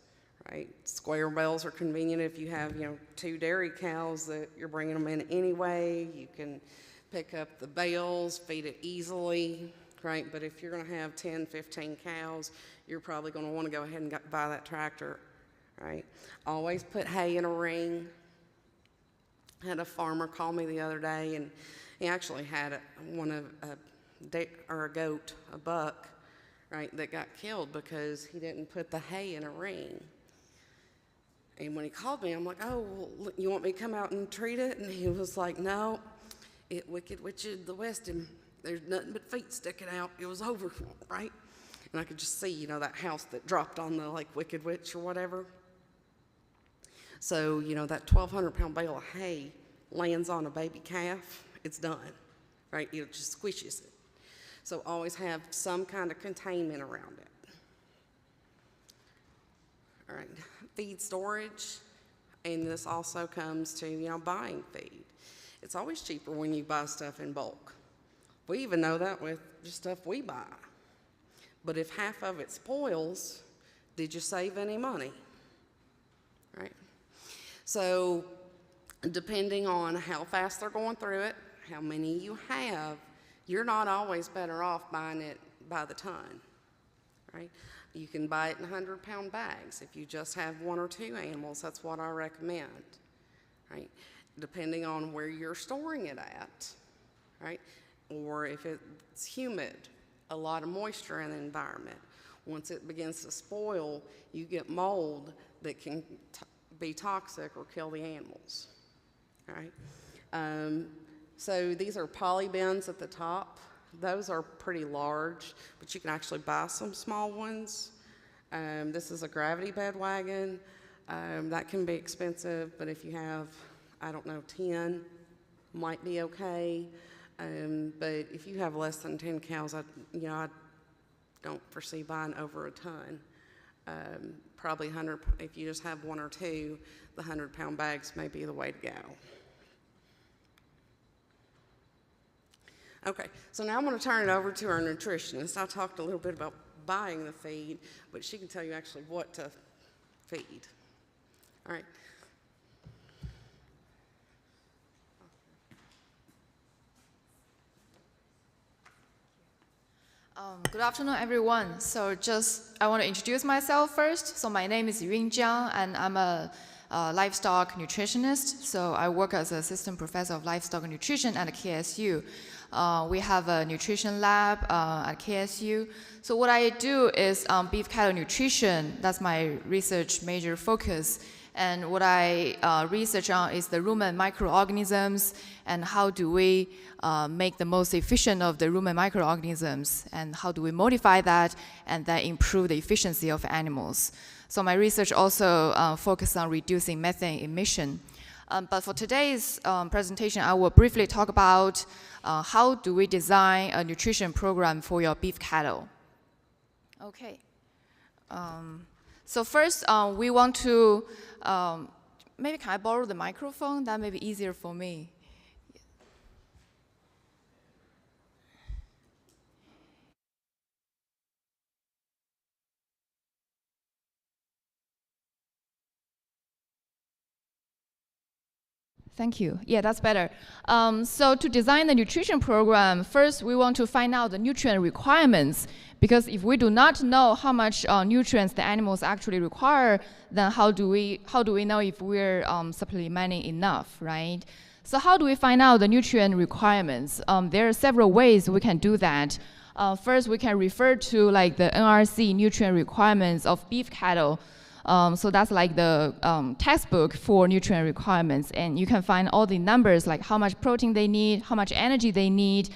right? Square bales are convenient if you have, 2 dairy cows that you're bringing them in anyway. You can pick up the bales, feed it easily, right? But if you're going to have 10, 15 cows, you're probably going to want to go ahead and buy that tractor, right? Always put hay in a ring. I had a farmer call me the other day, and he actually had a goat, a buck, right, that got killed because he didn't put the hay in a ring. And when he called me, I'm like, oh, well, you want me to come out and treat it? And he was like, no, it wicked witched the west him. There's nothing but feet sticking out. It was over, right? And I could just see, that house that dropped on the, Wicked Witch or whatever. So, that 1,200-pound bale of hay lands on a baby calf, it's done, right? It just squishes it. So always have some kind of containment around it. All right, feed storage, and this also comes to, buying feed. It's always cheaper when you buy stuff in bulk. We even know that with just stuff we buy. But if half of it spoils, did you save any money? Right? So depending on how fast they're going through it, how many you have, you're not always better off buying it by the ton, right? You can buy it in 100-pound bags. If you just have 1 or 2 animals, that's what I recommend, right? Depending on where you're storing it at, right? Or if it's humid, a lot of moisture in the environment. Once it begins to spoil, you get mold that can be toxic or kill the animals, right? So these are poly bins at the top. Those are pretty large, but you can actually buy some small ones. This is a gravity bed wagon. That can be expensive, but if you have, 10, might be okay. But if you have less than 10 cows, I don't foresee buying over a ton. Probably 100, if you just have 1 or 2, the 100-pound bags may be the way to go. Okay, so now I'm going to turn it over to our nutritionist. I talked a little bit about buying the feed, but she can tell you actually what to feed. All right. Good afternoon, everyone. So I want to introduce myself first. So my name is Yun Jiang, and I'm a livestock nutritionist. So I work as assistant professor of livestock nutrition at KSU. We have a nutrition lab at KSU. So what I do is beef cattle nutrition. That's my research major focus. And what I research on is the rumen microorganisms and how do we make the most efficient of the rumen microorganisms and how do we modify that and then improve the efficiency of animals. So my research also focuses on reducing methane emission. But for today's presentation, I will briefly talk about how do we design a nutrition program for your beef cattle. Okay. So first, we want to, maybe can I borrow the microphone? That may be easier for me. Thank you. Yeah, that's better. So to design the nutrition program, first we want to find out the nutrient requirements, because if we do not know how much nutrients the animals actually require, then how do we know if we're supplementing enough, right? So how do we find out the nutrient requirements? There are several ways we can do that. First, we can refer to like the NRC nutrient requirements of beef cattle. So that's like the textbook for nutrient requirements, and you can find all the numbers like how much protein they need, how much energy they need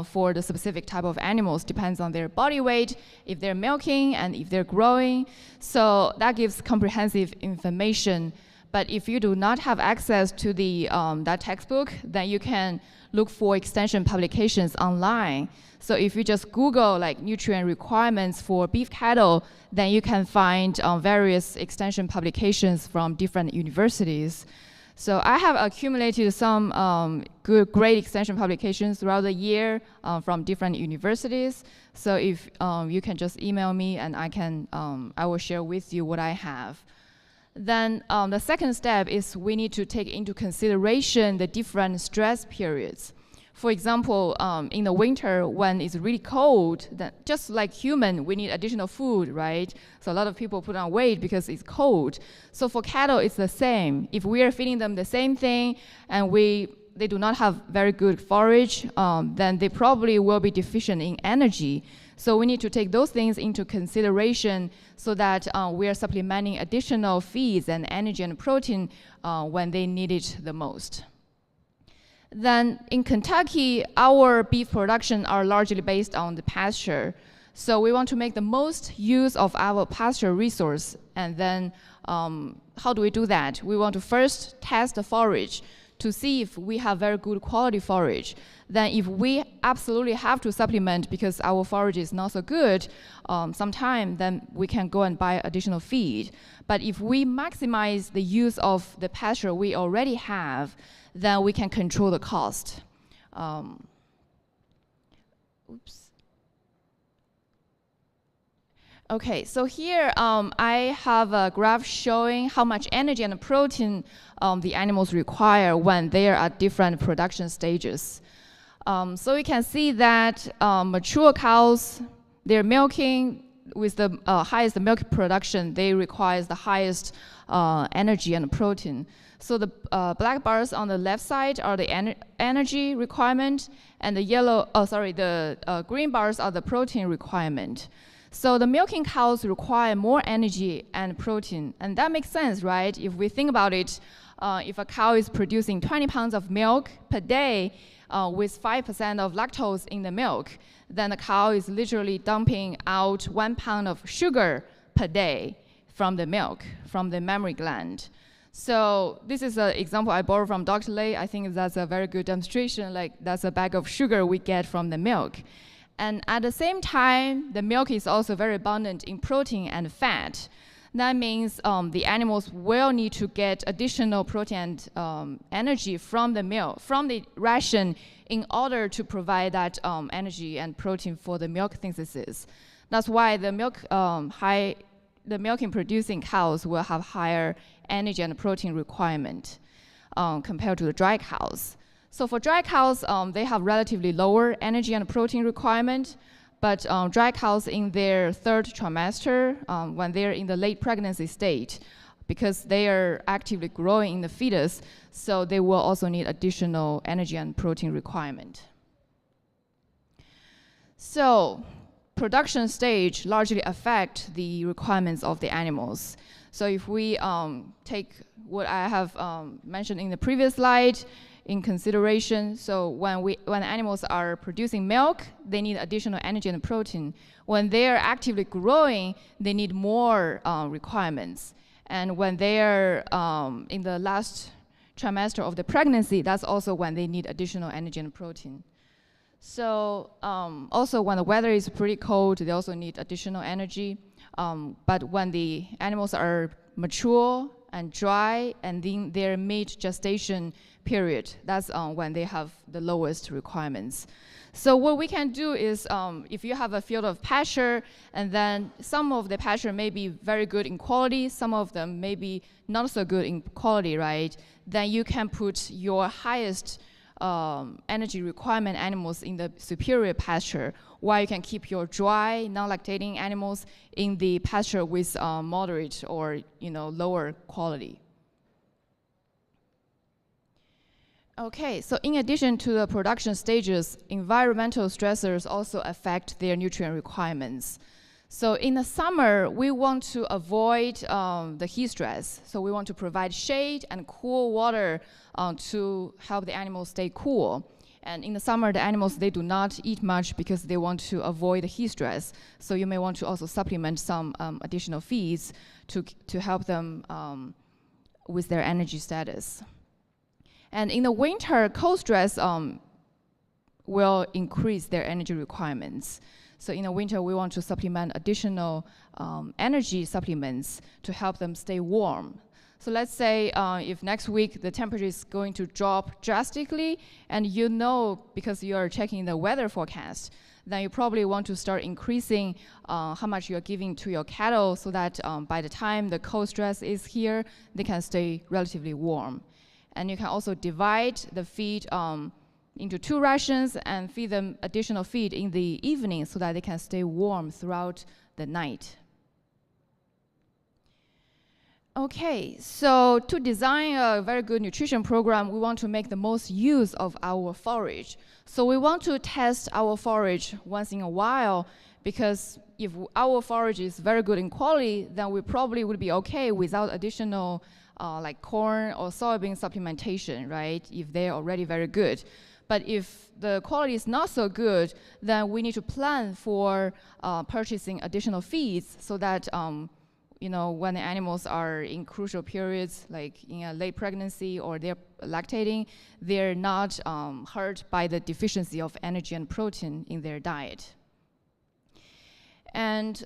for the specific type of animals, depends on their body weight, if they're milking and if they're growing. So that gives comprehensive information. But if you do not have access to the that textbook, then you can look for extension publications online. So if you just Google like nutrient requirements for beef cattle, then you can find various extension publications from different universities. So I have accumulated some great extension publications throughout the year from different universities. So if you can just email me and I will share with you what I have. Then the second step is we need to take into consideration the different stress periods. For example, in the winter when it's really cold, then just like human, we need additional food, right? So a lot of people put on weight because it's cold. So for cattle, it's the same. If we are feeding them the same thing and they do not have very good forage, then they probably will be deficient in energy. So we need to take those things into consideration so that we are supplementing additional feeds and energy and protein when they need it the most. Then in Kentucky, our beef production are largely based on the pasture. So we want to make the most use of our pasture resource. And then how do we do that? We want to first test the forage to see if we have very good quality forage. Then if we absolutely have to supplement because our forage is not so good, sometime then we can go and buy additional feed. But if we maximize the use of the pasture we already have, then we can control the cost. Okay, so here I have a graph showing how much energy and protein the animals require when they are at different production stages. So you can see that mature cows, they're milking with the highest milk production, they require the highest energy and protein. So the black bars on the left side are the energy requirement, and the green bars are the protein requirement. So the milking cows require more energy and protein, and that makes sense, right? If we think about it, if a cow is producing 20 pounds of milk per day with 5% of lactose in the milk, then the cow is literally dumping out 1 pound of sugar per day from the milk, from the mammary gland. So this is an example I borrowed from Dr. Lei. I think that's a very good demonstration, like that's a bag of sugar we get from the milk. And at the same time, the milk is also very abundant in protein and fat. That means the animals will need to get additional protein and energy from the milk, from the ration, in order to provide that energy and protein for the milk synthesis. That's why the milking producing cows will have higher energy and protein requirement compared to the dry cows. So for dry cows, they have relatively lower energy and protein requirement, But dry cows in their third trimester, when they're in the late pregnancy state, because they are actively growing in the fetus, so they will also need additional energy and protein requirement. So production stage largely affect the requirements of the animals. So if we take what I have mentioned in the previous slide in consideration, so when animals are producing milk, they need additional energy and protein. When they are actively growing, they need more requirements. And when they are in the last trimester of the pregnancy, that's also when they need additional energy and protein. So also when the weather is pretty cold, they also need additional energy. But when the animals are mature and dry and in their mid-gestation period, that's when they have the lowest requirements. So what we can do is, if you have a field of pasture, and then some of the pasture may be very good in quality, some of them may be not so good in quality, right? Then you can put your highest energy requirement animals in the superior pasture, while you can keep your dry, non-lactating animals in the pasture with moderate or lower quality. Okay, so in addition to the production stages, environmental stressors also affect their nutrient requirements. So in the summer, we want to avoid the heat stress. So we want to provide shade and cool water to help the animals stay cool. And in the summer, the animals, they do not eat much because they want to avoid the heat stress. So you may want to also supplement some additional feeds to help them with their energy status. And in the winter, cold stress will increase their energy requirements. So in the winter, we want to supplement additional energy supplements to help them stay warm. So let's say if next week the temperature is going to drop drastically, and because you are checking the weather forecast, then you probably want to start increasing how much you're giving to your cattle so that by the time the cold stress is here, they can stay relatively warm. And you can also divide the feed into 2 rations and feed them additional feed in the evening so that they can stay warm throughout the night. Okay, so to design a very good nutrition program, we want to make the most use of our forage. So we want to test our forage once in a while, because if our forage is very good in quality, then we probably would be okay without additional like corn or soybean supplementation, right? If they're already very good. But if the quality is not so good, then we need to plan for purchasing additional feeds so that when the animals are in crucial periods, like in a late pregnancy or they're lactating, they're not hurt by the deficiency of energy and protein in their diet. And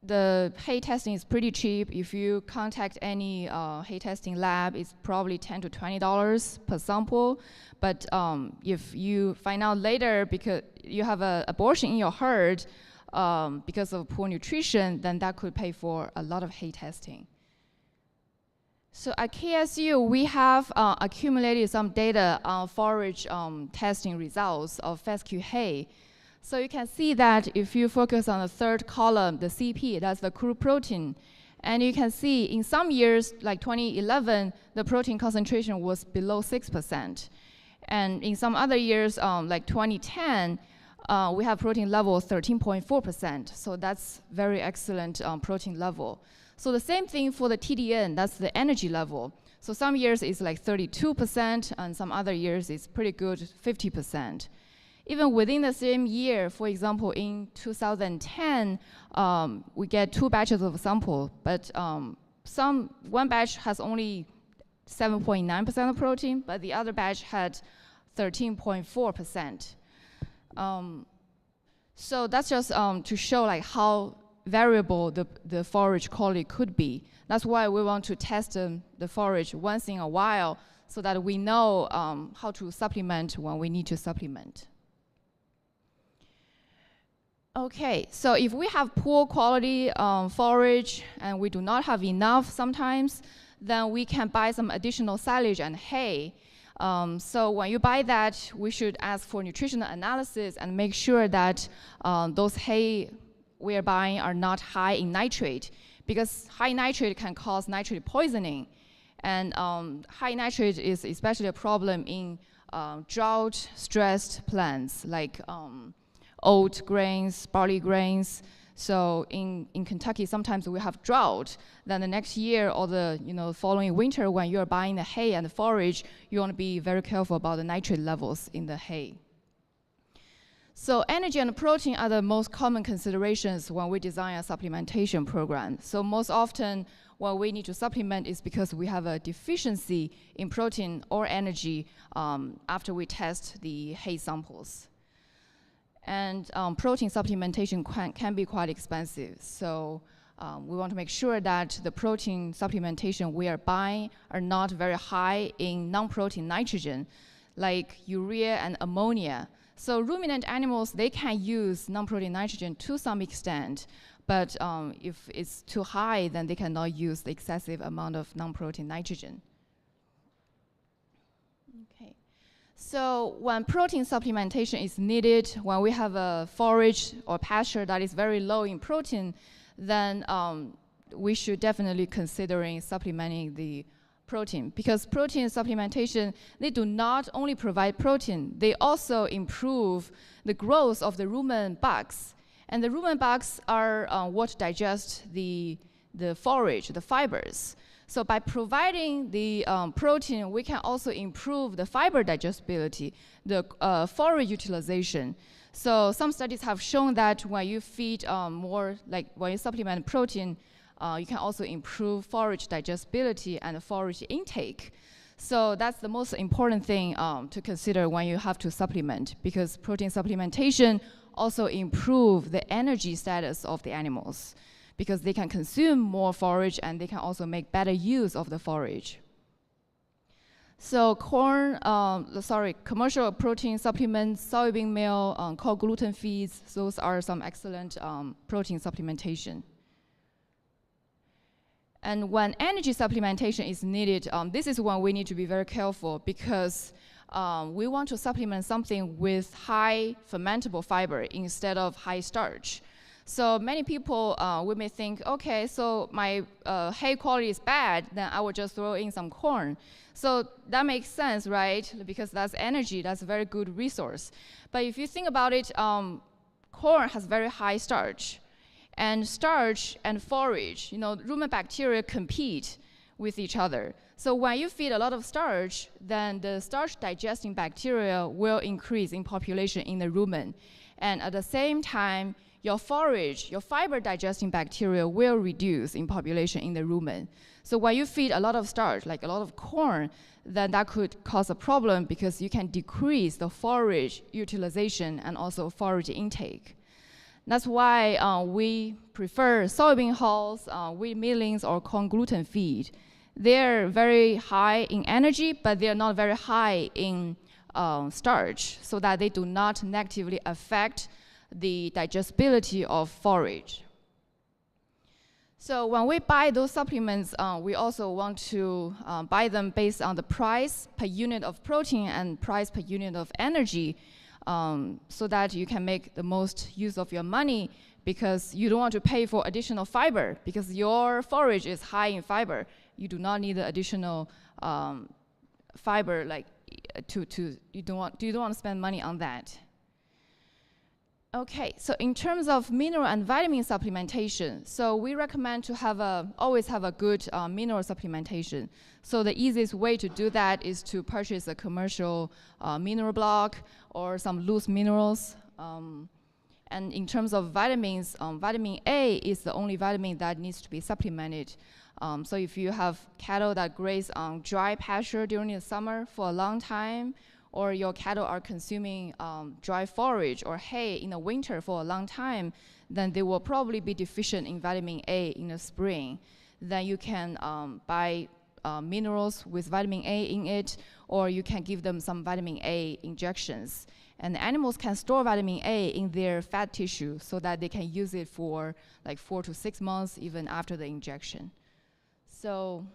the hay testing is pretty cheap. If you contact any hay testing lab, it's probably $10 to $20 per sample. But if you find out later because you have an abortion in your herd because of poor nutrition, then that could pay for a lot of hay testing. So at KSU, we have accumulated some data on forage testing results of fescue hay. So you can see that if you focus on the third column, the CP, that's the crude protein, and you can see in some years, like 2011, the protein concentration was below 6%. And in some other years, like 2010, we have protein level 13.4%. So that's very excellent protein level. So the same thing for the TDN, that's the energy level. So some years it's like 32%, and some other years it's pretty good, 50%. Even within the same year, for example, in 2010, we get 2 batches of sample, but one batch has only 7.9% of protein, but the other batch had 13.4%. So that's just to show like how variable the forage quality could be. That's why we want to test the forage once in a while so that we know how to supplement when we need to supplement. Okay, so if we have poor quality forage and we do not have enough sometimes, then we can buy some additional silage and hay. So when you buy that, we should ask for nutritional analysis and make sure that those hay we are buying are not high in nitrate, because high nitrate can cause nitrate poisoning. And high nitrate is especially a problem in drought-stressed plants like oat grains, barley grains. So in Kentucky, sometimes we have drought. Then the next year or the following winter, when you're buying the hay and the forage, you want to be very careful about the nitrate levels in the hay. So energy and protein are the most common considerations when we design a supplementation program. So most often, when we need to supplement is because we have a deficiency in protein or energy after we test the hay samples. And protein supplementation can be quite expensive. So we want to make sure that the protein supplementation we are buying are not very high in non-protein nitrogen, like urea and ammonia. So ruminant animals, they can use non-protein nitrogen to some extent, but if it's too high, then they cannot use the excessive amount of non-protein nitrogen. Okay. So when protein supplementation is needed, when we have a forage or pasture that is very low in protein, then we should definitely considering supplementing the protein, because protein supplementation, they do not only provide protein, they also improve the growth of the rumen bugs. And the rumen bugs are what digest the forage, the fibers. So by providing the protein, we can also improve the fiber digestibility, the forage utilization. So some studies have shown that when you feed more, like when you supplement protein, you can also improve forage digestibility and forage intake. So that's the most important thing to consider when you have to supplement, because protein supplementation also improve the energy status of the animals, because they can consume more forage and they can also make better use of the forage. So commercial protein supplements, soybean meal, cold gluten feeds, those are some excellent protein supplementation. And when energy supplementation is needed, this is when we need to be very careful, because we want to supplement something with high fermentable fiber instead of high starch. So many people, we may think, okay, so my hay quality is bad, then I will just throw in some corn. So that makes sense, right? Because that's energy, that's a very good resource. But if you think about it, corn has very high starch. And starch and forage, rumen bacteria compete with each other. So when you feed a lot of starch, then the starch digesting bacteria will increase in population in the rumen. And at the same time, your forage, your fiber digesting bacteria will reduce in population in the rumen. So when you feed a lot of starch, like a lot of corn, then that could cause a problem, because you can decrease the forage utilization and also forage intake. That's why we prefer soybean hulls, wheat millings, or corn gluten feed. They're very high in energy, but they're not very high in starch, so that they do not negatively affect the digestibility of forage. So when we buy those supplements, we also want to buy them based on the price per unit of protein and price per unit of energy, so that you can make the most use of your money, because you don't want to pay for additional fiber, because your forage is high in fiber. You do not need the additional fiber, like you don't want to spend money on that. Okay, so in terms of mineral and vitamin supplementation, so we recommend to always have a good mineral supplementation. So the easiest way to do that is to purchase a commercial mineral block or some loose minerals. And in terms of vitamins, vitamin A is the only vitamin that needs to be supplemented. So if you have cattle that graze on dry pasture during the summer for a long time, or your cattle are consuming dry forage or hay in the winter for a long time, then they will probably be deficient in vitamin A in the spring. Then you can buy minerals with vitamin A in it, or you can give them some vitamin A injections. And the animals can store vitamin A in their fat tissue so that they can use it for like 4 to 6 months even after the injection. So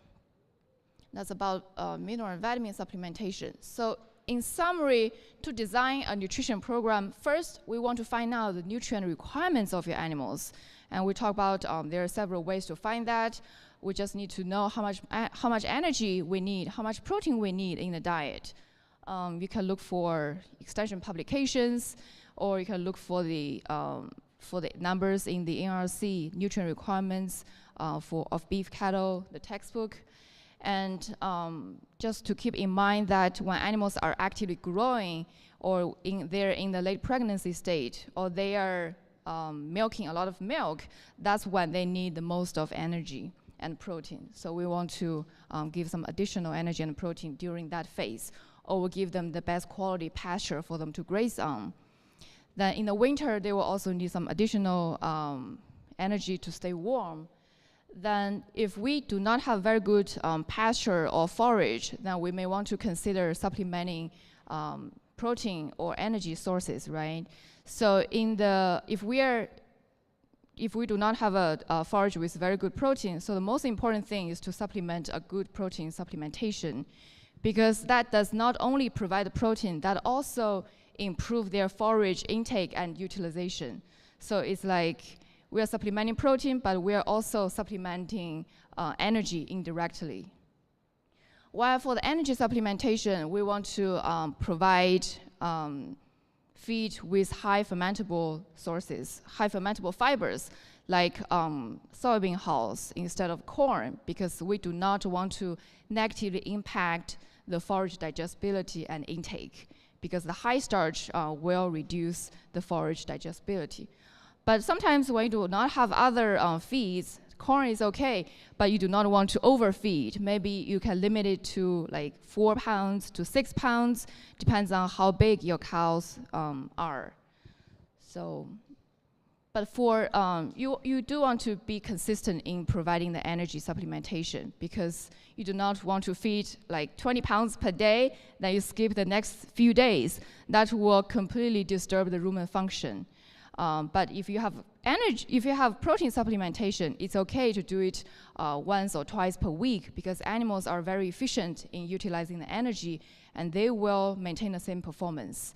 That's about mineral and vitamin supplementation. So in summary, to design a nutrition program, first we want to find out the nutrient requirements of your animals. And we talk about there are several ways to find that. We just need to know how much energy we need, how much protein we need in the diet. You can look for extension publications, or you can look for the numbers in the NRC nutrient requirements of beef cattle, the textbook. And just to keep in mind that when animals are actively growing, or they're in the late pregnancy state, or they are milking a lot of milk, that's when they need the most of energy and protein. So we want to give some additional energy and protein during that phase, or we'll give them the best quality pasture for them to graze on. Then in the winter, they will also need some additional energy to stay warm. Then if we do not have very good pasture or forage, then we may want to consider supplementing protein or energy sources, right? So if we do not have a forage with very good protein, so the most important thing is to supplement a good protein supplementation, because that does not only provide the protein, that also improve their forage intake and utilization. So it's like we are supplementing protein, but we are also supplementing energy indirectly. While for the energy supplementation, we want to provide feed with high fermentable sources, high fermentable fibers, like soybean hulls instead of corn, because we do not want to negatively impact the forage digestibility and intake, because the high starch will reduce the forage digestibility. But sometimes when you do not have other feeds, corn is okay, but you do not want to overfeed. Maybe you can limit it to like 4 pounds to 6 pounds, depends on how big your cows are. So, but for, you do want to be consistent in providing the energy supplementation, because you do not want to feed like 20 pounds per day, then you skip the next few days. That will completely disturb the rumen function. But if you have protein supplementation, it's okay to do it once or twice per week, because animals are very efficient in utilizing the energy, and they will maintain the same performance.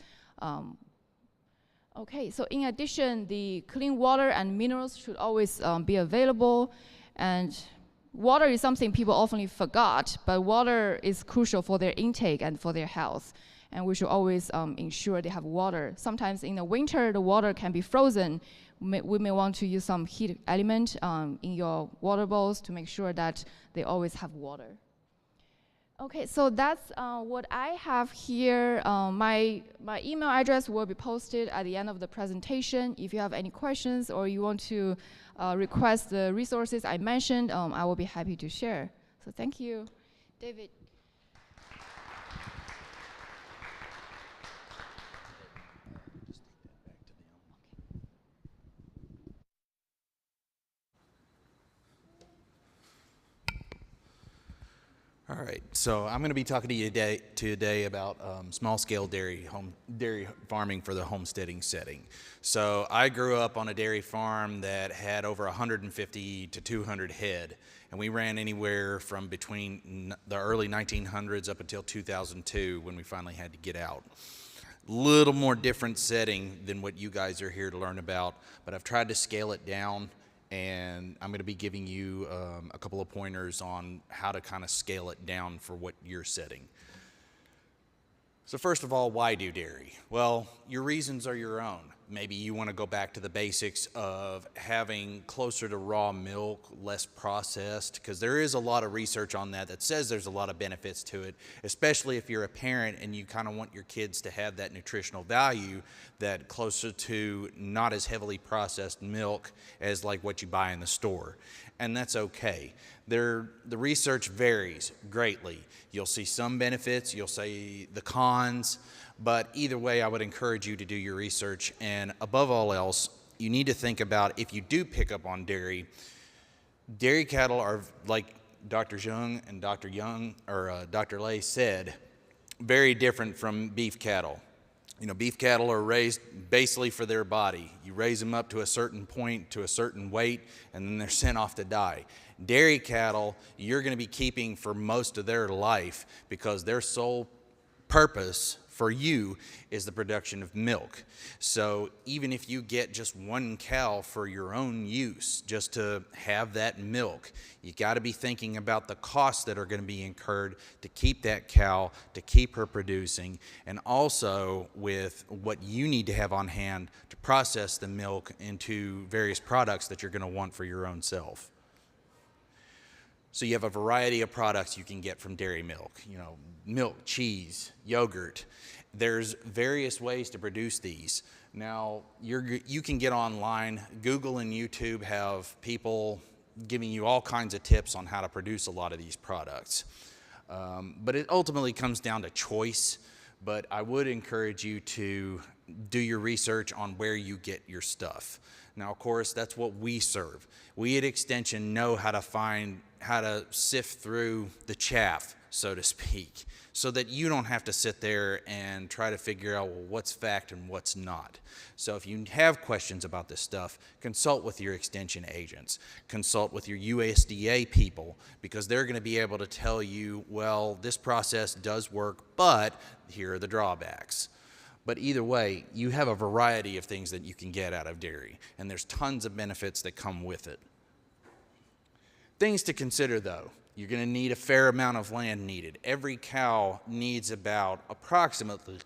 Okay, so in addition, the clean water and minerals should always be available. And water is something people often forgot, but water is crucial for their intake and for their health. And we should always ensure they have water. Sometimes in the winter, the water can be frozen. We may want to use some heat element in your water bowls to make sure that they always have water. Okay, so that's what I have here. My email address will be posted at the end of the presentation. If you have any questions or you want to request the resources I mentioned, I will be happy to share. So thank you. David. All right, so I'm going to be talking to you today about small-scale dairy farming for the homesteading setting. So I grew up on a dairy farm that had over 150 to 200 head, and we ran anywhere from between the early 1900s up until 2002 when we finally had to get out. Little more different setting than what you guys are here to learn about, but I've tried to scale it down, and I'm going to be giving you a couple of pointers on how to kind of scale it down for what you're setting. So first of all, why do dairy? Well, your reasons are your own. Maybe you want to go back to the basics of having closer to raw milk, less processed, because there is a lot of research on that says there's a lot of benefits to it, especially if you're a parent and you kind of want your kids to have that nutritional value that closer to not as heavily processed milk as like what you buy in the store. And that's okay. The research varies greatly. You'll see some benefits, you'll see the cons, but either way, I would encourage you to do your research. And above all else, you need to think about, if you do pick up on dairy cattle are, like Dr. Jung and Dr. Lay said, very different from beef cattle. You know, beef cattle are raised basically for their body. You raise them up to a certain point, to a certain weight, and then they're sent off to die. Dairy cattle, you're going to be keeping for most of their life because their sole purpose for you is the production of milk. So even if you get just one cow for your own use, just to have that milk, you got to be thinking about the costs that are going to be incurred to keep that cow, to keep her producing, and also with what you need to have on hand to process the milk into various products that you're going to want for your own self. So you have a variety of products you can get from dairy milk, you know, milk, cheese, yogurt. There's various ways to produce these. Now, you can get online. Google and YouTube have people giving you all kinds of tips on how to produce a lot of these products. But it ultimately comes down to choice. But I would encourage you to do your research on where you get your stuff. Now, of course, that's what we serve. We at Extension know how to sift through the chaff, so to speak, so that you don't have to sit there and try to figure out, well, what's fact and what's not. So if you have questions about this stuff, consult with your Extension agents. Consult with your USDA people, because they're going to be able to tell you, well, this process does work, but here are the drawbacks. But either way, you have a variety of things that you can get out of dairy, and there's tons of benefits that come with it. Things to consider, though. You're going to need a fair amount of land needed. Every cow needs about approximately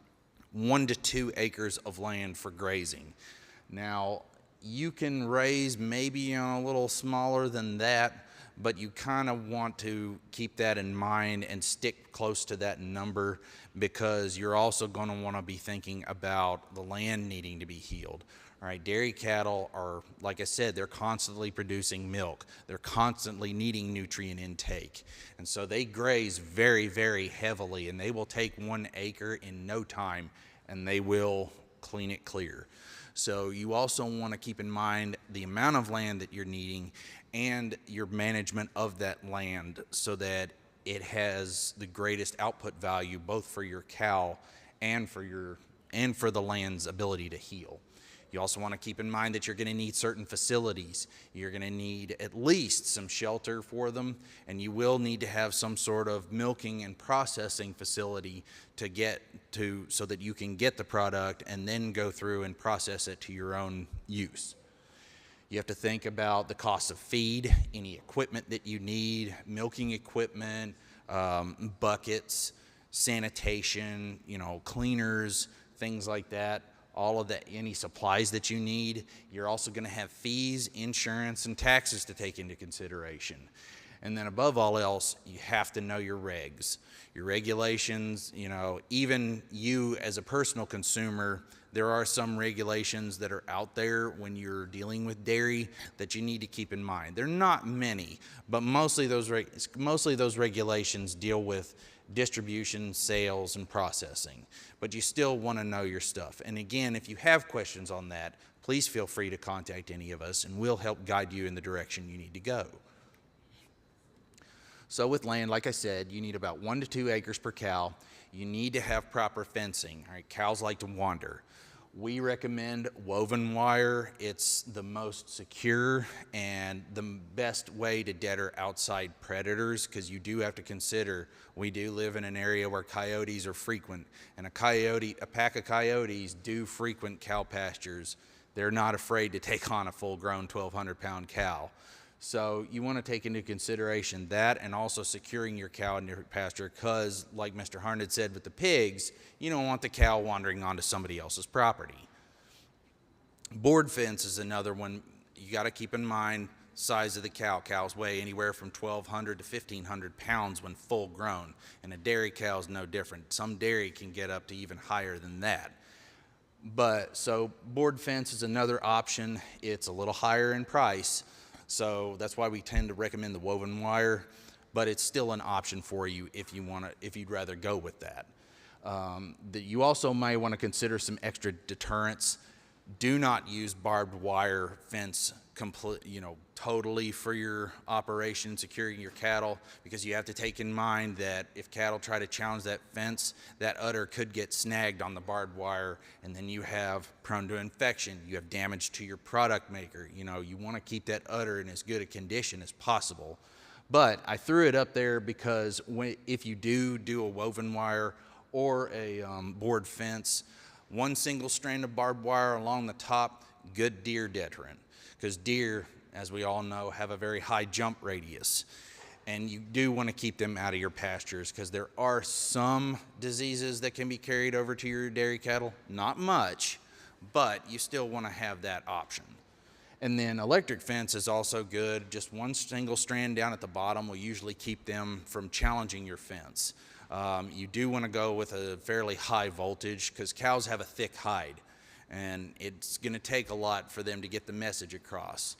1 to 2 acres of land for grazing. Now, you can raise maybe on a little smaller than that, but you kind of want to keep that in mind and stick close to that number, because you're also going to want to be thinking about the land needing to be healed. All right, dairy cattle are, like I said, they're constantly producing milk. They're constantly needing nutrient intake. And so they graze very, very heavily, and they will take 1 acre in no time, and they will clean it clear. So you also want to keep in mind the amount of land that you're needing and your management of that land, so that it has the greatest output value both for your cow and for the land's ability to heal. You also want to keep in mind that you're going to need certain facilities. You're going to need at least some shelter for them, and you will need to have some sort of milking and processing facility so that you can get the product and then go through and process it to your own use. You have to think about the cost of feed, any equipment that you need, milking equipment, buckets, sanitation, cleaners, things like that. All of that, any supplies that you need. You're also going to have fees, insurance, and taxes to take into consideration. And then above all else, you have to know your regs, your regulations. Even you as a personal consumer, there are some regulations that are out there when you're dealing with dairy that you need to keep in mind. They're not many, but mostly those regulations deal with distribution, sales, and processing. But you still want to know your stuff. And again, if you have questions on that, please feel free to contact any of us, and we'll help guide you in the direction you need to go. So with land, like I said, you need about 1 to 2 acres per cow. You need to have proper fencing. All right, cows like to wander. We recommend woven wire. It's the most secure and the best way to deter outside predators, because you do have to consider we do live in an area where coyotes are frequent, and a pack of coyotes do frequent cow pastures. They're not afraid to take on a full-grown 1,200-pound cow. So you want to take into consideration that, and also securing your cow in your pasture, because like Mr. Harned said with the pigs, you don't want the cow wandering onto somebody else's property. Board fence is another one. You got to keep in mind size of the cow. Cows weigh anywhere from 1,200 to 1,500 pounds when full grown, and a dairy cow is no different. Some dairy can get up to even higher than that. So board fence is another option. It's a little higher in price, so that's why we tend to recommend the woven wire, but it's still an option for you if you'd rather go with that. You also might want to consider some extra deterrents. Do not use barbed wire fence totally for your operation, securing your cattle, because you have to take in mind that if cattle try to challenge that fence, that udder could get snagged on the barbed wire, and then you have prone to infection. You have damage to your product maker. You want to keep that udder in as good a condition as possible. But I threw it up there because if you do a woven wire or a board fence, one single strand of barbed wire along the top, good deer deterrent. Because deer, as we all know, have a very high jump radius. And you do want to keep them out of your pastures, because there are some diseases that can be carried over to your dairy cattle. Not much, but you still want to have that option. And then electric fence is also good. Just one single strand down at the bottom will usually keep them from challenging your fence. You do want to go with a fairly high voltage, because cows have a thick hide, and it's going to take a lot for them to get the message across.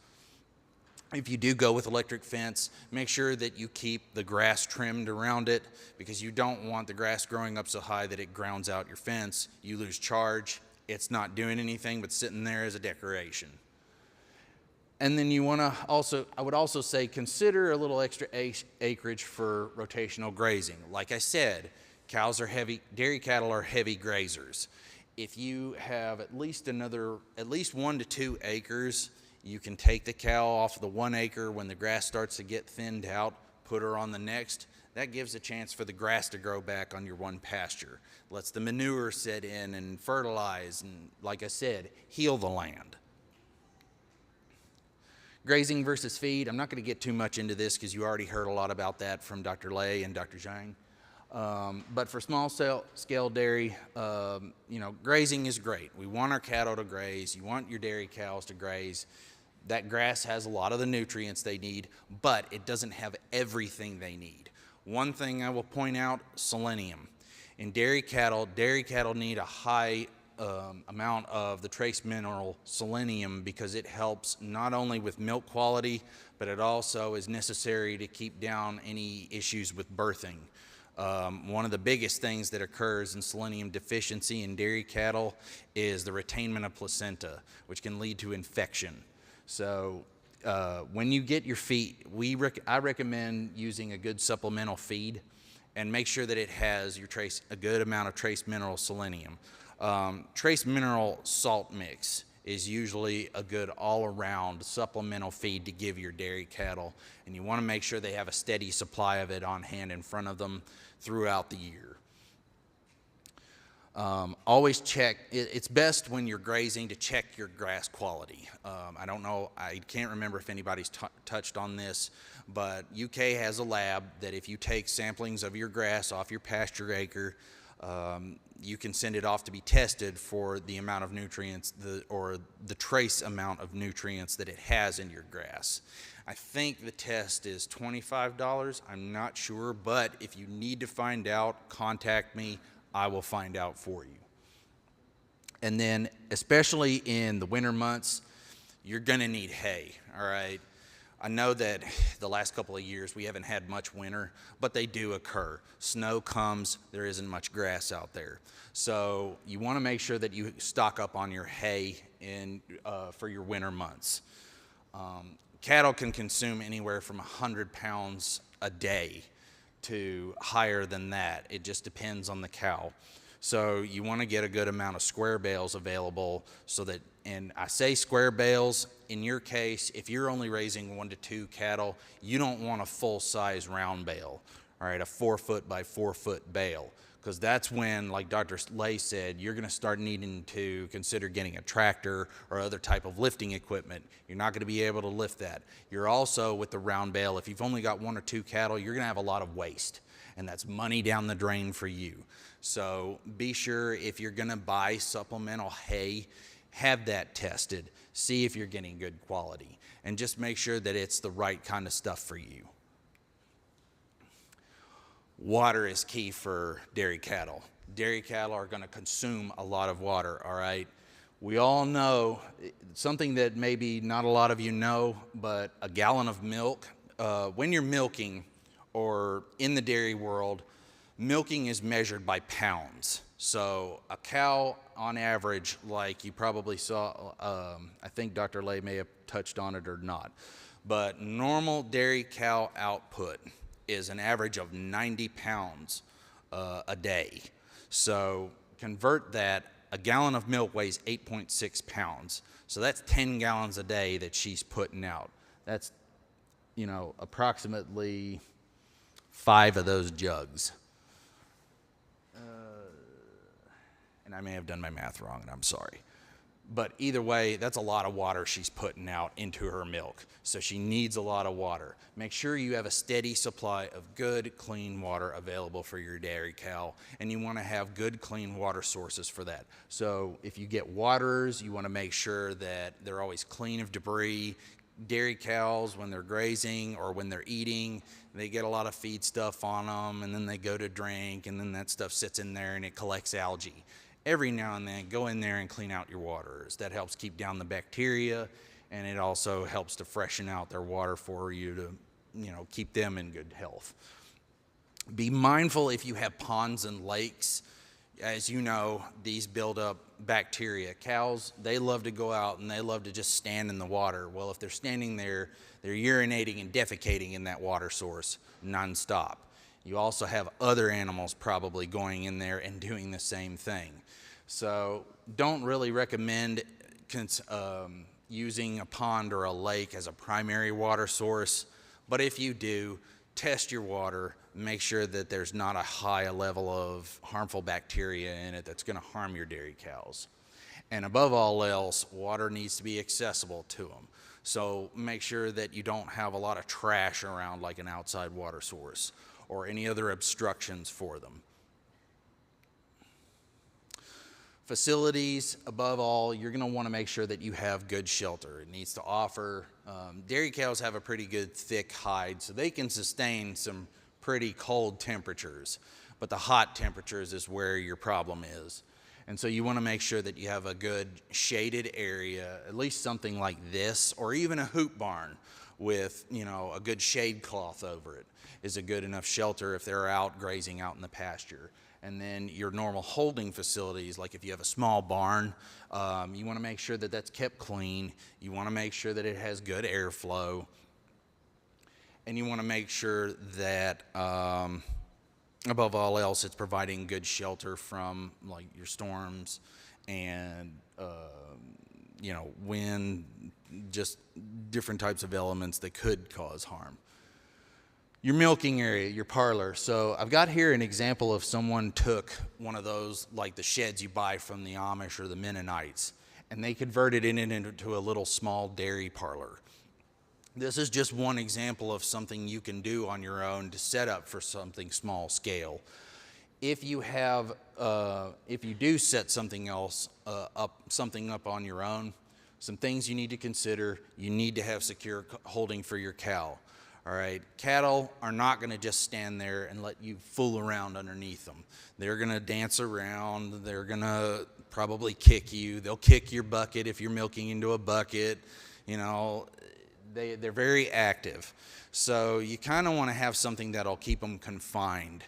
If you do go with electric fence, make sure that you keep the grass trimmed around it, because you don't want the grass growing up so high that it grounds out your fence. You lose charge. It's not doing anything but sitting there as a decoration. And then I would also say, consider a little extra acreage for rotational grazing. Like I said, dairy cattle are heavy grazers. If you have at least 1 to 2 acres, you can take the cow off of the 1 acre when the grass starts to get thinned out, put her on the next. That gives a chance for the grass to grow back on your one pasture. Lets the manure set in and fertilize, and like I said, heal the land. Grazing versus feed, I'm not going to get too much into this because you already heard a lot about that from Dr. Lay and Dr. Zhang. But for small scale dairy, grazing is great. We want our cattle to graze. You want your dairy cows to graze. That grass has a lot of the nutrients they need, but it doesn't have everything they need. One thing I will point out, selenium. In dairy cattle need a high amount of the trace mineral selenium, because it helps not only with milk quality, but it also is necessary to keep down any issues with birthing. One of the biggest things that occurs in selenium deficiency in dairy cattle is the retainment of placenta, which can lead to infection. So when you get your feed, I recommend using a good supplemental feed, and make sure that it has a good amount of trace mineral selenium. Trace mineral salt mix is usually a good all-around supplemental feed to give your dairy cattle, and you want to make sure they have a steady supply of it on hand in front of them throughout the year. Always check, it's best when you're grazing to check your grass quality. I can't remember if anybody's touched on this, but UK has a lab that if you take samplings of your grass off your pasture acre, you can send it off to be tested for the amount of nutrients, or the trace amount of nutrients that it has in your grass. I think the test is $25. I'm not sure, but if you need to find out, contact me. I will find out for you. And then, especially in the winter months, you're going to need hay, all right? I know that the last couple of years we haven't had much winter, but they do occur. Snow comes, there isn't much grass out there. So you want to make sure that you stock up on your hay for your winter months. Cattle can consume anywhere from 100 pounds a day to higher than that. It just depends on the cow. So you want to get a good amount of square bales available, so that, and I say square bales, in your case, if you're only raising 1 to 2 cattle, you don't want a full-size round bale, all right, a 4-foot by 4-foot bale, because that's when, like Dr. Lay said, you're going to start needing to consider getting a tractor or other type of lifting equipment. You're not going to be able to lift that. You're also, with the round bale, if you've only got 1 or 2 cattle, you're going to have a lot of waste, and that's money down the drain for you. So be sure, if you're going to buy supplemental hay, have that tested. See if you're getting good quality, and just make sure that it's the right kind of stuff for you. Water is key for dairy cattle. Dairy cattle are going to consume a lot of water, all right? We all know something that maybe not a lot of you know, but a gallon of milk, when you're milking, or in the dairy world, milking is measured by pounds. So a cow, on average, like you probably saw, I think Dr. Lay may have touched on it or not, but normal dairy cow output is an average of 90 pounds a day. So convert that, a gallon of milk weighs 8.6 pounds. So that's 10 gallons a day that she's putting out. That's, you know, approximately 5 of those jugs. And I may have done my math wrong, and I'm sorry. But either way, that's a lot of water she's putting out into her milk. So she needs a lot of water. Make sure you have a steady supply of good, clean water available for your dairy cow, and you want to have good, clean water sources for that. So if you get waterers, you want to make sure that they're always clean of debris. Dairy cows, when they're grazing or when they're eating, they get a lot of feed stuff on them, and then they go to drink, and then that stuff sits in there and it collects algae. Every now and then, go in there and clean out your waterers. That helps keep down the bacteria, and it also helps to freshen out their water for you to, you know, keep them in good health. Be mindful if you have ponds and lakes. As you know, these build up bacteria. Cows, they love to go out and they love to just stand in the water. Well, if they're standing there, they're urinating and defecating in that water source nonstop. You also have other animals probably going in there and doing the same thing. So don't really recommend using a pond or a lake as a primary water source, but if you do, test your water, make sure that there's not a high level of harmful bacteria in it that's going to harm your dairy cows. And above all else, water needs to be accessible to them. So make sure that you don't have a lot of trash around like an outside water source or any other obstructions for them. Facilities, above all, you're going to want to make sure that you have good shelter. It needs to offer, dairy cows have a pretty good thick hide, so they can sustain some pretty cold temperatures, but the hot temperatures is where your problem is. And so you want to make sure that you have a good shaded area, at least something like this, or even a hoop barn with, you know, a good shade cloth over it is a good enough shelter if they're out grazing out in the pasture. And then your normal holding facilities, like if you have a small barn, you want to make sure that that's kept clean. You want to make sure that it has good airflow. And you want to make sure that, above all else, it's providing good shelter from like your storms and, you know, wind, just different types of elements that could cause harm. Your milking area, your parlor. So I've got here an example of someone took one of those, like the sheds you buy from the Amish or the Mennonites, and they converted it into a little small dairy parlor. This is just one example of something you can do on your own to set up for something small scale. If you have, if you do set something else up on your own, some things you need to consider. You need to have secure holding for your cow. All right, cattle are not going to just stand there and let you fool around underneath them. They're going to dance around. They're going to probably kick you. They'll kick your bucket if you're milking into a bucket. You know, they're very active. So you kind of want to have something that'll keep them confined,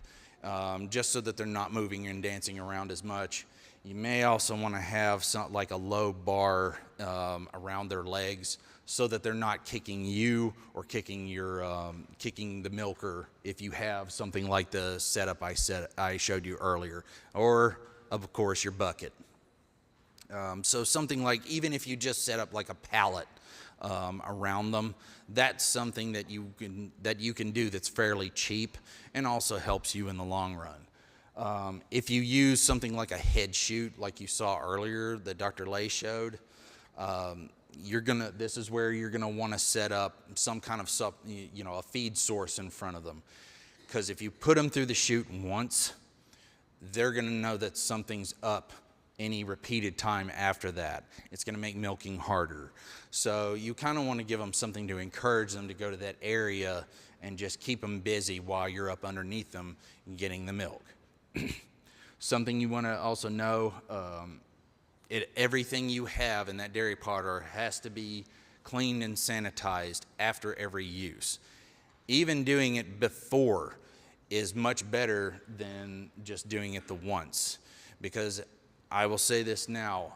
just so that they're not moving and dancing around as much. You may also want to have some, like a low bar around their legs, so that they're not kicking you or kicking your kicking the milker if you have something like the setup I showed you earlier, or of course your bucket. So something like, even if you just set up like a pallet around them, that's something that you can do that's fairly cheap and also helps you in the long run. If you use something like a head chute, like you saw earlier that Dr. Lay showed, this is where you're gonna want to set up some kind of a feed source in front of them, because if you put them through the chute once, they're gonna know that something's up any repeated time after that. It's gonna make milking harder. So you kind of want to give them something to encourage them to go to that area and just keep them busy while you're up underneath them and getting the milk. Something you want to also know, everything you have in that dairy parlor has to be cleaned and sanitized after every use. Even doing it before is much better than just doing it the once, because I will say this now,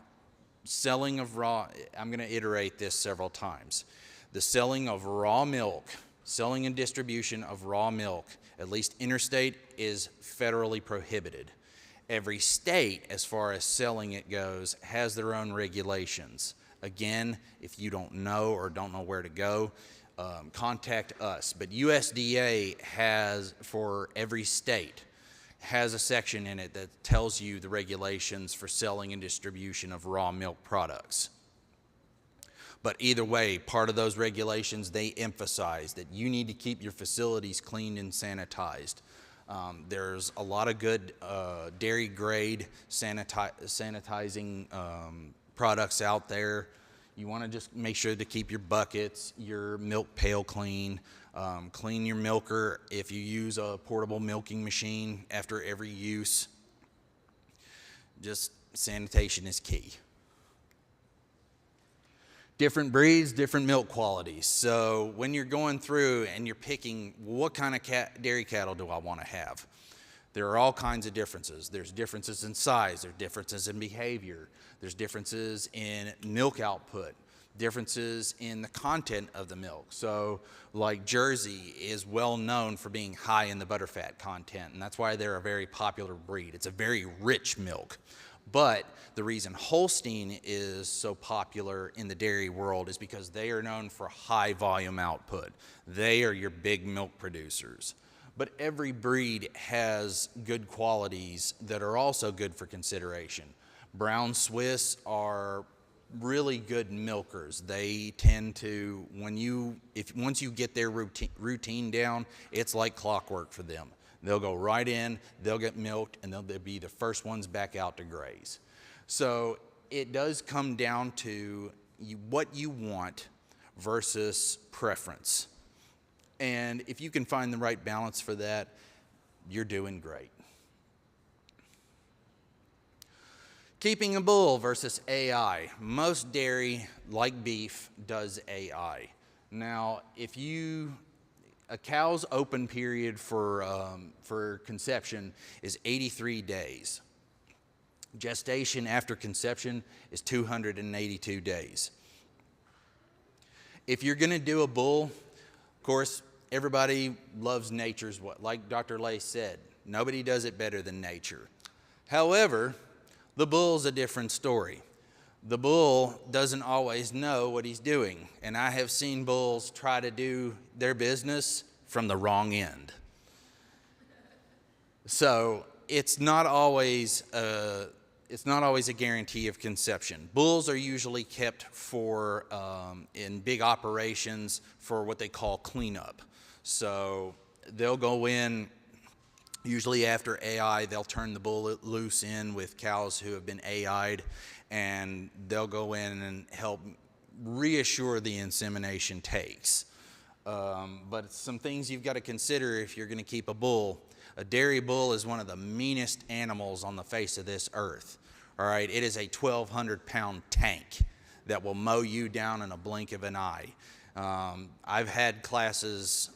selling of raw, I'm going to iterate this several times. The selling of raw milk, selling and distribution of raw milk, at least interstate, is federally prohibited. Every state, as far as selling it goes, has their own regulations. Again, if you don't know or don't know where to go, contact us. But USDA has, for every state, has a section in it that tells you the regulations for selling and distribution of raw milk products. But either way, part of those regulations, they emphasize that you need to keep your facilities cleaned and sanitized. There's a lot of good dairy grade sanitizing products out there. You want to just make sure to keep your buckets, your milk pail clean. Clean your milker if you use a portable milking machine after every use. Just sanitation is key. Different breeds, different milk qualities. So when you're going through and you're picking what kind of dairy cattle do I want to have, there are all kinds of differences. There's differences in size, there's differences in behavior, there's differences in milk output, differences in the content of the milk. So like Jersey is well known for being high in the butterfat content, and that's why they're a very popular breed. It's a very rich milk. But the reason Holstein is so popular in the dairy world is because they are known for high volume output. They are your big milk producers. But every breed has good qualities that are also good for consideration. Brown Swiss are really good milkers. They tend to, once you get their routine down, it's like clockwork for them. They'll go right in, they'll get milked, and they'll be the first ones back out to graze. So it does come down to what you want versus preference. And if you can find the right balance for that, you're doing great. Keeping a bull versus AI. Most dairy, like beef, does AI. Now, a cow's open period for conception is 83 days. Gestation after conception is 282 days. If you're going to do a bull, of course, everybody loves nature's what, like Dr. Lay said, nobody does it better than nature. However, the bull's a different story. The bull doesn't always know what he's doing, and I have seen bulls try to do their business from the wrong end. So it's not always a guarantee of conception. Bulls are usually kept for in big operations for what they call cleanup. So they'll go in. Usually after AI, they'll turn the bull loose in with cows who have been AI'd, and they'll go in and help reassure the insemination takes. But some things you've got to consider if you're going to keep a bull. A dairy bull is one of the meanest animals on the face of this earth. All right, it is a 1,200-pound tank that will mow you down in a blink of an eye. I've had classes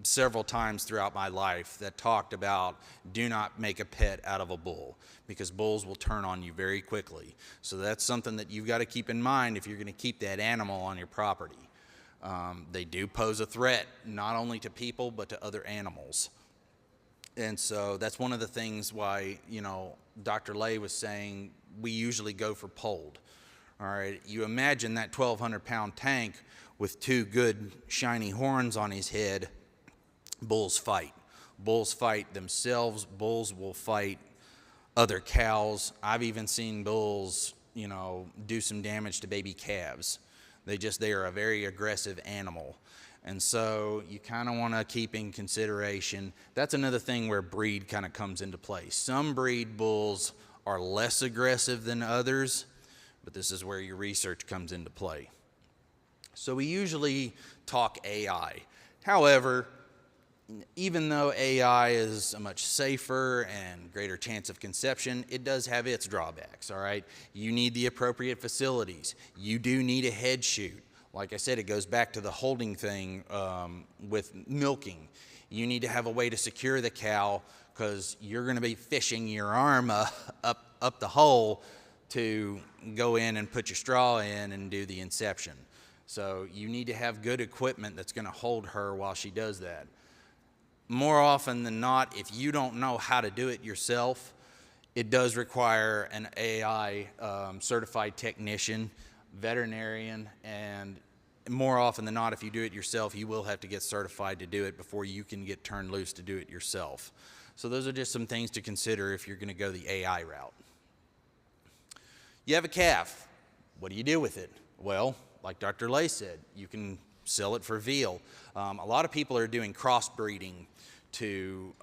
several times throughout my life that talked about do not make a pet out of a bull, because bulls will turn on you very quickly. So that's something that you've got to keep in mind if you're going to keep that animal on your property. They do pose a threat not only to people but to other animals. And so that's one of the things why, Dr. Lay was saying we usually go for polled. All right, you imagine that 1,200-pound tank with two good shiny horns on his head. Bulls fight. Bulls fight themselves. Bulls will fight other cows. I've even seen bulls, do some damage to baby calves. They are a very aggressive animal. And so you kind of want to keep in consideration. That's another thing where breed kind of comes into play. Some breed bulls are less aggressive than others, but this is where your research comes into play. So we usually talk AI. However, even though AI is a much safer and greater chance of conception, it does have its drawbacks, all right? You need the appropriate facilities. You do need a head chute. Like I said, it goes back to the holding thing with milking. You need to have a way to secure the cow because you're going to be fishing your arm up the hole to go in and put your straw in and do the inception. So you need to have good equipment that's going to hold her while she does that. More often than not, if you don't know how to do it yourself, it does require an AI certified technician, veterinarian, and more often than not, if you do it yourself, you will have to get certified to do it before you can get turned loose to do it yourself. So those are just some things to consider if you're going to go the AI route. You have a calf. What do you do with it? Well, like Dr. Lay said, you can sell it for veal. A lot of people are doing crossbreeding to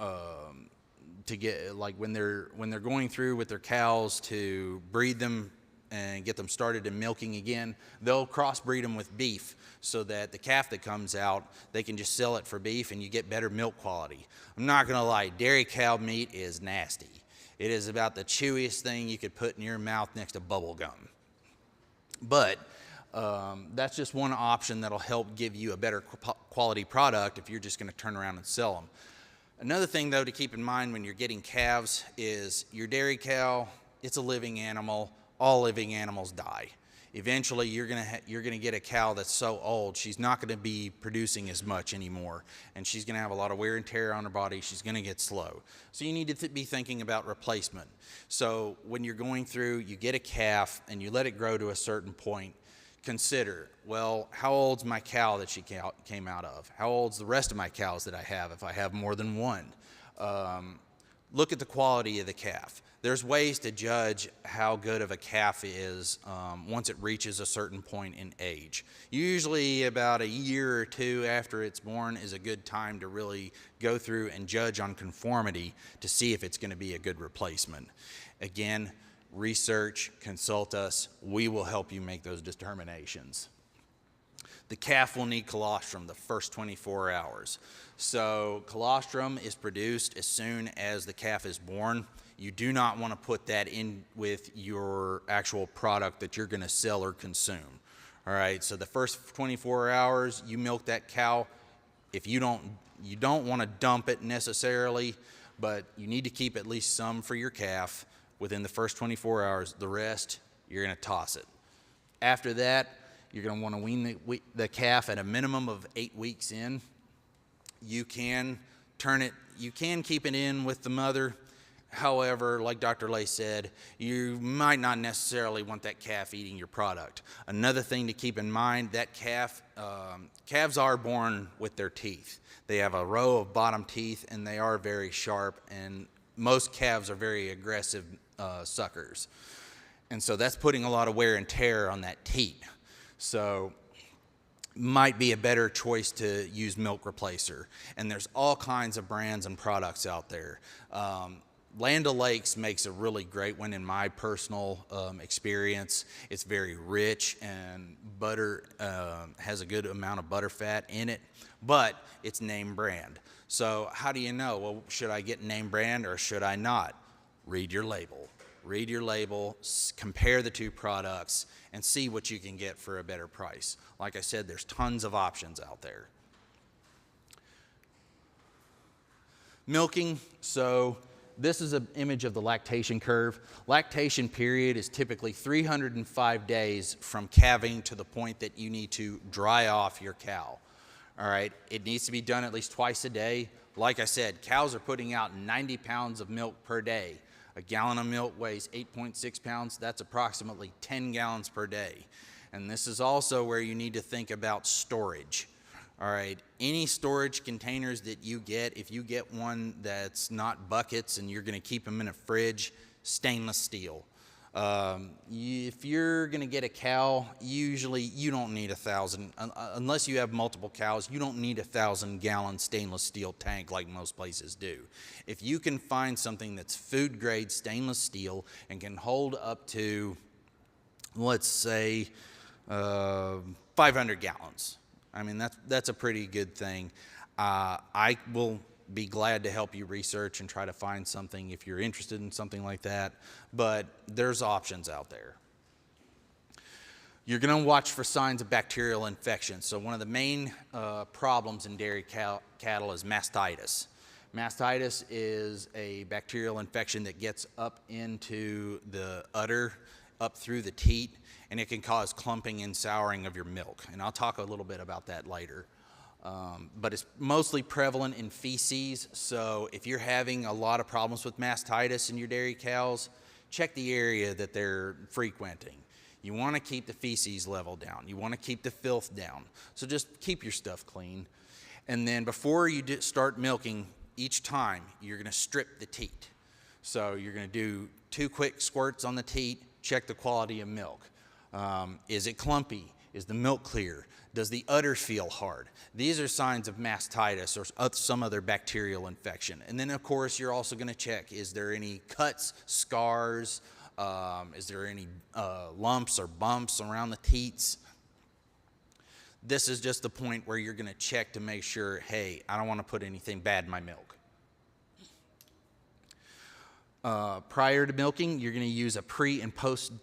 get, like when they're going through with their cows to breed them and get them started in milking again, they'll crossbreed them with beef so that the calf that comes out, they can just sell it for beef and you get better milk quality. I'm not gonna lie, dairy cow meat is nasty. It is about the chewiest thing you could put in your mouth next to bubble gum. But that's just one option that'll help give you a better quality product if you're just gonna turn around and sell them. Another thing though to keep in mind when you're getting calves is your dairy cow, it's a living animal. All living animals die. Eventually you're gonna get a cow that's so old she's not gonna be producing as much anymore, and she's gonna have a lot of wear and tear on her body. She's gonna get slow. So you need to be thinking about replacement. So when you're going through, you get a calf and you let it grow to a certain point, consider, well, how old's my cow that she came out of? How old's the rest of my cows that I have if I have more than one? Look at the quality of the calf. There's ways to judge how good of a calf is once it reaches a certain point in age. Usually about a year or two after it's born is a good time to really go through and judge on conformity to see if it's going to be a good replacement. Again, research, consult us. We will help you make those determinations. The calf will need colostrum the first 24 hours. So colostrum is produced as soon as the calf is born. You do not want to put that in with your actual product that you're going to sell or consume. All right, so the first 24 hours, you milk that cow. If you don't want to dump it necessarily, but you need to keep at least some for your calf within the first 24 hours. The rest, you're going to toss it. After that, you're going to want to wean the calf at a minimum of 8 weeks in. You can keep it in with the mother. However, like Dr. Lay said, you might not necessarily want that calf eating your product. Another thing to keep in mind, that calves are born with their teeth. They have a row of bottom teeth and they are very sharp, and most calves are very aggressive suckers. And so that's putting a lot of wear and tear on that teat. So might be a better choice to use milk replacer. And there's all kinds of brands and products out there. Land O'Lakes makes a really great one in my personal experience. It's very rich and butter has a good amount of butter fat in it, but it's name brand. So how do you know? Well, should I get name brand or should I not? Read your label. Read your label, compare the two products, and see what you can get for a better price. Like I said, there's tons of options out there. Milking, so this is an image of the lactation curve. Lactation period is typically 305 days from calving to the point that you need to dry off your cow. All right, it needs to be done at least twice a day. Like I said, cows are putting out 90 pounds of milk per day. A gallon of milk weighs 8.6 pounds. That's approximately 10 gallons per day. And this is also where you need to think about storage. All right, any storage containers that you get, if you get one that's not buckets and you're going to keep them in a fridge, stainless steel. If you're going to get a cow, usually you don't need 1,000, unless you have multiple cows, you don't need 1,000-gallon stainless steel tank like most places do. If you can find something that's food-grade stainless steel and can hold up to, let's say, 500 gallons, I mean, that's a pretty good thing. I will be glad to help you research and try to find something if you're interested in something like that, but there's options out there. You're going to watch for signs of bacterial infection. So one of the main problems in dairy cattle is mastitis. Mastitis is a bacterial infection that gets up into the udder, up through the teat, and it can cause clumping and souring of your milk. And I'll talk a little bit about that later. But it's mostly prevalent in feces, so if you're having a lot of problems with mastitis in your dairy cows, check the area that they're frequenting. You want to keep the feces level down. You want to keep the filth down. So just keep your stuff clean. And then before you start milking, each time you're going to strip the teat. So you're going to do 2 quick squirts on the teat, check the quality of milk. Is it clumpy? Is the milk clear? Does the udder feel hard? These are signs of mastitis or some other bacterial infection. And then, of course, you're also going to check, is there any cuts, scars? Is there any lumps or bumps around the teats? This is just the point where you're going to check to make sure, hey, I don't want to put anything bad in my milk. Prior to milking, you're going to use a pre and post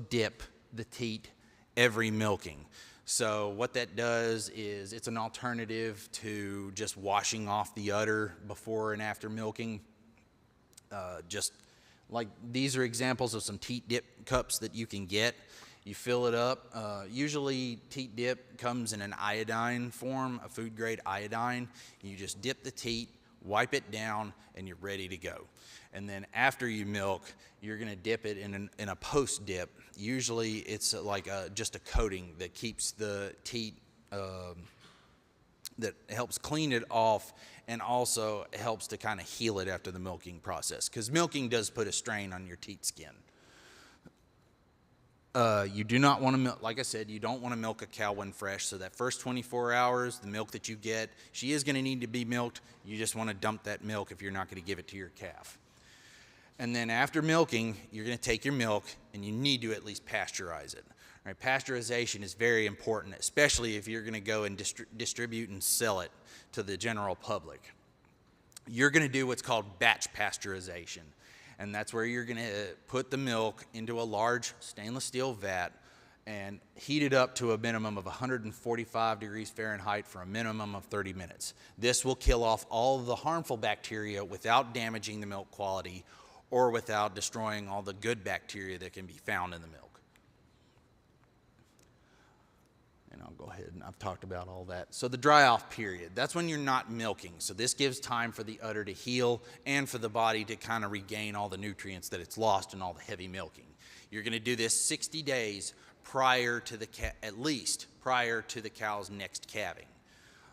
dip the teat every milking. So what that does is it's an alternative to just washing off the udder before and after milking. Just like these are examples of some teat dip cups that you can get. You fill it up. Usually teat dip comes in an iodine form, a food grade iodine. You just dip the teat, wipe it down, and you're ready to go. And then after you milk, you're going to dip it in a post dip. Usually it's like just a coating that keeps the teat, that helps clean it off and also helps to kind of heal it after the milking process. Because milking does put a strain on your teat skin. You do not want to milk, like I said, you don't want to milk a cow when fresh. So that first 24 hours, the milk that you get, she is going to need to be milked. You just want to dump that milk if you're not going to give it to your calf. And then after milking, you're going to take your milk and you need to at least pasteurize it. All right, pasteurization is very important, especially if you're going to go and distribute and sell it to the general public. You're going to do what's called batch pasteurization. And that's where you're going to put the milk into a large stainless steel vat and heat it up to a minimum of 145 degrees Fahrenheit for a minimum of 30 minutes. This will kill off all of the harmful bacteria without damaging the milk quality or without destroying all the good bacteria that can be found in the milk. And I'll go ahead and I've talked about all that. So the dry off period, that's when you're not milking. So this gives time for the udder to heal and for the body to kind of regain all the nutrients that it's lost in all the heavy milking. You're going to do this 60 days prior to at least prior to the cow's next calving.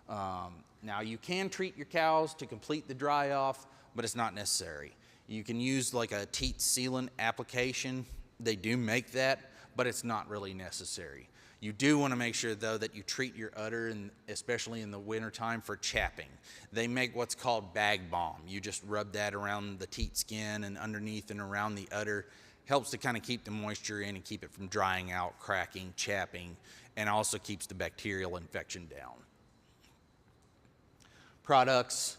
Now you can treat your cows to complete the dry off, but it's not necessary. You can use like a teat sealant application. They do make that, but it's not really necessary. You do want to make sure, though, that you treat your udder, and especially in the wintertime, for chapping. They make what's called bag balm. You just rub that around the teat skin and underneath and around the udder. Helps to kind of keep the moisture in and keep it from drying out, cracking, chapping, and also keeps the bacterial infection down. Products.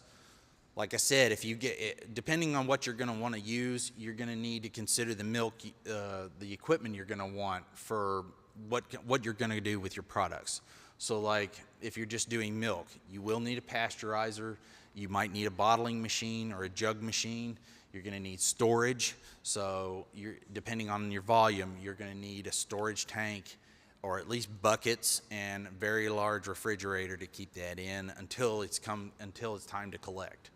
Like I said, if you get, depending on what you're going to want to use, you're going to need to consider the milk, the equipment you're going to want for what you're going to do with your products. So like if you're just doing milk, you will need a pasteurizer. You might need a bottling machine or a jug machine. You're going to need storage. So depending on your volume, you're going to need a storage tank or at least buckets and a very large refrigerator to keep that in until it's time to collect.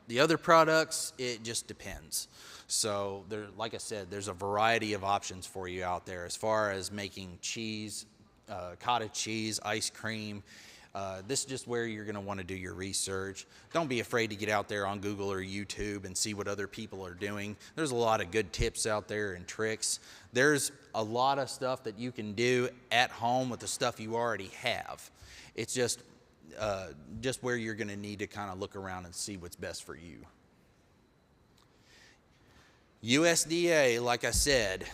The other products, it just depends. So like I said, there's a variety of options for you out there as far as making cheese, cottage cheese, ice cream. This is just where you're going to want to do your research. Don't be afraid to get out there on Google or YouTube and see what other people are doing. There's a lot of good tips out there and tricks. There's a lot of stuff that you can do at home with the stuff you already have. It's just where you're going to need to kind of look around and see what's best for you. USDA, like I said,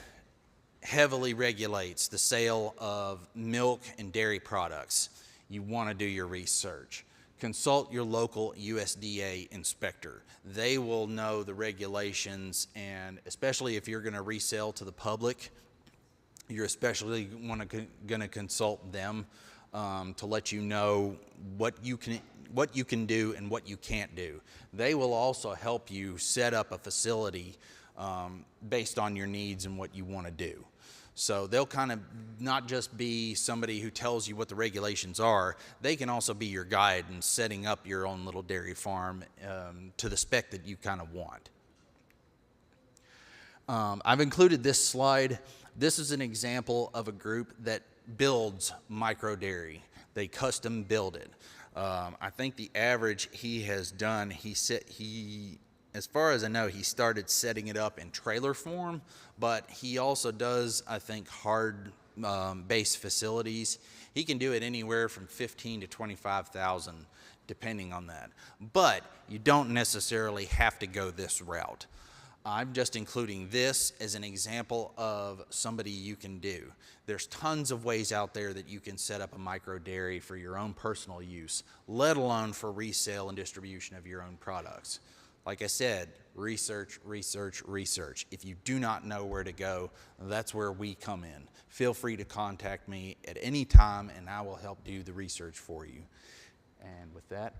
heavily regulates the sale of milk and dairy products. You want to do your research. Consult your local USDA inspector. They will know the regulations, and especially if you're going to resell to the public, you're especially going to consult them. to let you know what you can do and what you can't do. They will also help you set up a facility based on your needs and what you want to do. So they'll kind of not just be somebody who tells you what the regulations are, they can also be your guide in setting up your own little dairy farm to the spec that you kind of want. I've included this slide. This is an example of a group that builds micro dairy. They custom build it. I think the average he has done, as far as I know, he started setting it up in trailer form, but he also does, I think, hard base facilities. He can do it anywhere from 15 to 25,000, depending on that. But you don't necessarily have to go this route. I'm just including this as an example of somebody you can do. There's tons of ways out there that you can set up a micro dairy for your own personal use, let alone for resale and distribution of your own products. Like I said, research, research, research. If you do not know where to go, that's where we come in. Feel free to contact me at any time and I will help do the research for you. And with that,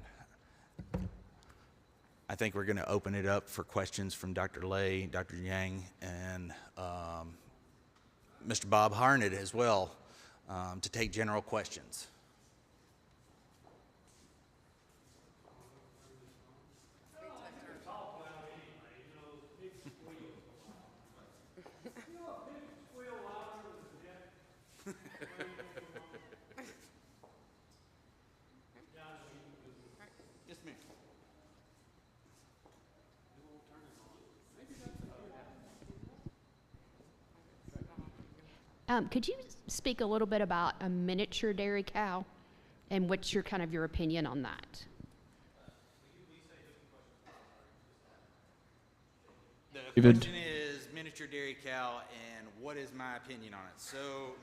I think we're going to open it up for questions from Dr. Lay, Dr. Yang, and Mr. Bob Harnett as well to take general questions. Could you speak a little bit about a miniature dairy cow and what's your kind of your opinion on that? The question is miniature dairy cow and what is my opinion on it. So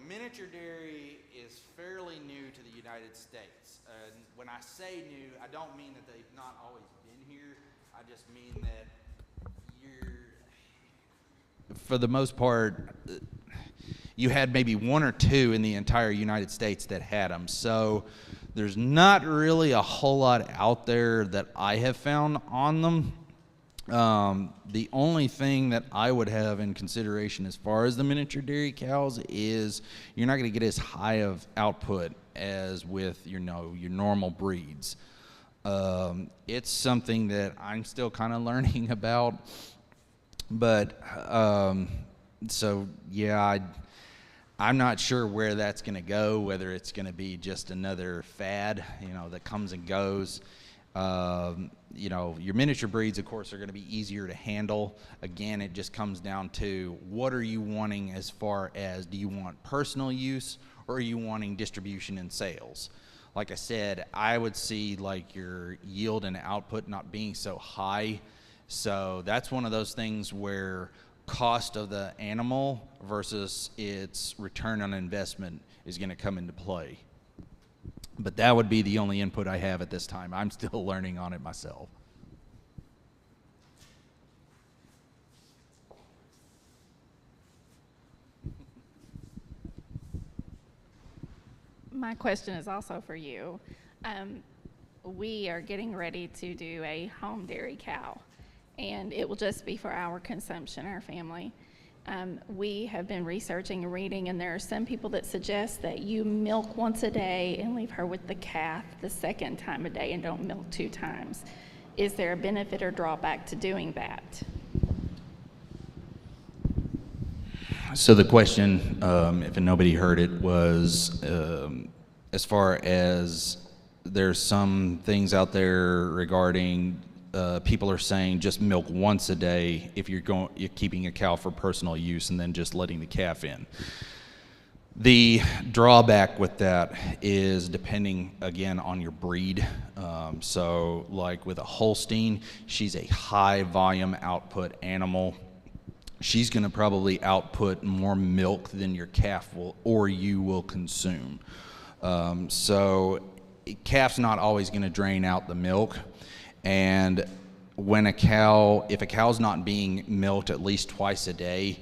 miniature dairy is fairly new to the United States. When I say new, I don't mean that they've not always been here. I just mean that for the most part, you had maybe one or two in the entire United States that had them. So there's not really a whole lot out there that I have found on them. The only thing that I would have in consideration as far as the miniature dairy cows is you're not going to get as high of output as with your normal breeds. It's something that I'm still kind of learning about. But so yeah, I'm not sure where that's going to go, whether it's going to be just another fad, that comes and goes. Your miniature breeds, of course, are going to be easier to handle. Again, it just comes down to what are you wanting as far as, do you want personal use or are you wanting distribution and sales? Like I said, I would see like your yield and output not being so high. So that's one of those things where cost of the animal versus its return on investment is going to come into play. But that would be the only input I have at this time. I'm still learning on it myself. My question is also for you. We are getting ready to do a home dairy cow, and it will just be for our consumption, our family. We have been researching and reading, and there are some people that suggest that you milk once a day and leave her with the calf the second time a day and don't milk 2 times. Is there a benefit or drawback to doing that? So the question, if nobody heard it, was as far as there's some things out there regarding people are saying just milk once a day if you're keeping a cow for personal use and then just letting the calf in. The drawback with that is depending again on your breed. So like with a Holstein, she's a high volume output animal. She's going to probably output more milk than your calf will or you will consume. So calf's not always going to drain out the milk. And when if a cow's not being milked at least twice a day,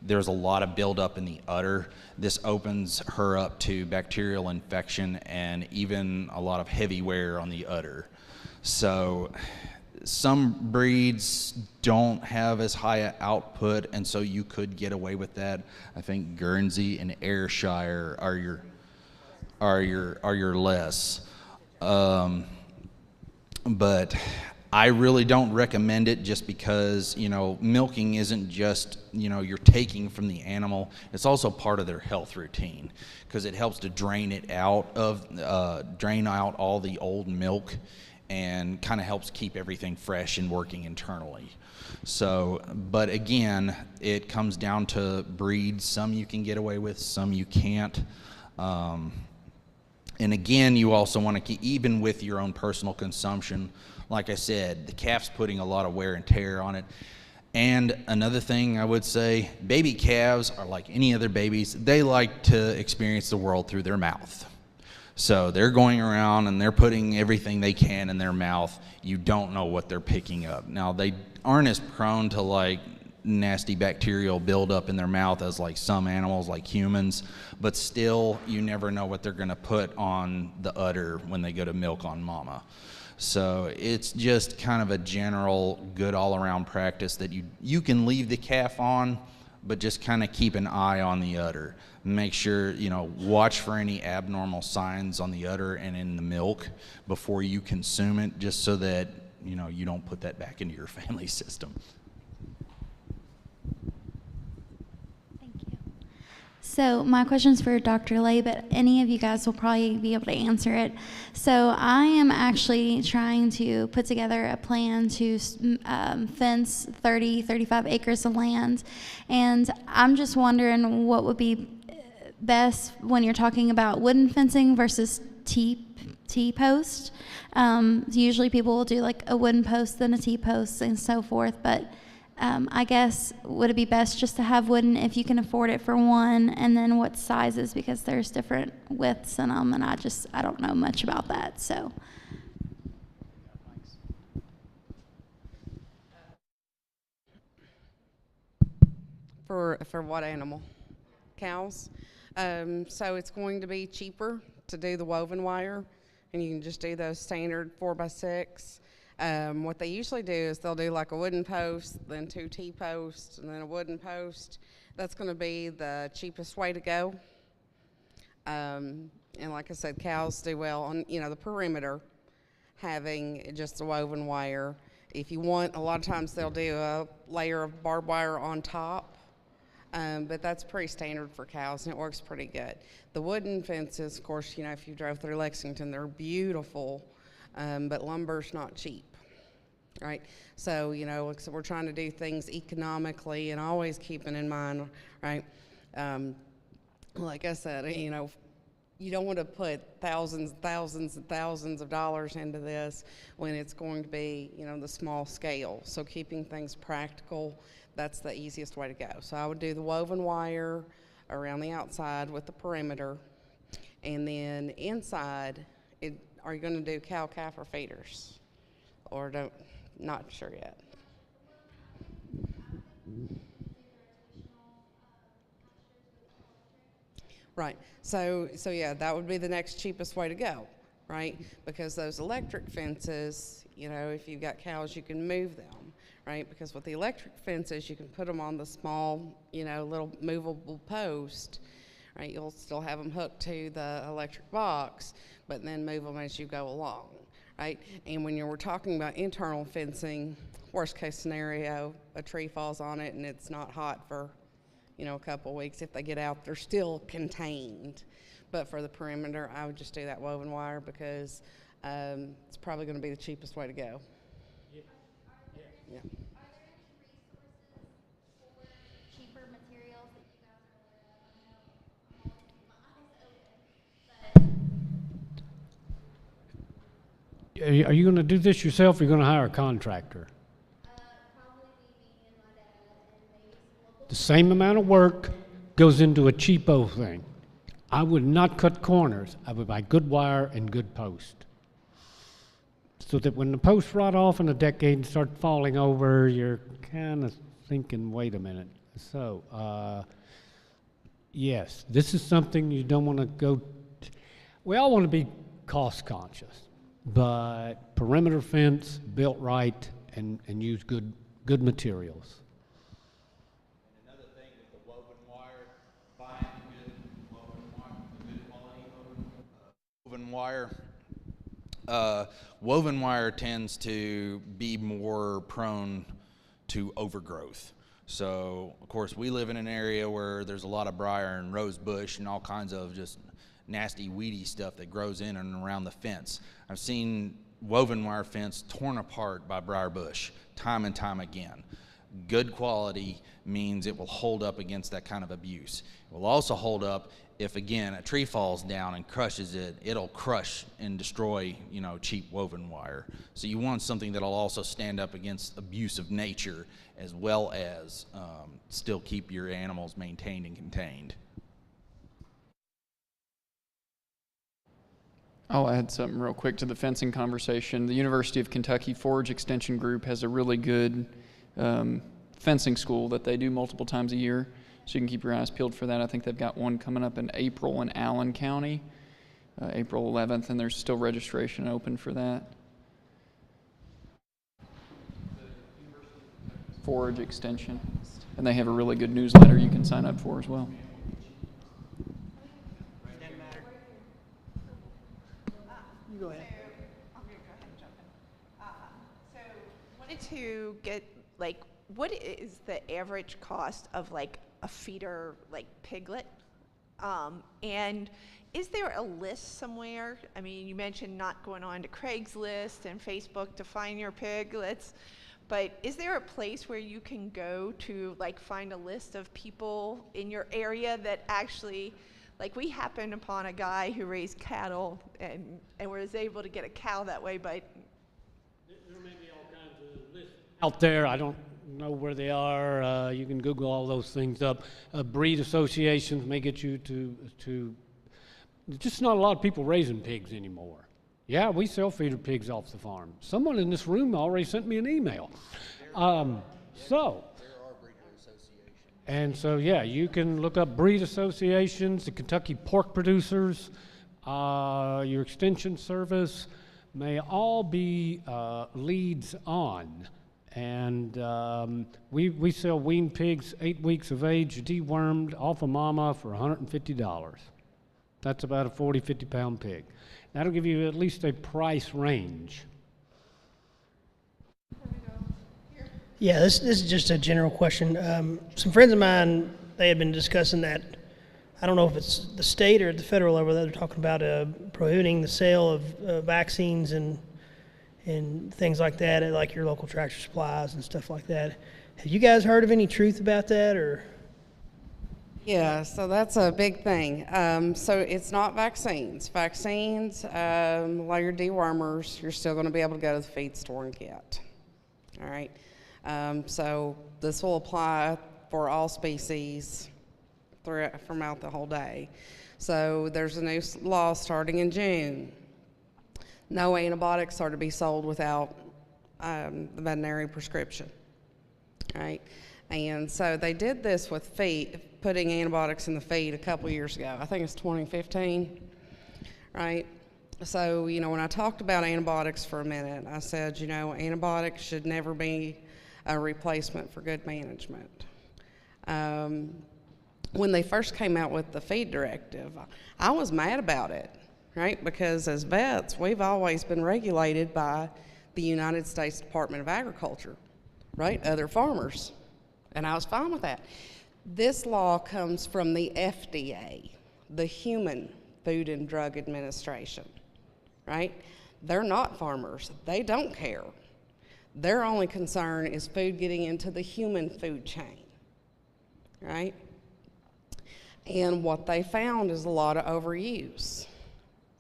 there's a lot of buildup in the udder. This opens her up to bacterial infection and even a lot of heavy wear on the udder. So some breeds don't have as high an output, and so you could get away with that. I think Guernsey and Ayrshire are your less. But I really don't recommend it, just because, you know, milking isn't just, you know, you're taking from the animal. It's also part of their health routine, because it helps to drain out all the old milk, and kind of helps keep everything fresh and working internally. So, but again, it comes down to breeds. Some you can get away with, some you can't. And again, you also want to keep, even with your own personal consumption, like I said, the calf's putting a lot of wear and tear on it. And another thing I would say, baby calves are like any other babies. They like to experience the world through their mouth. So they're going around and they're putting everything they can in their mouth. You don't know what they're picking up. Now, they aren't as prone to like nasty bacterial buildup in their mouth as like some animals, like humans, but still, you never know what they're going to put on the udder when they go to milk on mama. So it's just kind of a general good all-around practice that you can leave the calf on, but just kind of keep an eye on the udder. Make sure, you know, watch for any abnormal signs on the udder and in the milk before you consume it, just so that, you know, you don't put that back into your family system. So my question's for Dr. Lay, but any of you guys will probably be able to answer it. So I am actually trying to put together a plan to fence 35 acres of land. And I'm just wondering what would be best when you're talking about wooden fencing versus T-post. Usually people will do like a wooden post, then a T-post, and so forth. But I guess, would it be best just to have wooden if you can afford it for one, and then what sizes, because there's different widths in them, and I don't know much about that, so. For what animal? Cows. So it's going to be cheaper to do the woven wire, and you can just do those standard 4x6. What they usually do is they'll do like a wooden post, then 2 T-posts, and then a wooden post. That's going to be the cheapest way to go. And like I said, cows do well on, you know, the perimeter, having just a woven wire. If you want, a lot of times they'll do a layer of barbed wire on top, but that's pretty standard for cows, and it works pretty good. The wooden fences, of course, you know, if you drove through Lexington, they're beautiful. But lumber's not cheap, right? So, you know, so we're trying to do things economically and always keeping in mind, right? Like I said, you know, you don't want to put thousands of dollars into this when it's going to be, you know, the small scale. So keeping things practical, that's the easiest way to go. So I would do the woven wire around the outside with the perimeter, and then inside, are you going to do cow, calf, or feeders? Or not sure yet. Right. So yeah, that would be the next cheapest way to go, right? Because those electric fences, you know, if you've got cows, you can move them, right? Because with the electric fences, you can put them on the small, you know, little movable post, right? You'll still have them hooked to the electric box, but then move them as you go along, right? And when we're talking about internal fencing, worst case scenario, a tree falls on it and it's not hot for, you know, a couple of weeks. If they get out, they're still contained. But for the perimeter, I would just do that woven wire, because it's probably going to be the cheapest way to go. Yeah. Are you going to do this yourself, or are you going to hire a contractor? The same amount of work goes into a cheapo thing. I would not cut corners. I would buy good wire and good post, so that when the posts rot off in a decade and start falling over, you're kind of thinking, wait a minute, So, yes, this is something you don't want to go. We all want to be cost conscious, but perimeter fence built right and use good materials. And another thing with the woven wire, buying good woven wire, good quality woven wire. Woven wire tends to be more prone to overgrowth. So, of course, we live in an area where there's a lot of briar and rose bush and all kinds of just nasty, weedy stuff that grows in and around the fence. I've seen woven wire fence torn apart by briar bush time and time again. Good quality means it will hold up against that kind of abuse. It will also hold up if, again, a tree falls down and crushes it, it'll crush and destroy, cheap woven wire. So you want something that'll also stand up against abuse of nature as well as still keep your animals maintained and contained. I'll add something real quick to the fencing conversation. The University of Kentucky Forage Extension Group has a really good fencing school that they do multiple times a year, so you can keep your eyes peeled for that. I think they've got one coming up in April in Allen County, April 11th, and there's still registration open for that. Forage Extension, and they have a really good newsletter you can sign up for as well. You go ahead. I'm going to go ahead and jump in. So wanted to get, what is the average cost of, a feeder, piglet? And is there a list somewhere? I mean, you mentioned not going on to Craigslist and Facebook to find your piglets, but is there a place where you can go to, find a list of people in your area that actually, we happened upon a guy who raised cattle and was able to get a cow that way, but there may be all kinds of lists out there. I don't know where they are. You can Google all those things up. Breed associations may get you to just not a lot of people raising pigs anymore. Yeah, we sell feeder pigs off the farm. Someone in this room already sent me an email. So yeah, you can look up breed associations, the Kentucky Pork Producers, your extension service may all be leads on. And we sell weaned pigs 8 weeks of age, dewormed, off of mama for $150. That's about a 40, 50 pound pig. That'll give you at least a price range. Yeah, this is just a general question. Some friends of mine, they had been discussing that. I don't know if it's the state or at the federal level that they're talking about prohibiting the sale of vaccines and things like that at like your local Tractor Supplies and stuff like that. Have you guys heard of any truth about that, or? Yeah, so that's a big thing. So it's not vaccines. Vaccines, like your dewormers, you're still going to be able to go to the feed store and get. All right. So this will apply for all species throughout the whole day. So there's a new law starting in June. No antibiotics are to be sold without the veterinary prescription. All right. And so they did this with feed, putting antibiotics in the feed a couple years ago. I think it's 2015, right? So, when I talked about antibiotics for a minute, I said, antibiotics should never be a replacement for good management. When they first came out with the feed directive, I was mad about it, right? Because as vets, we've always been regulated by the United States Department of Agriculture, right? Other farmers. And I was fine with that. This law comes from the FDA, the Human Food and Drug Administration, right? They're not farmers. They don't care. Their only concern is food getting into the human food chain, right? And what they found is a lot of overuse.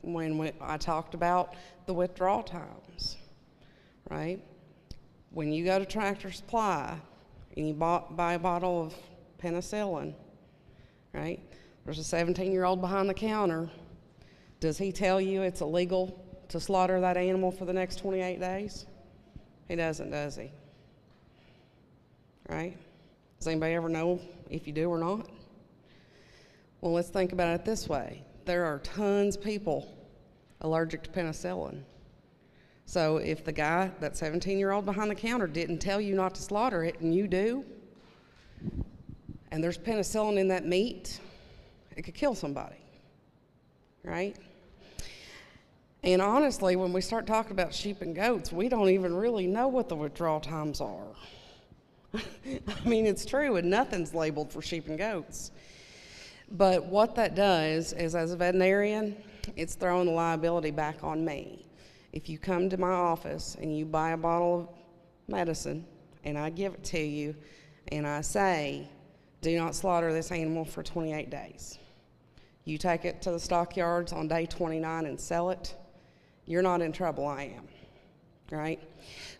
When I talked about the withdrawal times, right? When you go to Tractor Supply, and you buy a bottle of penicillin, right? There's a 17-year-old behind the counter. Does he tell you it's illegal to slaughter that animal for the next 28 days? He doesn't, does he? Right? Does anybody ever know if you do or not? Well, let's think about it this way. There are tons of people allergic to penicillin. So if the guy, that 17-year-old behind the counter, didn't tell you not to slaughter it and you do, and there's penicillin in that meat, it could kill somebody, right? And honestly, when we start talking about sheep and goats, we don't even really know what the withdrawal times are. I mean, it's true, and nothing's labeled for sheep and goats. But what that does is, as a veterinarian, it's throwing the liability back on me. If you come to my office and you buy a bottle of medicine, and I give it to you, and I say, do not slaughter this animal for 28 days. You take it to the stockyards on day 29 and sell it, you're not in trouble, I am, right?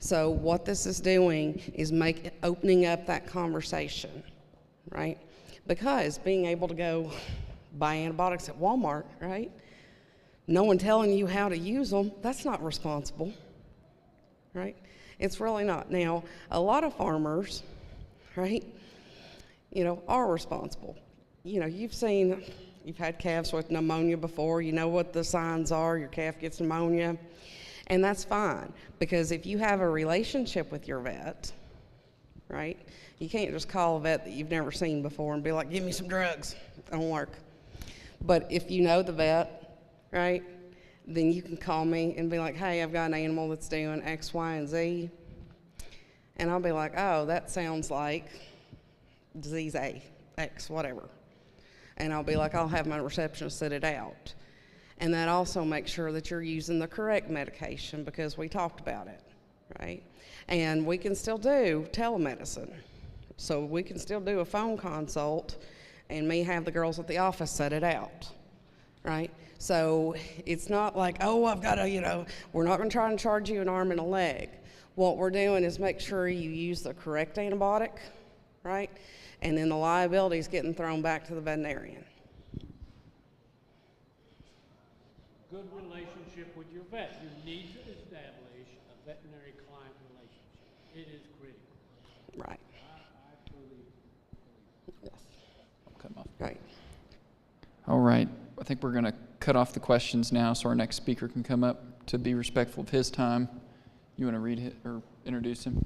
So what this is doing is opening up that conversation, right? Because being able to go buy antibiotics at Walmart, right? No one telling you how to use them, that's not responsible, right? It's really not. Now, a lot of farmers, right, are responsible. You've had calves with pneumonia before, you know what the signs are, your calf gets pneumonia, and that's fine, because if you have a relationship with your vet, right, you can't just call a vet that you've never seen before and be like, give me some drugs. It don't work. But if you know the vet, right, then you can call me and be like, hey, I've got an animal that's doing X, Y, and Z. And I'll be like, oh, that sounds like disease A, X, whatever. And I'll be like, I'll have my receptionist set it out. And that also makes sure that you're using the correct medication, because we talked about it, right? And we can still do telemedicine. So we can still do a phone consult and me have the girls at the office set it out, right? So it's not like, oh, I've got to, we're not going to try and charge you an arm and a leg. What we're doing is make sure you use the correct antibiotic, right? And then the liability is getting thrown back to the veterinarian. Good relationship with your vet. You need to establish a veterinary-client relationship. It is critical. Right. I truly believe Yes. Cut 'em off. Right. All right. I think we're going to cut off the questions now so our next speaker can come up to be respectful of his time. You want to read it or introduce him?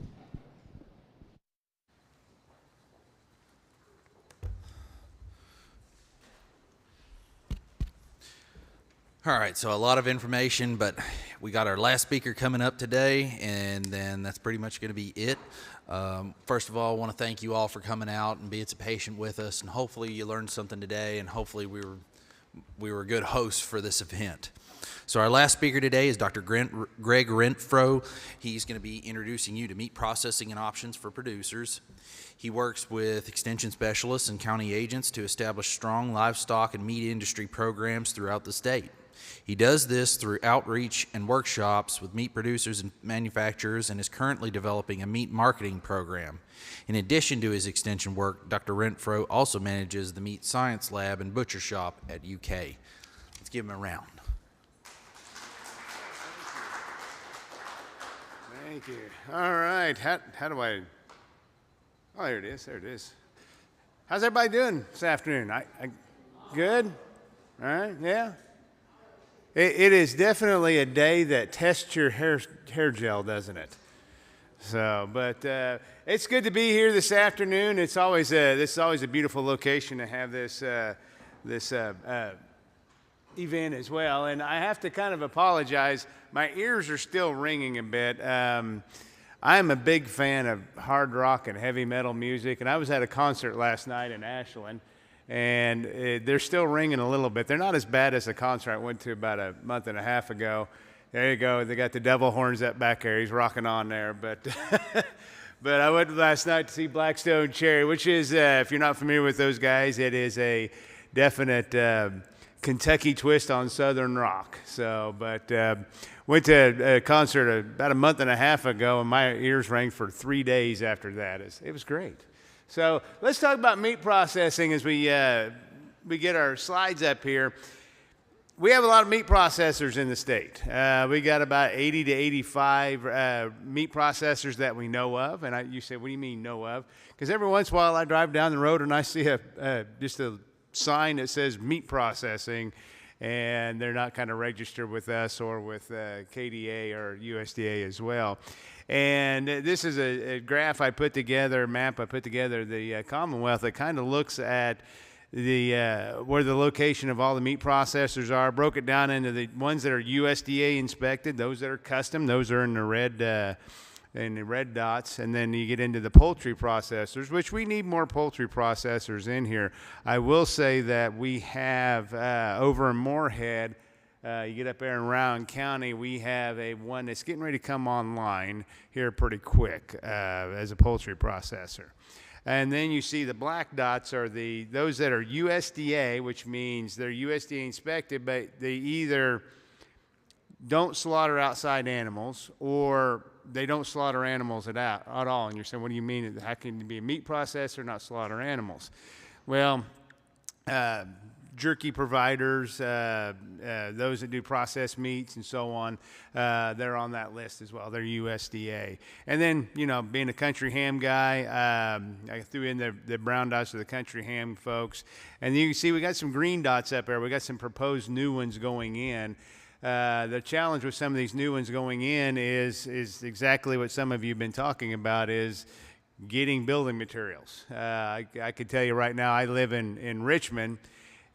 All right, so a lot of information, but we got our last speaker coming up today, and then that's pretty much going to be it. First of all, I want to thank you all for coming out and being so patient with us, and hopefully you learned something today, and hopefully we were good hosts for this event. So our last speaker today is Dr. Greg Renfro. He's going to be introducing you to meat processing and options for producers. He works with extension specialists and county agents to establish strong livestock and meat industry programs throughout the state. He does this through outreach and workshops with meat producers and manufacturers, and is currently developing a meat marketing program. In addition to his extension work, Dr. Renfro also manages the Meat Science Lab and Butcher Shop at UK. Let's give him a round. Thank you. All right. How do I... Oh, there it is. There it is. How's everybody doing this afternoon? Good? All right. Yeah? It is definitely a day that tests your hair gel, doesn't it? So, but it's good to be here this afternoon. This is always a beautiful location to have this event as well. And I have to kind of apologize. My ears are still ringing a bit. I'm a big fan of hard rock and heavy metal music, and I was at a concert last night in Ashland, and they're still ringing a little bit. They're not as bad as the concert I went to about a month and a half ago. There you go. They got the devil horns up back there. He's rocking on there. But but I went last night to see Blackstone Cherry, which is, if you're not familiar with those guys, it is a definite Kentucky twist on Southern rock. So, but went to a concert about a month and a half ago, and my ears rang for 3 days after that. It was great. So let's talk about meat processing as we get our slides up here. we have a lot of meat processors in the state. We got about 80 to 85 meat processors that we know of. And you say, what do you mean know of? Because every once in a while I drive down the road and I see just a sign that says meat processing, and they're not kind of registered with us or with KDA or USDA as well. And this is a graph I put together, a map I put together, the Commonwealth, that kind of looks at where the location of all the meat processors are, broke it down into the ones that are USDA inspected, those that are custom, those are in the red dots, and then you get into the poultry processors, which we need more poultry processors in here. I will say that we have over in Moorhead, you get up there in Rowan County, we have one that's getting ready to come online here pretty quick as a poultry processor. And then you see the black dots are those that are USDA, which means they're USDA inspected, but they either don't slaughter outside animals or they don't slaughter animals at all. And you're saying, what do you mean? How can you be a meat processor and not slaughter animals? Well, jerky providers, those that do processed meats and so on, they're on that list as well. They're USDA. And then, being a country ham guy, I threw in the brown dots of the country ham folks. And you can see we got some green dots up there. We got some proposed new ones going in. The challenge with some of these new ones going in is exactly what some of you have been talking about, is getting building materials. I could tell you right now, I live in Richmond,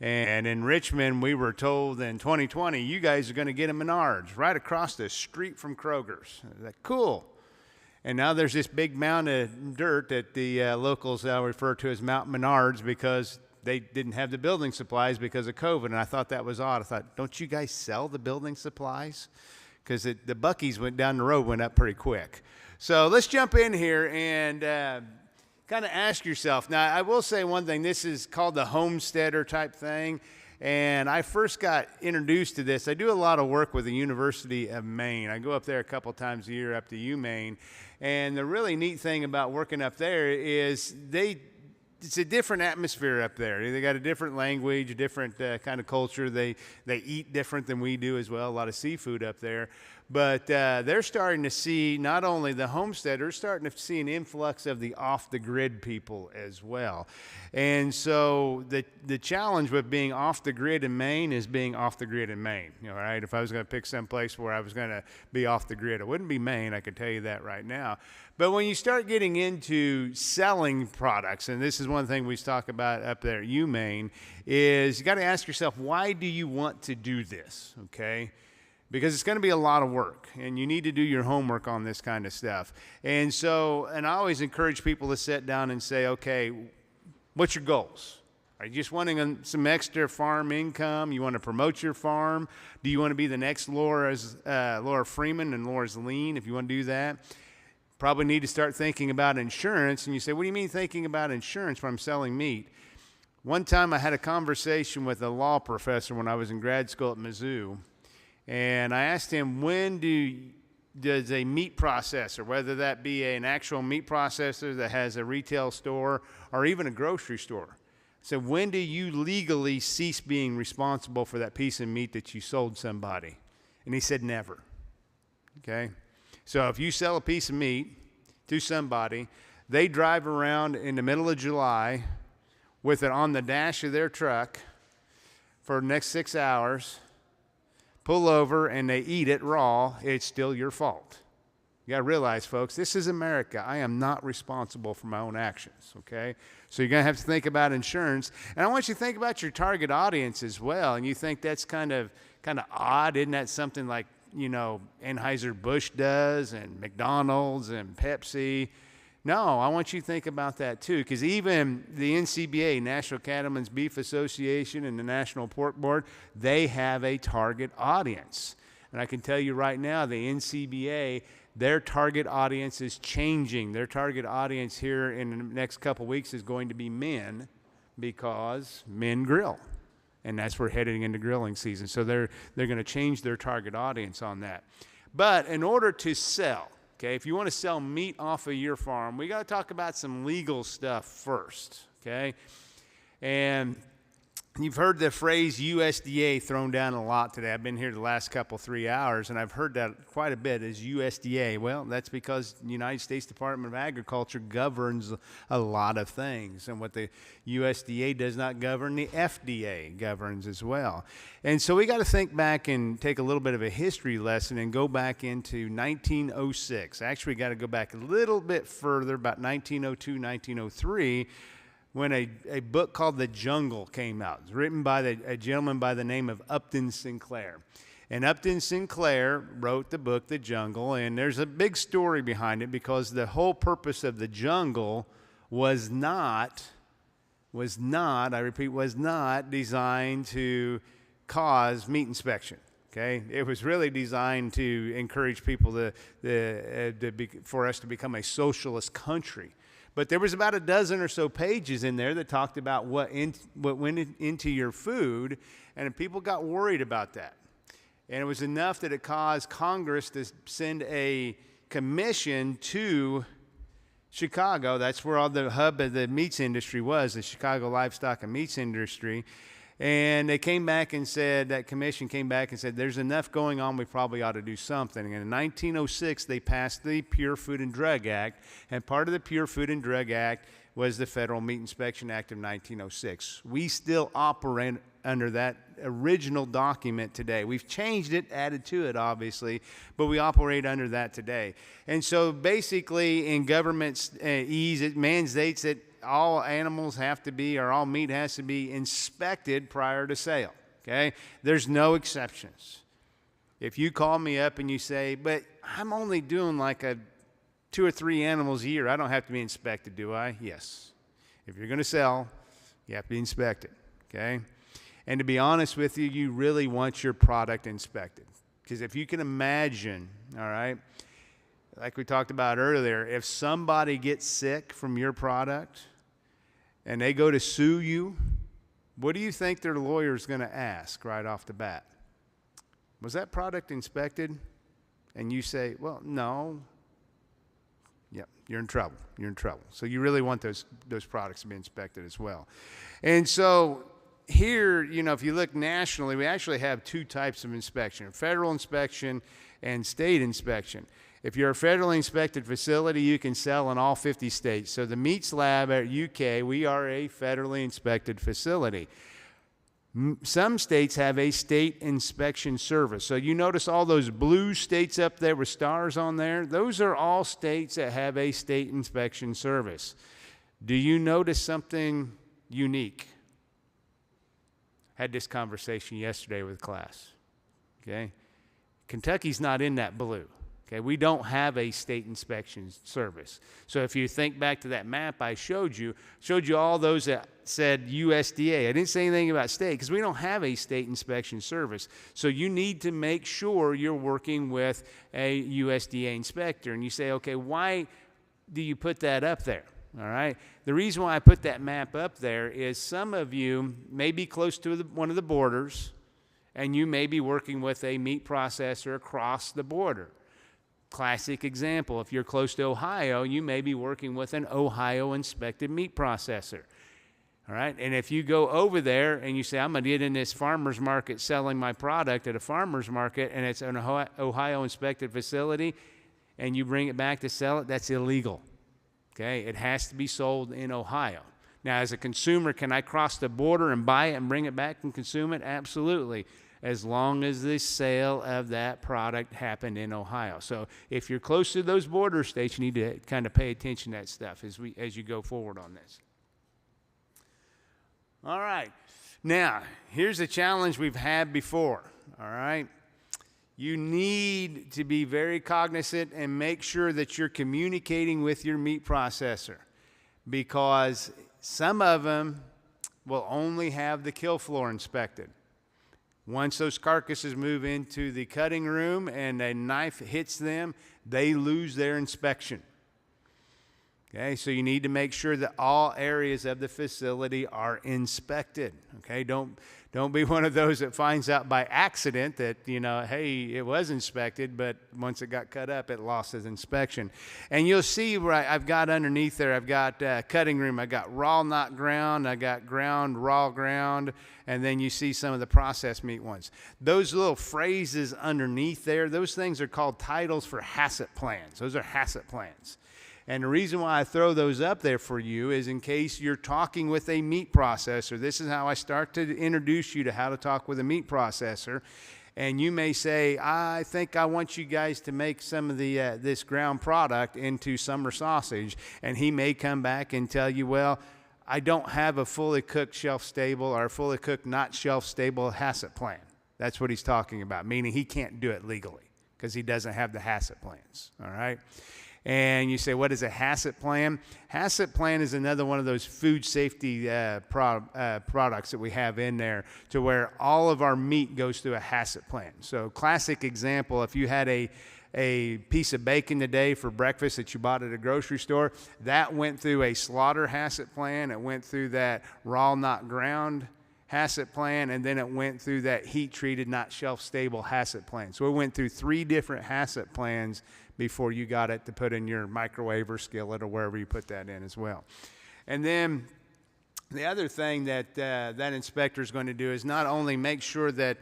and in Richmond, we were told in 2020, you guys are going to get a Menards right across the street from Kroger's. Like, cool. And now there's this big mound of dirt that the locals refer to as Mount Menards because they didn't have the building supplies because of COVID, and I thought that was odd. I thought, don't you guys sell the building supplies? Because the Buc-ee's went down the road, went up pretty quick. So let's jump in here and kind of ask yourself. Now, I will say one thing. This is called the homesteader type thing, and I first got introduced to this. I do a lot of work with the University of Maine. I go up there a couple times a year up to UMaine, and the really neat thing about working up there is it's a different atmosphere up there. They got a different language, a different kind of culture. They eat different than we do as well, a lot of seafood up there. But they're starting to see, not only the homesteaders, starting to see an influx of the off-the-grid people as well. And so the challenge with being off-the-grid in Maine is being off-the-grid in Maine. Right? If I was going to pick some place where I was going to be off-the-grid, it wouldn't be Maine, I can tell you that right now. But when you start getting into selling products, and this is one thing we talk about up there at UMaine, is you got to ask yourself, why do you want to do this, okay? Because it's going to be a lot of work, and you need to do your homework on this kind of stuff. And I always encourage people to sit down and say, okay, what's your goals? Are you just wanting some extra farm income? You want to promote your farm? Do you want to be the next Laura Freeman and Laura's Lean, if you want to do that? Probably need to start thinking about insurance. And you say, what do you mean thinking about insurance when I'm selling meat? One time I had a conversation with a law professor when I was in grad school at Mizzou. And I asked him, when does a meat processor, whether that be an actual meat processor that has a retail store or even a grocery store, so when do you legally cease being responsible for that piece of meat that you sold somebody? And he said, never. Okay? So if you sell a piece of meat to somebody, they drive around in the middle of July with it on the dash of their truck for the next 6 hours, pull over, and they eat it raw, it's still your fault. You got to realize, folks, this is America. I am not responsible for my own actions, okay? So you're going to have to think about insurance. And I want you to think about your target audience as well. And you think that's kind of odd. Isn't that something like, Anheuser-Busch does, and McDonald's and Pepsi? No, I want you to think about that too, because even the NCBA, National Cattlemen's Beef Association, and the National Pork Board, they have a target audience. And I can tell you right now, the NCBA, their target audience is changing. Their target audience here in the next couple weeks is going to be men, because men grill. And that's where we're heading into grilling season. So they're going to change their target audience on that. But in order to sell, okay, if you want to sell meat off of your farm, we got to talk about some legal stuff first, okay? And You've heard the phrase USDA thrown down a lot today. I've been here the last 3 hours, and I've heard that quite a bit as USDA. Well, that's because the United States Department of Agriculture governs a lot of things. And what the USDA does not govern, the FDA governs as well. And so we got to think back and take a little bit of a history lesson and go back into 1906. Actually, we got to go back a little bit further, about 1902, 1903, when a book called The Jungle came out. It was written by a gentleman by the name of Upton Sinclair. And Upton Sinclair wrote the book The Jungle, and there's a big story behind it because the whole purpose of The Jungle was not, I repeat, was not designed to cause meat inspection. Okay, it was really designed to encourage people for us to become a socialist country. But there was about a dozen or so pages in there that talked about what went into your food, and people got worried about that. And it was enough that it caused Congress to send a commission to Chicago. That's where all the hub of the meats industry was, the Chicago livestock and meats industry. And they came back and said, that commission came back and said, there's enough going on, we probably ought to do something. And in 1906, they passed the Pure Food and Drug Act, and part of the Pure Food and Drug Act was the Federal Meat Inspection Act of 1906. We still operate under that original document today. We've changed it, added to it, obviously, but we operate under that today. And so basically, in government's ease, it mandates that all animals have to be, or all meat has to be inspected prior to sale, okay? There's no exceptions. If you call me up and you say, but I'm only doing like 2 or 3 animals a year, I don't have to be inspected, do I? Yes. If you're going to sell, you have to be inspected, okay? And to be honest with you, you really want your product inspected. Because if you can imagine, all right, like we talked about earlier, if somebody gets sick from your product and they go to sue you, what do you think their lawyer's going to ask right off the bat? Was that product inspected? And you say, well, no. Yep, you're in trouble. You're in trouble. So you really want those products to be inspected as well. And so here, you know, if you look nationally, we actually have 2 types of inspection, federal inspection and state inspection. If you're a federally inspected facility, you can sell in all 50 states. So the Meats Lab at UK, we are a federally inspected facility. Some states have a state inspection service. So you notice all those blue states up there with stars on there? Those are all states that have a state inspection service. Do you notice something unique? Had this conversation yesterday with class. Okay? Kentucky's not in that blue. Okay, we don't have a state inspection service. So if you think back to that map I showed you all those that said USDA. I didn't say anything about state because we don't have a state inspection service. So you need to make sure you're working with a USDA inspector. And you say, okay, why do you put that up there? All right. The reason why I put that map up there is some of you may be close to one of the borders, and you may be working with a meat processor across the border. Classic example, if you're close to Ohio, you may be working with an Ohio inspected meat processor. All right, and if you go over there and you say, I'm going to get in this farmer's market selling my product at a farmer's market, and it's an Ohio inspected facility, and you bring it back to sell it, that's illegal. Okay, it has to be sold in Ohio. Now, as a consumer, can I cross the border and buy it and bring it back and consume it? Absolutely, as long as the sale of that product happened in Ohio. So if you're close to those border states, you need to kind of pay attention to that stuff as you go forward on this. All right. Now, here's a challenge we've had before, all right? You need to be very cognizant and make sure that you're communicating with your meat processor, because some of them will only have the kill floor inspected. Once those carcasses move into the cutting room and a knife hits them, they lose their inspection. Okay, so you need to make sure that all areas of the facility are inspected. Okay, don't be one of those that finds out by accident that, you know, hey, it was inspected, but once it got cut up, it lost its inspection. And you'll see where I've got underneath there, I've got cutting room, I got raw, not ground, I got ground, raw, ground, and then you see some of the processed meat ones. Those little phrases underneath there, those things are called titles for HACCP plans. Those are HACCP plans. And the reason why I throw those up there for you is in case you're talking with a meat processor. This is how I start to introduce you to how to talk with a meat processor. And you may say, I think I want you guys to make some of the this ground product into summer sausage. And he may come back and tell you, well, I don't have a fully cooked shelf-stable or a fully cooked not shelf-stable HACCP plan. That's what he's talking about, meaning he can't do it legally because he doesn't have the HACCP plans, all right? And you say, what is a HACCP plan? HACCP plan is another one of those food safety products that we have in there to where all of our meat goes through a HACCP plan. So classic example, if you had a piece of bacon today for breakfast that you bought at a grocery store, that went through a slaughter HACCP plan. It went through that raw, not ground HACCP plan, and then it went through that heat-treated, not shelf-stable HACCP plan. So it went through 3 different HACCP plans before you got it to put in your microwave or skillet or wherever you put that in as well. And then the other thing that that inspector is going to do is not only make sure that,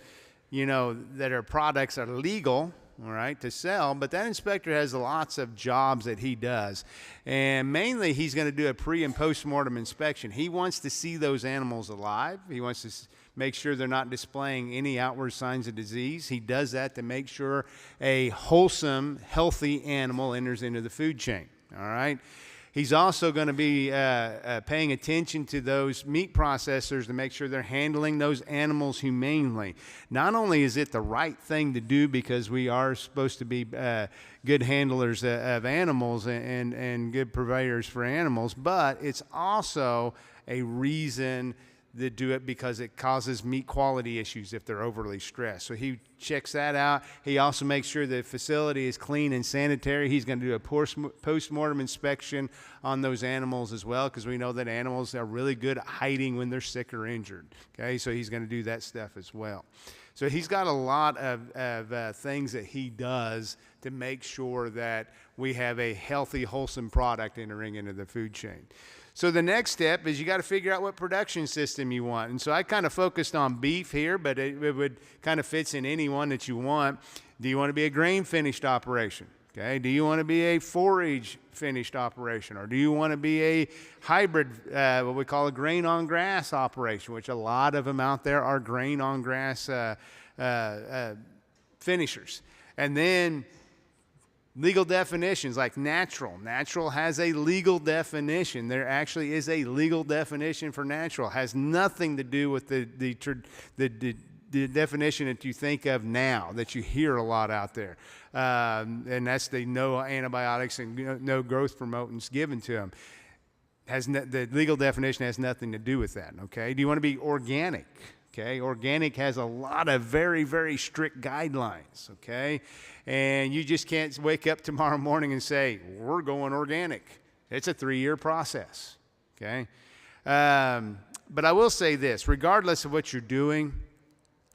you know, that our products are legal, all right, to sell, but that inspector has lots of jobs that he does. And mainly he's going to do a pre and post-mortem inspection. He wants to see those animals alive. He wants to make sure they're not displaying any outward signs of disease. He does that to make sure a wholesome, healthy animal enters into the food chain, all right? He's also going to be paying attention to those meat processors to make sure they're handling those animals humanely. Not only is it the right thing to do because we are supposed to be good handlers of animals and good purveyors for animals, but it's also a reason to do it because it causes meat quality issues if they're overly stressed. So he checks that out. He also makes sure the facility is clean and sanitary. He's going to do a post-mortem inspection on those animals as well because we know that animals are really good at hiding when they're sick or injured. Okay, so he's going to do that stuff as well. So he's got a lot of things that he does to make sure that we have a healthy, wholesome product entering into the food chain. So the next step is you got to figure out what production system you want. And so I kind of focused on beef here, but it would kind of fits in any one that you want. Do you want to be a grain finished operation? Okay. Do you want to be a forage finished operation? Or do you want to be a hybrid, what we call a grain on grass operation, which a lot of them out there are grain on grass finishers. And then legal definitions like natural. Natural has a legal definition. There actually is a legal definition for natural. It has nothing to do with the definition that you think of now, that you hear a lot out there. And that's the no antibiotics and no growth promotants given to them. The legal definition has nothing to do with that, okay? Do you want to be organic? Okay, organic has a lot of very, very strict guidelines, okay? And you just can't wake up tomorrow morning and say, we're going organic. It's a 3-year process, okay? But I will say this, regardless of what you're doing,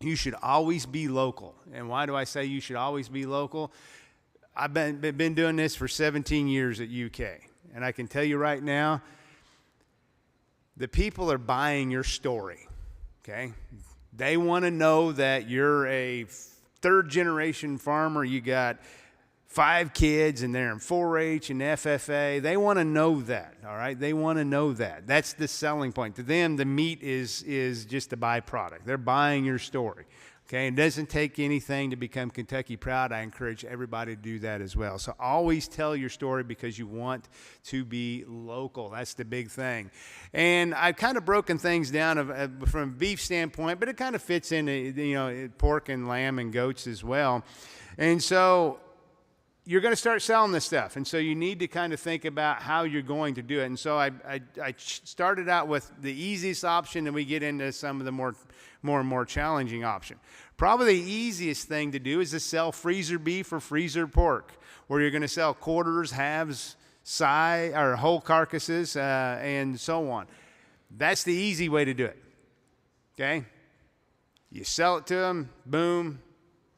you should always be local. And why do I say you should always be local? I've been doing this for 17 years at UK. And I can tell you right now, the people are buying your story. Okay, they want to know that you're a 3rd-generation farmer. You got 5 kids, and they're in 4-H and FFA. They want to know that. All right, they want to know that. That's the selling point. To them, the meat is just a byproduct. They're buying your story. Okay, it doesn't take anything to become Kentucky proud. I encourage everybody to do that as well. So always tell your story because you want to be local. That's the big thing. And I've kind of broken things down from a beef standpoint, but it kind of fits into pork and lamb and goats as well. And so you're going to start selling this stuff. And so you need to kind of think about how you're going to do it. And so I started out with the easiest option, and we get into some of the more and more challenging option. Probably the easiest thing to do is to sell freezer beef or freezer pork, where you're going to sell quarters, halves, or whole carcasses, and so on. That's the easy way to do it. Okay? You sell it to them, boom,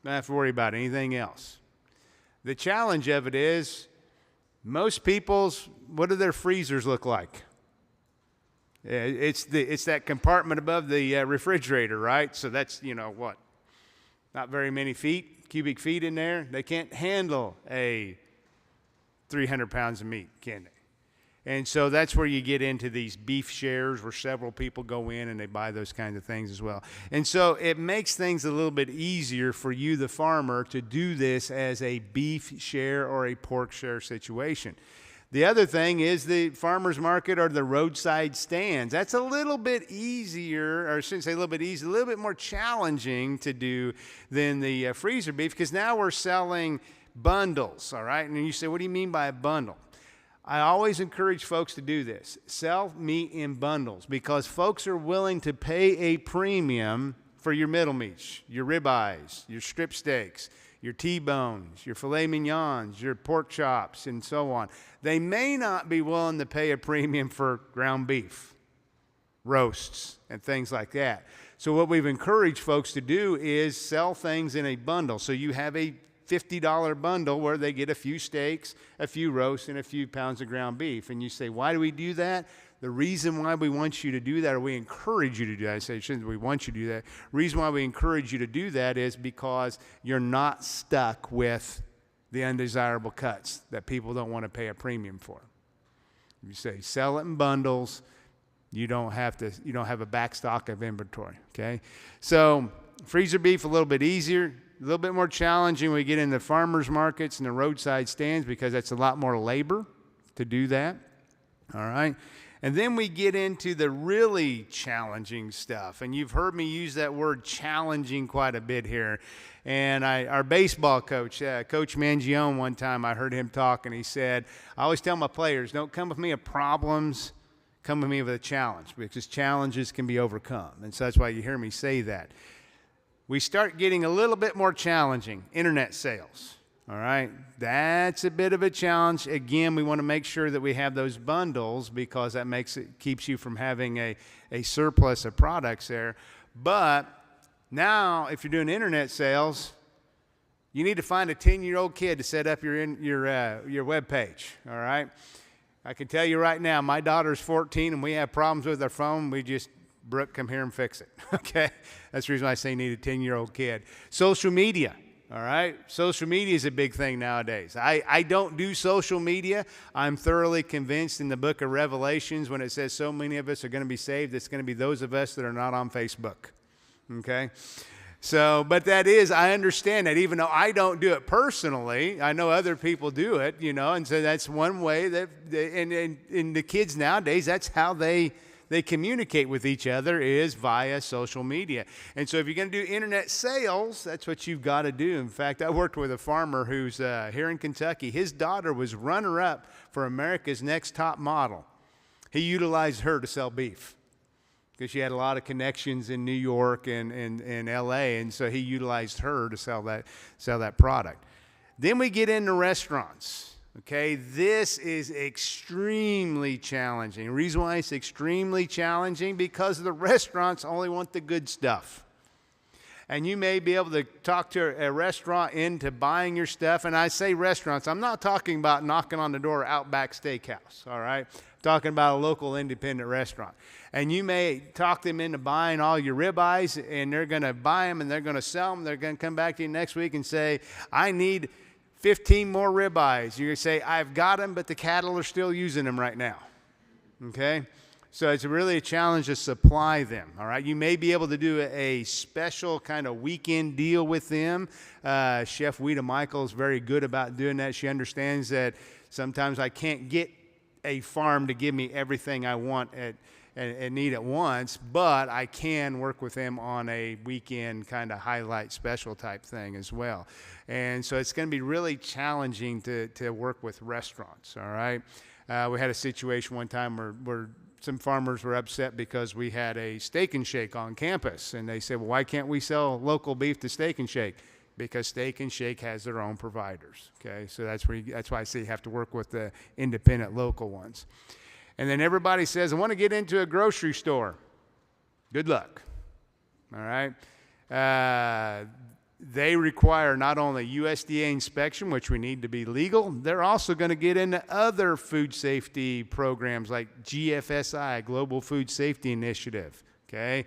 don't have to worry about anything else. The challenge of it is, most people's, what do their freezers look like? It's that compartment above the refrigerator, right? So that's, what? Not very many cubic feet in there. They can't handle 300 pounds of meat, can they? And so that's where you get into these beef shares where several people go in and they buy those kinds of things as well. And so it makes things a little bit easier for you, the farmer, to do this as a beef share or a pork share situation. The other thing is the farmer's market or the roadside stands. That's a little bit easier, or I shouldn't say a little bit easy, a little bit more challenging to do than the freezer beef, because now we're selling bundles, all right? And you say, what do you mean by a bundle? I always encourage folks to do this. Sell meat in bundles, because folks are willing to pay a premium for your middle meats, your ribeyes, your strip steaks, your T-bones, your filet mignons, your pork chops, and so on. They may not be willing to pay a premium for ground beef, roasts, and things like that. So what we've encouraged folks to do is sell things in a bundle. So you have a $50 bundle where they get a few steaks, a few roasts, and a few pounds of ground beef. And you say, why do we do that? The reason why we want you to do that, or we encourage you to do that, I say, shouldn't we want you to do that? The reason why we encourage you to do that is because you're not stuck with the undesirable cuts that people don't want to pay a premium for. You say, sell it in bundles. You don't have a back stock of inventory, okay? So freezer beef, a little bit easier. A little bit more challenging when we get into farmers markets and the roadside stands, because that's a lot more labor to do that. All right. And then we get into the really challenging stuff. And you've heard me use that word challenging quite a bit here. And our baseball coach, Coach Mangione, one time I heard him talk, and he said, I always tell my players, don't come with me with problems, come with me with a challenge, because challenges can be overcome. And so that's why you hear me say that. We start getting a little bit more challenging. Internet sales, all right? That's a bit of a challenge. Again, we want to make sure that we have those bundles, because that keeps you from having a surplus of products there. But now, if you're doing internet sales, you need to find a 10-year-old kid to set up your web page, all right? I can tell you right now, my daughter's 14 and we have problems with our phone. Brooke, come here and fix it, okay? That's the reason why I say you need a 10-year-old kid. Social media, all right? Social media is a big thing nowadays. I don't do social media. I'm thoroughly convinced in the book of Revelations when it says so many of us are going to be saved, it's going to be those of us that are not on Facebook, okay? So, but I understand that even though I don't do it personally, I know other people do it, and so that's one way that, and the kids nowadays, that's how they communicate with each other, is via social media. And so if you're going to do internet sales, that's what you've got to do. In fact, I worked with a farmer who's here in Kentucky. His daughter was runner-up for America's Next Top Model. He utilized her to sell beef because she had a lot of connections in New York and L.A., and so he utilized her to sell that product. Then we get into restaurants. Okay, this is extremely challenging. The reason why it's extremely challenging, because the restaurants only want the good stuff. And you may be able to talk to a restaurant into buying your stuff. And I say restaurants, I'm not talking about knocking on the door of Outback Steakhouse, all right? I'm talking about a local independent restaurant. And you may talk them into buying all your ribeyes, and they're going to buy them and they're going to sell them. They're going to come back to you next week and say, I need 15 more ribeyes. You're going to say, I've got them, but the cattle are still using them right now. Okay? So it's really a challenge to supply them, all right? You may be able to do a special kind of weekend deal with them. Chef Weta Michael is very good about doing that. She understands that sometimes I can't get a farm to give me everything I want and need at once, but I can work with them on a weekend kind of highlight special type thing as well. And so it's going to be really challenging to work with restaurants, all right? We had a situation one time where some farmers were upset because we had a Steak and Shake on campus, and they said, well, why can't we sell local beef to Steak and Shake? because Steak and Shake has their own providers. Okay, so that's why I say you have to work with the independent local ones. And then everybody says, I want to get into a grocery store. Good luck. All right. They require not only USDA inspection, which we need to be legal, they're also going to get into other food safety programs like GFSI, Global Food Safety Initiative, okay,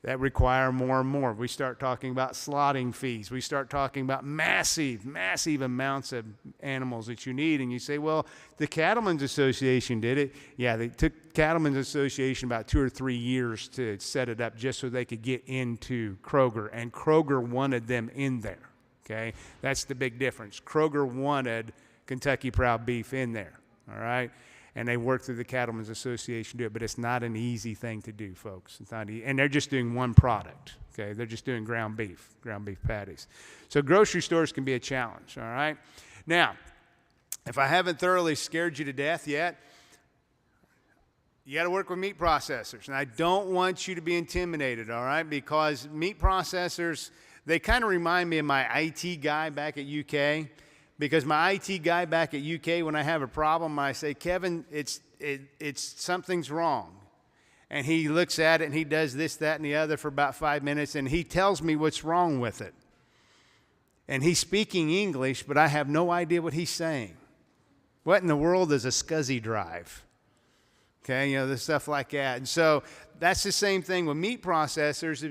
that require more and more. We start talking about slotting fees. We start talking about massive, massive amounts of animals that you need. And you say, well, the Cattlemen's Association did it. Yeah, they took Cattlemen's Association about 2 or 3 years to set it up just so they could get into Kroger. And Kroger wanted them in there, okay? That's the big difference. Kroger wanted Kentucky Proud Beef in there, all right? And they work through the Cattlemen's Association to do it, but it's not an easy thing to do, folks. It's not and they're just doing one product, okay? They're just doing ground beef patties. So grocery stores can be a challenge, all right? Now, if I haven't thoroughly scared you to death yet, you got to work with meat processors. And I don't want you to be intimidated, all right? Because meat processors, they kind of remind me of my IT guy back at UK. Because my IT guy back at UK, when I have a problem, I say, Kevin, it's something's wrong. And he looks at it and he does this, that, and the other for about 5 minutes, and he tells me what's wrong with it. And he's speaking English, but I have no idea what he's saying. What in the world is a SCSI drive? Okay, there's stuff like that. And so that's the same thing with meat processors.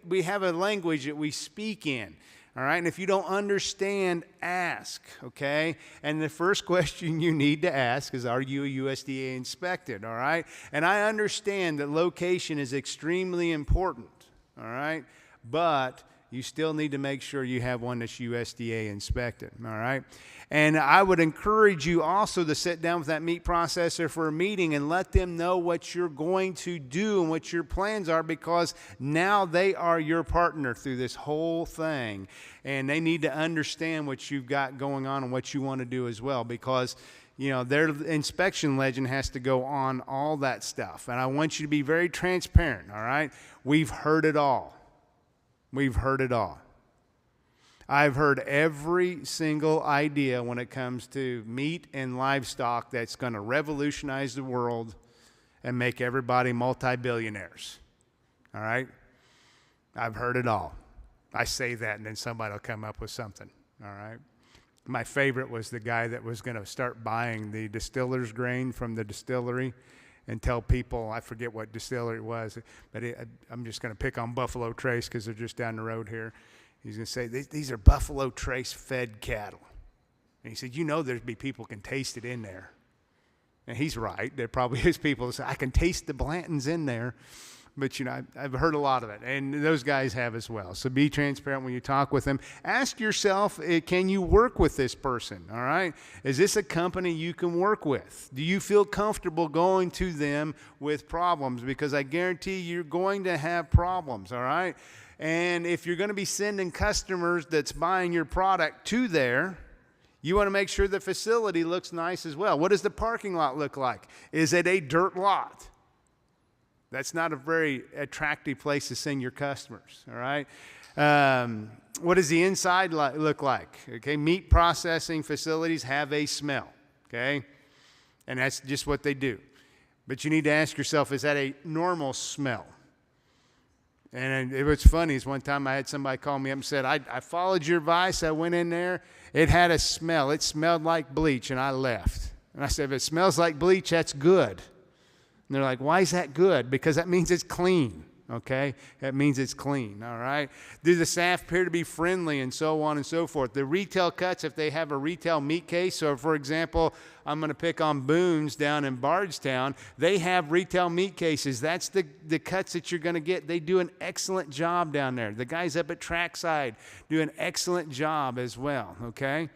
We have a language that we speak in. All right, and if you don't understand, ask, okay? And the first question you need to ask is, are you a USDA inspected, all right? And I understand that location is extremely important, all right? But you still need to make sure you have one that's USDA inspected, all right? And I would encourage you also to sit down with that meat processor for a meeting and let them know what you're going to do and what your plans are, because now they are your partner through this whole thing. And they need to understand what you've got going on and what you want to do as well, because their inspection legend has to go on all that stuff. And I want you to be very transparent, all right? We've heard it all. We've heard it all. I've heard every single idea when it comes to meat and livestock that's going to revolutionize the world and make everybody multi-billionaires. All right? I've heard it all. I say that and then somebody will come up with something. All right? My favorite was the guy that was going to start buying the distiller's grain from the distillery and tell people, I forget what distillery it was, but I'm just going to pick on Buffalo Trace because they're just down the road here. He's going to say, these are Buffalo Trace fed cattle. And he said, there'd be people can taste it in there. And he's right. There probably is people that say, I can taste the Blantons in there. But, I've heard a lot of it. And those guys have as well. So be transparent when you talk with them. Ask yourself, can you work with this person? All right? Is this a company you can work with? Do you feel comfortable going to them with problems? Because I guarantee you're going to have problems. All right? And if you're going to be sending customers that's buying your product to there, you want to make sure the facility looks nice as well. What does the parking lot look like? Is it a dirt lot? That's not a very attractive place to send your customers, all right? What does the inside look like? Okay, meat processing facilities have a smell, okay? And that's just what they do. But you need to ask yourself, is that a normal smell? And it was funny is one time I had somebody call me up and said, I followed your advice. I went in there. It had a smell. It smelled like bleach, and I left. And I said, if it smells like bleach, that's good. And they're like, why is that good? Because that means it's clean, okay? That means it's clean, all right? Do the staff appear to be friendly and so on and so forth? The retail cuts, if they have a retail meat case, so for example, I'm going to pick on Boone's down in Bardstown. They have retail meat cases. That's the cuts that you're going to get. They do an excellent job down there. The guys up at Trackside do an excellent job as well, okay?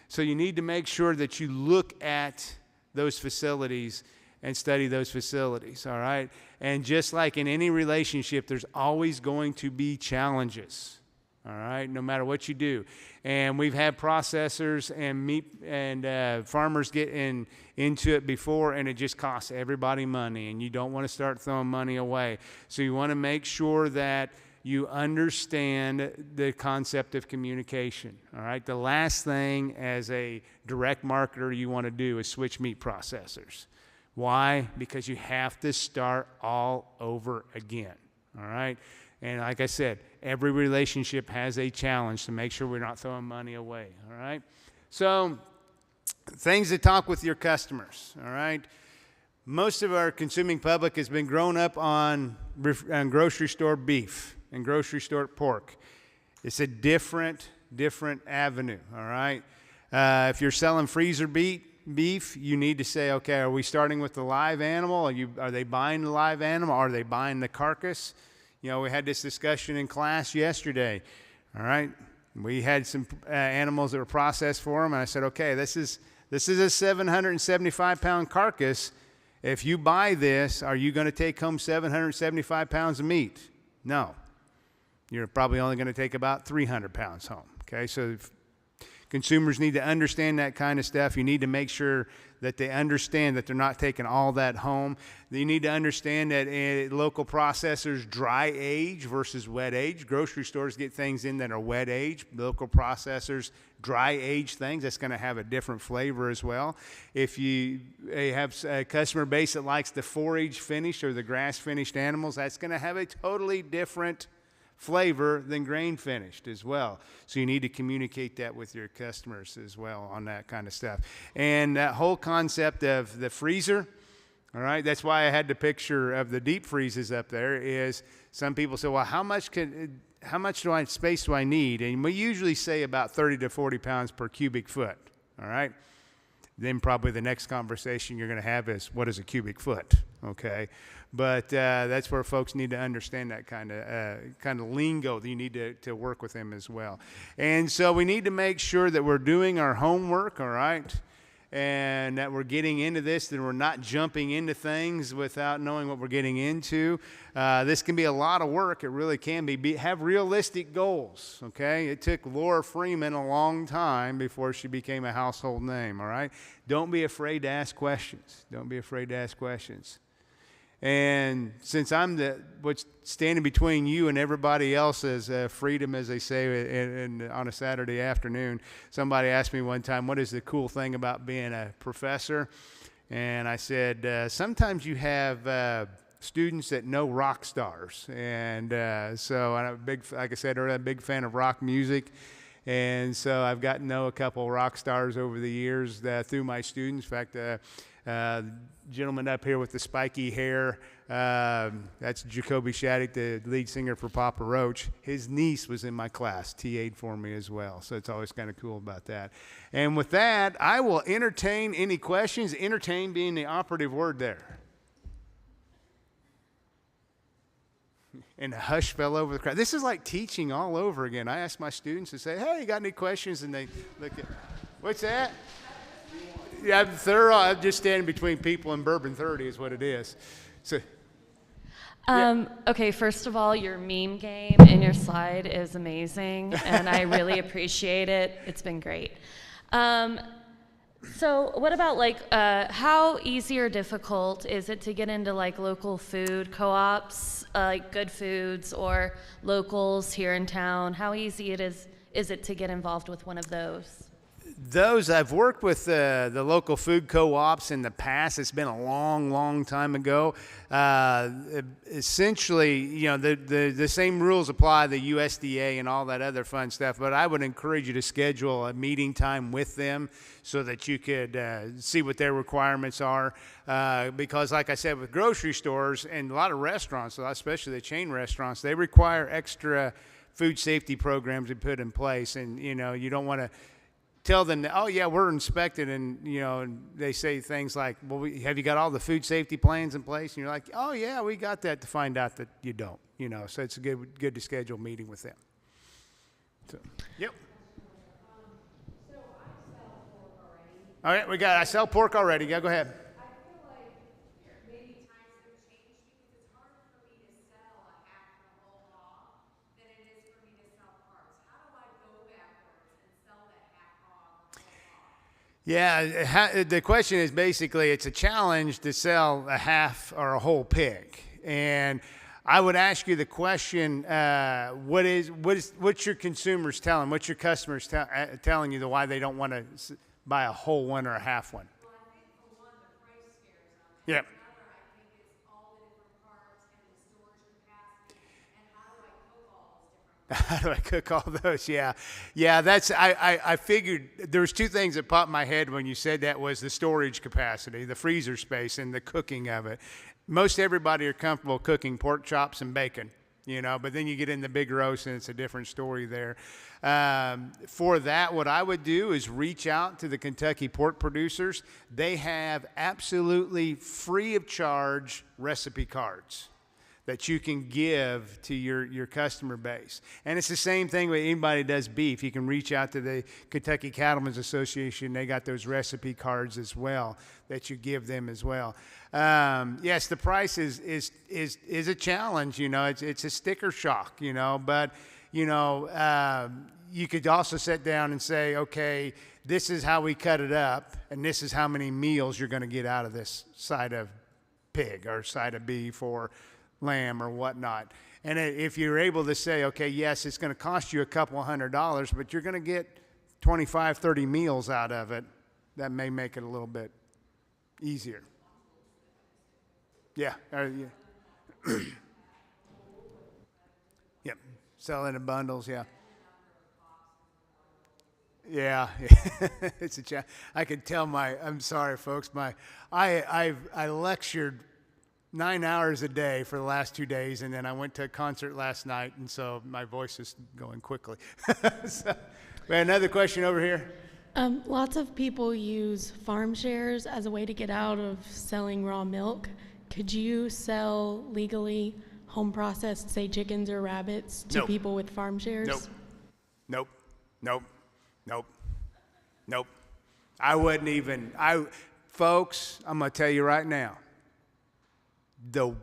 So you need to make sure that you look at those facilities and study those facilities, all right? And just like in any relationship, there's always going to be challenges, all right, no matter what you do. And we've had processors and meat and farmers get into it before, and it just costs everybody money, and you don't want to start throwing money away. So you want to make sure that you understand the concept of communication, all right? The last thing as a direct marketer you want to do is switch meat processors. Why? Because you have to start all over again, all right? And like I said, every relationship has a challenge to make sure we're not throwing money away, all right? So things to talk with your customers, all right? Most of our consuming public has been grown up on grocery store beef and grocery store pork. It's a different avenue, all right? If you're selling freezer beef, you need to say, okay, are we starting with the live animal? Are they buying the live animal? Are they buying the carcass? You know, we had this discussion in class yesterday, all right? We had some animals that were processed for them, and I said, okay, this is a 775-pound carcass. If you buy this, are you going to take home 775 pounds of meat? No. You're probably only going to take about 300 pounds home, okay? So consumers need to understand that kind of stuff. You need to make sure that they understand that they're not taking all that home. You need to understand that local processors dry age versus wet age. Grocery stores get things in that are wet age. Local processors dry age things. That's going to have a different flavor as well. If you have a customer base that likes the forage finished or the grass finished animals, that's going to have a totally different flavor than grain finished as well. So you need to communicate that with your customers as well on that kind of stuff. And that whole concept of the freezer, all right, that's why I had the picture of the deep freezes up there. Is some people say, well, how much space do I need? And we usually say about 30 to 40 pounds per cubic foot, all right? Then probably the next conversation you're going to have is, what is a cubic foot, okay? But that's where folks need to understand that kind of lingo that you need to work with them as well. And so we need to make sure that we're doing our homework, all right? And that we're getting into this, that we're not jumping into things without knowing what we're getting into. This can be a lot of work. It really can be. Have realistic goals, okay? It took Laura Freeman a long time before she became a household name, all right? Don't be afraid to ask questions. Don't be afraid to ask questions. And since I'm what's standing between you and everybody else's freedom, as they say on a Saturday afternoon, somebody asked me one time, what is the cool thing about being a professor? And I said, sometimes you have students that know rock stars. And so I'm like I said earlier, I'm a big fan of rock music. And so I've gotten to know a couple rock stars over the years through my students. In fact, gentleman up here with the spiky hair, that's Jacoby Shattuck, the lead singer for Papa Roach. His niece was in my class, TA'd for me as well, so it's always kind of cool about that. And with that, I will entertain any questions, entertain being the operative word there. And a hush fell over the crowd. This is like teaching all over again. I ask my students to say, hey, you got any questions? And they look at, what's that? Yeah, I'm just standing between people and Bourbon 30 is what it is. So, Okay, first of all, your meme game in your slide is amazing, and I really appreciate it. It's been great. So what about how easy or difficult is it to get into local food co-ops, like Good Foods or Locals here in town? How easy is it to get involved with one of those? Those, I've worked with the local food co-ops in the past. It's been a long, long time ago. Essentially, the same rules apply to the USDA and all that other fun stuff, but I would encourage you to schedule a meeting time with them so that you could see what their requirements are. Because like I said, with grocery stores and a lot of restaurants, especially the chain restaurants, they require extra food safety programs to put in place. And, you don't want to tell them that, oh yeah, we're inspected, and and they say things like, well, have you got all the food safety plans in place? And you're like, oh yeah, we got that, to find out that you don't. So it's good to schedule a meeting with them. So, yep. All right, I sell pork already. Yeah, go ahead. Yeah, the question is basically, it's a challenge to sell a half or a whole pig. And I would ask you the question, what's your consumers telling, what's your customers telling you why they don't want to buy a whole one or a half one? Well, I think for one, the price scares them. Yep. Another, I think it's all the different parts and the storage capacity, and how do I cook all those different How do I cook all those? Yeah. Yeah, I figured there was two things that popped in my head when you said that was the storage capacity, the freezer space, and the cooking of it. Most everybody are comfortable cooking pork chops and bacon, but then you get in the big roast and it's a different story there. For that, what I would do is reach out to the Kentucky pork producers. They have absolutely free of charge recipe cards that you can give to your customer base. And it's the same thing with anybody that does beef. You can reach out to the Kentucky Cattlemen's Association. They got those recipe cards as well that you give them as well. Yes, the price is a challenge. It's a sticker shock. But you could also sit down and say, okay, this is how we cut it up, and this is how many meals you're going to get out of this side of pig or side of beef or lamb or whatnot. And if you're able to say, okay, yes, it's going to cost you a couple $100, but you're going to get 25, 30 meals out of it, that may make it a little bit easier. Yeah. Yep. Selling in bundles, yeah. Yeah, it's a challenge. I could tell I'm sorry, folks, I lectured 9 hours a day for the last 2 days, and then I went to a concert last night, and so my voice is going quickly. So, we had another question over here. Lots of people use farm shares as a way to get out of selling raw milk. Could you sell legally home processed, say, chickens or rabbits to people with farm shares? Nope. I wouldn't even, folks, I'm going to tell you right now, do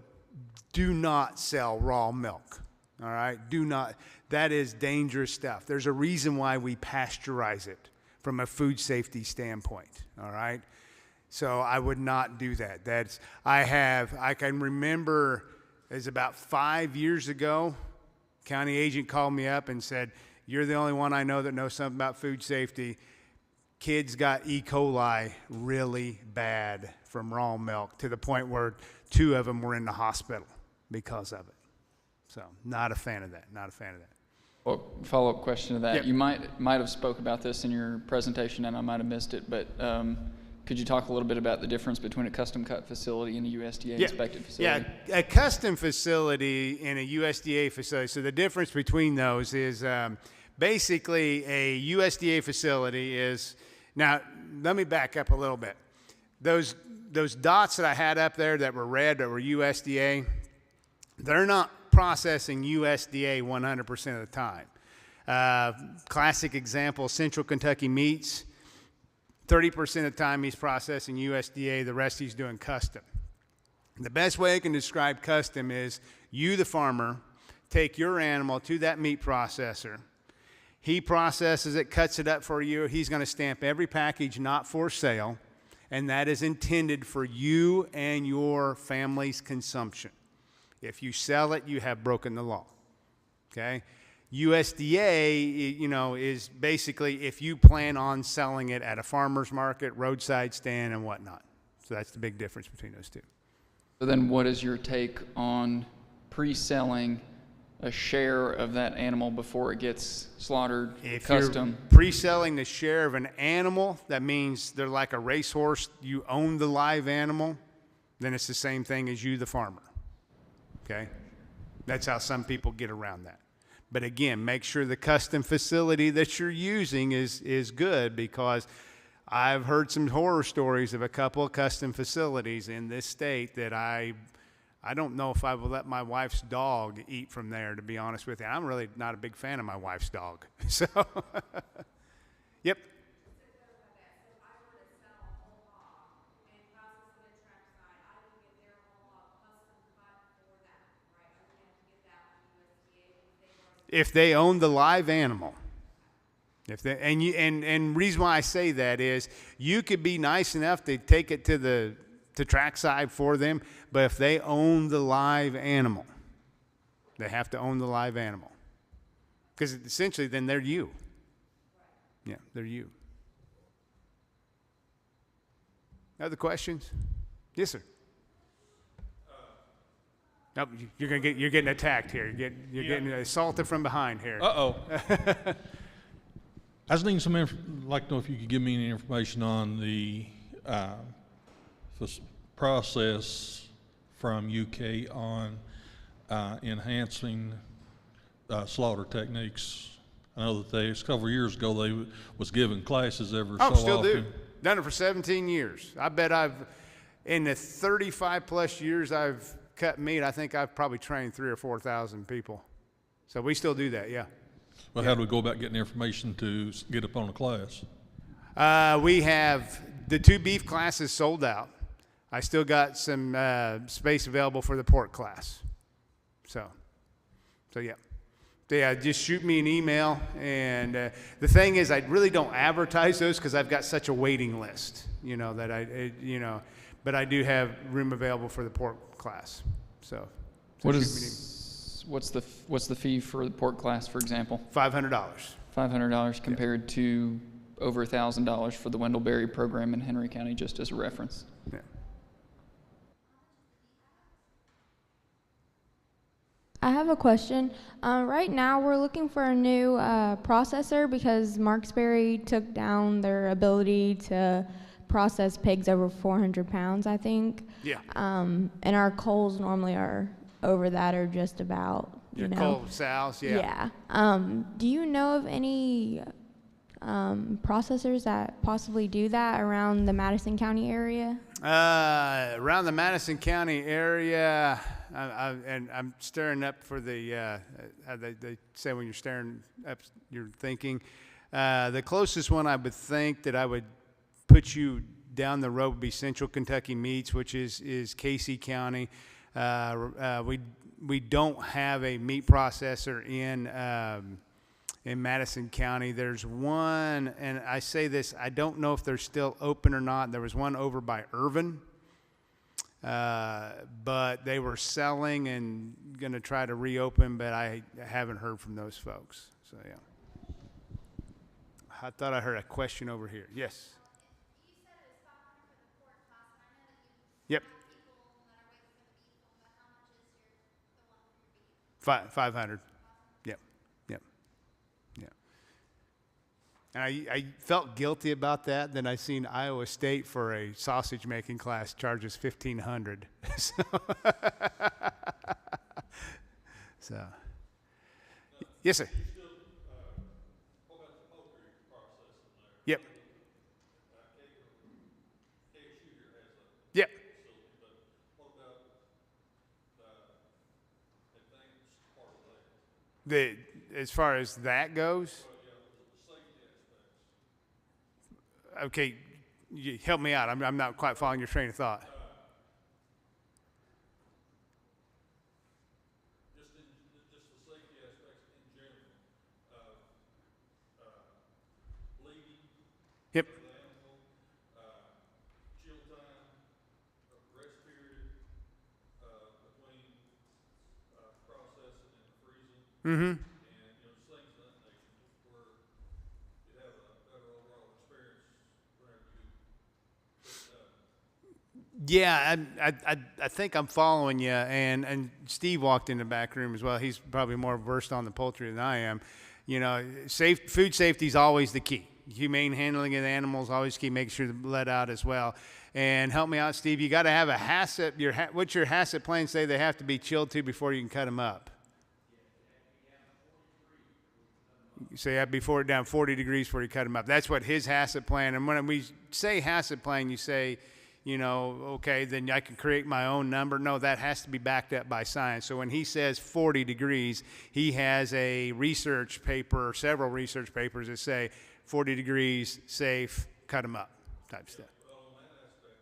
not sell raw milk, all right? Do not. That is dangerous stuff. There's a reason why we pasteurize it from a food safety standpoint, all right? So I would not do that. I can remember it was about 5 years ago, county agent called me up and said, you're the only one I know that knows something about food safety. Kids got E. coli really bad from raw milk to the point where 2 of them were in the hospital because of it. So not a fan of that, Well, follow-up question to that. Yep. You might have spoke about this in your presentation, and I might have missed it, but could you talk a little bit about the difference between a custom cut facility and a USDA inspected facility? Yeah, a custom facility and a USDA facility. So the difference between those is basically a USDA facility is, now let me back up a little bit. Those dots that I had up there that were red that were USDA, they're not processing USDA 100% of the time. Classic example, Central Kentucky Meats, 30% of the time he's processing USDA, the rest he's doing custom. The best way I can describe custom is you, the farmer, take your animal to that meat processor. He processes it, cuts it up for you. He's going to stamp every package not for sale, and that is intended for you and your family's consumption. If you sell it, you have broken the law, okay? USDA, is basically if you plan on selling it at a farmer's market, roadside stand, and whatnot. So that's the big difference between those two. So then what is your take on pre-selling a share of that animal before it gets slaughtered custom? You're pre-selling the share of an animal, that means they're like a racehorse. You own the live animal, then it's the same thing as you, the farmer. Okay? That's how some people get around that. But again, make sure the custom facility that you're using is good, because I've heard some horror stories of a couple of custom facilities in this state that I don't know if I will let my wife's dog eat from there, to be honest with you. I'm really not a big fan of my wife's dog. So, yep. If they own the live animal, and reason why I say that is you could be nice enough to take it to trackside for them, but if they own the live animal, They have to own the live animal. Because essentially, then they're you. Yeah, they're you. Other questions? Yes, sir. Nope, you're getting attacked here. You're getting assaulted from behind here. Uh-oh. I just need like to know if you could give me any information on the process from UK on enhancing slaughter techniques. I know that a couple of years ago they was giving classes every so often. Still do. Done it for 17 years. I bet in the 35 plus years I've cut meat, I think I've probably trained 3,000 or 4,000 people. So we still do that, yeah. Well, how do we go about getting information to get up on a class? We have the 2 beef classes sold out. I still got some space available for the pork class. So yeah. Yeah, just shoot me an email. And the thing is, I really don't advertise those because I've got such a waiting list, but I do have room available for the pork class. So what's the fee for the pork class, for example? $500. $500 compared to over $1,000 for the Wendell-Berry program in Henry County, just as a reference. Yeah. I have a question. Right now, we're looking for a new processor because Marksberry took down their ability to process pigs over 400 pounds, I think. Yeah. And our culls normally are over that or just about, Your cull sows, yeah. Yeah. Do you know of any processors that possibly do that around the Madison County area? Around the Madison County area, I'm staring up for the, how they say when you're staring up, you're thinking. The closest one I would think that I would put you down the road would be Central Kentucky Meats, which is Casey County. We don't have a meat processor in Madison County. There's one, and I say this, I don't know if they're still open or not. There was one over by Irvin, but they were selling and going to try to reopen, but I haven't heard from those folks. So, yeah. I thought I heard a question over here. Yes. Yep. 500. Yep. And I felt guilty about that. Then I seen Iowa State for a sausage making class charges $1,500. So, yes, sir. Yep. Yep. As far as that goes, okay, you help me out. I'm not quite following your train of thought. Just the safety aspects in general. Bleeding. Yep. The animal, chill time, rest period between processing and freezing. Mm-hmm. And things of that nature where you have a better overall experience whenever you put it up. Yeah, I think I'm following you, and Steve walked in the back room as well. He's probably more versed on the poultry than I am. Food safety is always the key. Humane handling of the animals always key. Making sure they're let out as well. And help me out, Steve. You got to have a HACCP. What's your HACCP plan say they have to be chilled to before you can cut them up? So you have to be down 40 degrees before you cut them up. That's what his HACCP plan. And when we say HACCP plan, you say, okay, then I can create my own number. No, that has to be backed up by science. So when he says 40 degrees, he has a research paper, several research papers that say 40 degrees, safe, cut them up type stuff. Well, on that aspect,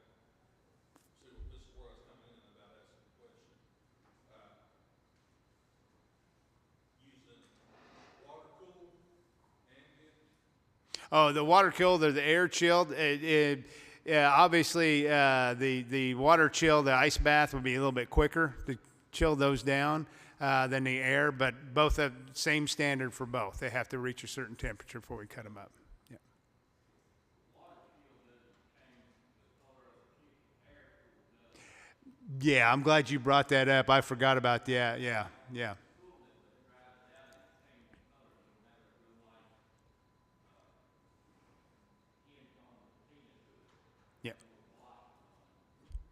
this is where I was coming in about asking the question. Using water cooled, ambient. Oh, the water cooled or the air chilled. Obviously, the water chill, the ice bath would be a little bit quicker to chill those down. than the air, but both have the same standard for both. They have to reach a certain temperature before we cut them up. Yeah. Yeah, I'm glad you brought that up. I forgot about that. Yeah. Yeah.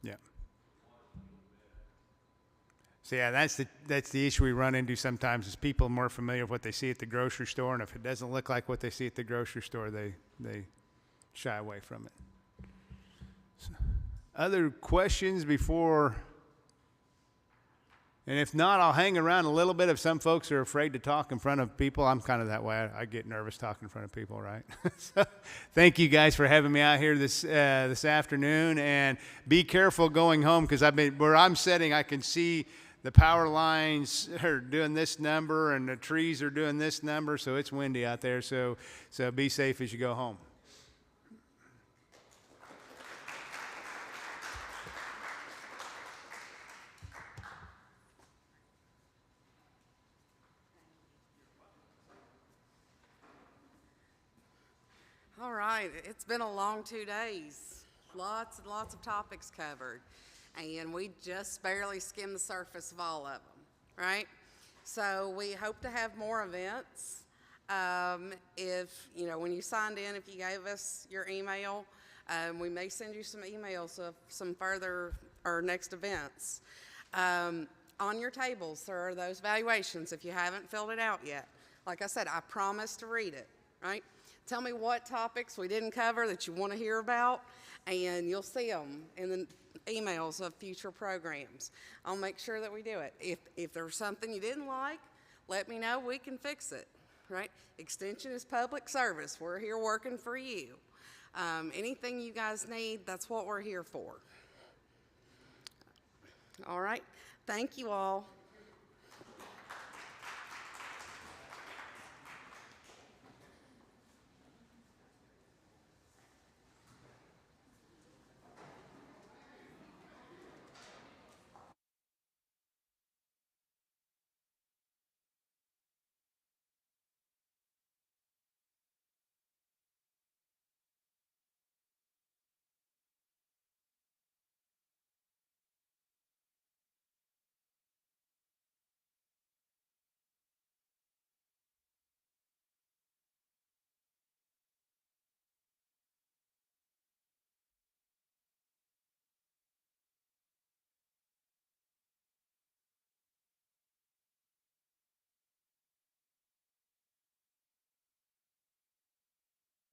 Yeah. So yeah, that's the issue we run into sometimes is people are more familiar with what they see at the grocery store, and if it doesn't look like what they see at the grocery store, they shy away from it. So, other questions before? And if not, I'll hang around a little bit if some folks are afraid to talk in front of people. I'm kind of that way. I get nervous talking in front of people, right? So, thank you guys for having me out here this afternoon. And be careful going home because where I'm sitting, I can see the power lines are doing this number and the trees are doing this number. So it's windy out there. So be safe as you go home. All right, it's been a long 2 days. Lots and lots of topics covered. And we just barely skimmed the surface of all of them, right? So we hope to have more events. If, when you signed in, if you gave us your email, we may send you some emails of some further or next events. On your tables, there are those evaluations if you haven't filled it out yet. Like I said, I promise to read it, right? Tell me what topics we didn't cover that you want to hear about, and you'll see them in the emails of future programs. I'll make sure that we do it. If there's something you didn't like, let me know. We can fix it, right? Extension is public service. We're here working for you. Anything you guys need, that's what we're here for. All right. Thank you all.